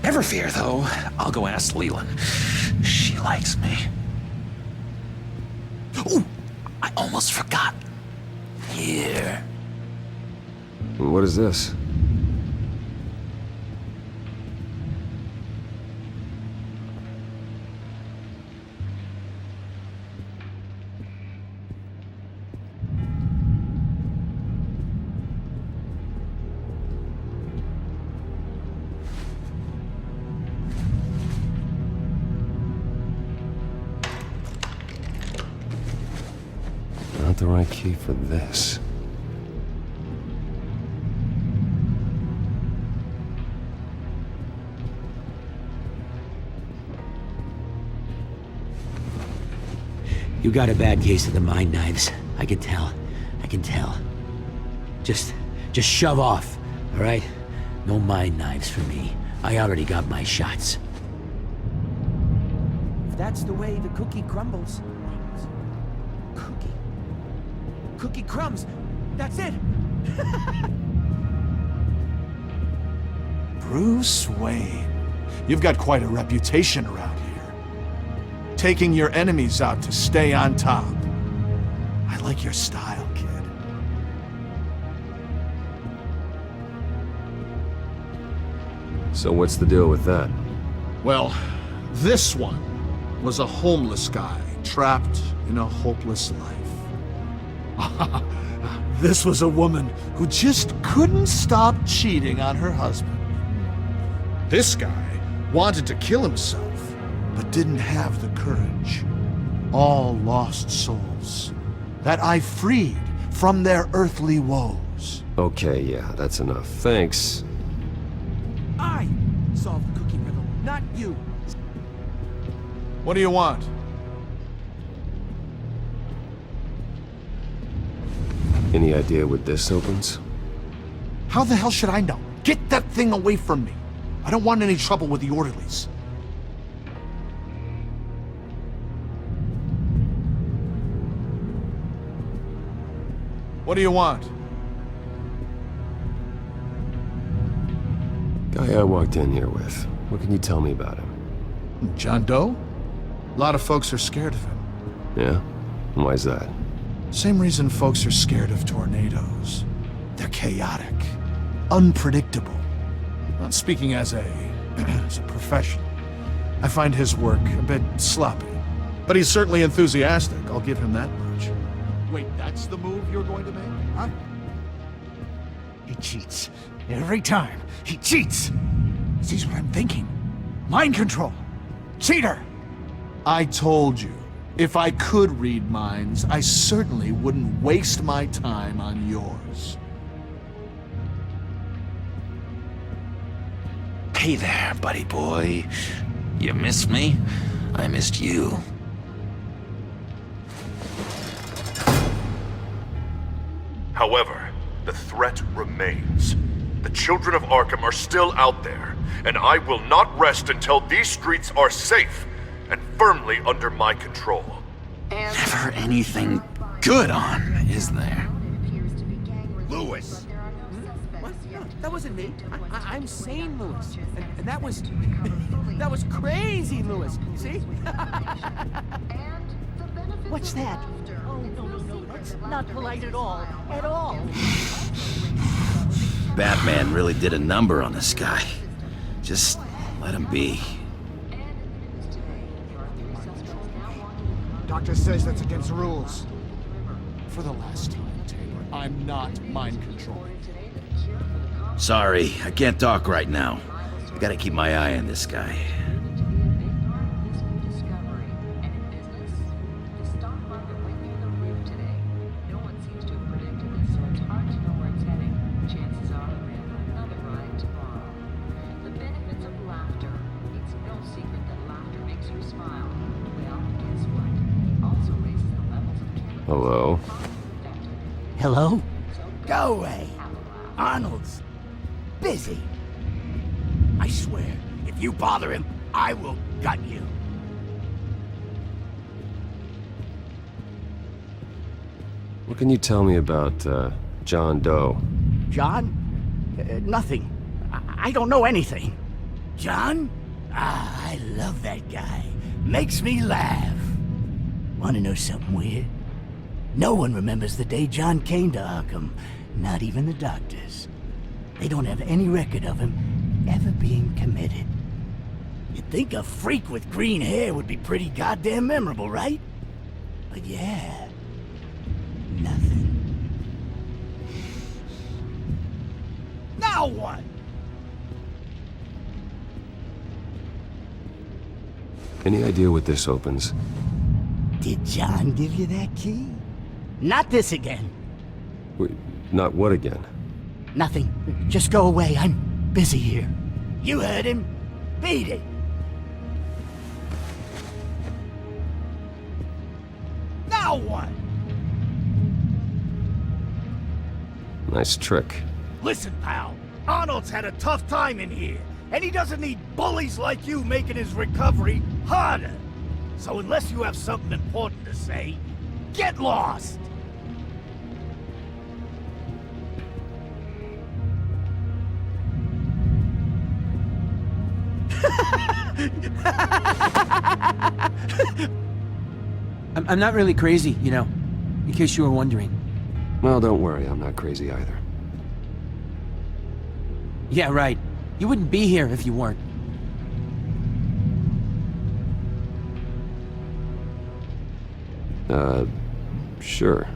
Never fear, though. I'll go ask Leland. She likes me. Ooh, I almost forgot. Here.
What is this? Not the right key for this.
You got a bad case of the mind knives. I can tell. I can tell. Just shove off, all right? No mind knives for me. I already got my shots.
If that's the way the cookie crumbles. Cookie crumbs. That's it.
Bruce Wayne. You've got quite a reputation around here. Taking your enemies out to stay on top. I like your style, kid.
So what's the deal with that?
Well, this one was a homeless guy trapped in a hopeless life. This was a woman who just couldn't stop cheating on her husband. This guy wanted to kill himself, but didn't have the courage. All lost souls that I freed from their earthly woes.
Okay, yeah, that's enough. Thanks.
I solved the cookie riddle, not you.
What do you want?
Any idea what this opens?
How the hell should I know? Get that thing away from me. I don't want any trouble with the orderlies. What do you want?
Guy I walked in here with. What can you tell me about him?
John Doe? A lot of folks are scared of him.
Yeah? And why's that?
Same reason folks are scared of tornadoes. They're chaotic, unpredictable. Well, speaking as a professional, I find his work a bit sloppy. But he's certainly enthusiastic, I'll give him that much. Wait, that's the move you're going to make, huh?
He cheats. Every time. He cheats. Sees what I'm thinking. Mind control. Cheater!
I told you. If I could read minds, I certainly wouldn't waste my time on yours.
Hey there, buddy boy. You missed me? I missed you.
However, the threat remains. The children of Arkham are still out there, and I will not rest until these streets are safe and firmly under my control.
Never anything good on, is there?
Lewis!
What? No, that wasn't me. I'm sane, Lewis. And that was... that was crazy, Lewis. See?
What's that? Oh, no. That's not polite at all. At all.
Batman really did a number on this guy. Just let him be.
Doctor says that's against the rules. For the last time, Taylor, I'm not mind controlling.
Sorry, I can't talk right now. Gotta keep my eye on this guy.
Hello?
Hello? Go away.
Arnold's busy. I swear, if you bother him, I will gut you.
What can you tell me about, John Doe?
John? Nothing. I don't know anything. John? Ah, I love that guy. Makes me laugh. Wanna know something weird? No one remembers the day John came to Arkham. Not even the doctors. They don't have any record of him ever being committed. You'd think a freak with green hair would be pretty goddamn memorable, right? But yeah, nothing. Now what?
Any idea what this opens?
Did John give you that key? Not this again.
Wait, not what again?
Nothing. Just go away. I'm busy here. You heard him. Beat it. Now what?
Nice trick.
Listen, pal. Arnold's had a tough time in here, and he doesn't need bullies like you making his recovery harder. So unless you have something important to say, get lost!
I'm not really crazy, you know, in case you were wondering.
Well, don't worry, I'm not crazy either.
Yeah, right. You wouldn't be here if you weren't.
Sure.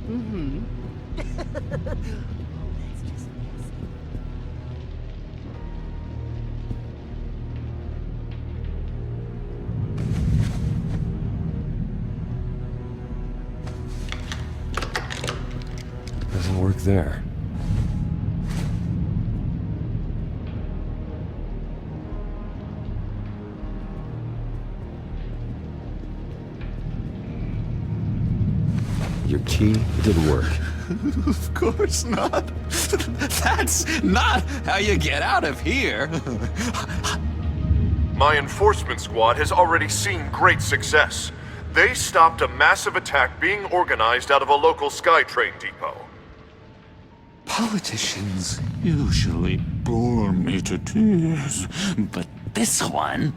Mm-hmm.
Doesn't work there. Your key, it didn't work.
Of course not. That's not how you get out of here.
My enforcement squad has already seen great success. They stopped a massive attack being organized out of a local SkyTrain depot.
Politicians usually bore me to tears, but this one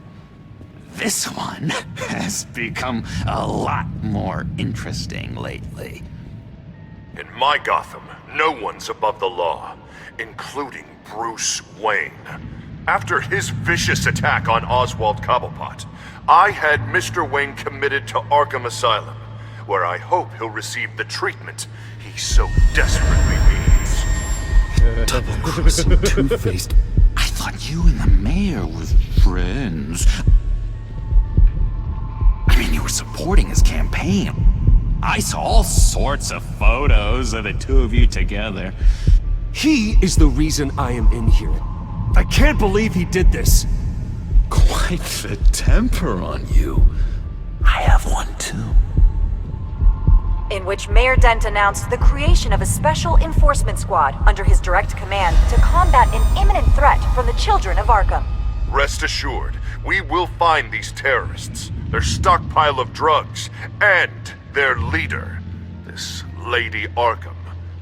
has become a lot more interesting lately.
In my Gotham, no one's above the law, including Bruce Wayne. After his vicious attack on Oswald Cobblepot, I had Mr. Wayne committed to Arkham Asylum, where I hope he'll receive the treatment he so desperately needs.
Double-crossing two-faced. I thought you and the mayor were friends. I mean, you were supporting his campaign. I saw all sorts of photos of the two of you together.
He is the reason I am in here. I can't believe he did this.
Quite the temper on you. I have one too.
In which Mayor Dent announced the creation of a special enforcement squad under his direct command to combat an imminent threat from the children of Arkham.
Rest assured, we will find these terrorists, their stockpile of drugs, and their leader, this Lady Arkham,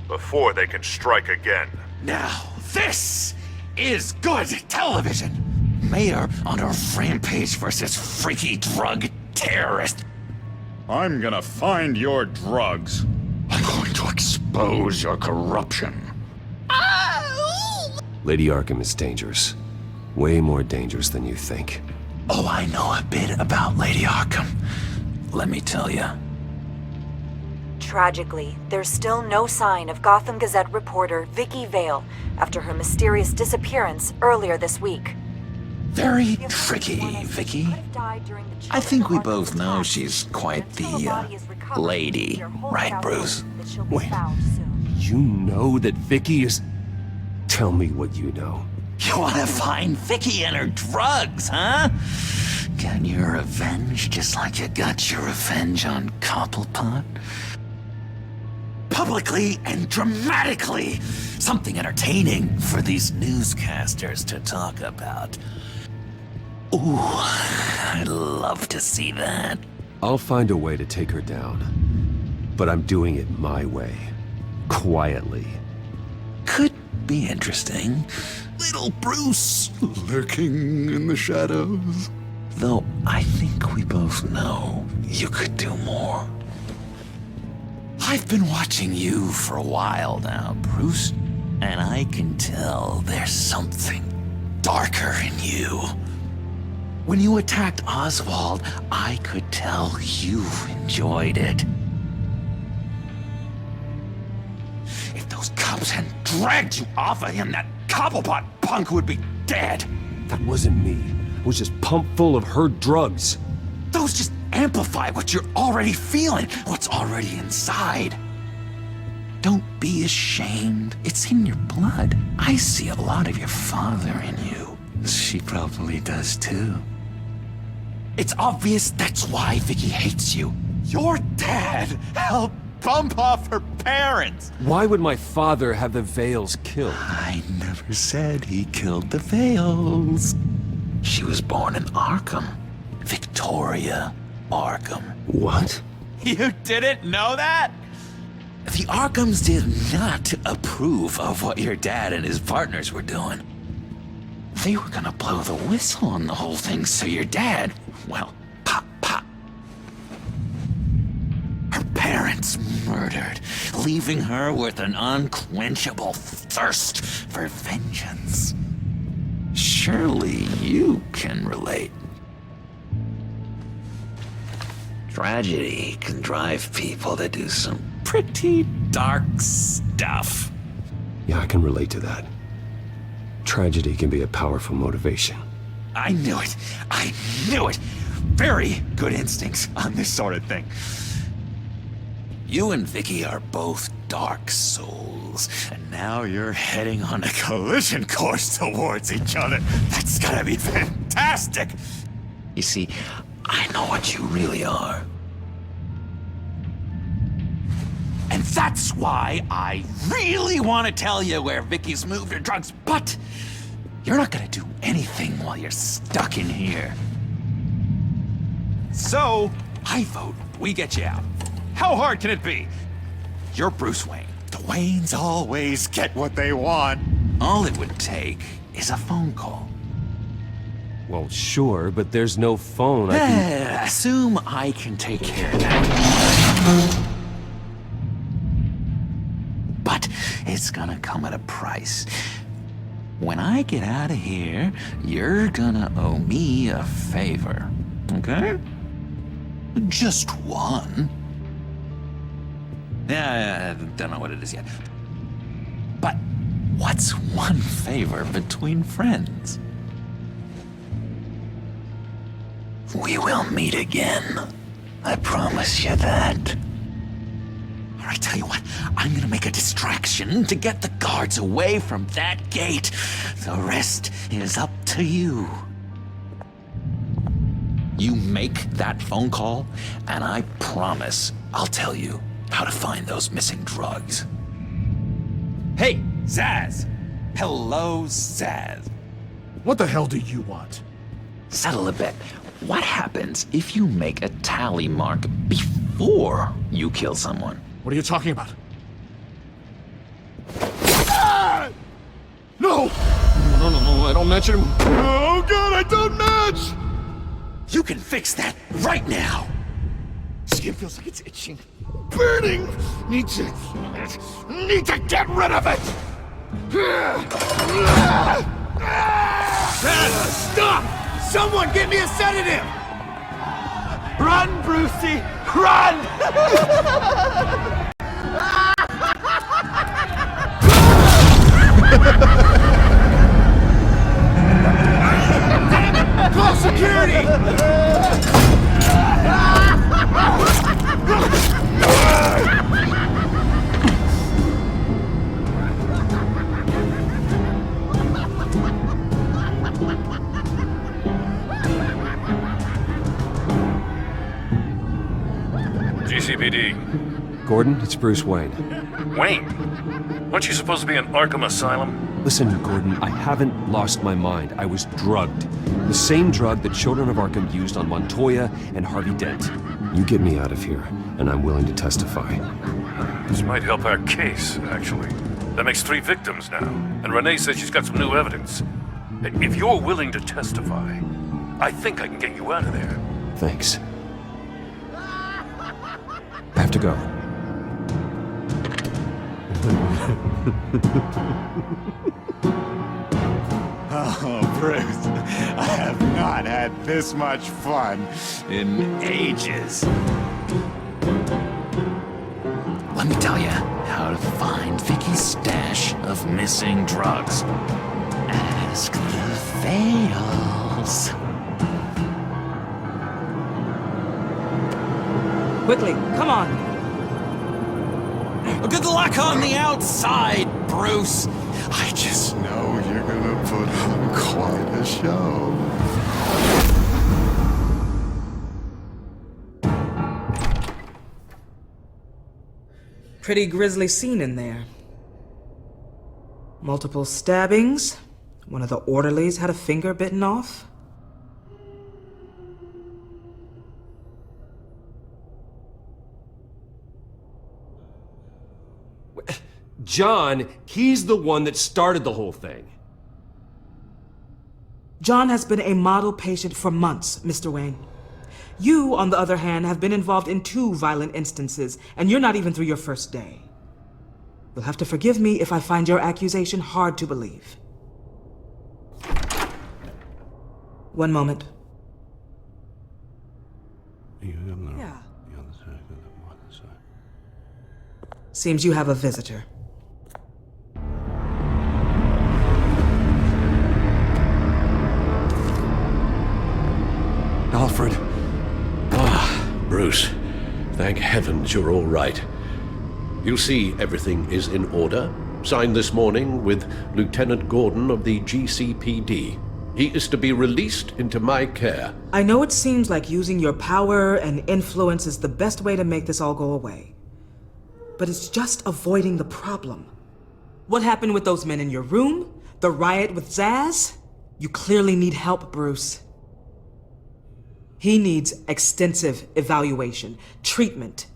before they can strike again.
Now, this is good television. Mayor on a rampage versus freaky drug terrorist.
I'm gonna find your drugs.
I'm going to expose your corruption.
Lady Arkham is dangerous. Way more dangerous than you think.
Oh, I know a bit about Lady Arkham. Let me tell you.
Tragically, there's still no sign of Gotham Gazette reporter Vicky Vale after her mysterious disappearance earlier this week.
Very tricky, Vicky. I think we both know she's quite the, lady, right, Bruce?
Wait, you know that Vicky is... Tell me what you know.
You wanna find Vicky and her drugs, huh? Get your revenge just like you got your revenge on Cobblepot?
publicly and dramatically. Something entertaining for these newscasters to talk about. Ooh, I'd love to see that.
I'll find a way to take her down. But I'm doing it my way. Quietly.
Could be interesting. Little Bruce
Lurking in the shadows.
Though I think we both know you could do more. I've been watching you for a while now, Bruce, and I can tell there's something darker in you. When you attacked Oswald, I could tell you enjoyed it. If those cops hadn't dragged you off of him, that Cobblepot punk would be dead.
That wasn't me. It was just pumped full of her drugs.
Those just amplify what you're already feeling, what's already inside. Don't be ashamed. It's in your blood. I see a lot of your father in you. She probably does too. It's obvious that's why Vicky hates you. Your dad helped bump off her parents.
Why would my father have the Vales killed?
I never said he killed the Vales. She was born in Arkham. Victoria Arkham.
What?
You didn't know that? The Arkhams did not approve of what your dad and his partners were doing. They were gonna blow the whistle on the whole thing, so your dad, well, pop. Her parents murdered, leaving her with an unquenchable thirst for vengeance. Surely you can relate. Tragedy can drive people to do some pretty dark stuff.
Yeah, I can relate to that. Tragedy can be a powerful motivation.
I knew it. I knew it. Very good instincts on this sort of thing. You and Vicky are both dark souls, and now you're heading on a collision course towards each other. That's gonna be fantastic. You see, I know what you really are. And that's why I really want to tell you where Vicky's moved her drugs, but you're not gonna do anything while you're stuck in here. So, I vote we get you out. How hard can it be? You're Bruce Wayne. The Waynes always get what they want. All it would take is a phone call.
Well, sure, but there's no phone.
Assume I can take care of that. But it's gonna come at a price. When I get out of here, you're gonna owe me a favor, okay? Just one. Yeah, I don't know what it is yet. But what's one favor between friends? We will meet again. I promise you that. All right, tell you what, I'm gonna make a distraction to get the guards away from that gate. The rest is up to you. You make that phone call, and I promise I'll tell you how to find those missing drugs. Hey, Zaz! Hello, Zaz.
What the hell do you want?
Settle a bet. What happens if you make a tally mark before you kill someone?
What are you talking about? Ah! No! No, I don't match him. Oh god, I don't match!
You can fix that right now!
Skin feels like it's itching. Burning! Need to get rid of it!
Stop! Someone get me a sedative!
Run, Brucey! Run!
Call security!
GCPD,
Gordon, it's Bruce Wayne.
Wayne? Aren't you supposed to be in Arkham Asylum?
Listen, Gordon, I haven't lost my mind. I was drugged. The same drug the Children of Arkham used on Montoya and Harvey Dent. You get me out of here, and I'm willing to testify.
This might help our case, actually. That makes 3 victims now, and Renee says she's got some new evidence. If you're willing to testify, I think I can get you out of there.
Thanks. I have to go.
Oh, Bruce, I have not had this much fun in ages. Let me tell you how to find Vicky's stash of missing drugs. Ask the Fails.
Quickly, come on.
Good luck on the outside, Bruce. I just know you're gonna put on quite a show.
Pretty grisly scene in there. Multiple stabbings. One of the orderlies had a finger bitten off.
John, he's the one that started the whole thing.
John has been a model patient for months, Mr. Wayne. You, on the other hand, have been involved in 2 violent instances, and you're not even through your first day. You'll have to forgive me if I find your accusation hard to believe. One moment. Yeah. Seems you have a visitor.
Alfred. Bruce. Thank heavens you're all right. You'll see everything is in order. Signed this morning with Lieutenant Gordon of the GCPD. He is to be released into my care.
I know it seems like using your power and influence is the best way to make this all go away. But it's just avoiding the problem. What happened with those men in your room? The riot with Zaz? You clearly need help, Bruce. He needs extensive evaluation, treatment.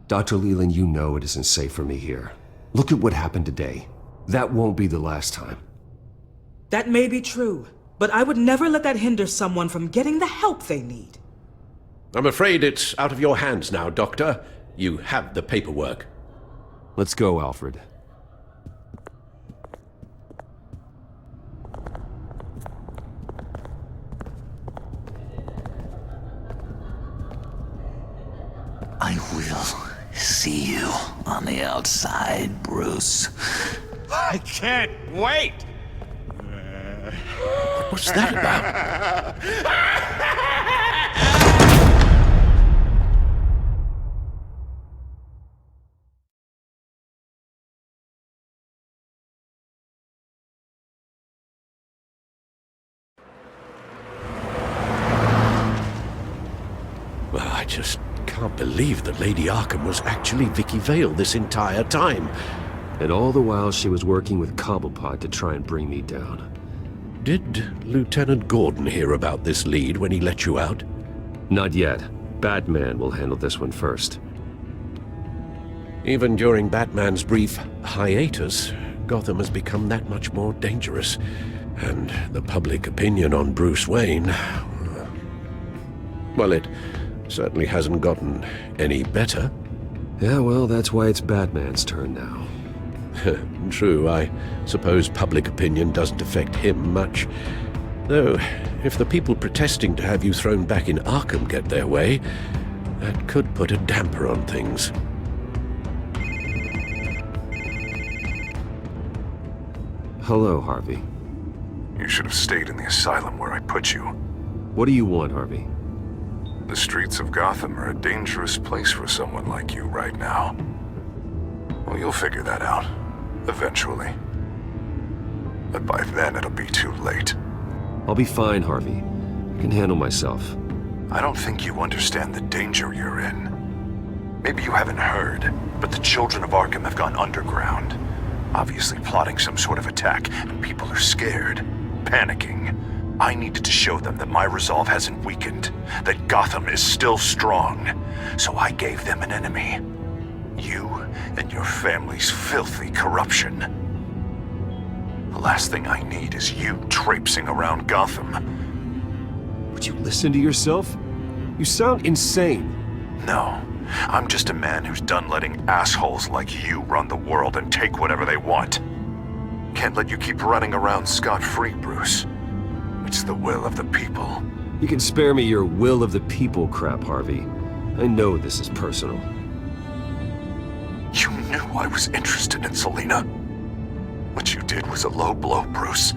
Dr. Leland, you know it isn't safe for me here. Look at what happened today. That won't be the last time.
That may be true, but I would never let that hinder someone from getting the help they need.
I'm afraid it's out of your hands now, Doctor. You have the paperwork.
Let's go, Alfred.
I will see you on the outside, Bruce. I can't wait!
What's that about? Well, I just can't believe that Lady Arkham was actually Vicky Vale this entire time.
And all the while she was working with Cobblepot to try and bring me down.
Did Lieutenant Gordon hear about this lead when he let you out?
Not yet. Batman will handle this one first.
Even during Batman's brief hiatus, Gotham has become that much more dangerous. And the public opinion on Bruce Wayne... well, it certainly hasn't gotten any better.
Yeah, well, that's why it's Batman's turn now.
True, I suppose public opinion doesn't affect him much. Though, if the people protesting to have you thrown back in Arkham get their way, that could put a damper on things.
Hello, Harvey.
You should have stayed in the asylum where I put you.
What do you want, Harvey?
The streets of Gotham are a dangerous place for someone like you right now. Well, you'll figure that out. Eventually. But by then, it'll be too late.
I'll be fine, Harvey. I can handle myself.
I don't think you understand the danger you're in.
Maybe you haven't heard, but the children of Arkham have gone underground. Obviously plotting some sort of attack, and people are scared, panicking. I needed to show them that my resolve hasn't weakened, that Gotham is still strong. So I gave them an enemy. You and your family's filthy corruption. The last thing I need is you traipsing around Gotham.
Would you listen to yourself? You sound insane.
No. I'm just a man who's done letting assholes like you run the world and take whatever they want. Can't let you keep running around scot-free, Bruce. It's the will of the people.
You can spare me your will of the people crap, Harvey. I know this is personal.
You knew I was interested in Selina. What you did was a low blow, Bruce.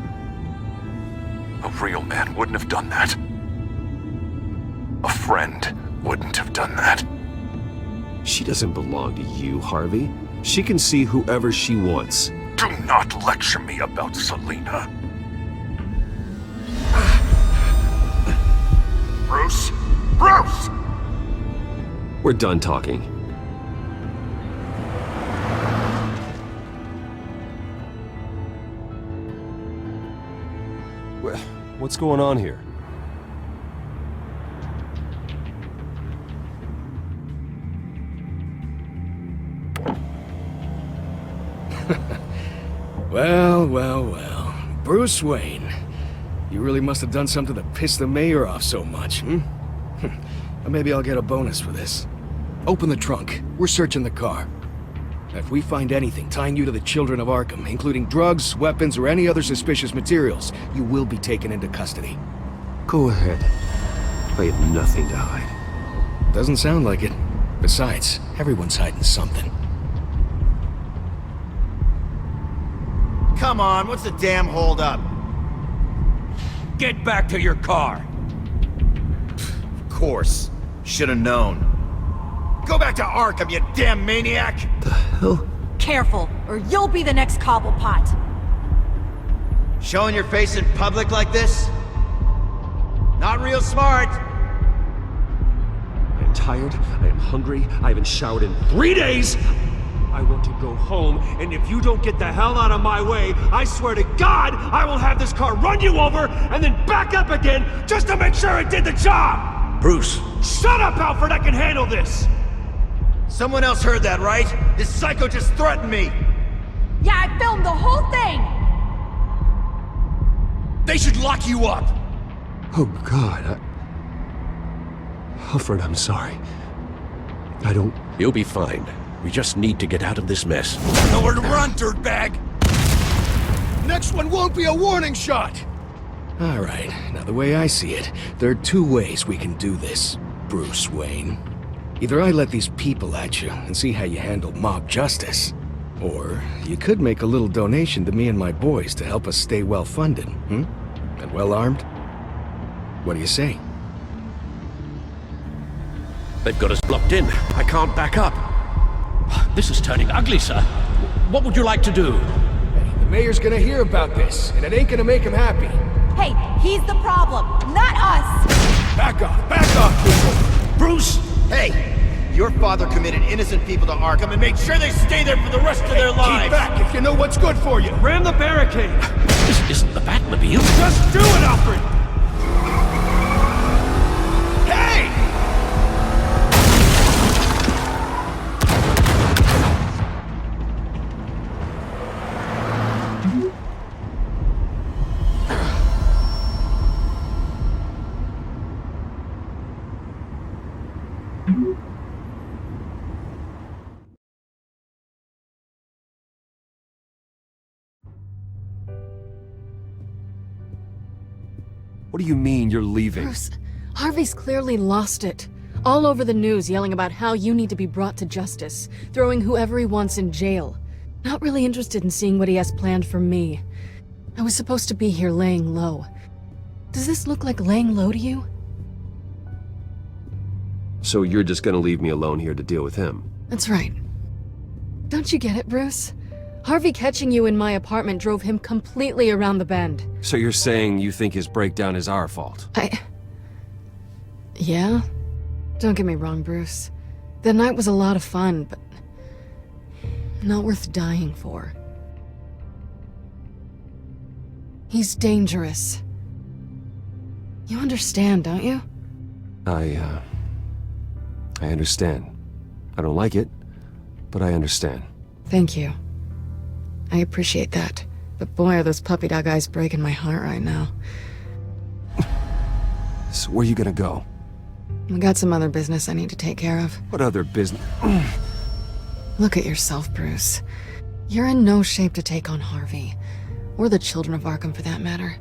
A real man wouldn't have done that. A friend wouldn't have done that.
She doesn't belong to you, Harvey. She can see whoever she wants.
Do not lecture me about Selina. Bruce? Bruce!
We're done talking. What's going on here?
Well. Bruce Wayne. You really must have done something to piss the mayor off so much, hmm? Maybe I'll get a bonus for this. Open the trunk. We're searching the car. If we find anything tying you to the children of Arkham, including drugs, weapons, or any other suspicious materials, you will be taken into custody.
Go ahead. I have nothing to hide.
Doesn't sound like it. Besides, everyone's hiding something.
Come on, what's the damn holdup?
Get back to your car!
Of course. Should've known. Go back to Arkham, you damn maniac!
The hell?
Careful, or you'll be the next Cobblepot.
Showing your face in public like this? Not real smart.
I am tired, I am hungry, I haven't showered in 3 days! I want to go home, and if you don't get the hell out of my way, I swear to God, I will have this car run you over, and then back up again, just to make sure it did the job!
Bruce!
Shut up, Alfred, I can handle this!
Someone else heard that, right? This psycho just threatened me!
Yeah, I filmed the whole thing!
They should lock you up!
Oh, God, Alfred, I'm sorry. I don't...
You'll be fine. We just need to get out of this mess.
Nowhere to run, dirtbag!
Next one won't be a warning shot! Alright, now the way I see it, there are two ways we can do this, Bruce Wayne. Either I let these people at you and see how you handle mob justice, or you could make a little donation to me and my boys to help us stay well-funded, and well-armed? What do you say?
They've got us blocked in. I can't back up. This is turning ugly, sir. What would you like to do?
Hey, the mayor's gonna hear about this, and it ain't gonna make him happy.
Hey, he's the problem, not us!
Back off, people!
Bruce!
Hey! Your father committed innocent people to Arkham and made sure they stay there for the rest of their lives!
Keep back if you know what's good for you!
Ram the barricade!
This isn't the Batmobile.
Just do it, Alfred!
Hey!
What do you mean you're leaving?
Bruce, Harvey's clearly lost it. All over the news yelling about how you need to be brought to justice, throwing whoever he wants in jail. Not really interested in seeing what he has planned for me. I was supposed to be here laying low. Does this look like laying low to you?
So you're just gonna leave me alone here to deal with him?
That's right. Don't you get it, Bruce? Harvey catching you in my apartment drove him completely around the bend.
So you're saying you think his breakdown is our fault?
Yeah? Don't get me wrong, Bruce. The night was a lot of fun, but not worth dying for. He's dangerous. You understand, don't you?
I understand. I don't like it, but I understand.
Thank you. I appreciate that. But boy, are those puppy dog eyes breaking my heart right now.
So where are you gonna go?
I got some other business I need to take care of.
What other business?
Look at yourself, Bruce. You're in no shape to take on Harvey. Or the children of Arkham, for that matter.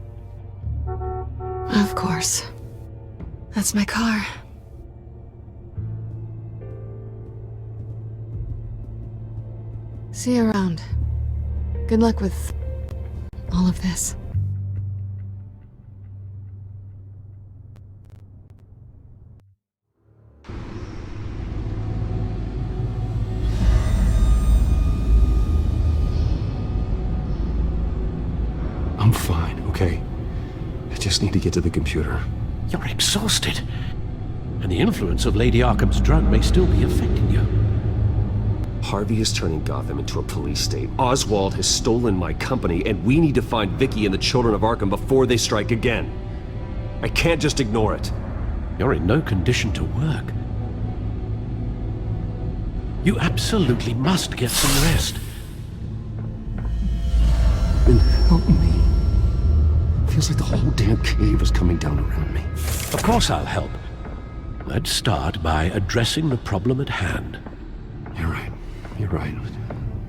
Of course. That's my car. See you around. Good luck with all of this.
I'm fine, okay? I just need to get to the computer.
You're exhausted. And the influence of Lady Arkham's drug may still be affecting you.
Harvey is turning Gotham into a police state. Oswald has stolen my company, and we need to find Vicky and the children of Arkham before they strike again. I can't just ignore it.
You're in no condition to work. You absolutely must get some rest.
Then help me. Feels like the whole damn cave is coming down around me.
Of course I'll help. Let's start by addressing the problem at hand.
You're right. You're right.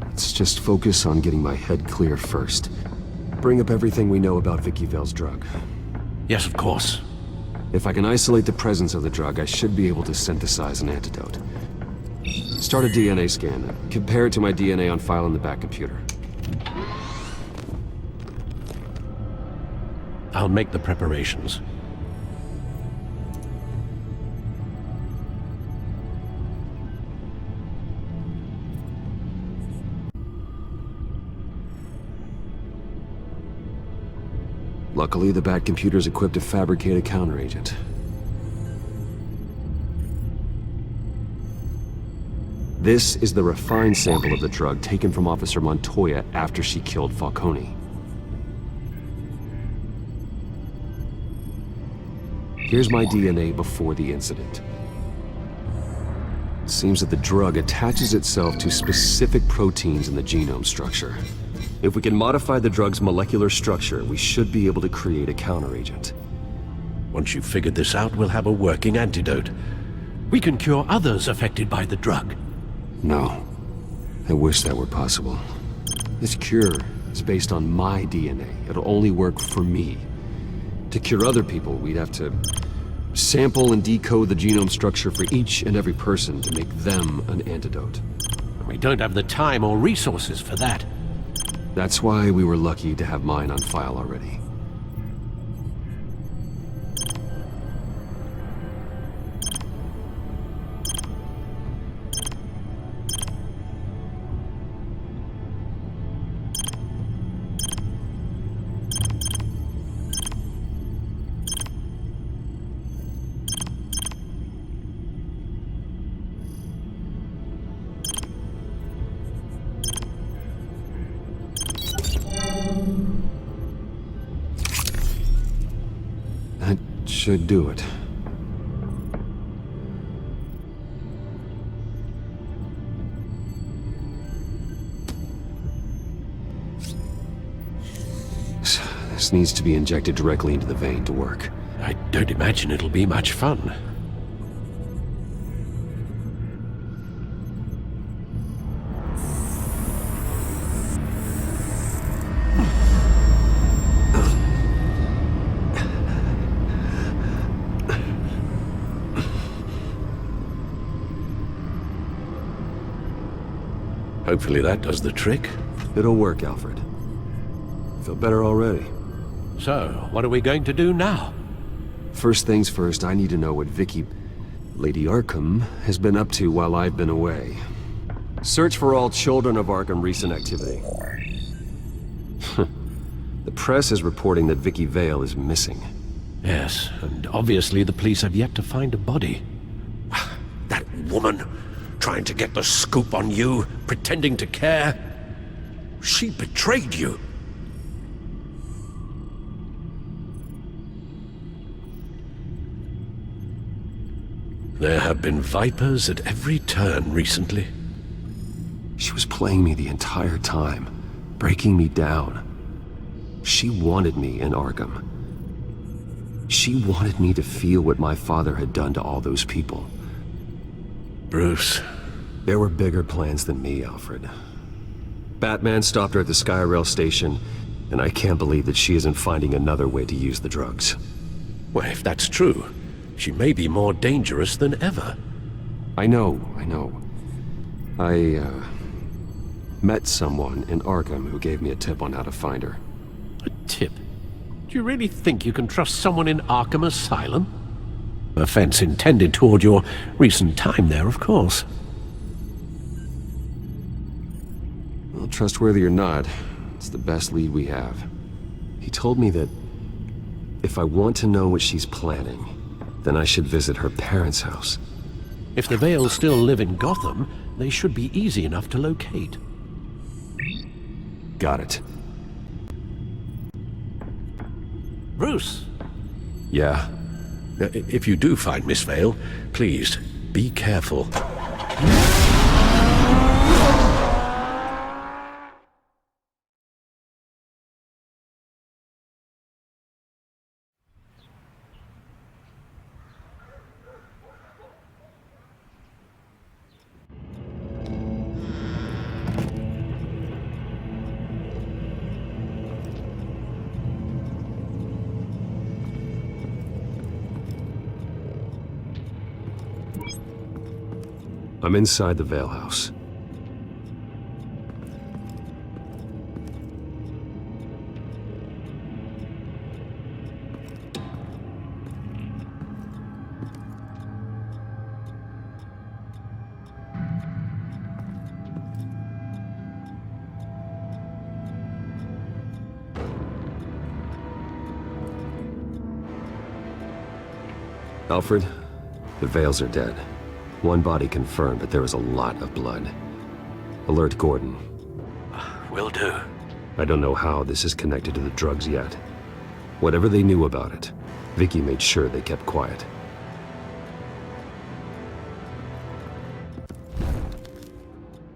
Let's just focus on getting my head clear first. Bring up everything we know about Vicky Vale's drug.
Yes, of course.
If I can isolate the presence of the drug, I should be able to synthesize an antidote. Start a DNA scan, and compare it to my DNA on file in the back computer.
I'll make the preparations.
Luckily, the Bat computer's equipped to fabricate a counteragent. This is the refined sample of the drug taken from Officer Montoya after she killed Falcone. Here's my DNA before the incident. It seems that the drug attaches itself to specific proteins in the genome structure. If we can modify the drug's molecular structure, we should be able to create a counteragent.
Once you've figured this out, we'll have a working antidote. We can cure others affected by the drug.
No. I wish that were possible. This cure is based on my DNA. It'll only work for me. To cure other people, we'd have to sample and decode the genome structure for each and every person to make them an antidote.
We don't have the time or resources for that.
That's why we were lucky to have mine on file already. That should do it. This needs to be injected directly into the vein to work.
I don't imagine it'll be much fun. Hopefully that does the trick.
It'll work, Alfred. Feel better already.
So, what are we going to do now?
First things first, I need to know what Vicky, Lady Arkham, has been up to while I've been away. Search for all children of Arkham recent activity. The press is reporting that Vicky Vale is missing.
Yes, and obviously the police have yet to find a body. That woman! trying to get the scoop on you, pretending to care. She betrayed you. There have been vipers at every turn recently.
She was playing me the entire time, breaking me down. She wanted me in Arkham. She wanted me to feel what my father had done to all those people.
Bruce.
There were bigger plans than me, Alfred. Batman stopped her at the Skyrail station, and I can't believe that she isn't finding another way to use the drugs.
Well, if that's true, she may be more dangerous than ever.
I know. I met someone in Arkham who gave me a tip on how to find her.
A tip? Do you really think you can trust someone in Arkham Asylum? Offense intended toward your recent time there, of course.
Well, trustworthy or not, it's the best lead we have. He told me that if I want to know what she's planning, then I should visit her parents' house.
If the Vales still live in Gotham, they should be easy enough to locate.
Got it.
Bruce!
Yeah?
If you do find Miss Vale, please, be careful.
I'm inside the Vale House. Alfred, the Vales are dead. One body confirmed, but there is a lot of blood. Alert Gordon.
Will do.
I don't know how this is connected to the drugs yet. Whatever they knew about it, Vicky made sure they kept quiet.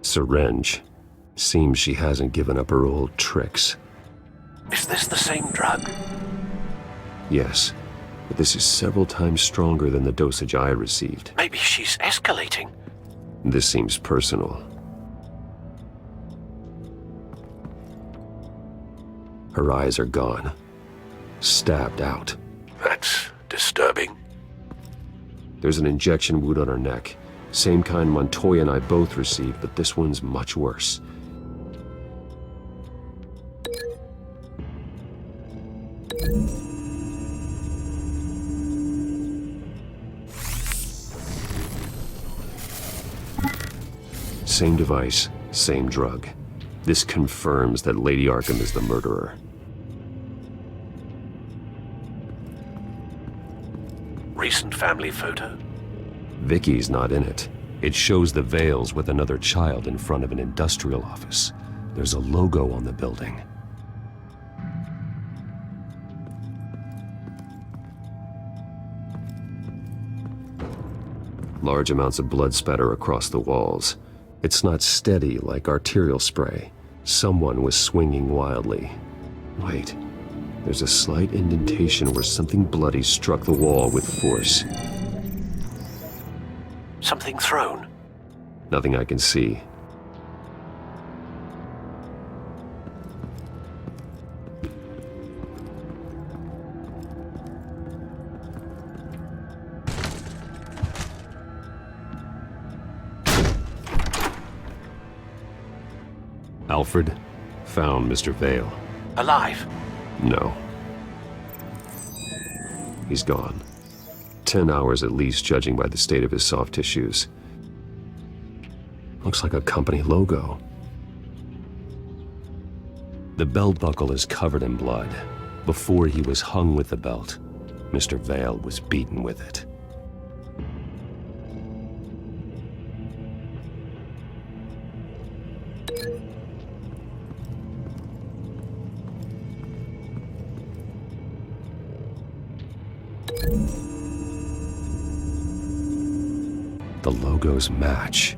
Syringe. Seems she hasn't given up her old tricks.
Is this the same drug?
Yes, but this is several times stronger than the dosage I received.
Maybe she's escalating.
This seems personal. Her eyes are gone. Stabbed out.
That's disturbing.
There's an injection wound on her neck. Same kind Montoya and I both received, but this one's much worse. Same device, same drug. This confirms that Lady Arkham is the murderer.
Recent family photo?
Vicky's not in it. It shows the Vales with another child in front of an industrial office. There's a logo on the building. Large amounts of blood spatter across the walls. It's not steady like arterial spray. Someone was swinging wildly. Wait, there's a slight indentation where something bloody struck the wall with force.
Something thrown?
Nothing I can see. Alfred found Mr. Vale.
Alive?
No. He's gone. 10 hours at least, judging by the state of his soft tissues. Looks like a company logo. The belt buckle is covered in blood. Before he was hung with the belt, Mr. Vale was beaten with it. The logos match.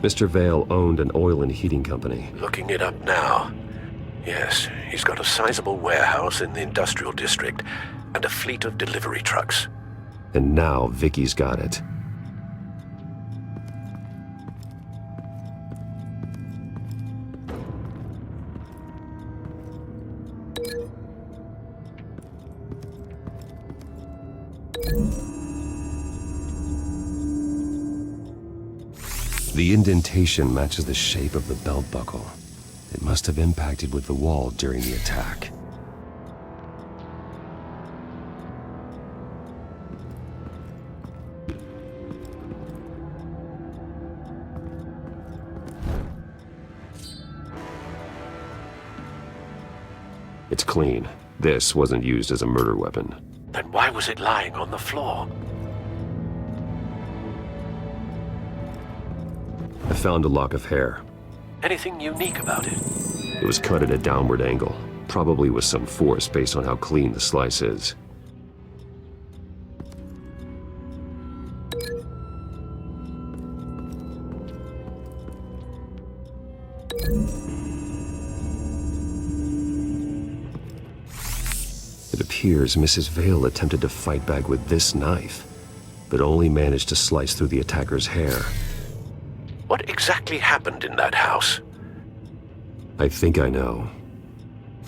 Mr. Vale owned an oil and heating company.
Looking it up now. Yes, he's got a sizable warehouse in the industrial district and a fleet of delivery trucks.
And now Vicky's got it. The indentation matches the shape of the belt buckle. It must have impacted with the wall during the attack. It's clean. This wasn't used as a murder weapon.
Then why was it lying on the floor?
I found a lock of hair.
Anything unique about it?
It was cut at a downward angle, probably with some force based on how clean the slice is. It appears Mrs. Vale attempted to fight back with this knife, but only managed to slice through the attacker's hair.
What exactly happened in that house?
I think I know.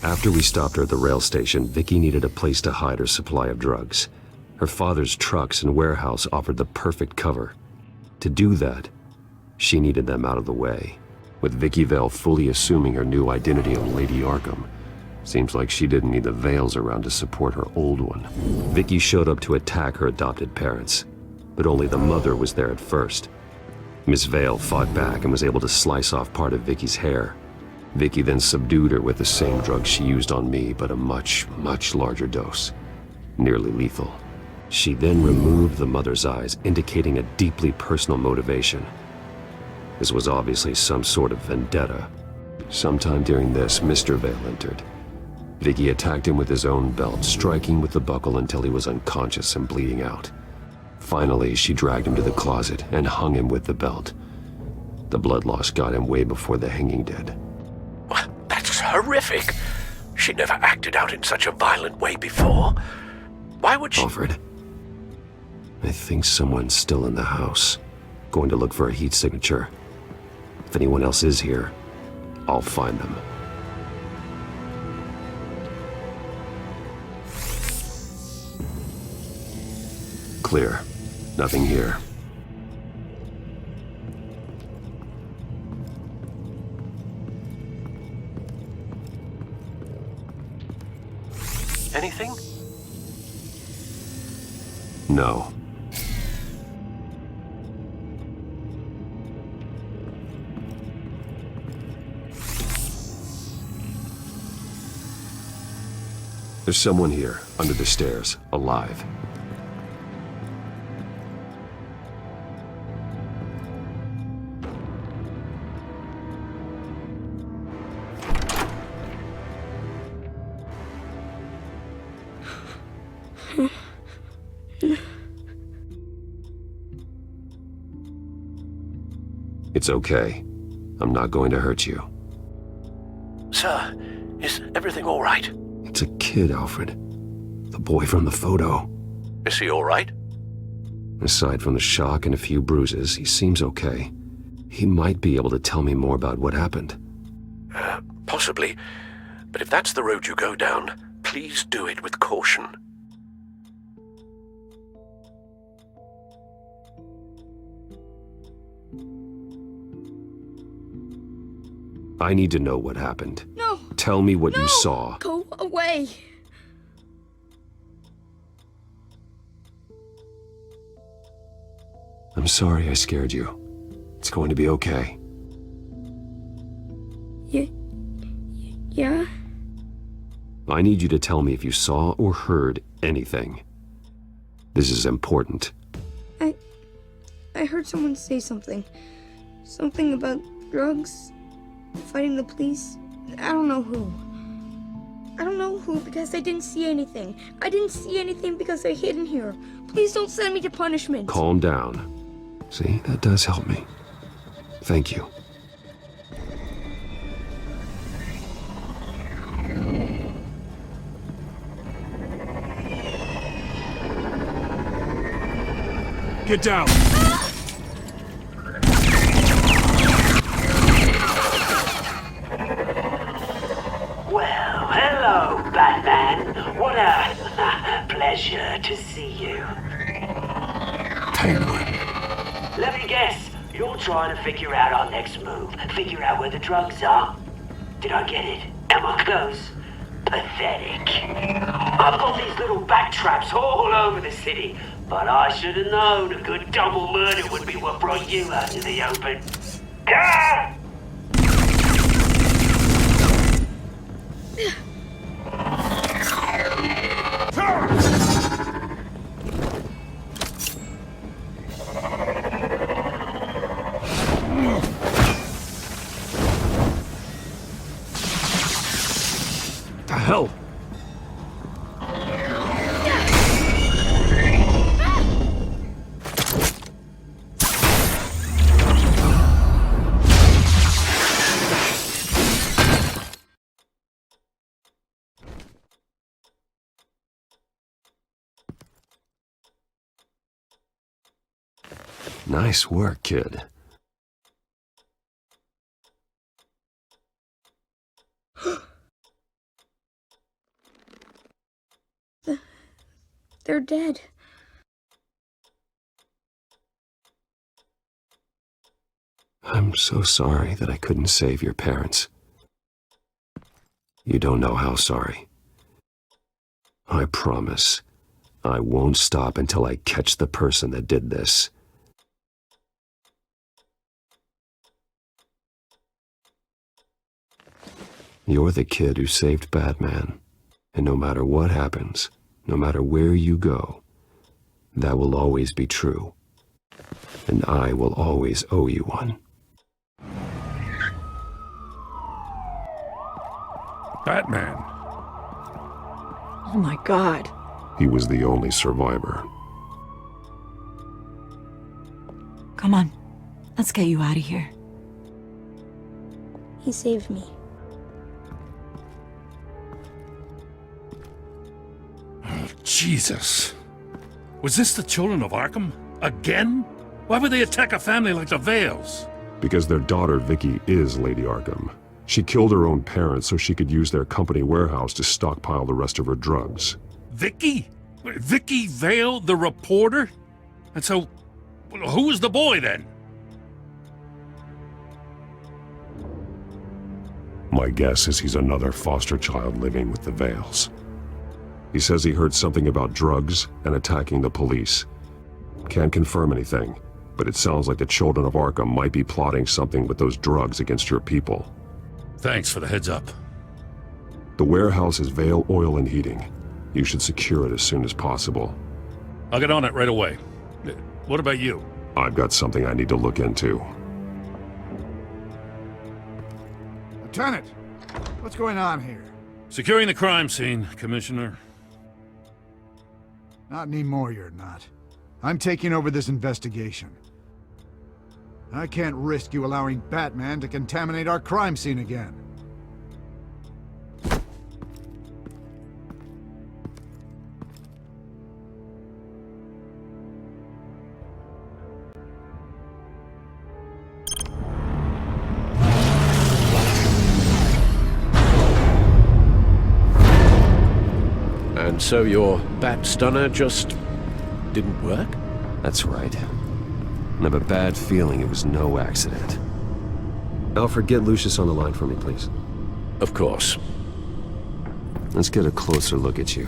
After we stopped her at the rail station, Vicky needed a place to hide her supply of drugs. Her father's trucks and warehouse offered the perfect cover. To do that, she needed them out of the way. With Vicky Vale fully assuming her new identity of Lady Arkham, seems like she didn't need the Vales around to support her old one. Vicky showed up to attack her adopted parents, but only the mother was there at first. Miss Vale fought back and was able to slice off part of Vicky's hair. Vicky then subdued her with the same drug she used on me, but a much, much larger dose. Nearly lethal. She then removed the mother's eyes, indicating a deeply personal motivation. This was obviously some sort of vendetta. Sometime during this, Mr. Vale entered. Vicky attacked him with his own belt, striking with the buckle until he was unconscious and bleeding out. Finally, she dragged him to the closet and hung him with the belt. The blood loss got him way before the hanging did.
That's horrific. She never acted out in such a violent way before. Why would she—
Alfred, I think someone's still in the house. Going to look for a heat signature. If anyone else is here, I'll find them. Clear. Nothing here.
Anything?
No. There's someone here, under the stairs, alive. It's okay. I'm not going to hurt you.
Sir, is everything all right?
It's a kid, Alfred. The boy from the photo.
Is he all right?
Aside from the shock and a few bruises, he seems okay. He might be able to tell me more about what happened.
Possibly. But if that's the road you go down, please do it with caution.
I need to know what happened.
No!
Tell me what you saw.
Go away!
I'm sorry I scared you. It's going to be okay.
Yeah?
I need you to tell me if you saw or heard anything. This is important.
I heard someone say something. Something about drugs. Fighting the police? I don't know who. I don't know who because I didn't see anything. I didn't see anything because I hid in here. Please don't send me to punishment.
Calm down. See, that does help me. Thank you.
Get down!
Well, hello, Batman. What a pleasure to see you.
Penguin.
Let me guess, you're trying to figure out our next move. Figure out where the drugs are. Did I get it? Am I close? Pathetic. I've got these little bat traps all over the city, but I should have known a good double murder would be what brought you out to the open. Ah!
The hell? Nice work, kid.
They're dead.
I'm so sorry that I couldn't save your parents. You don't know how sorry. I promise, I won't stop until I catch the person that did this. You're the kid who saved Batman, and no matter what happens, no matter where you go, that will always be true, and I will always owe you one.
Batman.
Oh my god.
He was the only survivor.
Come on. Let's get you out of here.
He saved me.
Jesus. Was this the children of Arkham? Again? Why would they attack a family like the Vales?
Because their daughter, Vicky, is Lady Arkham. She killed her own parents so she could use their company warehouse to stockpile the rest of her drugs.
Vicky? Vicky Vale, the reporter? And so, who was the boy then?
My guess is he's another foster child living with the Vales. He says he heard something about drugs and attacking the police. Can't confirm anything, but it sounds like the children of Arkham might be plotting something with those drugs against your people.
Thanks for the heads up.
The warehouse is Vale Oil and Heating. You should secure it as soon as possible.
I'll get on it right away. What about you?
I've got something I need to look into.
Lieutenant, what's going on here?
Securing the crime scene, Commissioner.
Not anymore, you're not. I'm taking over this investigation. I can't risk you allowing Batman to contaminate our crime scene again.
And so your bat stunner just didn't work?
That's right. I have a bad feeling it was no accident. Alfred, get Lucius on the line for me, please.
Of course.
Let's get a closer look at you.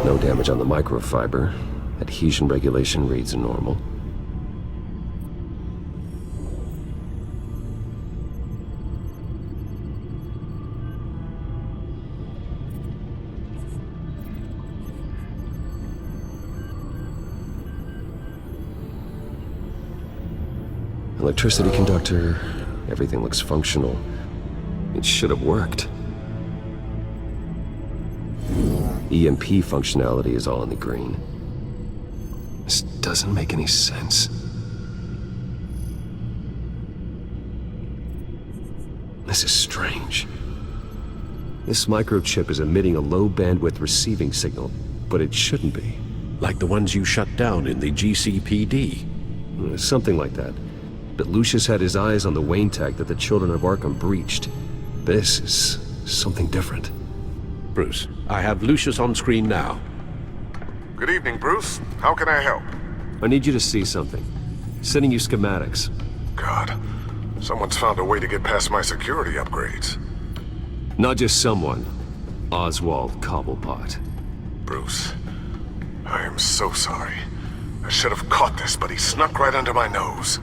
No damage on the microfiber. Adhesion regulation reads normal. Electricity conductor, everything looks functional. It should have worked. EMP functionality is all in the green. This doesn't make any sense. This is strange. This microchip is emitting a low-bandwidth receiving signal, but it shouldn't be.
Like the ones you shut down in the GCPD.
Something like that. But Lucius had his eyes on the Wayne tech that the Children of Arkham breached. This is something different.
Bruce, I have Lucius on screen now.
Good evening, Bruce. How can I help?
I need you to see something. Sending you schematics.
God, someone's found a way to get past my security upgrades.
Not just someone. Oswald Cobblepot.
Bruce, I am so sorry. I should have caught this, but he snuck right under my nose.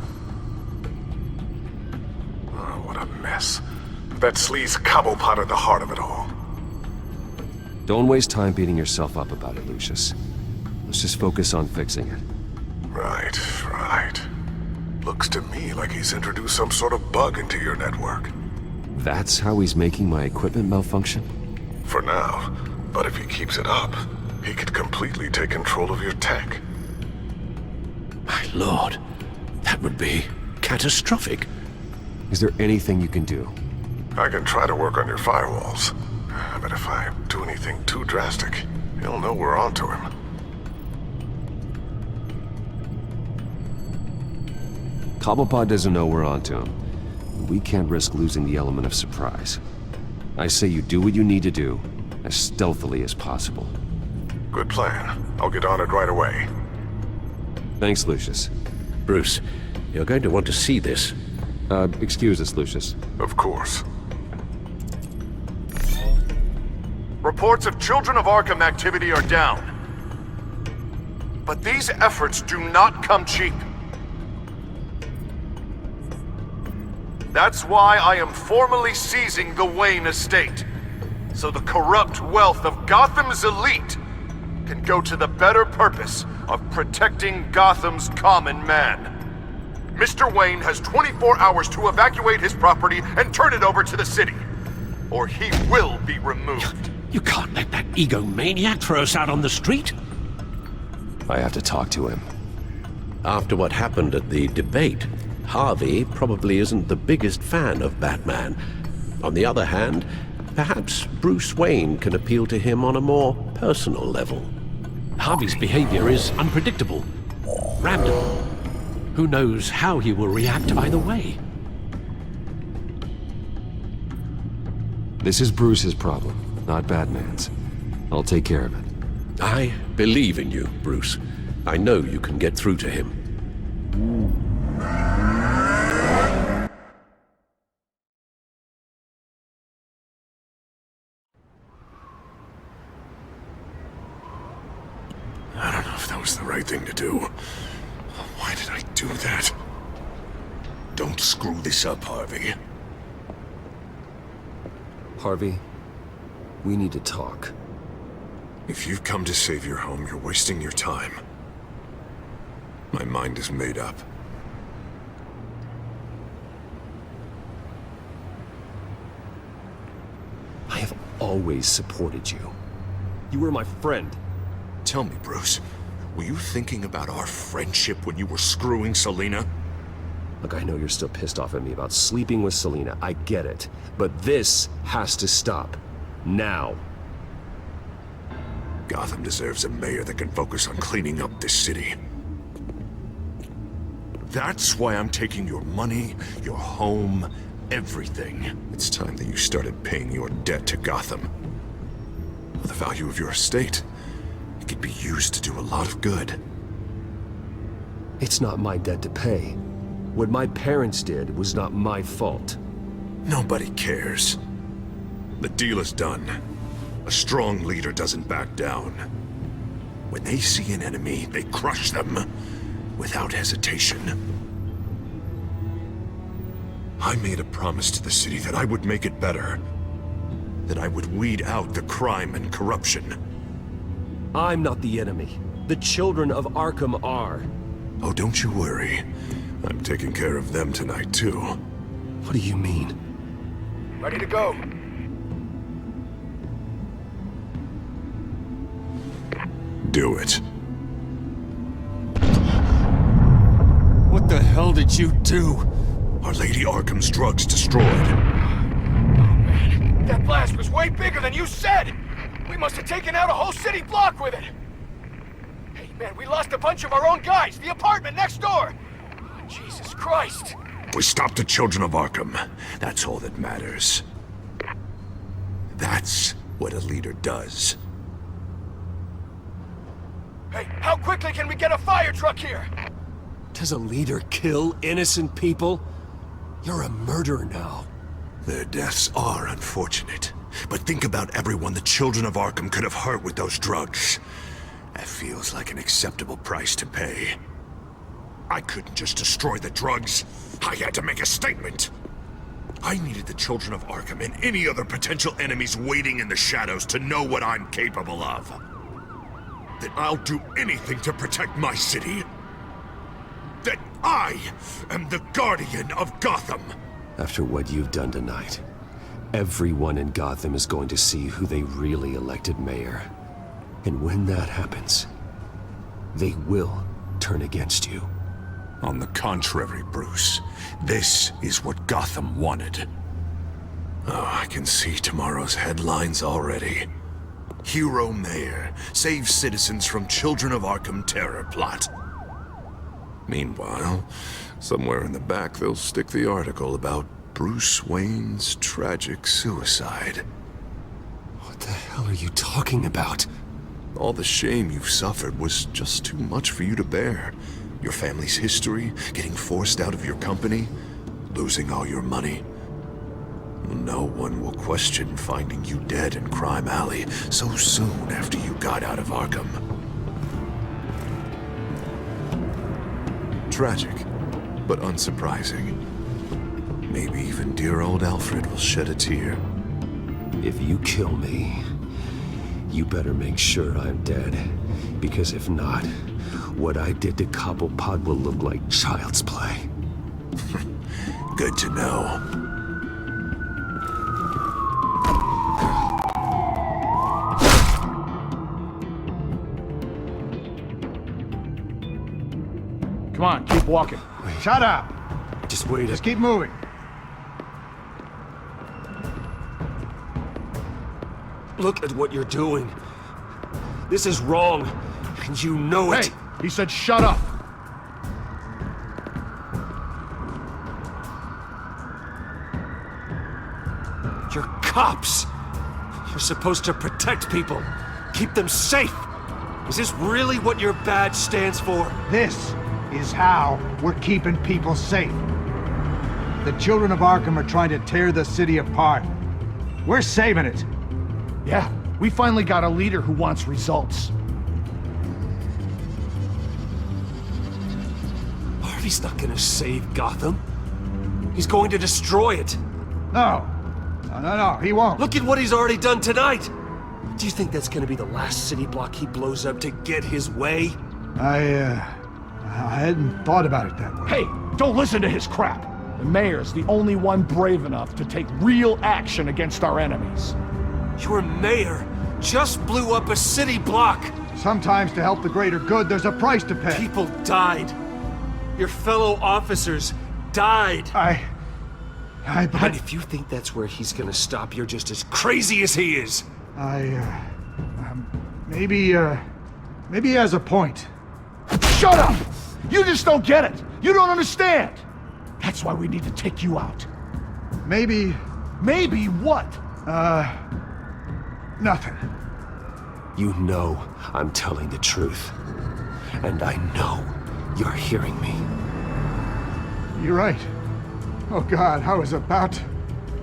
Oh, what a mess. That sleaze Cobblepot at the heart of it all.
Don't waste time beating yourself up about it, Lucius. Let's just focus on fixing it.
Right. Looks to me like he's introduced some sort of bug into your network.
That's how he's making my equipment malfunction?
For now. But if he keeps it up, he could completely take control of your tech.
My lord, that would be catastrophic.
Is there anything you can do?
I can try to work on your firewalls. But if I do anything too drastic, he'll know we're onto him.
Cobblepot doesn't know we're onto him. We can't risk losing the element of surprise. I say you do what you need to do, as stealthily as possible.
Good plan. I'll get on it right away.
Thanks, Lucius.
Bruce, you're going to want to see this.
Excuse us, Lucius.
Of course.
Reports of Children of Arkham activity are down. But these efforts do not come cheap. That's why I am formally seizing the Wayne estate, so the corrupt wealth of Gotham's elite can go to the better purpose of protecting Gotham's common man. Mr. Wayne has 24 hours to evacuate his property and turn it over to the city, or he will be removed.
You can't let that egomaniac throw us out on the street.
I have to talk to him.
After what happened at the debate, Harvey probably isn't the biggest fan of Batman. On the other hand, perhaps Bruce Wayne can appeal to him on a more personal level. Harvey's behavior is unpredictable, random. Who knows how he will react either way?
This is Bruce's problem, not Batman's. I'll take care of it.
I believe in you, Bruce. I know you can get through to him.
I don't know if that was the right thing to do. Why did I do that? Don't screw this up, Harvey.
Harvey, we need to talk.
If you've come to save your home, you're wasting your time. My mind is made up.
I have always supported you. You were my friend.
Tell me, Bruce, were you thinking about our friendship when you were screwing Selina?
Look, I know you're still pissed off at me about sleeping with Selina. I get it. But this has to stop. Now.
Gotham deserves a mayor that can focus on cleaning up this city. That's why I'm taking your money, your home, everything. It's time that you started paying your debt to Gotham. For the value of your estate, it could be used to do a lot of good.
It's not my debt to pay. What my parents did was not my fault.
Nobody cares. The deal is done. A strong leader doesn't back down. When they see an enemy, they crush them without hesitation. I made a promise to the city that I would make it better. That I would weed out the crime and corruption.
I'm not the enemy. The children of Arkham are.
Oh, don't you worry. I'm taking care of them tonight, too.
What do you mean?
Ready to go.
Do it.
What the hell did you do?
Are Lady Arkham's drugs destroyed?
That blast was way bigger than you said! We must have taken out a whole city block with it! Hey, man, we lost a bunch of our own guys! The apartment next door! Oh, Jesus Christ!
We stopped the Children of Arkham. That's all that matters. That's what a leader does.
Hey, how quickly can we get a fire truck here?
Does a leader kill innocent people? You're a murderer now.
Their deaths are unfortunate. But think about everyone the Children of Arkham could have hurt with those drugs. That feels like an acceptable price to pay. I couldn't just destroy the drugs. I had to make a statement. I needed the Children of Arkham and any other potential enemies waiting in the shadows to know what I'm capable of. That I'll do anything to protect my city. That I am the guardian of Gotham.
After what you've done tonight, everyone in Gotham is going to see who they really elected mayor. And when that happens, they will turn against you.
On the contrary, Bruce, this is what Gotham wanted. Oh, I can see tomorrow's headlines already. Hero Mayor saves citizens from Children of Arkham terror plot. Meanwhile, somewhere in the back they'll stick the article about Bruce Wayne's tragic suicide.
What the hell are you talking about?
All the shame you've suffered was just too much for you to bear. Your family's history, getting forced out of your company, losing all your money. No one will question finding you dead in Crime Alley so soon after you got out of Arkham. Tragic, but unsurprising. Maybe even dear old Alfred will shed a tear.
If you kill me, you better make sure I'm dead. Because if not, what I did to Cobblepot will look like child's play.
Good to know.
Come on, keep walking. Shut up!
Just wait.
Just keep moving.
Look at what you're doing. This is wrong, and you know it.
Hey, he said shut up.
You're cops. You're supposed to protect people, keep them safe. Is this really what your badge stands for?
This is how we're keeping people safe. The Children of Arkham are trying to tear the city apart. We're saving it.
Yeah, we finally got a leader who wants results.
Harvey's not gonna save Gotham. He's going to destroy it.
No, he won't.
Look at what he's already done tonight. Do you think that's gonna be the last city block he blows up to get his way?
I hadn't thought about it that way.
Hey, don't listen to his crap. The mayor's the only one brave enough to take real action against our enemies.
Your mayor just blew up a city block.
Sometimes to help the greater good, there's a price to pay.
People died. Your fellow officers died.
But
if you think that's where he's gonna stop, you're just as crazy as he is.
Maybe he has a point.
Shut up! You just don't get it. You don't understand. That's why we need to take you out.
Maybe
what?
Nothing.
You know I'm telling the truth. And I know you're hearing me.
You're right. Oh God, I was about to...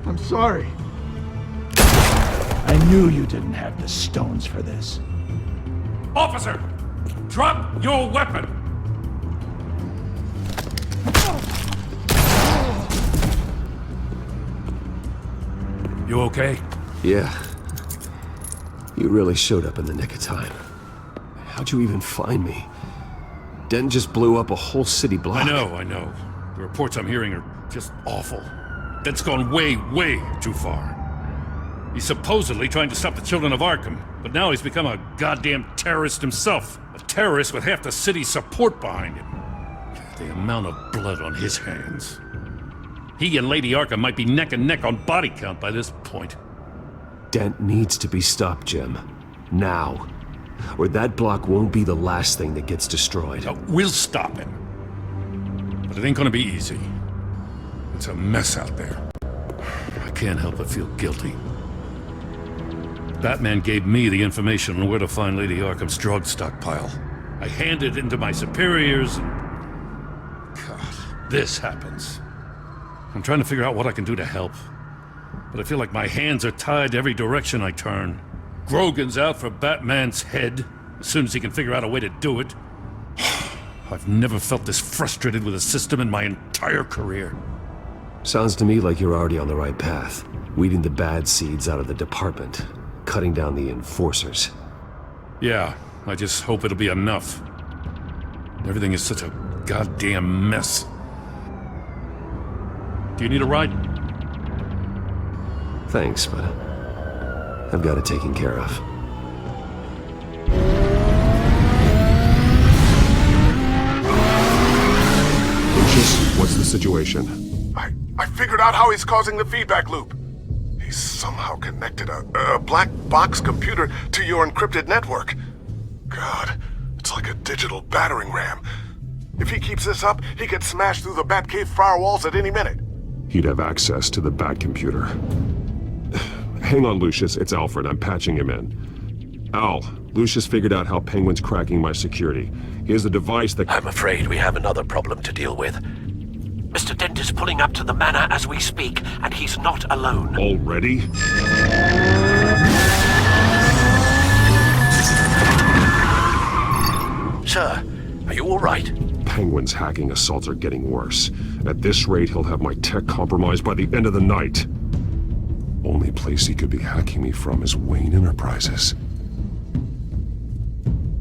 I'm sorry.
I knew you didn't have the stones for this.
Officer! Drop your weapon! You okay?
Yeah. You really showed up in the nick of time. How'd you even find me? Dent just blew up a whole city block.
I know. The reports I'm hearing are just awful. Dent's gone way, way too far. He's supposedly trying to stop the children of Arkham, but now he's become a goddamn terrorist himself. A terrorist with half the city's support behind him. The amount of blood on his hands. He and Lady Arkham might be neck and neck on body count by this point.
Dent needs to be stopped, Jim. Now. Or that block won't be the last thing that gets destroyed.
We'll stop him. But it ain't gonna be easy. It's a mess out there. I can't help but feel guilty. Batman gave me the information on where to find Lady Arkham's drug stockpile. I handed it into my superiors and... God, this happens. I'm trying to figure out what I can do to help. But I feel like my hands are tied every direction I turn. Grogan's out for Batman's head, as soon as he can figure out a way to do it. I've never felt this frustrated with a system in my entire career.
Sounds to me like you're already on the right path. Weeding the bad seeds out of the department. Cutting down the enforcers.
Yeah, I just hope it'll be enough. Everything is such a goddamn mess. Do you need a ride?
Thanks, but I've got it taken care of.
Lucius, what's the situation? I figured out how he's causing the feedback loop. He's somehow connected a black box computer to your encrypted network. God, it's like a digital battering ram. If he keeps this up, he could smash through the Batcave firewalls at any minute.
He'd have access to the Bat computer. Hang on, Lucius. It's Alfred. I'm patching him in. Al, Lucius figured out how Penguin's cracking my security. He has a device that...
I'm afraid we have another problem to deal with. Mr. Dent is pulling up to the manor as we speak, and he's not alone.
Already?
Sir, are you all right?
Penguin's hacking assaults are getting worse. At this rate, he'll have my tech compromised by the end of the night. Only place he could be hacking me from is Wayne Enterprises.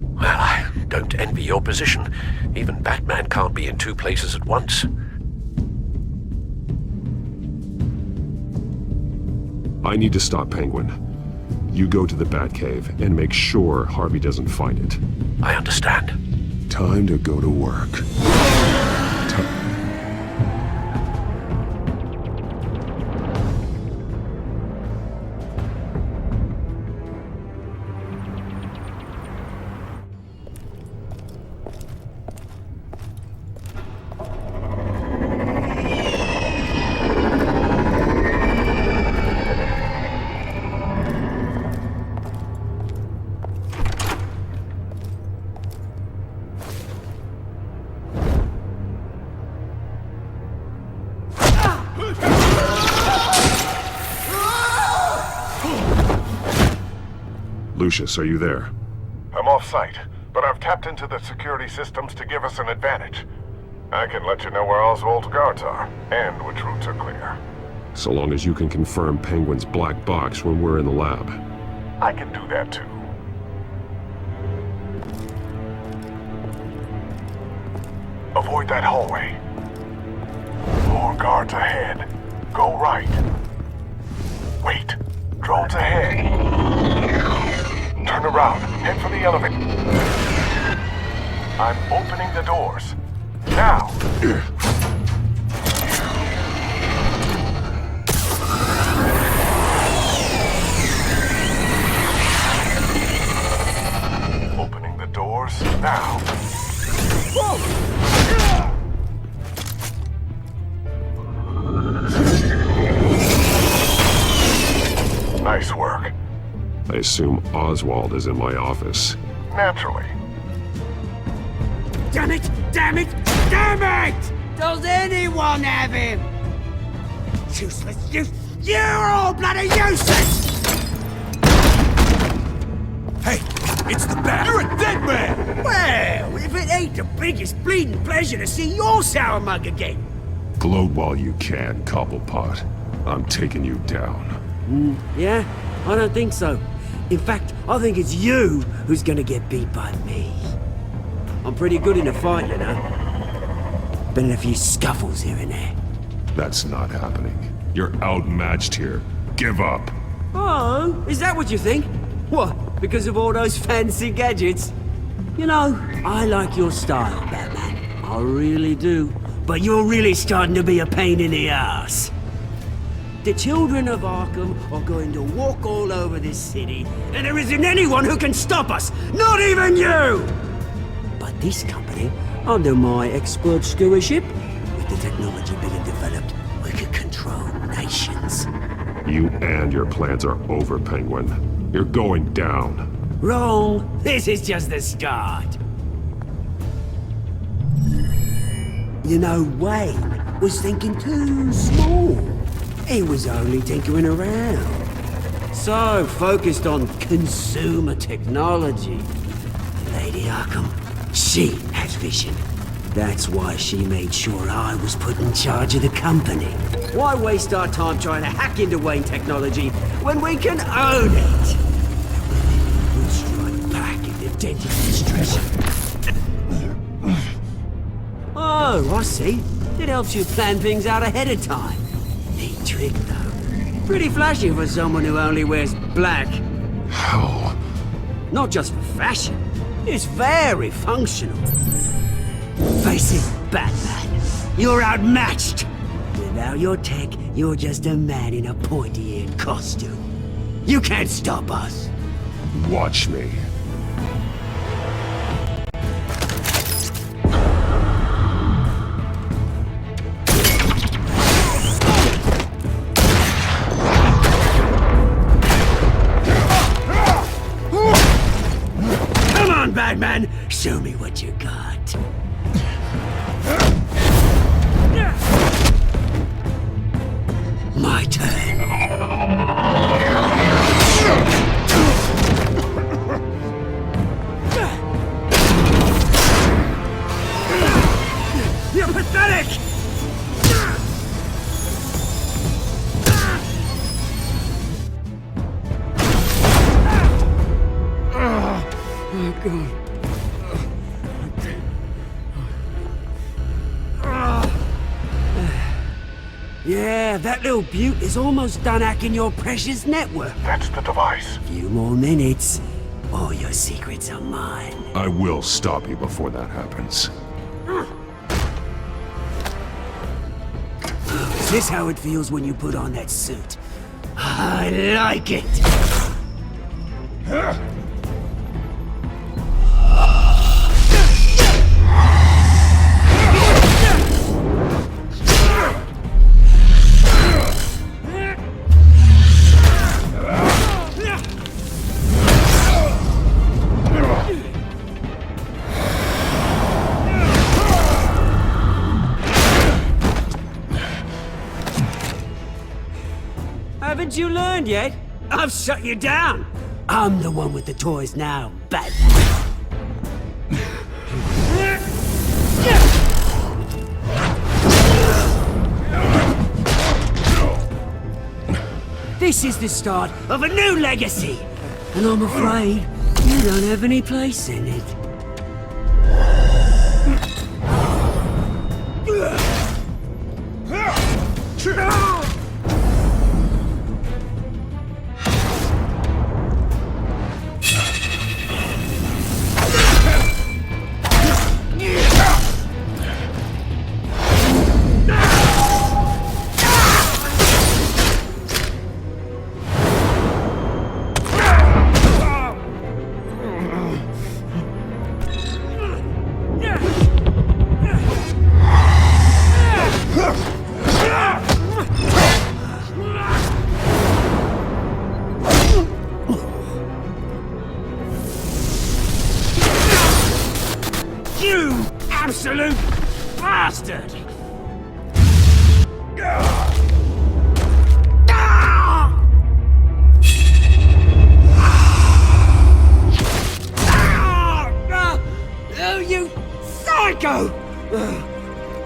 Well, I don't envy your position. Even Batman can't be in two places at once.
I need to stop Penguin. You go to the Batcave and make sure Harvey doesn't find it.
I understand.
Time to go to work. Lucius, are you there?
I'm off-site, but I've tapped into the security systems to give us an advantage. I can let you know where Oswald's guards are, and which routes are clear.
So long as you can confirm Penguin's black box when we're in the lab.
I can do that too. Avoid that hallway. More guards ahead. Go right. Wait. Drones ahead. Turn around. Head for the elevator. I'm opening the doors. Now. Opening the doors now. Nice work.
I assume Oswald is in my office.
Naturally.
Damn it! Damn it! Damn it! Does anyone have him? Useless! You're all bloody useless!
Hey! It's the Bat! You're a dead man!
Well, if it ain't the biggest bleeding pleasure to see your sour mug again.
Gloat while you can, Cobblepot. I'm taking you down.
Yeah? I don't think so. In fact, I think it's you who's gonna get beat by me. I'm
pretty good in a fight, you know. Been in a few scuffles here and there.
That's not happening. You're outmatched here. Give up.
Oh, is that what you think? What, because of all those fancy gadgets? You know, I like your style, Batman. I really do. But you're really starting to be a pain in the ass. The children of Arkham are going to walk all over this city, and there isn't anyone who can stop us! Not even you! But this company, under my expert stewardship, with the technology being developed, we could control nations.
You and your plans are over, Penguin. You're going down.
Wrong. This is just the start. You know, Wayne was thinking too small. He was only tinkering around. So focused on consumer technology. Lady Arkham, she has vision. That's why she made sure I was put in charge of the company. Why waste our time trying to hack into Wayne technology when we can own it? We'll strike back if the dent is treasure. Oh, I see. It helps you plan things out ahead of time. Neat trick, though. Pretty flashy for someone who only wears black.
How?
Not just for fashion. It's very functional. Face it, Batman. You're outmatched. Without your tech, you're just a man in a pointy-eared costume. You can't stop us.
Watch me.
Come on, Batman! Show me what you got. My turn. You're pathetic! Oh, God. Yeah, that little beaut is almost done hacking your precious network.
That's the device.
Few more minutes. All your secrets are mine.
I will stop you before that happens.
Is this how it feels when you put on that suit? I like it! Haven't you learned yet? I've shut you down! I'm the one with the toys now, Batman. This is the start of a new legacy, and I'm afraid you don't have any place in it. You absolute bastard! Oh, you psycho!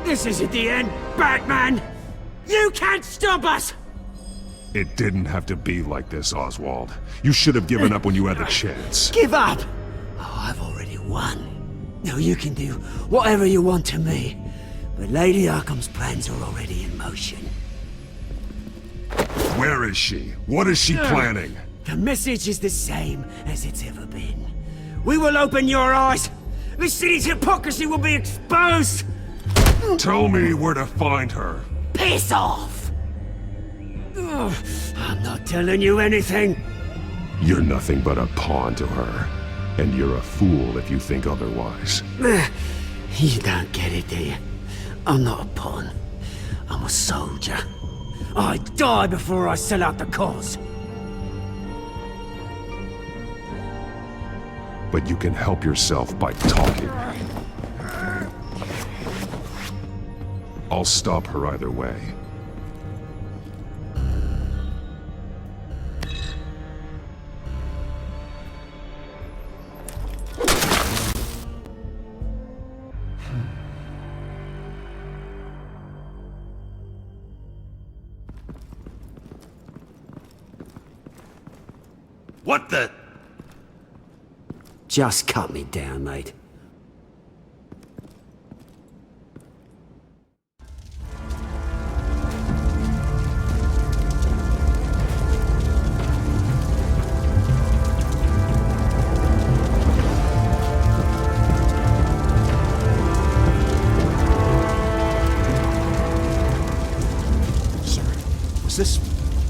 This isn't the end, Batman! You can't stop us!
It didn't have to be like this, Oswald. You should have given up when you had the chance.
Give up! Oh, I've already won. Now you can do whatever you want to me, but Lady Arkham's plans are already in motion.
Where is she? What is she planning?
The message is the same as it's ever been. We will open your eyes. The city's hypocrisy will be exposed.
Tell me where to find her.
Piss off! Ugh, I'm not telling you anything.
You're nothing but a pawn to her. And you're a fool if you think otherwise.
You don't get it, do you? I'm not a pawn. I'm a soldier. I die before I sell out the cause.
But you can help yourself by talking. I'll stop her either way.
What the?
Just cut me down, mate.
Sir, is this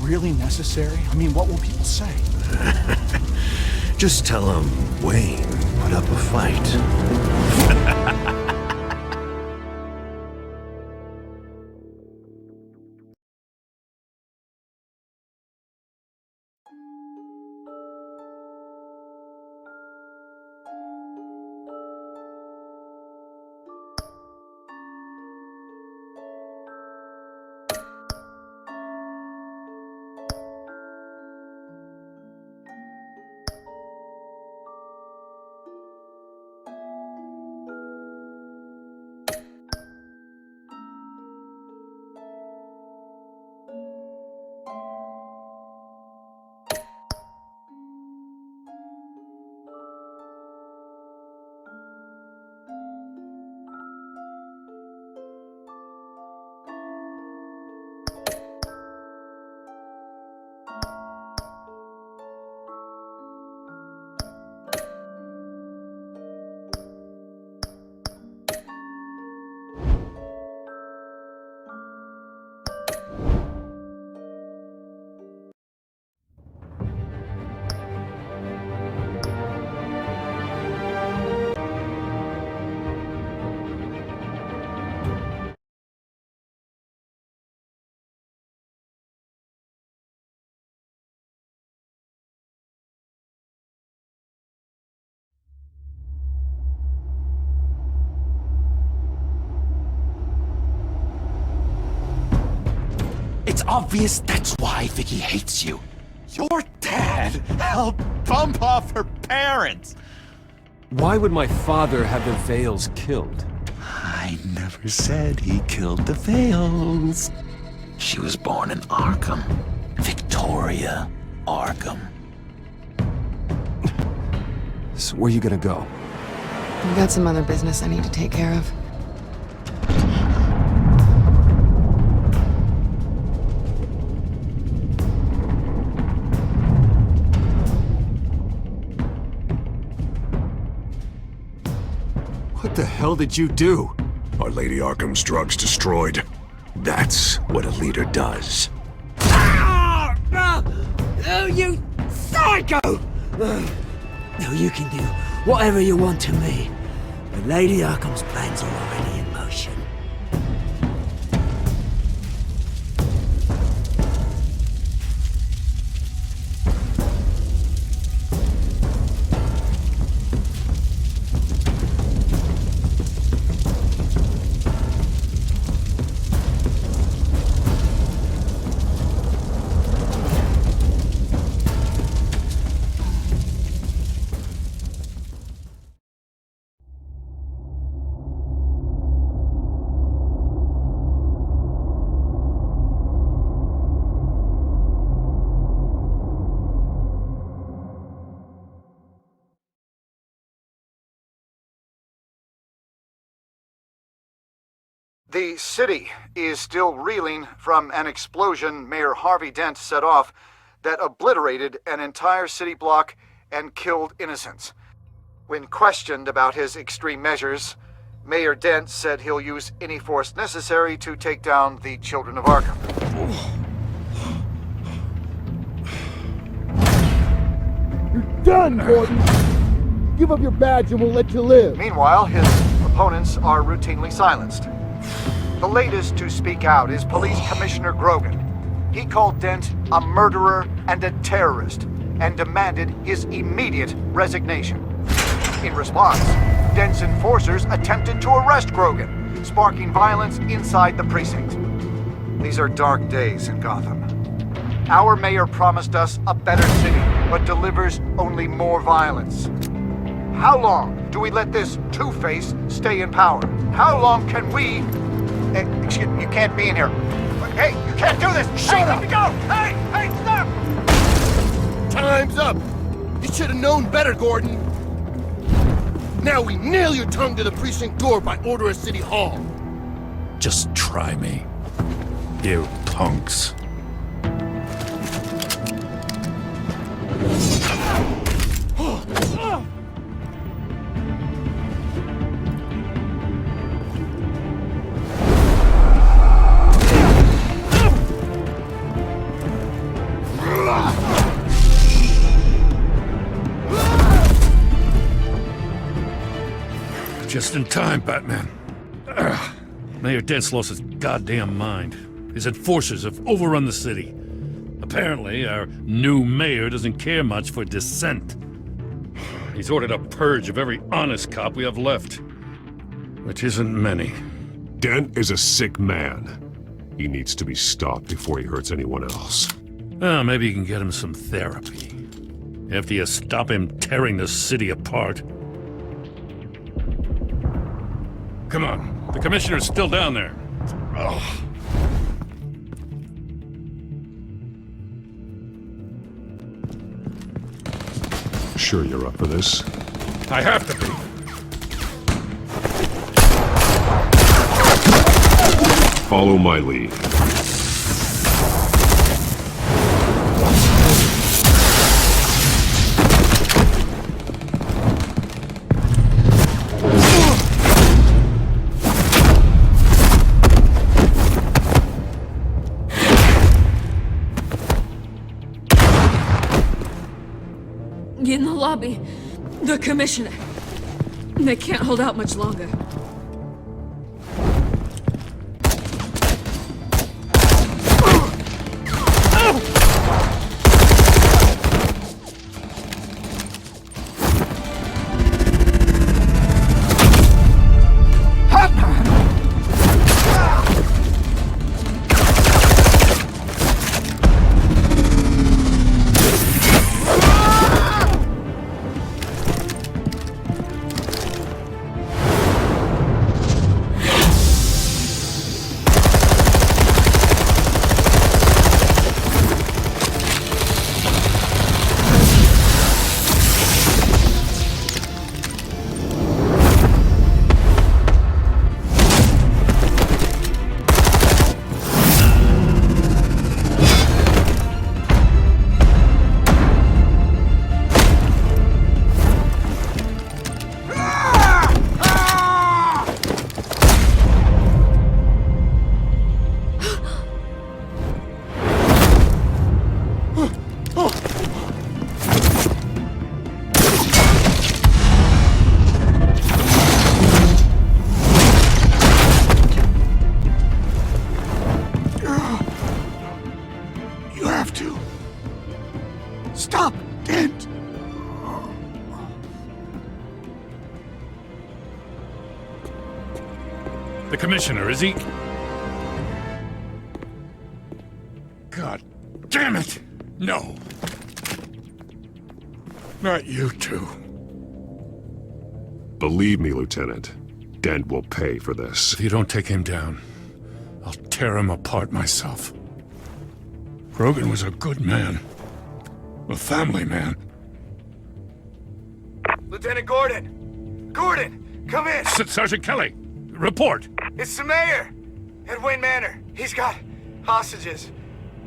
really necessary? I mean, what will people say?
Just tell him Wayne put up a fight.
It's obvious that's why Vicky hates you.
Your dad helped bump off her parents.
Why would my father have the Vales killed?
I never said he killed the Vales. She was born in Arkham. Victoria Arkham.
So where you gonna go?
I've got some other business I need to take care of.
What the hell did you do?
Are Lady Arkham's drugs destroyed? That's what a leader does.
Oh, you psycho! Now you can do whatever you want to me, but Lady Arkham's plans are already in motion.
The city is still reeling from an explosion Mayor Harvey Dent set off that obliterated an entire city block and killed innocents. When questioned about his extreme measures, Mayor Dent said he'll use any force necessary to take down the Children of Arkham.
You're done, Gordon! Give up your badge and we'll let you live.
Meanwhile, his opponents are routinely silenced. The latest to speak out is Police Commissioner Grogan. He called Dent a murderer and a terrorist and demanded his immediate resignation. In response, Dent's enforcers attempted to arrest Grogan, sparking violence inside the precinct. These are dark days in Gotham. Our mayor promised us a better city, but delivers only more violence. How long do we let this Two-Face stay in power? How long can we... Excuse me, you can't be in here. Hey, you can't do this! Shut up! Let me go! Hey, stop!
Time's up! You should have known better, Gordon. Now we nail your tongue to the precinct door by order of City Hall.
Just try me, you punks. Just in time, Batman. Mayor Dent's lost his goddamn mind. His enforcers have overrun the city. Apparently, our new mayor doesn't care much for dissent. He's ordered a purge of every honest cop we have left. Which isn't many.
Dent is a sick man. He needs to be stopped before he hurts anyone else.
Well, maybe you can get him some therapy. After you stop him tearing the city apart. Come on, the commissioner's still down there. Oh.
Sure you're up for this?
I have to be.
Follow my lead.
In the lobby, the commissioner. They can't hold out much longer.
Stop, Dent!
The commissioner, is he? God damn it! No. Not you two.
Believe me, Lieutenant. Dent will pay for this.
If you don't take him down, I'll tear him apart myself. Grogan was a good man. A family man.
Lieutenant Gordon! Gordon! Come in!
Sergeant Kelly! Report!
It's the mayor!
At Wayne Manor, he's got hostages.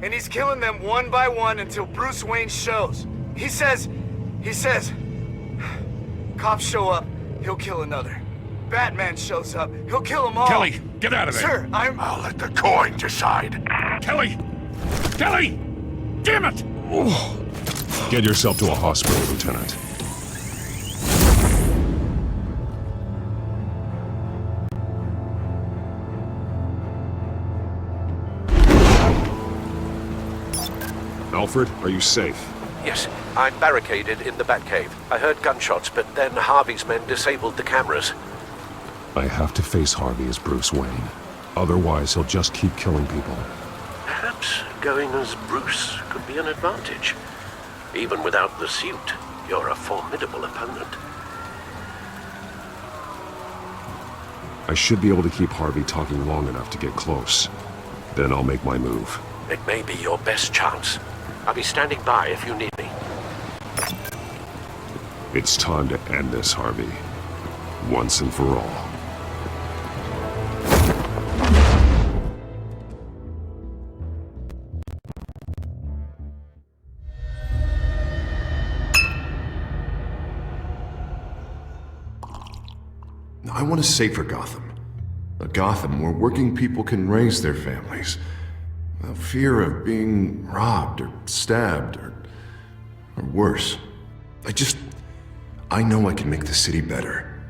And he's killing them one by one until Bruce Wayne shows. He says, cops show up, he'll kill another. Batman shows up, he'll kill them all.
Kelly, get out of there.
Sir,
I'll let the coin decide.
Kelly! Kelly! Damn it!
Get yourself to a hospital, Lieutenant. Alfred, are you safe?
Yes, I'm barricaded in the Batcave. I heard gunshots, but then Harvey's men disabled the cameras.
I have to face Harvey as Bruce Wayne. Otherwise, he'll just keep killing people.
Perhaps going as Bruce could be an advantage. Even without the suit, you're a formidable opponent.
I should be able to keep Harvey talking long enough to get close. Then I'll make my move.
It may be your best chance. I'll be standing by if you need me.
It's time to end this, Harvey. Once and for all.
I want a safer Gotham. A Gotham where working people can raise their families. Without fear of being robbed or stabbed or worse. I know I can make the city better.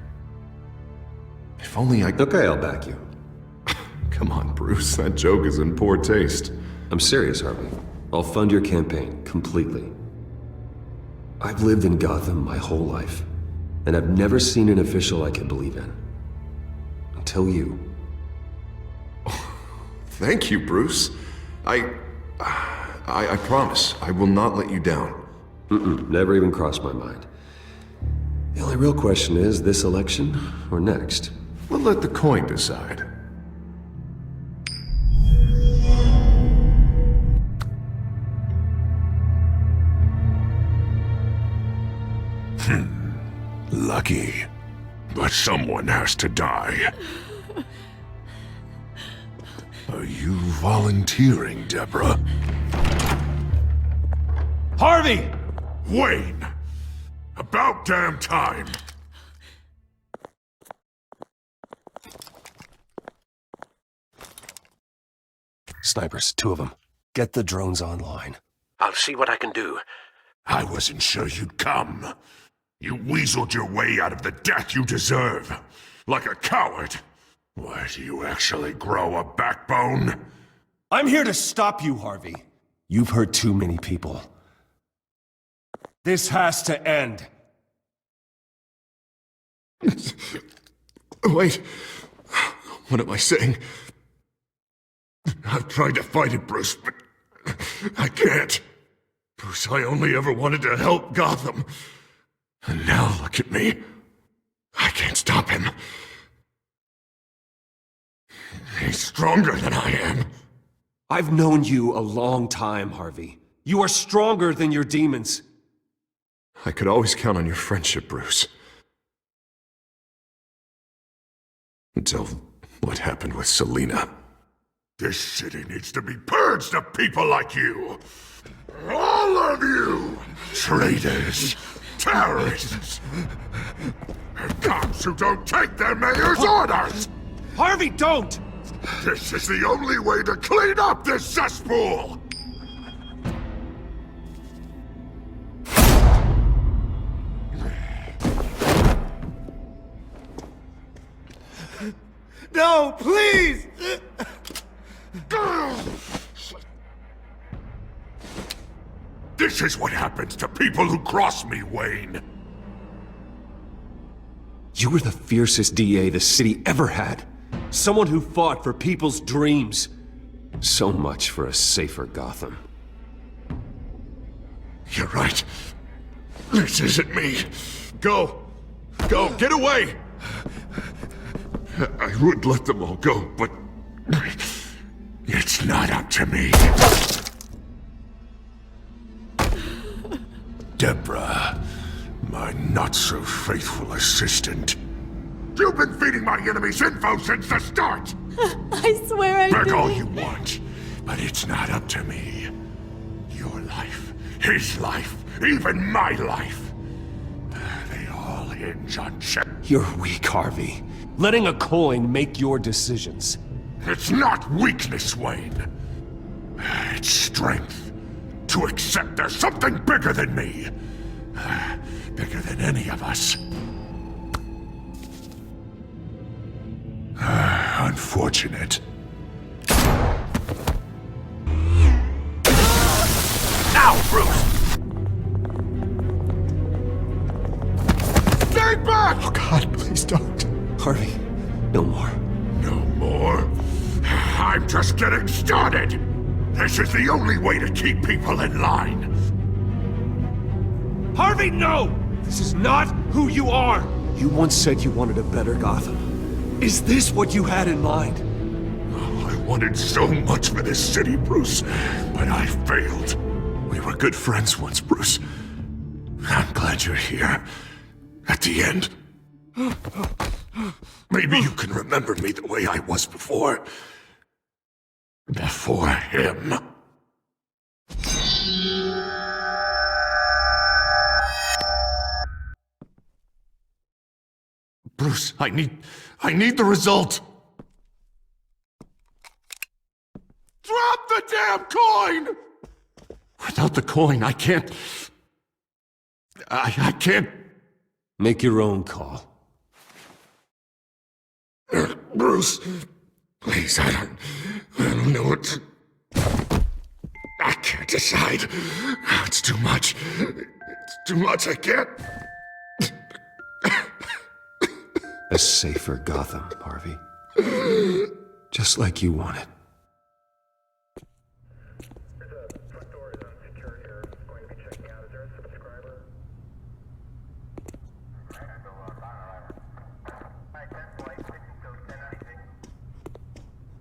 If only I...
Okay, I'll back you.
Come on, Bruce. That joke is in poor taste.
I'm serious, Harvey. I'll fund your campaign, completely. I've lived in Gotham my whole life, and I've never seen an official I can believe in. Until you.
Thank you, Bruce. I promise, I will not let you down.
Never even crossed my mind. The only real question is, this election or next?
We'll let the coin decide. Lucky. But someone has to die. Are you volunteering, Deborah?
Harvey!
Wayne! About damn time!
Snipers, 2 of them. Get the drones online.
I'll see what I can do.
I wasn't sure you'd come. You weaseled your way out of the death you deserve. Like a coward. Why, do you actually grow a backbone?
I'm here to stop you, Harvey. You've hurt too many people. This has to end.
Wait. What am I saying? I've tried to fight it, Bruce, but I can't. Bruce, I only ever wanted to help Gotham. And now look at me. I can't stop him. He's stronger than I am.
I've known you a long time, Harvey. You are stronger than your demons.
I could always count on your friendship, Bruce. Until what happened with Selina. This city needs to be purged of people like you. All of you! Traitors, terrorists, and cops who don't take their mayor's orders!
Harvey, don't!
This is the only way to clean up this cesspool!
No, please!
This is what happens to people who cross me, Wayne.
You were the fiercest DA the city ever had. Someone who fought for people's dreams.
So much for a safer Gotham.
You're right. This isn't me. Go. Go. Get away. I would let them all go, but it's not up to me. Deborah, my not-so-faithful assistant. You've been feeding my enemies info since the start!
I swear I
Beg
did.
all you want, but it's not up to me. Your life, his life, even my life. They all hinge on Shep.
You're weak, Harvey. Letting a coin make your decisions.
It's not weakness, Wayne. It's strength. To accept there's something bigger than me. Bigger than any of us. Unfortunate.
Now, Bruce!
Stay back!
Oh God, please don't.
Harvey, no more.
No more? I'm just getting started! This is the only way to keep people in line.
Harvey, no! This is not who you are! You once said you wanted a better Gotham. Is this what you had in mind?
Oh, I wanted so much for this city, Bruce, but I failed. We were good friends once, Bruce. I'm glad you're here. At the end. Maybe you can remember me the way I was before. Before him. Bruce, I need the result. Drop the damn coin! Without the coin, I can't... I can't...
Make your own call.
Bruce, please, I don't know what to... I can't decide. It's too much. It's too much, I can't...
A safer Gotham, Harvey. Just like you wanted.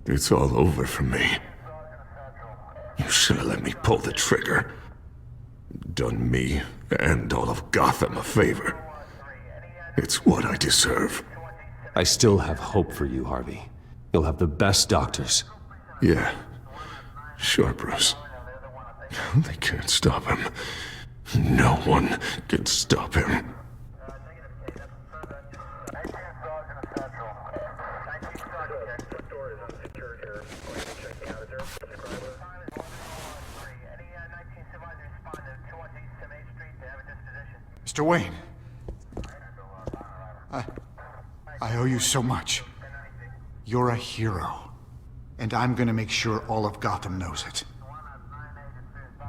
It's all over for me. You should have let me pull the trigger. Done me and all of Gotham a favor. It's what I deserve.
I still have hope for you, Harvey. You'll have the best doctors.
Yeah. Sure, Bruce. They can't stop him. No one can stop him.
Mr. Wayne. I owe you so much. You're a hero. And I'm gonna make sure all of Gotham knows it.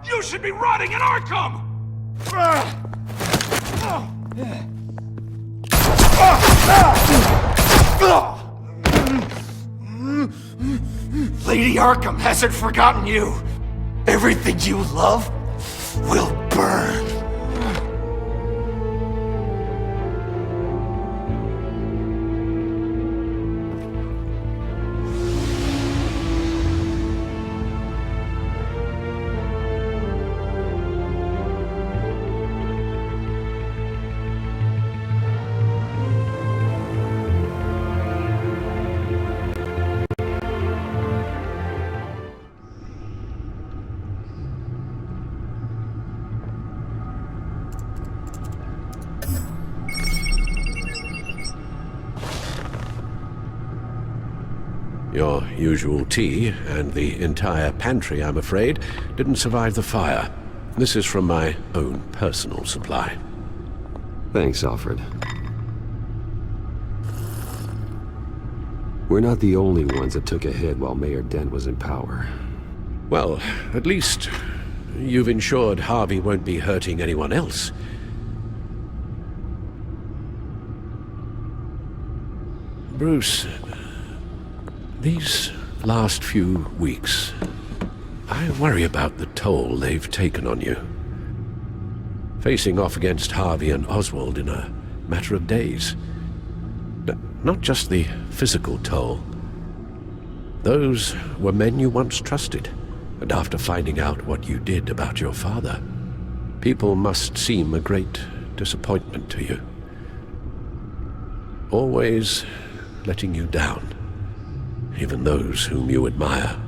You should be rotting in Arkham!
Lady Arkham hasn't forgotten you. Everything you love will burn.
Your usual tea and the entire pantry, I'm afraid, didn't survive the fire. This is from my own personal supply.
Thanks, Alfred. We're not the only ones that took a hit while Mayor Dent was in power.
Well, at least you've ensured Harvey won't be hurting anyone else. Bruce, these last few weeks, I worry about the toll they've taken on you. Facing off against Harvey and Oswald in a matter of days. Not just the physical toll. Those were men you once trusted, and after finding out what you did about your father, people must seem a great disappointment to you. Always letting you down. even those whom you admire.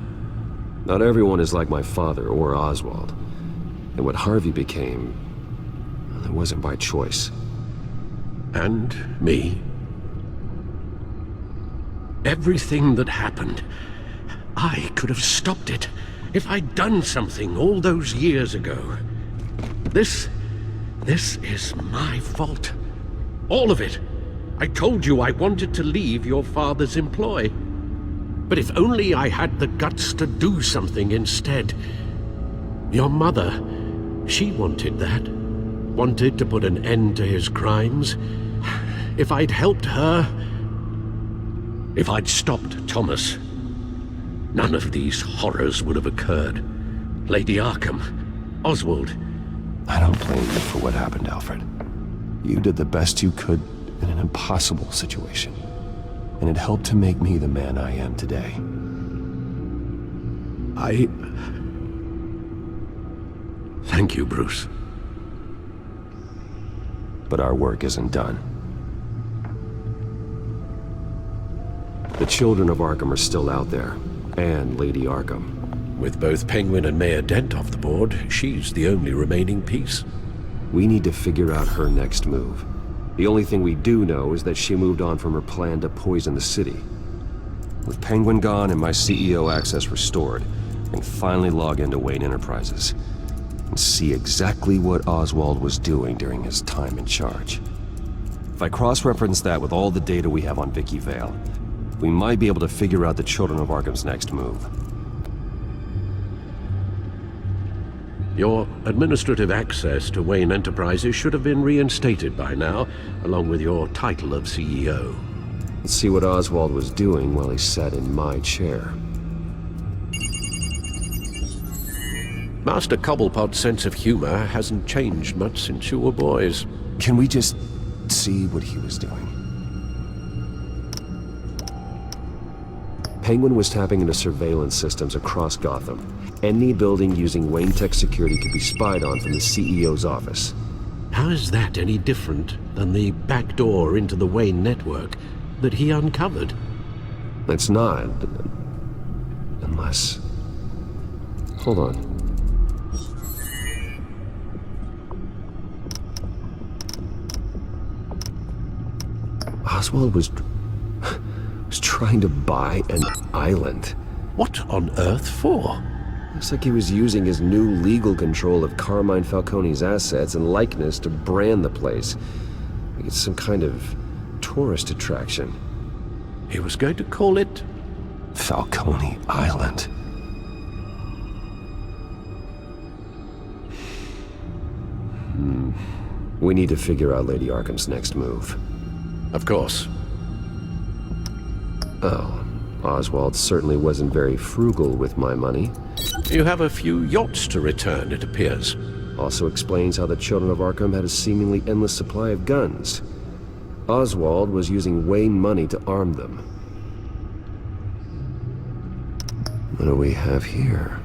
Not everyone is like my father or Oswald. And what Harvey became, it wasn't by choice.
And me. Everything that happened, I could have stopped it if I'd done something all those years ago. This is my fault. All of it. I told you I wanted to leave your father's employ. But if only I had the guts to do something instead. Your mother, she wanted that. Wanted to put an end to his crimes. If I'd helped her, if I'd stopped Thomas, none of these horrors would have occurred. Lady Arkham, Oswald.
I don't blame you for what happened, Alfred. You did the best you could in an impossible situation. And it helped to make me the man I am today.
Thank you, Bruce.
But our work isn't done.
The children of Arkham are still out there, and Lady Arkham.
With both Penguin and Mayor Dent off the board, she's the only remaining piece.
We need to figure out her next move. The only thing we do know is that she moved on from her plan to poison the city. With Penguin gone and my CEO access restored, I can finally log into Wayne Enterprises and see exactly what Oswald was doing during his time in charge. If I cross-reference that with all the data we have on Vicky Vale, we might be able to figure out the Children of Arkham's next move.
Your administrative access to Wayne Enterprises should have been reinstated by now, along with your title of CEO.
Let's see what Oswald was doing while he sat in my chair.
Master Cobblepot's sense of humor hasn't changed much since you were boys.
Can we just see what he was doing?
Penguin was tapping into surveillance systems across Gotham. Any building using Wayne Tech security could be spied on from the CEO's office.
How is that any different than the back door into the Wayne network that he uncovered?
It's not. Unless... Hold on. Oswald was trying to buy an island.
What on earth for?
Looks like he was using his new legal control of Carmine Falcone's assets and likeness to brand the place. Like it's some kind of tourist attraction.
He was going to call it...
Falcone Island.
We need to figure out Lady Arkham's next move.
Of course.
Oh, Oswald certainly wasn't very frugal with my money.
You have a few yachts to return, it appears.
Also explains how the Children of Arkham had a seemingly endless supply of guns. Oswald was using Wayne money to arm them. What do we have here?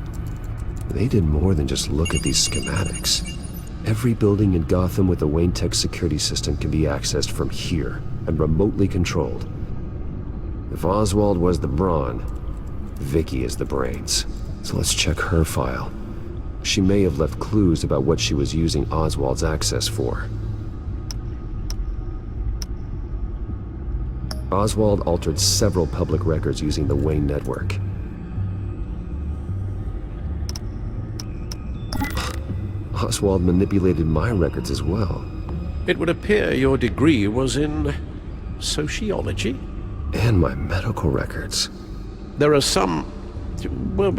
They did more than just look at these schematics. Every building in Gotham with a Wayne Tech security system can be accessed from here and remotely controlled. If Oswald was the brawn, Vicky is the brains. So let's check her file. She may have left clues about what she was using Oswald's access for. Oswald altered several public records using the Wayne network. Oswald manipulated my records as well.
It would appear your degree was in... sociology?
And my medical records.
There are some... well,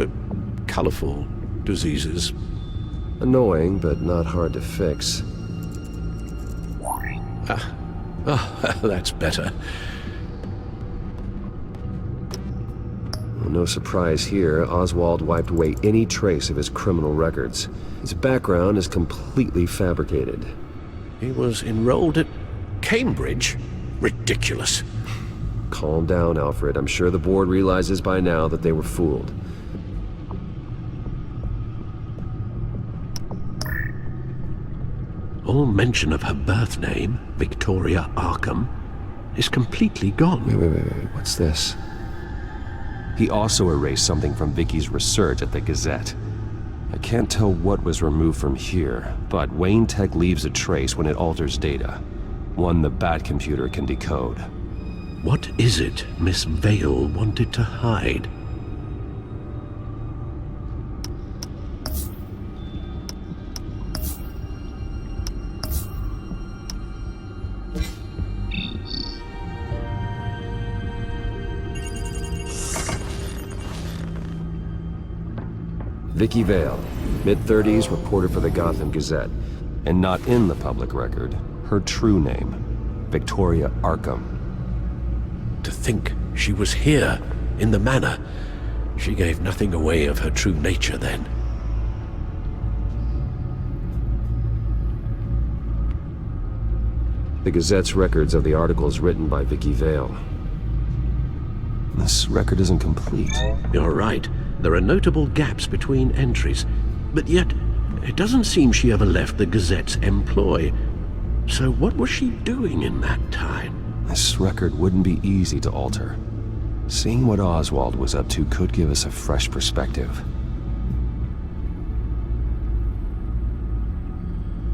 colorful diseases.
Annoying, but not hard to fix.
That's better.
Well, no surprise here, Oswald wiped away any trace of his criminal records. His background is completely fabricated.
He was enrolled at Cambridge? Ridiculous.
Calm down, Alfred. I'm sure the board realizes by now that they were fooled.
All mention of her birth name, Victoria Arkham, is completely gone.
Wait. What's this? He also erased something from Vicky's research at the Gazette. I can't tell what was removed from here, but Wayne Tech leaves a trace when it alters data. One the Bat computer can decode.
What is it Miss Vale wanted to hide?
Vicky Vale, mid-30s, reporter for the Gotham Gazette. And not in the public record, her true name, Victoria Arkham.
To think she was here, in the manor. She gave nothing away of her true nature then.
The Gazette's records of the articles written by Vicky Vale. This record isn't complete.
You're right. There are notable gaps between entries, but yet it doesn't seem she ever left the Gazette's employ. So what was she doing in that time?
This record wouldn't be easy to alter. Seeing what Oswald was up to could give us a fresh perspective.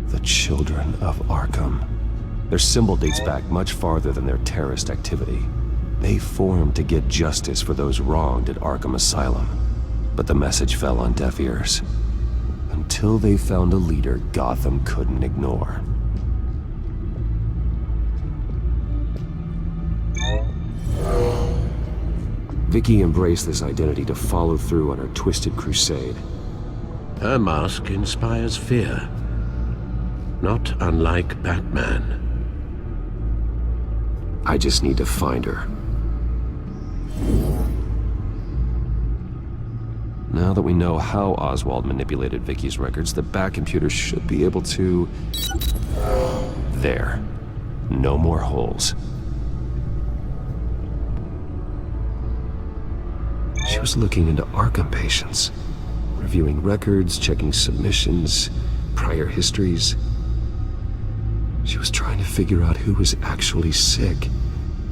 The Children of Arkham. Their symbol dates back much farther than their terrorist activity. They formed to get justice for those wronged at Arkham Asylum. But the message fell on deaf ears. Until they found a leader Gotham couldn't ignore. Vicky embraced this identity to follow through on her twisted crusade.
Her mask inspires fear. Not unlike Batman.
I just need to find her. Now that we know how Oswald manipulated Vicky's records, the Bat computer should be able to... There. No more holes. She was looking into Arkham patients, reviewing records, checking submissions, prior histories. She was trying to figure out who was actually sick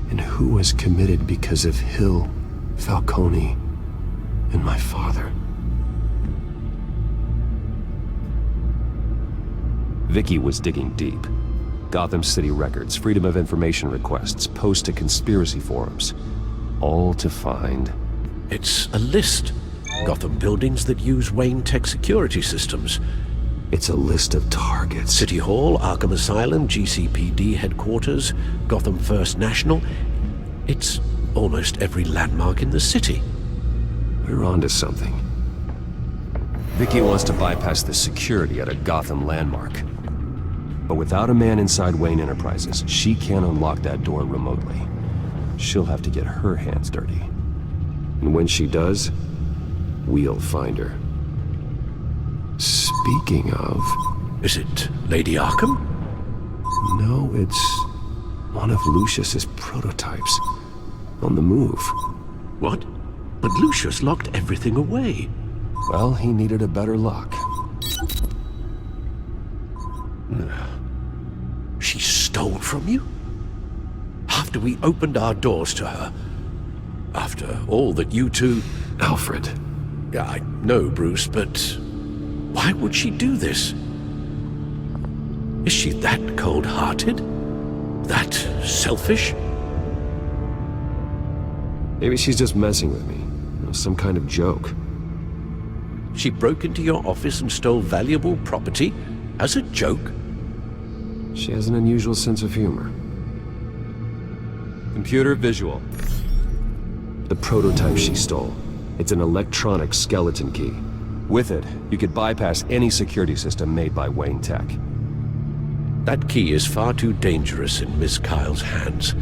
and who was committed because of Hill, Falcone, and my father. Vicky was digging deep. Gotham City records, Freedom of Information requests, posts to conspiracy forums. All to find...
It's a list. Gotham buildings that use Wayne Tech security systems.
It's a list of targets.
City Hall, Arkham Asylum, GCPD headquarters, Gotham First National. It's almost every landmark in the city.
We're onto something. Vicky wants to bypass the security at a Gotham landmark. But without a man inside Wayne Enterprises, she can't unlock that door remotely. She'll have to get her hands dirty. And when she does, we'll find her. Speaking of...
Is it Lady Arkham?
No, it's one of Lucius's prototypes. On the move.
What? But Lucius locked everything away.
Well, he needed a better lock.
She stole from you? After we opened our doors to her? After all that you two...
Alfred.
Yeah, I know, Bruce, but... why would she do this? Is she that cold-hearted? That selfish?
Maybe she's just messing with me. Some kind of joke.
She broke into your office and stole valuable property as a joke?
She has an unusual sense of humor. Computer visual. The prototype she stole. It's an electronic skeleton key. With it, you could bypass any security system made by Wayne Tech.
That key is far too dangerous in Miss Kyle's hands,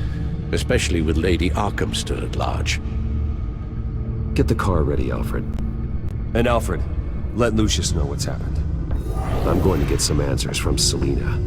especially with Lady Arkham still at large.
Get the car ready, Alfred. And Alfred, let Lucius know what's happened. I'm going to get some answers from Selina.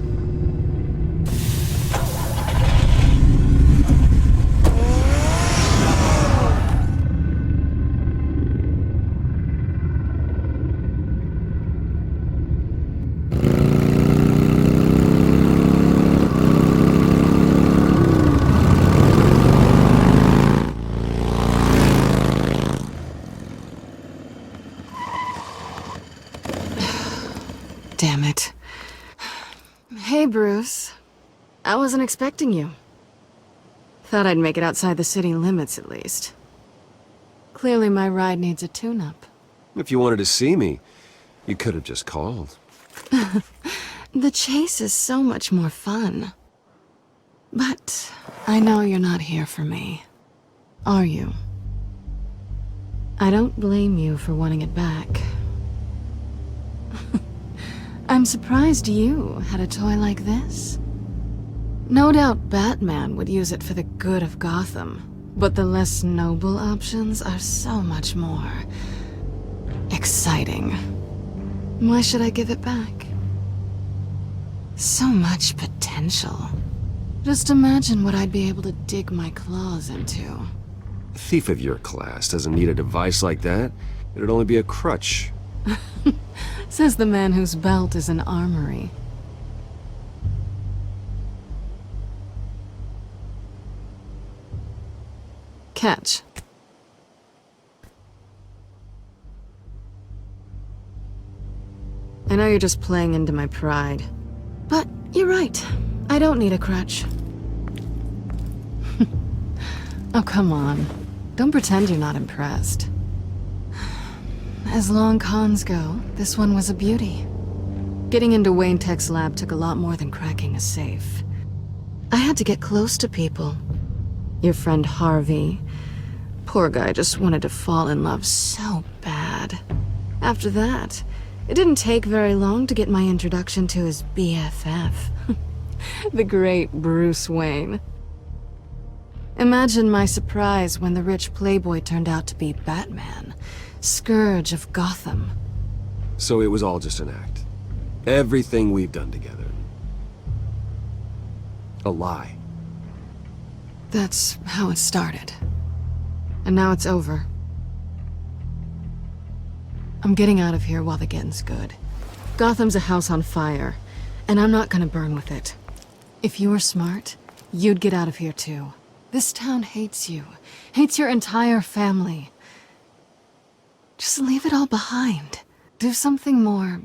I wasn't expecting you. Thought I'd make it outside the city limits, at least. Clearly my ride needs a tune-up.
If you wanted to see me, you could have just called.
The chase is so much more fun. But I know you're not here for me. Are you? I don't blame you for wanting it back. I'm surprised you had a toy like this. No doubt Batman would use it for the good of Gotham, but the less noble options are so much more exciting. Why should I give it back? So much potential. Just imagine what I'd be able to dig my claws into.
A thief of your class doesn't need a device like that. It'd only be a crutch.
Says the man whose belt is an armory. Catch. I know you're just playing into my pride. But you're right. I don't need a crutch. Oh, come on. Don't pretend you're not impressed. As long cons go, this one was a beauty. Getting into Wayne Tech's lab took a lot more than cracking a safe. I had to get close to people. Your friend Harvey. Poor guy just wanted to fall in love so bad. After that, it didn't take very long to get my introduction to his BFF. The great Bruce Wayne. Imagine my surprise when the rich playboy turned out to be Batman, Scourge of Gotham.
So it was all just an act. Everything we've done together. A lie.
That's how it started. And now it's over. I'm getting out of here while the getting's good. Gotham's a house on fire, and I'm not gonna burn with it. If you were smart, you'd get out of here too. This town hates you. Hates your entire family. Just leave it all behind. Do something more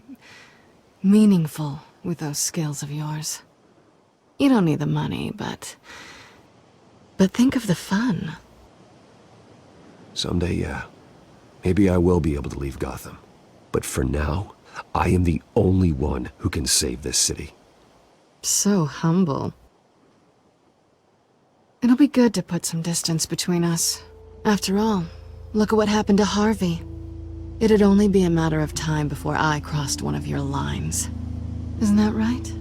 meaningful with those skills of yours. You don't need the money, but think of the fun.
Someday, yeah. Maybe I will be able to leave Gotham. But for now, I am the only one who can save this city.
So humble. It'll be good to put some distance between us. After all, look at what happened to Harvey. It'd only be a matter of time before I crossed one of your lines. Isn't that right?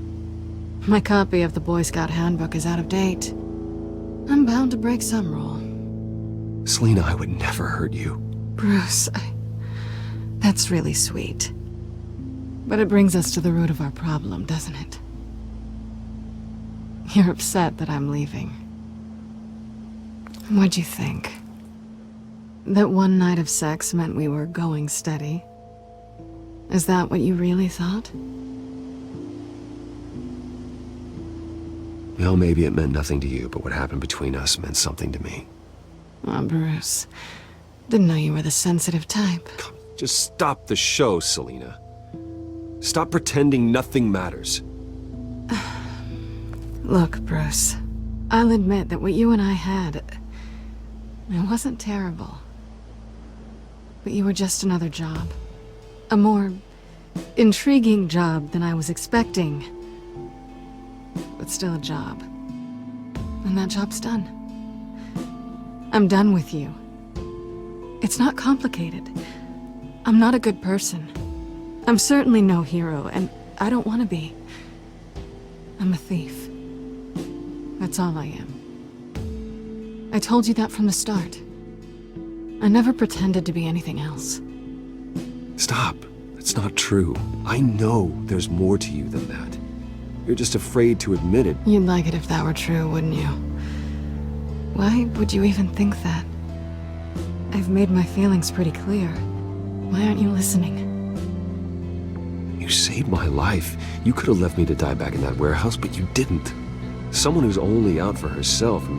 My copy of the Boy Scout Handbook is out of date. I'm bound to break some rule.
Selina, I would never hurt you.
Bruce, that's really sweet. But it brings us to the root of our problem, doesn't it? You're upset that I'm leaving. What'd you think? That one night of sex meant we were going steady? Is that what you really thought?
Well, maybe it meant nothing to you, but what happened between us meant something to me.
Oh, Bruce. Didn't know you were the sensitive type.
Just stop the show, Selina. Stop pretending nothing matters.
Look, Bruce. I'll admit that what you and I had, it wasn't terrible. But you were just another job. A more intriguing job than I was expecting. But still a job. And that job's done. I'm done with you. It's not complicated. I'm not a good person. I'm certainly no hero, and I don't want to be. I'm a thief. That's all I am. I told you that from the start. I never pretended to be anything else.
Stop. That's not true. I know there's more to you than that. You're just afraid to admit it.
You'd like it if that were true, wouldn't you? Why would you even think that? I've made my feelings pretty clear. Why aren't you listening?
You saved my life. You could have left me to die back in that warehouse, but you didn't. Someone who's only out for herself and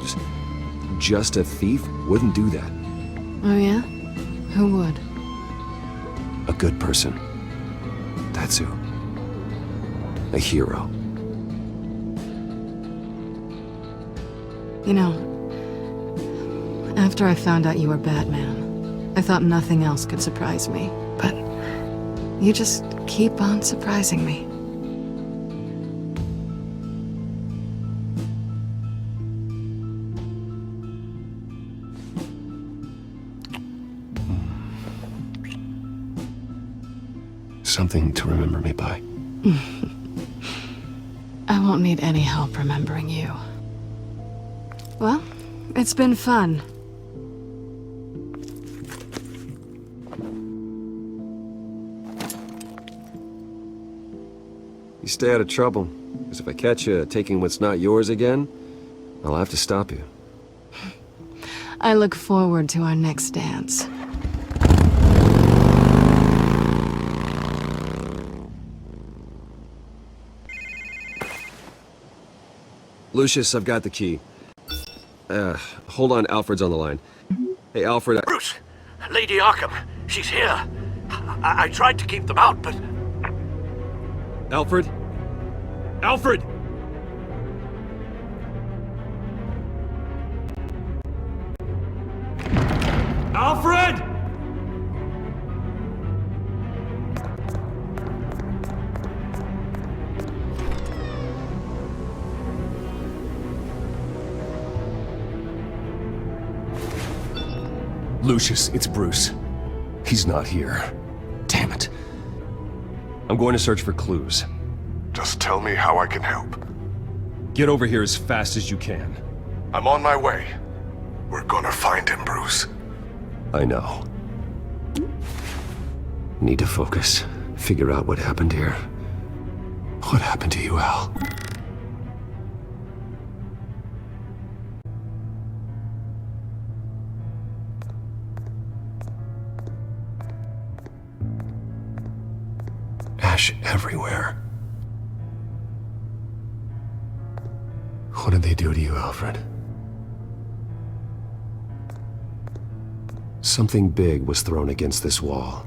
just a thief wouldn't do that.
Oh yeah? Who would?
A good person. That's who. A hero.
You know, after I found out you were Batman, I thought nothing else could surprise me. But you just keep on surprising me.
Something to remember me by.
I won't need any help remembering you. Well, it's been fun.
You stay out of trouble, because if I catch you taking what's not yours again, I'll have to stop you.
I look forward to our next dance.
Lucius, I've got the key. Hold on, Alfred's on the line. Hey, Alfred,
Bruce! Lady Arkham, she's here. I tried to keep them out, but...
Alfred? Alfred! Alfred! Lucius, it's Bruce. He's not here. Damn it. I'm going to search for clues.
Just tell me how I can help.
Get over here as fast as you can.
I'm on my way. We're gonna find him, Bruce.
I know. Need to focus. Figure out what happened here. What happened to you, Al? Ash everywhere. What did they do to you, Alfred? Something big was thrown against this wall.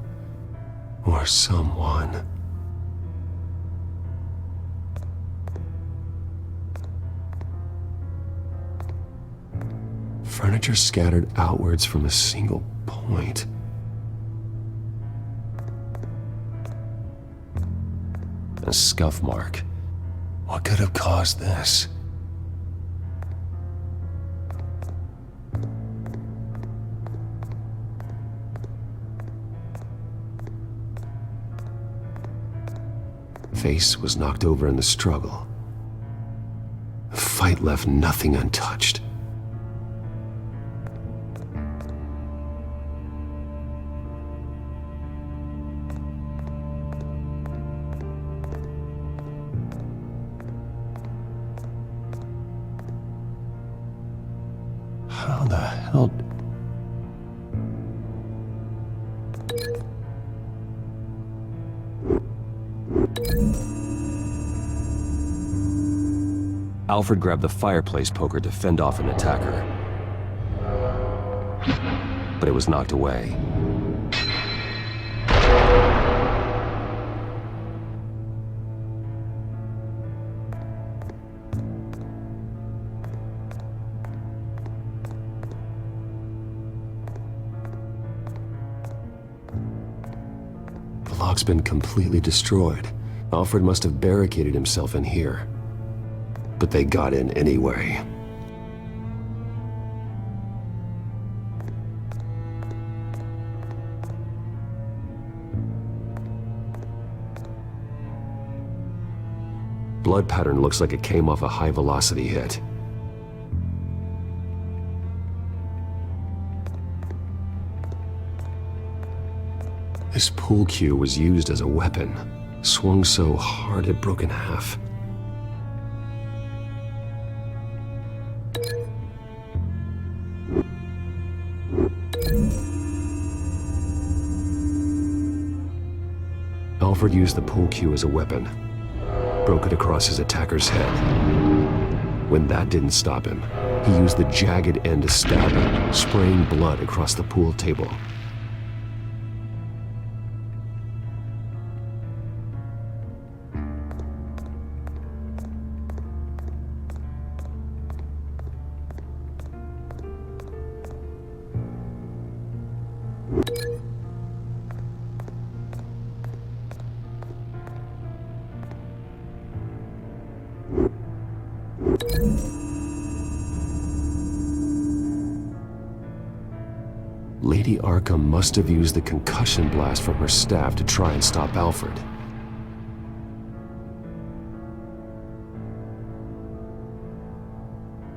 Or someone. Furniture scattered outwards from a single point. A scuff mark. What could have caused this? Face was knocked over in the struggle. The fight left nothing untouched. How the hell... Alfred grabbed the fireplace poker to fend off an attacker. But it was knocked away. The lock's been completely destroyed. Alfred must have barricaded himself in here. But they got in anyway. Blood pattern looks like it came off a high-velocity hit. This pool cue was used as a weapon. Swung so hard it broke in half. Alfred used the pool cue as a weapon. Broke it across his attacker's head. When that didn't stop him, he used the jagged end to stab him, spraying blood across the pool table. Lady Arkham must have used the concussion blast from her staff to try and stop Alfred.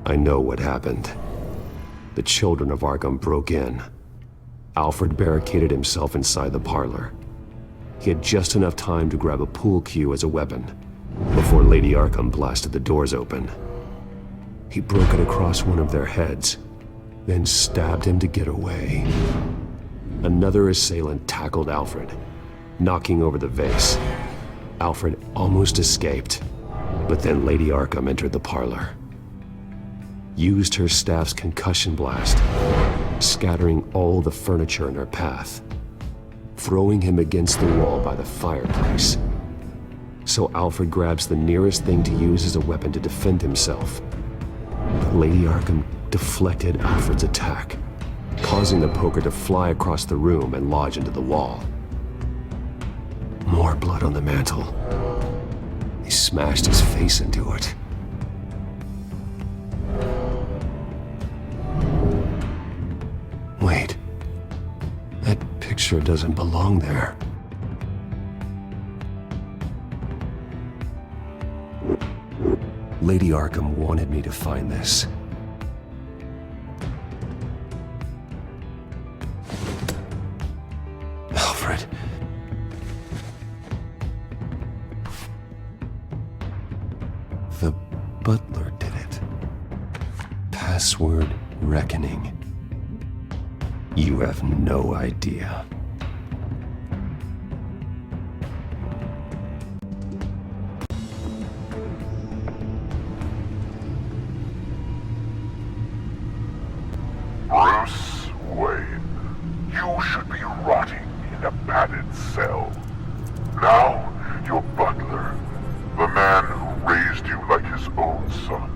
I know what happened. The children of Arkham broke in. Alfred barricaded himself inside the parlor. He had just enough time to grab a pool cue as a weapon before Lady Arkham blasted the doors open. He broke it across one of their heads, then stabbed him to get away. Another assailant tackled Alfred, knocking over the vase. Alfred almost escaped, but then Lady Arkham entered the parlor. Used her staff's concussion blast, scattering all the furniture in her path, throwing him against the wall by the fireplace. So Alfred grabs the nearest thing to use as a weapon to defend himself. Lady Arkham deflected Alfred's attack, causing the poker to fly across the room and lodge into the wall. More blood on the mantel. He smashed his face into it. Wait. That picture doesn't belong there. Lady Arkham wanted me to find this. Alfred. The butler did it. Password reckoning. You have no idea.
Bruce Wayne, you should be rotting in a padded cell. Now, your butler, the man who raised you like his own son,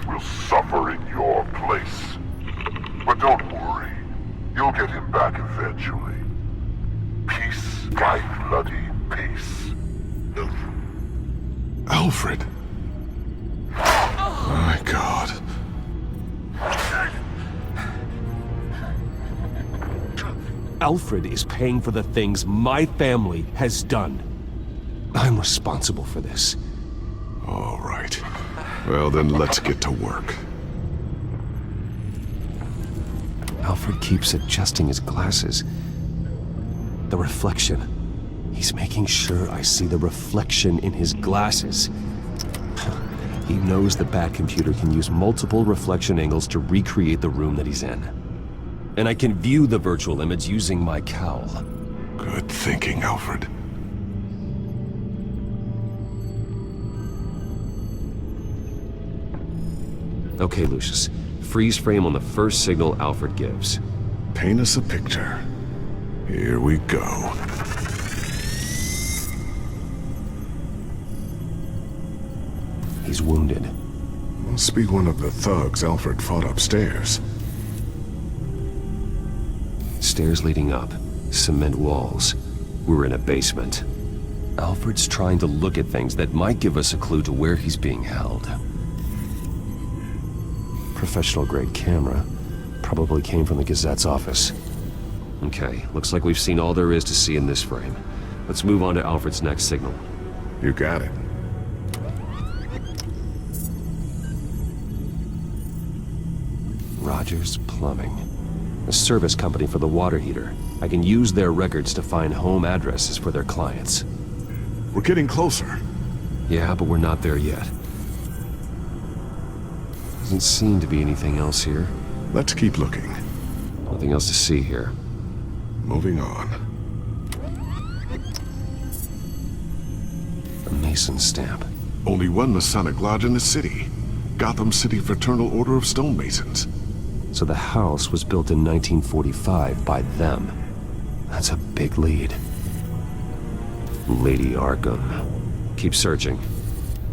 will suffer in your place. But don't worry, you'll get him back eventually. Peace, by bloody peace.
Alfred. My God.
Alfred is paying for the things my family has done. I'm responsible for this.
All right. Well, then let's get to work.
Alfred keeps adjusting his glasses. The reflection. He's making sure I see the reflection in his glasses. He knows the Batcomputer can use multiple reflection angles to recreate the room that he's in. And I can view the virtual image using my cowl.
Good thinking, Alfred.
Okay, Lucius. Freeze frame on the first signal Alfred gives.
Paint us a picture. Here we go.
He's wounded.
Must be one of the thugs Alfred fought upstairs.
Stairs leading up. Cement walls. We're in a basement. Alfred's trying to look at things that might give us a clue to where he's being held. Professional-grade camera. Probably came from the Gazette's office. Okay, looks like we've seen all there is to see in this frame. Let's move on to Alfred's next signal.
You got it.
Rogers Plumbing. A service company for the water heater. I can use their records to find home addresses for their clients.
We're getting closer.
Yeah, but we're not there yet. Doesn't seem to be anything else here.
Let's keep looking.
Nothing else to see here.
Moving on.
A Mason stamp.
Only one Masonic lodge in the city. Gotham City Fraternal Order of Stonemasons.
So the house was built in 1945 by them. That's a big lead. Lady Arkham. Keep searching.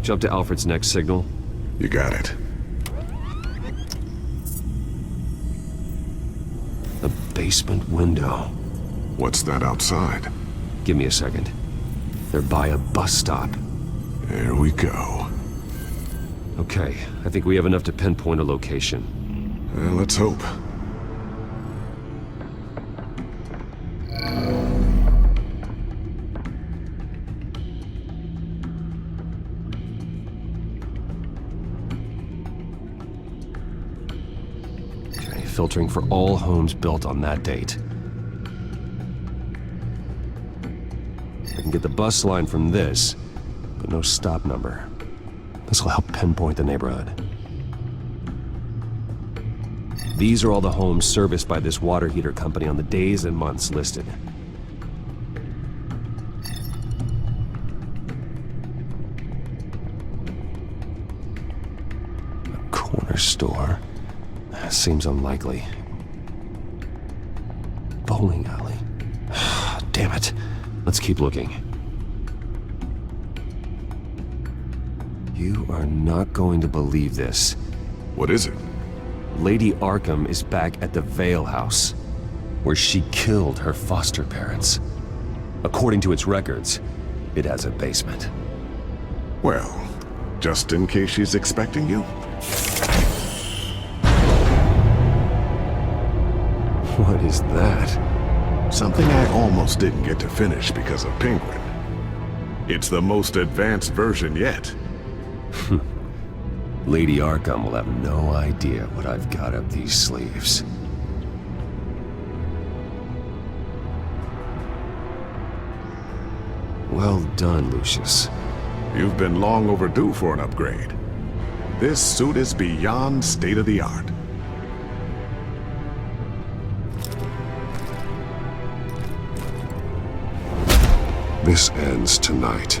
Jump to Alfred's next signal.
You got it.
A basement window.
What's that outside?
Give me a second. They're by a bus stop.
There we go.
Okay, I think we have enough to pinpoint a location.
Let's hope.
Okay, filtering for all homes built on that date. I can get the bus line from this, but no stop number. This will help pinpoint the neighborhood. These are all the homes serviced by this water heater company on the days and months listed. A corner store? Seems unlikely. Bowling alley? Damn it. Let's keep looking. You are not going to believe this.
What is it?
Lady Arkham is back at the Vale House, where she killed her foster parents. According to its records, it has a basement.
Well, just in case she's expecting you.
What is that?
Something I almost didn't get to finish because of Penguin. It's the most advanced version yet.
Lady Arkham will have no idea what I've got up these sleeves. Well done, Lucius.
You've been long overdue for an upgrade. This suit is beyond state-of-the-art. This ends tonight.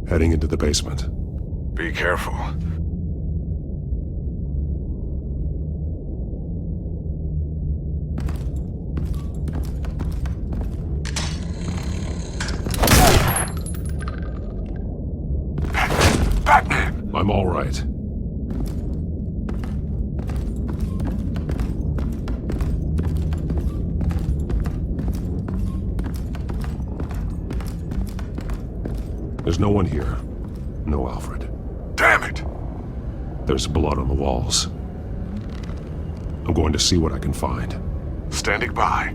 Heading into the basement. Be careful. Batman! I'm all right. There's no one here. No Alfred. Damn it! There's blood on the walls. I'm going to see what I can find. Standing by.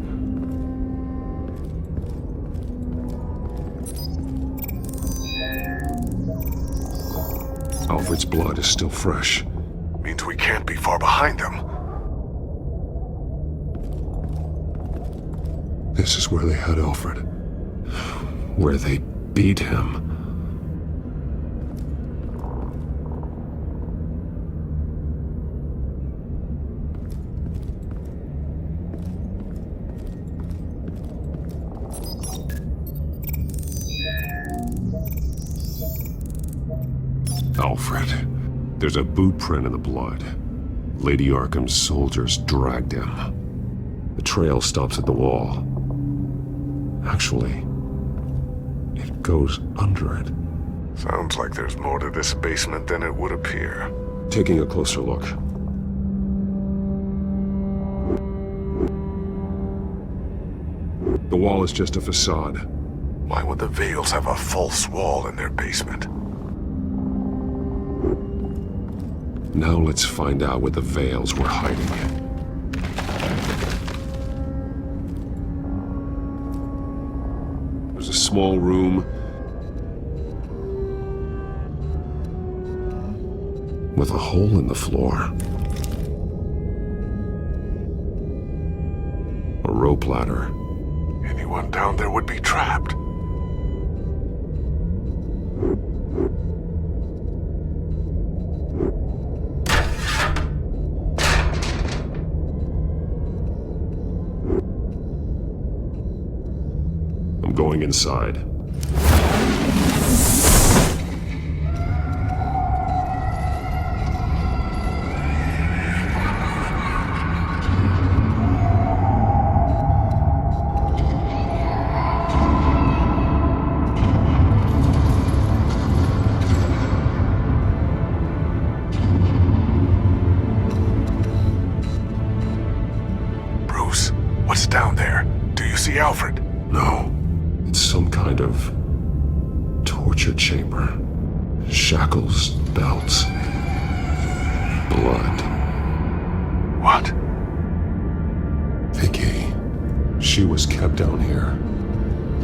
Alfred's blood is still fresh. Means we can't be far behind them. This is where they had Alfred. Where they beat him. Alfred. There's a boot print in the blood. Lady Arkham's soldiers dragged him. The trail stops at the wall. Actually, it goes under it. Sounds like there's more to this basement than it would appear. Taking a closer look. The wall is just a facade. Why would the Vales have a false wall in their basement? Now let's find out where the Vales were hiding. There's a small room with a hole in the floor. A rope ladder. Anyone down there would be trapped. I'm going inside.
down there. Do you see Alfred?
No. It's some kind of torture chamber. Shackles, belts, blood.
What?
Vicky. She was kept down here,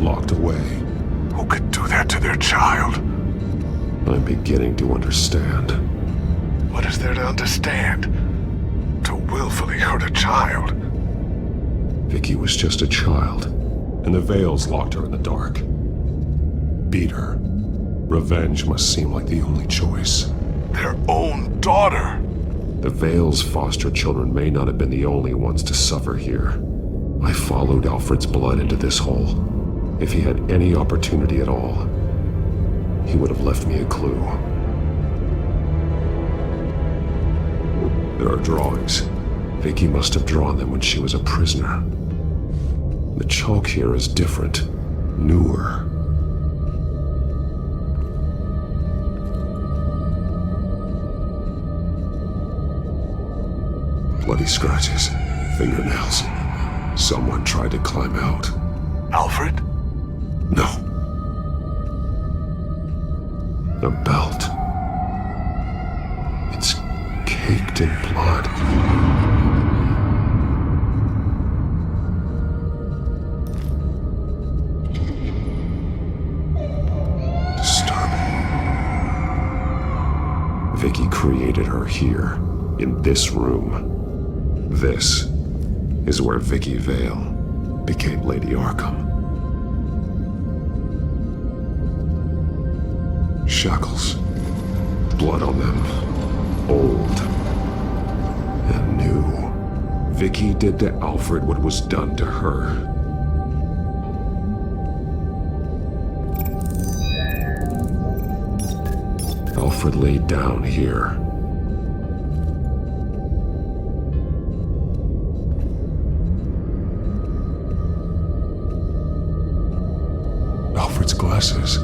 locked away.
Who could do that to their child?
I'm beginning to understand.
What is there to understand? To willfully hurt a child?
Vicky was just a child, and the Veils locked her in the dark. Beat her. Revenge must seem like the only choice.
Their own daughter!
The Veils' foster children may not have been the only ones to suffer here. I followed Alfred's blood into this hole. If he had any opportunity at all, he would have left me a clue. There are drawings. Vicky must have drawn them when she was a prisoner. The chalk here is different, newer. Bloody scratches, fingernails. Someone tried to climb out.
Alfred?
No. The belt. It's caked in blood. Disturbing. Vicky created her here, in this room. This is where Vicky Vale became Lady Arkham. Shackles. Blood on them. Old. And new. Vicky did to Alfred what was done to her. Alfred laid down here. Alfred's glasses.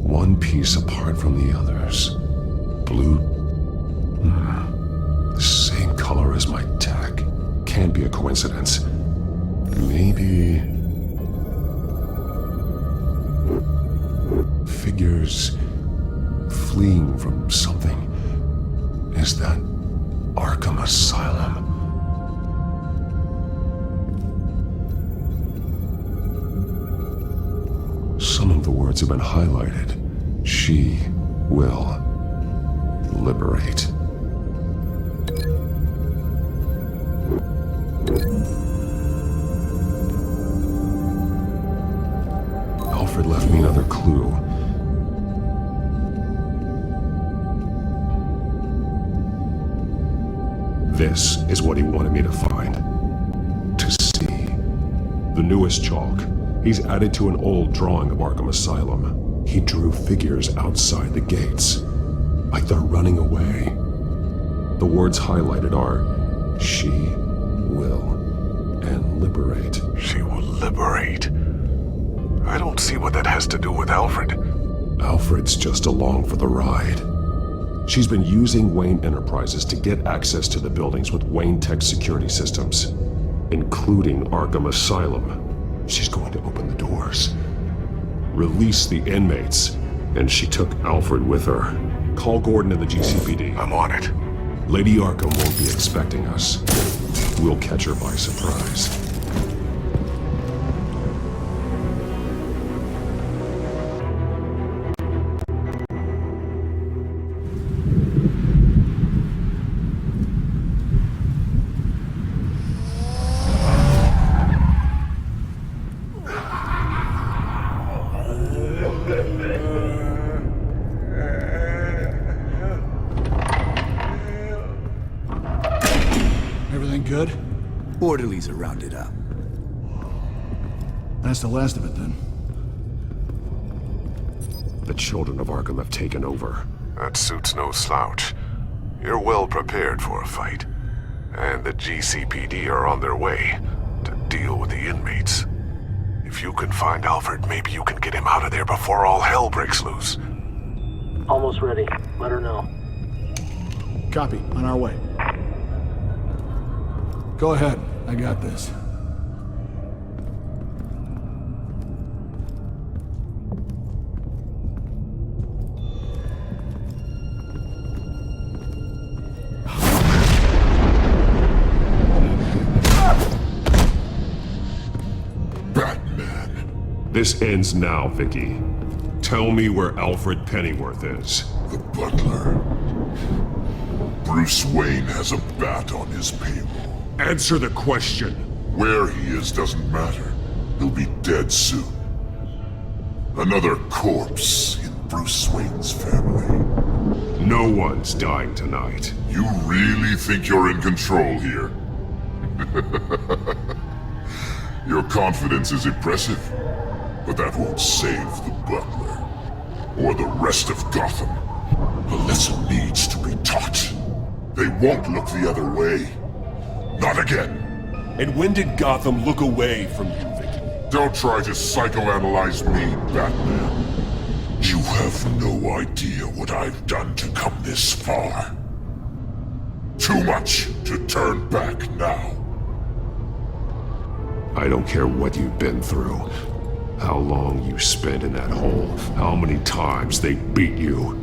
One piece apart from the others. Blue. The same color as my tech. Can't be a coincidence. Maybe... figures fleeing from something. Is that Arkham Asylum? Some of the words have been highlighted. She will liberate. Alfred left me another clue. This is what he wanted me to find. To see. The newest chalk. He's added to an old drawing of Arkham Asylum. He drew figures outside the gates, like they're running away. The words highlighted are, she will, and liberate.
She will liberate? I don't see what that has to do with Alfred.
Alfred's just along for the ride. She's been using Wayne Enterprises to get access to the buildings with Wayne Tech security systems, including Arkham Asylum. She's going to open the doors, release the inmates, and she took Alfred with her. Call Gordon and the GCPD.
I'm on it.
Lady Arkham won't be expecting us. We'll catch her by surprise.
Everything good?
Orderlies are rounded up.
That's the last of it, then.
The children of Arkham have taken over.
That suit's no slouch. You're well prepared for a fight. And the GCPD are on their way to deal with the inmates. If you can find Alfred, maybe you can get him out of there before all hell breaks loose.
Almost ready. Let her know.
Copy. On our way. Go ahead. I got this.
This ends now, Vicky. Tell me where Alfred Pennyworth is.
The butler. Bruce Wayne has a bat on his payroll.
Answer the question.
Where he is doesn't matter. He'll be dead soon. Another corpse in Bruce Wayne's family.
No one's dying tonight.
You really think you're in control here? Your confidence is impressive. But that won't save the butler, or the rest of Gotham. A lesson needs to be taught. They won't look the other way. Not again.
And when did Gotham look away from you, Vicky?
Don't try to psychoanalyze me, Batman. You have no idea what I've done to come this far. Too much to turn back now.
I don't care what you've been through. How long you spent in that hole, how many times they beat you.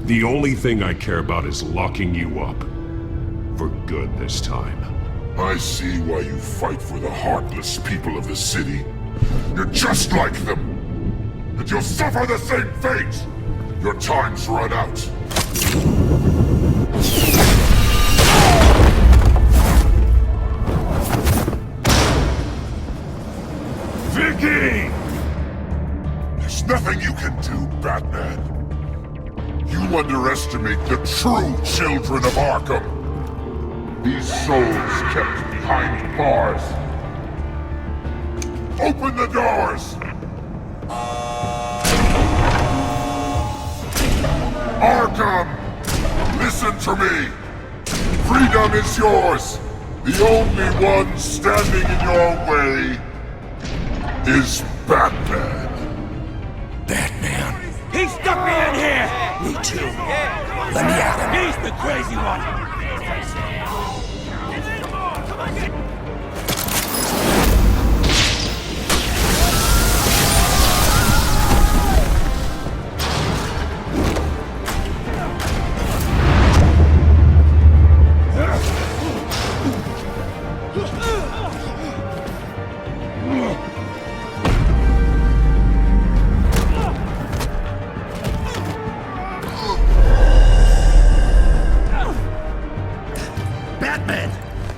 The only thing I care about is locking you up. For good this time.
I see why you fight for the heartless people of the city. You're just like them. And you'll suffer the same fate! Your time's run out.
Vicky!
There's nothing you can do, Batman. You underestimate the true children of Arkham. These souls kept behind bars. Open the doors! Arkham! Listen to me! Freedom is yours! The only one standing in your way is Batman.
Batman. He stuck me in here! Me too. Let me at him. He's the crazy one!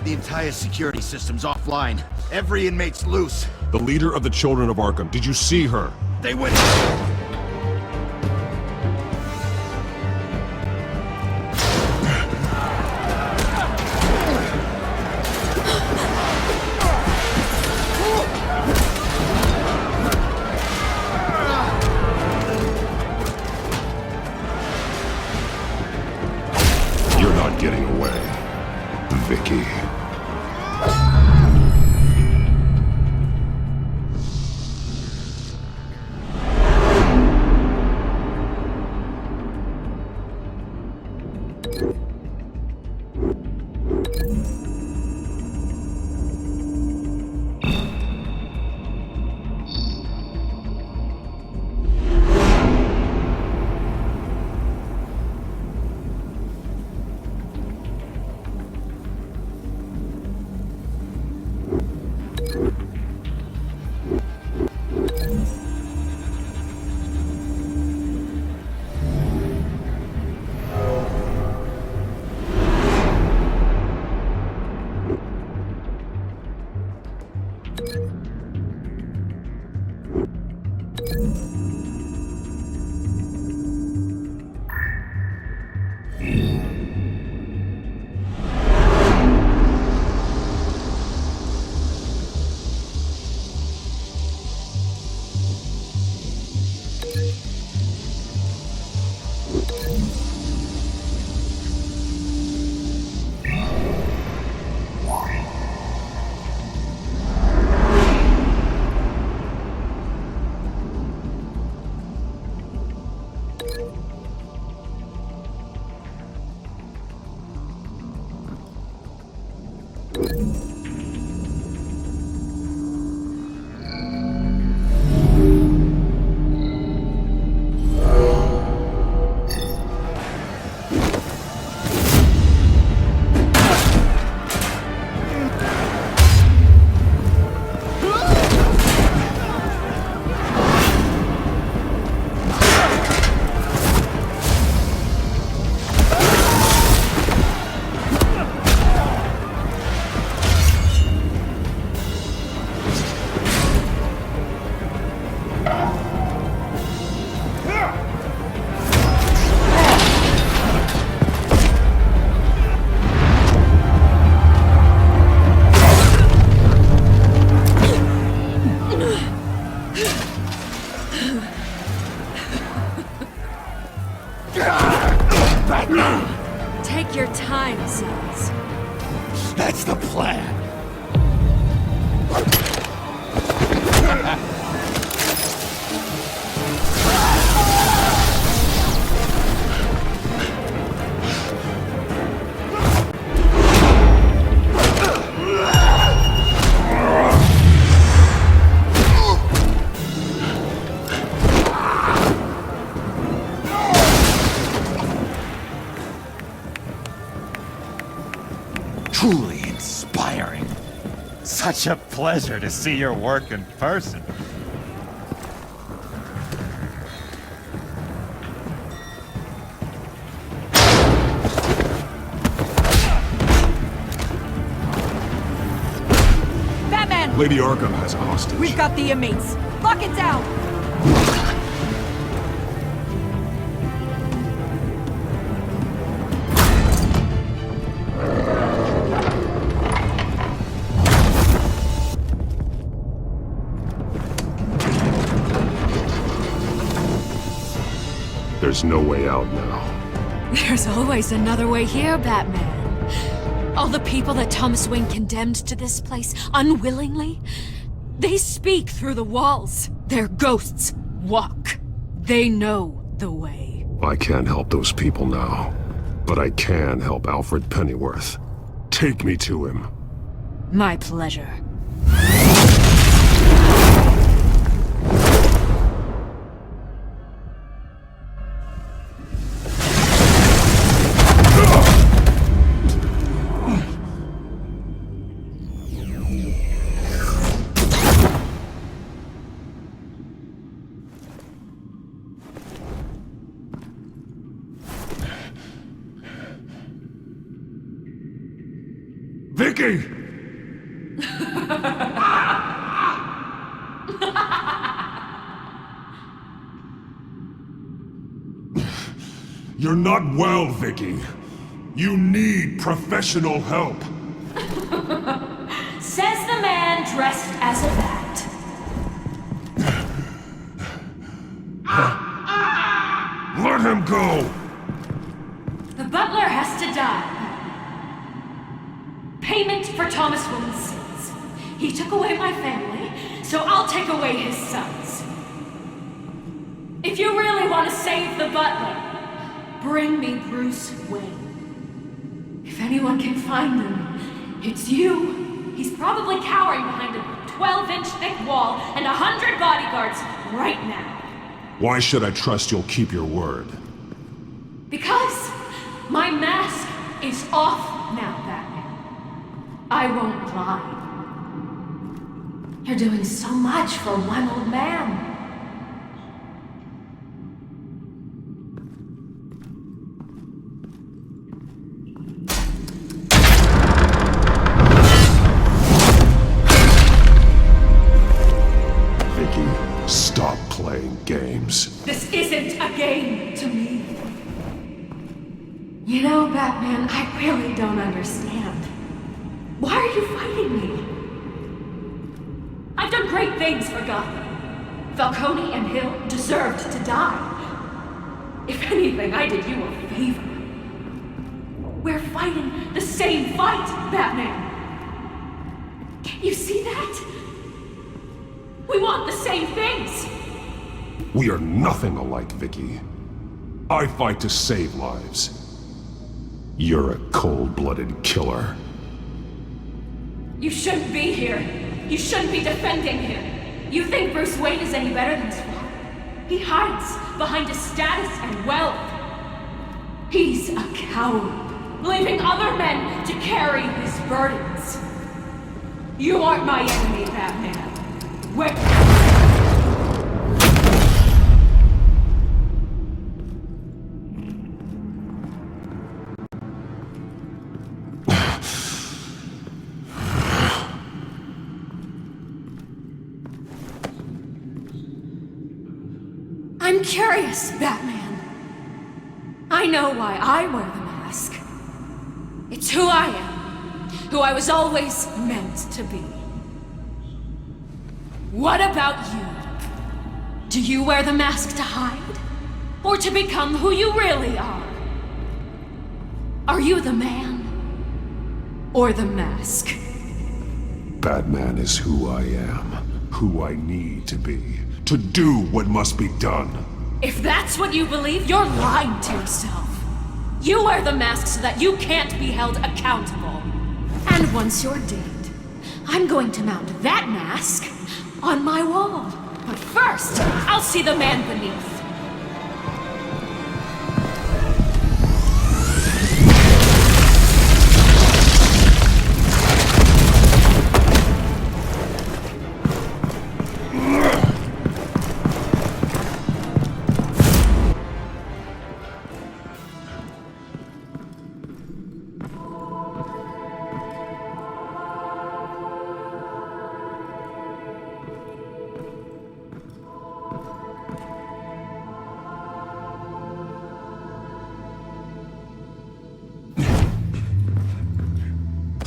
The entire security system's offline. Every inmate's loose.
The leader of the Children of Arkham, did you see her?
They went...
You're not getting away, Vicky.
Take your time, sons.
That's the plan.
Truly inspiring. Such a pleasure to see your work in person.
Batman!
Lady Arkham has a hostage.
We've got the inmates. Lock it down!
There's no way out now.
There's always another way here, Batman. All the people that Thomas Wayne condemned to this place unwillingly, they speak through the walls. Their ghosts walk. They know the way.
I can't help those people now, but I can help Alfred Pennyworth. Take me to him.
My pleasure.
Vicky! You're not well, Vicky. You need professional help.
Says the man dressed as a bat.
Let him go!
The butler has to die. Payment for Thomas Wayne's sins. He took away my family, so I'll take away his sons. If you really want to save the butler, bring me Bruce Wayne. If anyone can find him, it's you. He's probably cowering behind a 12-inch thick wall and 100 bodyguards right now.
Why should I trust you'll keep your word?
Because my mask is off now, Batman. I won't lie. You're doing so much for one old man.
Vicky, stop playing games.
This isn't a game to me. You know, Batman, I really don't understand. Why are you fighting me? I've done great things for Gotham. Falcone and Hill deserved to die. If anything, I did you a favor. We're fighting the same fight, Batman. Can't you see that? We want the same things.
We are nothing alike, Vicky. I fight to save lives. You're a cold-blooded killer.
You shouldn't be here. You shouldn't be defending him. You think Bruce Wayne is any better than his father? He hides behind his status and wealth. He's a coward, leaving other men to carry his burdens. You aren't my enemy, Batman. Wait. I'm curious, Batman. I know why I wear the mask. It's who I am, who I was always meant to be. What about you? Do you wear the mask to hide? Or or to become who you really are? Are you the man? Or the mask?
Batman is who I am, who I need to be, to do what must be done.
If that's what you believe, you're lying to yourself. You wear the mask so that you can't be held accountable. And once you're dead, I'm going to mount that mask on my wall. But first, I'll see the man beneath.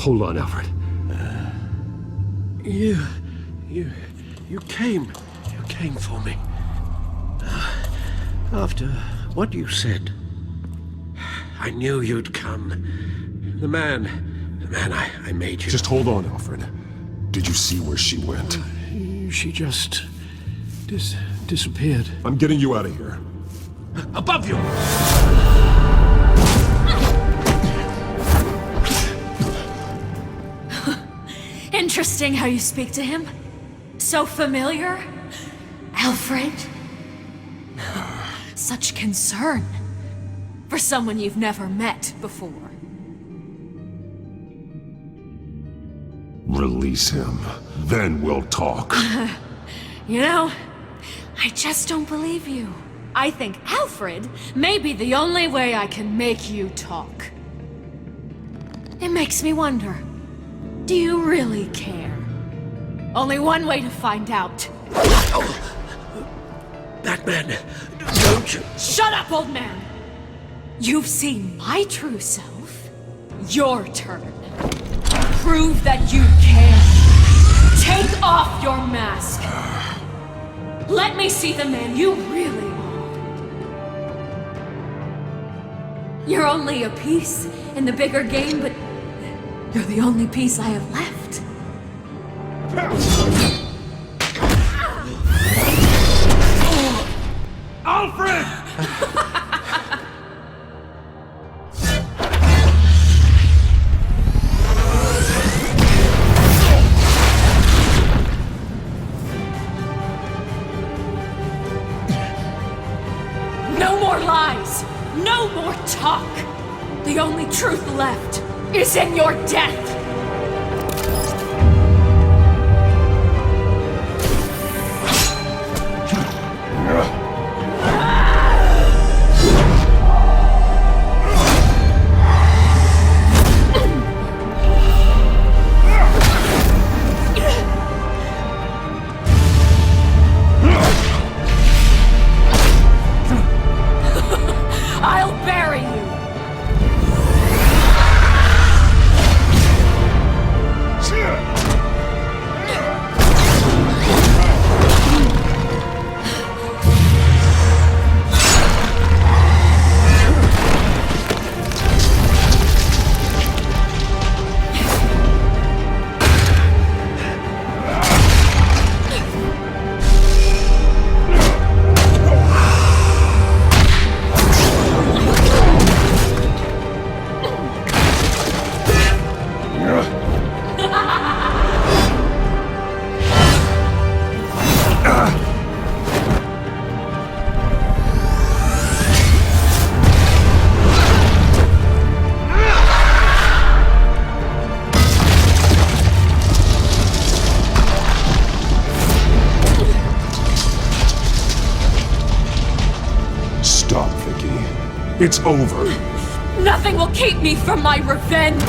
Hold on, Alfred. You came for me. After what you said, I knew you'd come. The man I made you.
Just hold on, Alfred. Did you see where she went?
She just disappeared.
I'm getting you out of here.
Above you!
Interesting how you speak to him. So familiar. Alfred. Such concern. For someone you've never met before.
Release him. Then we'll talk.
You know, I just don't believe you. I think Alfred may be the only way I can make you talk. It makes me wonder. Do you really care? Only one way to find out.
Batman, don't you...
Shut up, old man! You've seen my true self. Your turn. Prove that you care. Take off your mask. Let me see the man you really are. You're only a piece in the bigger game, but you're the only piece I have left.
Alfred!
No more lies! No more talk! The only truth left is in your death! I'll bury you!
It's over.
Nothing will keep me from my revenge!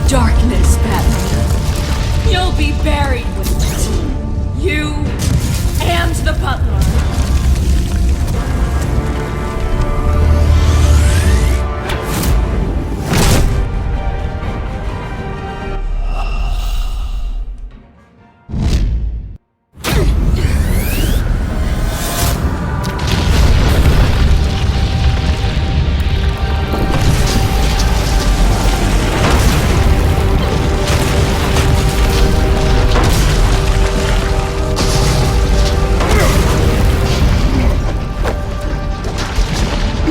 darkness, Batman, you'll be buried with it. You and the butler.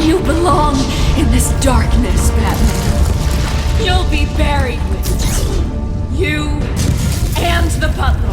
You belong in this darkness, Batman. You'll be buried with it. You and the butler.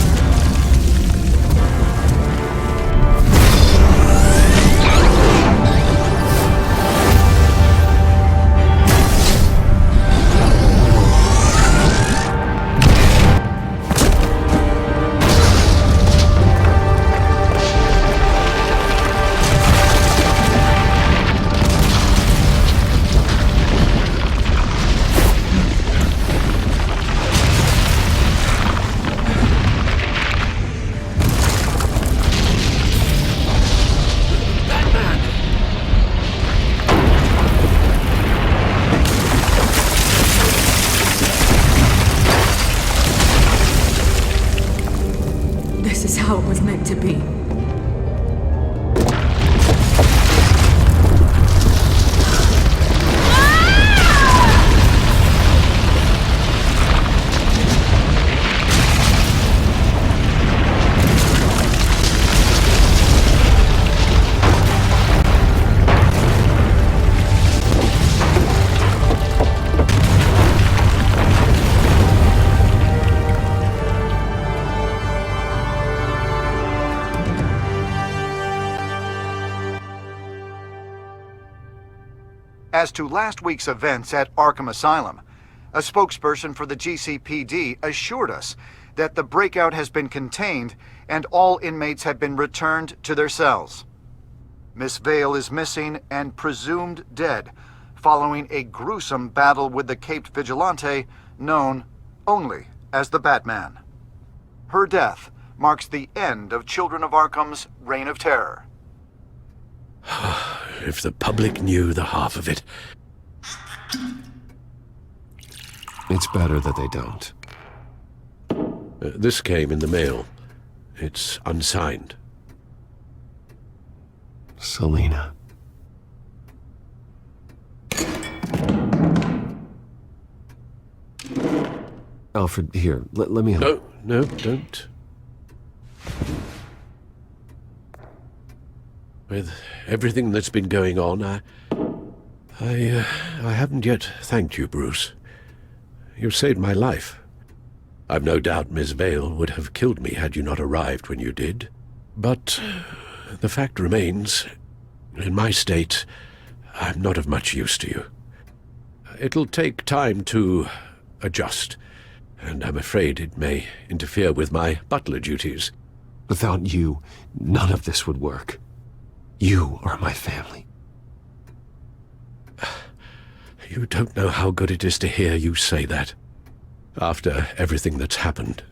This is how it was meant to be.
As to last week's events at Arkham Asylum, a spokesperson for the GCPD assured us that the breakout has been contained and all inmates have been returned to their cells. Miss Vale is missing and presumed dead following a gruesome battle with the caped vigilante known only as the Batman. Her death marks the end of Children of Arkham's reign of terror.
If the public knew the half of it.
It's better that they don't.
This came in the mail. It's unsigned.
Selina. Alfred, here, let me help.
No, don't. With everything that's been going on, I haven't yet thanked you, Bruce. You saved my life. I've no doubt Miss Vale would have killed me had you not arrived when you did. But the fact remains, in my state, I'm not of much use to you. It'll take time to adjust, and I'm afraid it may interfere with my butler duties.
Without you, none of this would work. You are my family.
You don't know how good it is to hear you say that, after everything that's happened.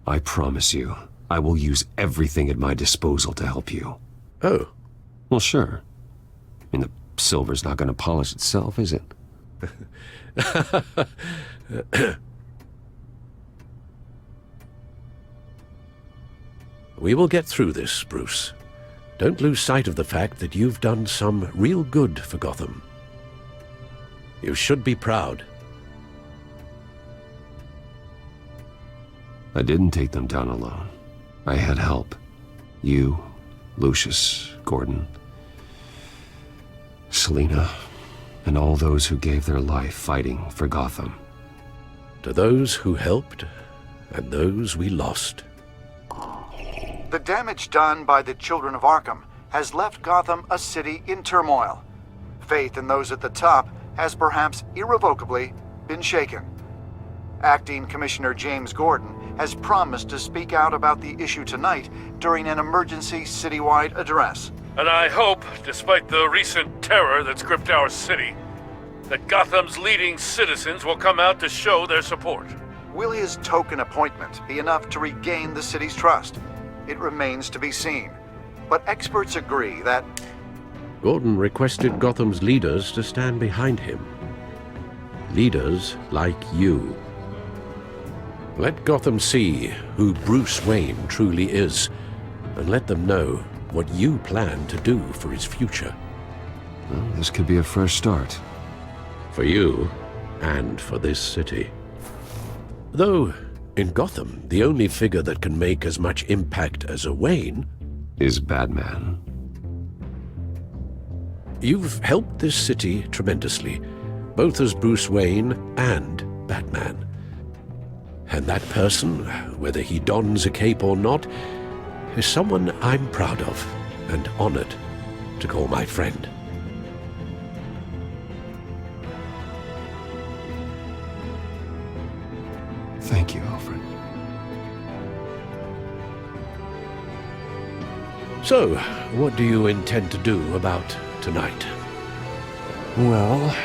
I promise you, I will use everything at my disposal to help you.
Oh.
Well, sure. I mean, the silver's not going to polish itself, is it?
We will get through this, Bruce. Don't lose sight of the fact that you've done some real good for Gotham. You should be proud.
I didn't take them down alone. I had help. You, Lucius, Gordon, Selina, and all those who gave their life fighting for Gotham.
To those who helped, and those we lost.
The damage done by the Children of Arkham has left Gotham a city in turmoil. Faith in those at the top has perhaps irrevocably been shaken. Acting Commissioner James Gordon has promised to speak out about the issue tonight during an emergency citywide address.
And I hope, despite the recent terror that's gripped our city, that Gotham's leading citizens will come out to show their support.
Will his token appointment be enough to regain the city's trust? It remains to be seen. But experts agree that...
Gordon requested Gotham's leaders to stand behind him. Leaders like you. Let Gotham see who Bruce Wayne truly is, and let them know what you plan to do for his future.
Well, this could be a fresh start.
For you, and for this city. Though, in Gotham, the only figure that can make as much impact as a Wayne
is Batman.
You've helped this city tremendously, both as Bruce Wayne and Batman. And that person, whether he dons a cape or not, is someone I'm proud of and honored to call my friend.
Thank you, Alfred.
So, what do you intend to do about tonight?
Well,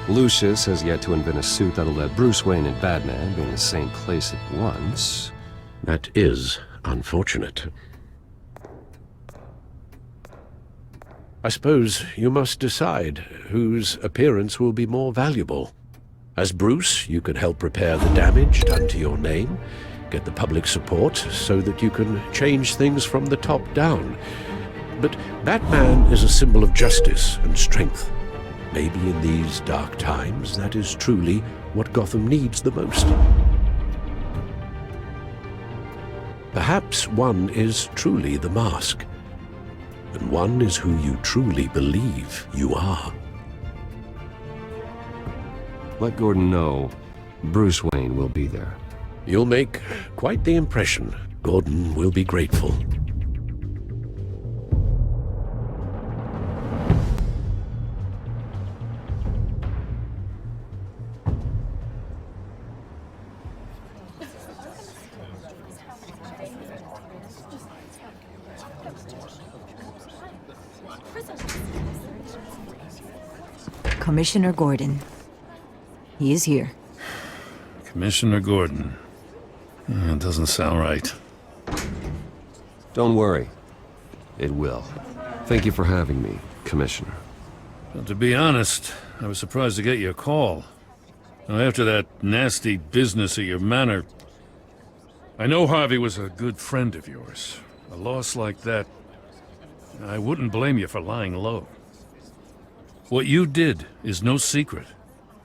Lucius has yet to invent a suit that'll let Bruce Wayne and Batman be in the same place at once.
That is unfortunate. I suppose you must decide whose appearance will be more valuable. As Bruce, you can help repair the damage done to your name, get the public support so that you can change things from the top down. But Batman is a symbol of justice and strength. Maybe in these dark times, that is truly what Gotham needs the most. Perhaps one is truly the mask, and one is who you truly believe you are.
Let Gordon know Bruce Wayne will be there.
You'll make quite the impression. Gordon will be grateful.
Commissioner Gordon. He is here.
Commissioner Gordon. That doesn't sound right.
Don't worry. It will. Thank you for having me, Commissioner.
Well, to be honest, I was surprised to get your call. Now, after that nasty business at your manor, I know Harvey was a good friend of yours. A loss like that, I wouldn't blame you for lying low. What you did is no secret.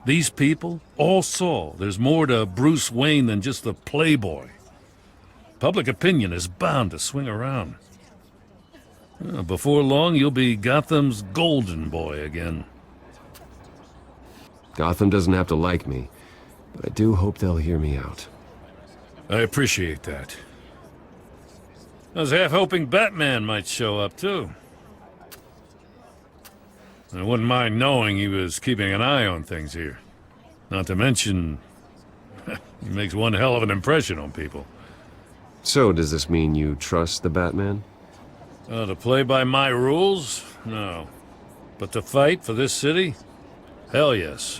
These people all saw there's more to Bruce Wayne than just the playboy. Public opinion is bound to swing around. Before long, you'll be Gotham's golden boy again.
Gotham doesn't have to like me, but I do hope they'll hear me out.
I appreciate that. I was half hoping Batman might show up, too. I wouldn't mind knowing he was keeping an eye on things here. Not to mention, he makes one hell of an impression on people.
So, does this mean you trust the Batman?
To play by my rules? No. But to fight for this city? Hell yes.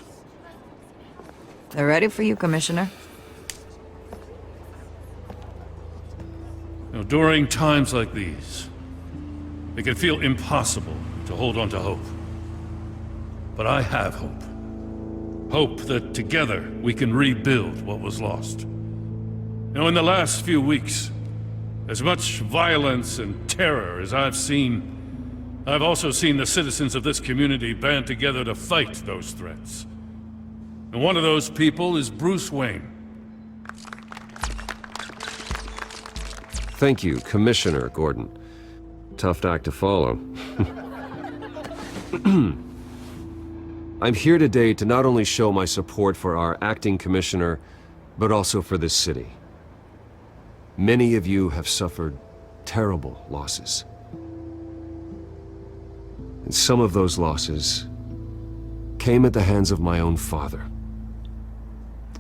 They're ready for you, Commissioner.
During times like these, it can feel impossible to hold on to hope. But I have hope. Hope that together we can rebuild what was lost. In the last few weeks, as much violence and terror as I've seen, I've also seen the citizens of this community band together to fight those threats. And one of those people is Bruce Wayne.
Thank you, Commissioner Gordon. Tough act to follow. I'm here today to not only show my support for our acting commissioner, but also for this city. Many of you have suffered terrible losses. And some of those losses came at the hands of my own father,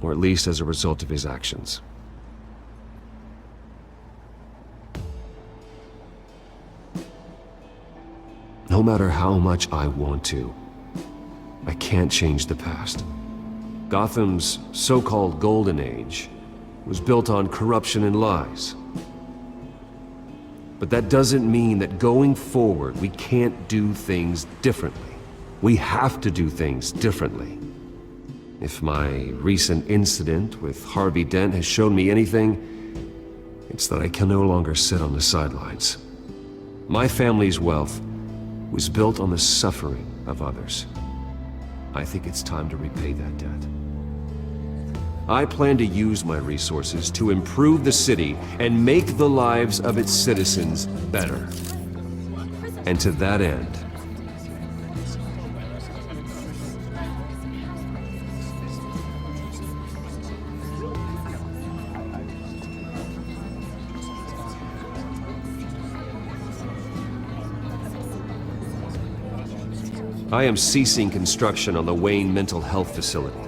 or at least as a result of his actions. No matter how much I want to, I can't change the past. Gotham's so-called Golden Age was built on corruption and lies. But that doesn't mean that going forward we can't do things differently. We have to do things differently. If my recent incident with Harvey Dent has shown me anything, it's that I can no longer sit on the sidelines. My family's wealth was built on the suffering of others. I think it's time to repay that debt. I plan to use my resources to improve the city and make the lives of its citizens better. And to that end, I am ceasing construction on the Wayne Mental Health Facility.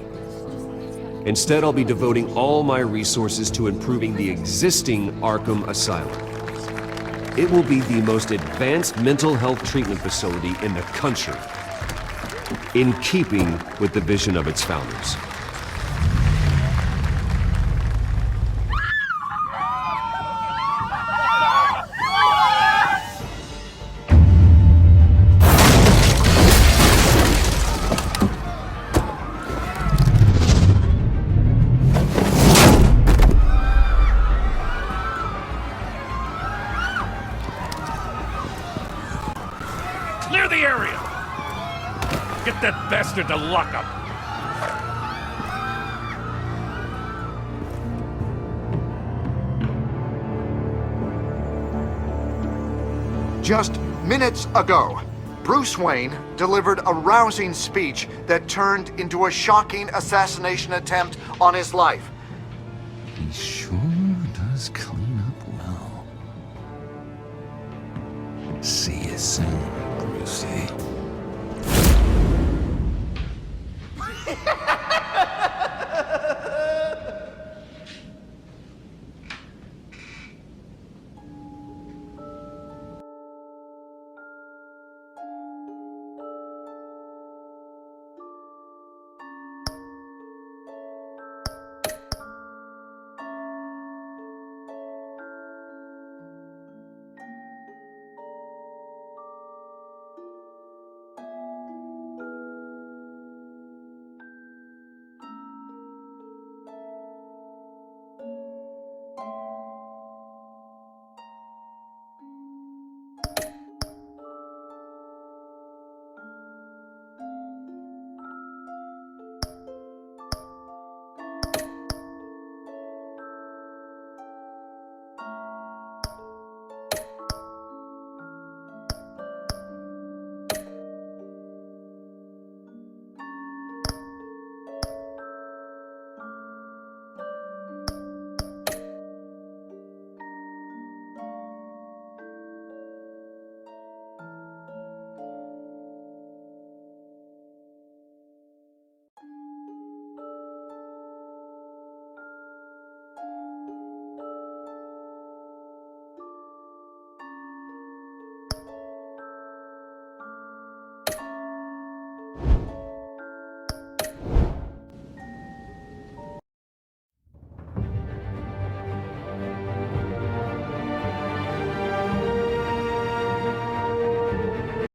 Instead, I'll be devoting all my resources to improving the existing Arkham Asylum. It will be the most advanced mental health treatment facility in the country, in keeping with the vision of its founders.
Clear the area! Get that bastard to lock up!
Just minutes ago, Bruce Wayne delivered a rousing speech that turned into a shocking assassination attempt on his life.
He sure does clean up well. See you soon, Brucey.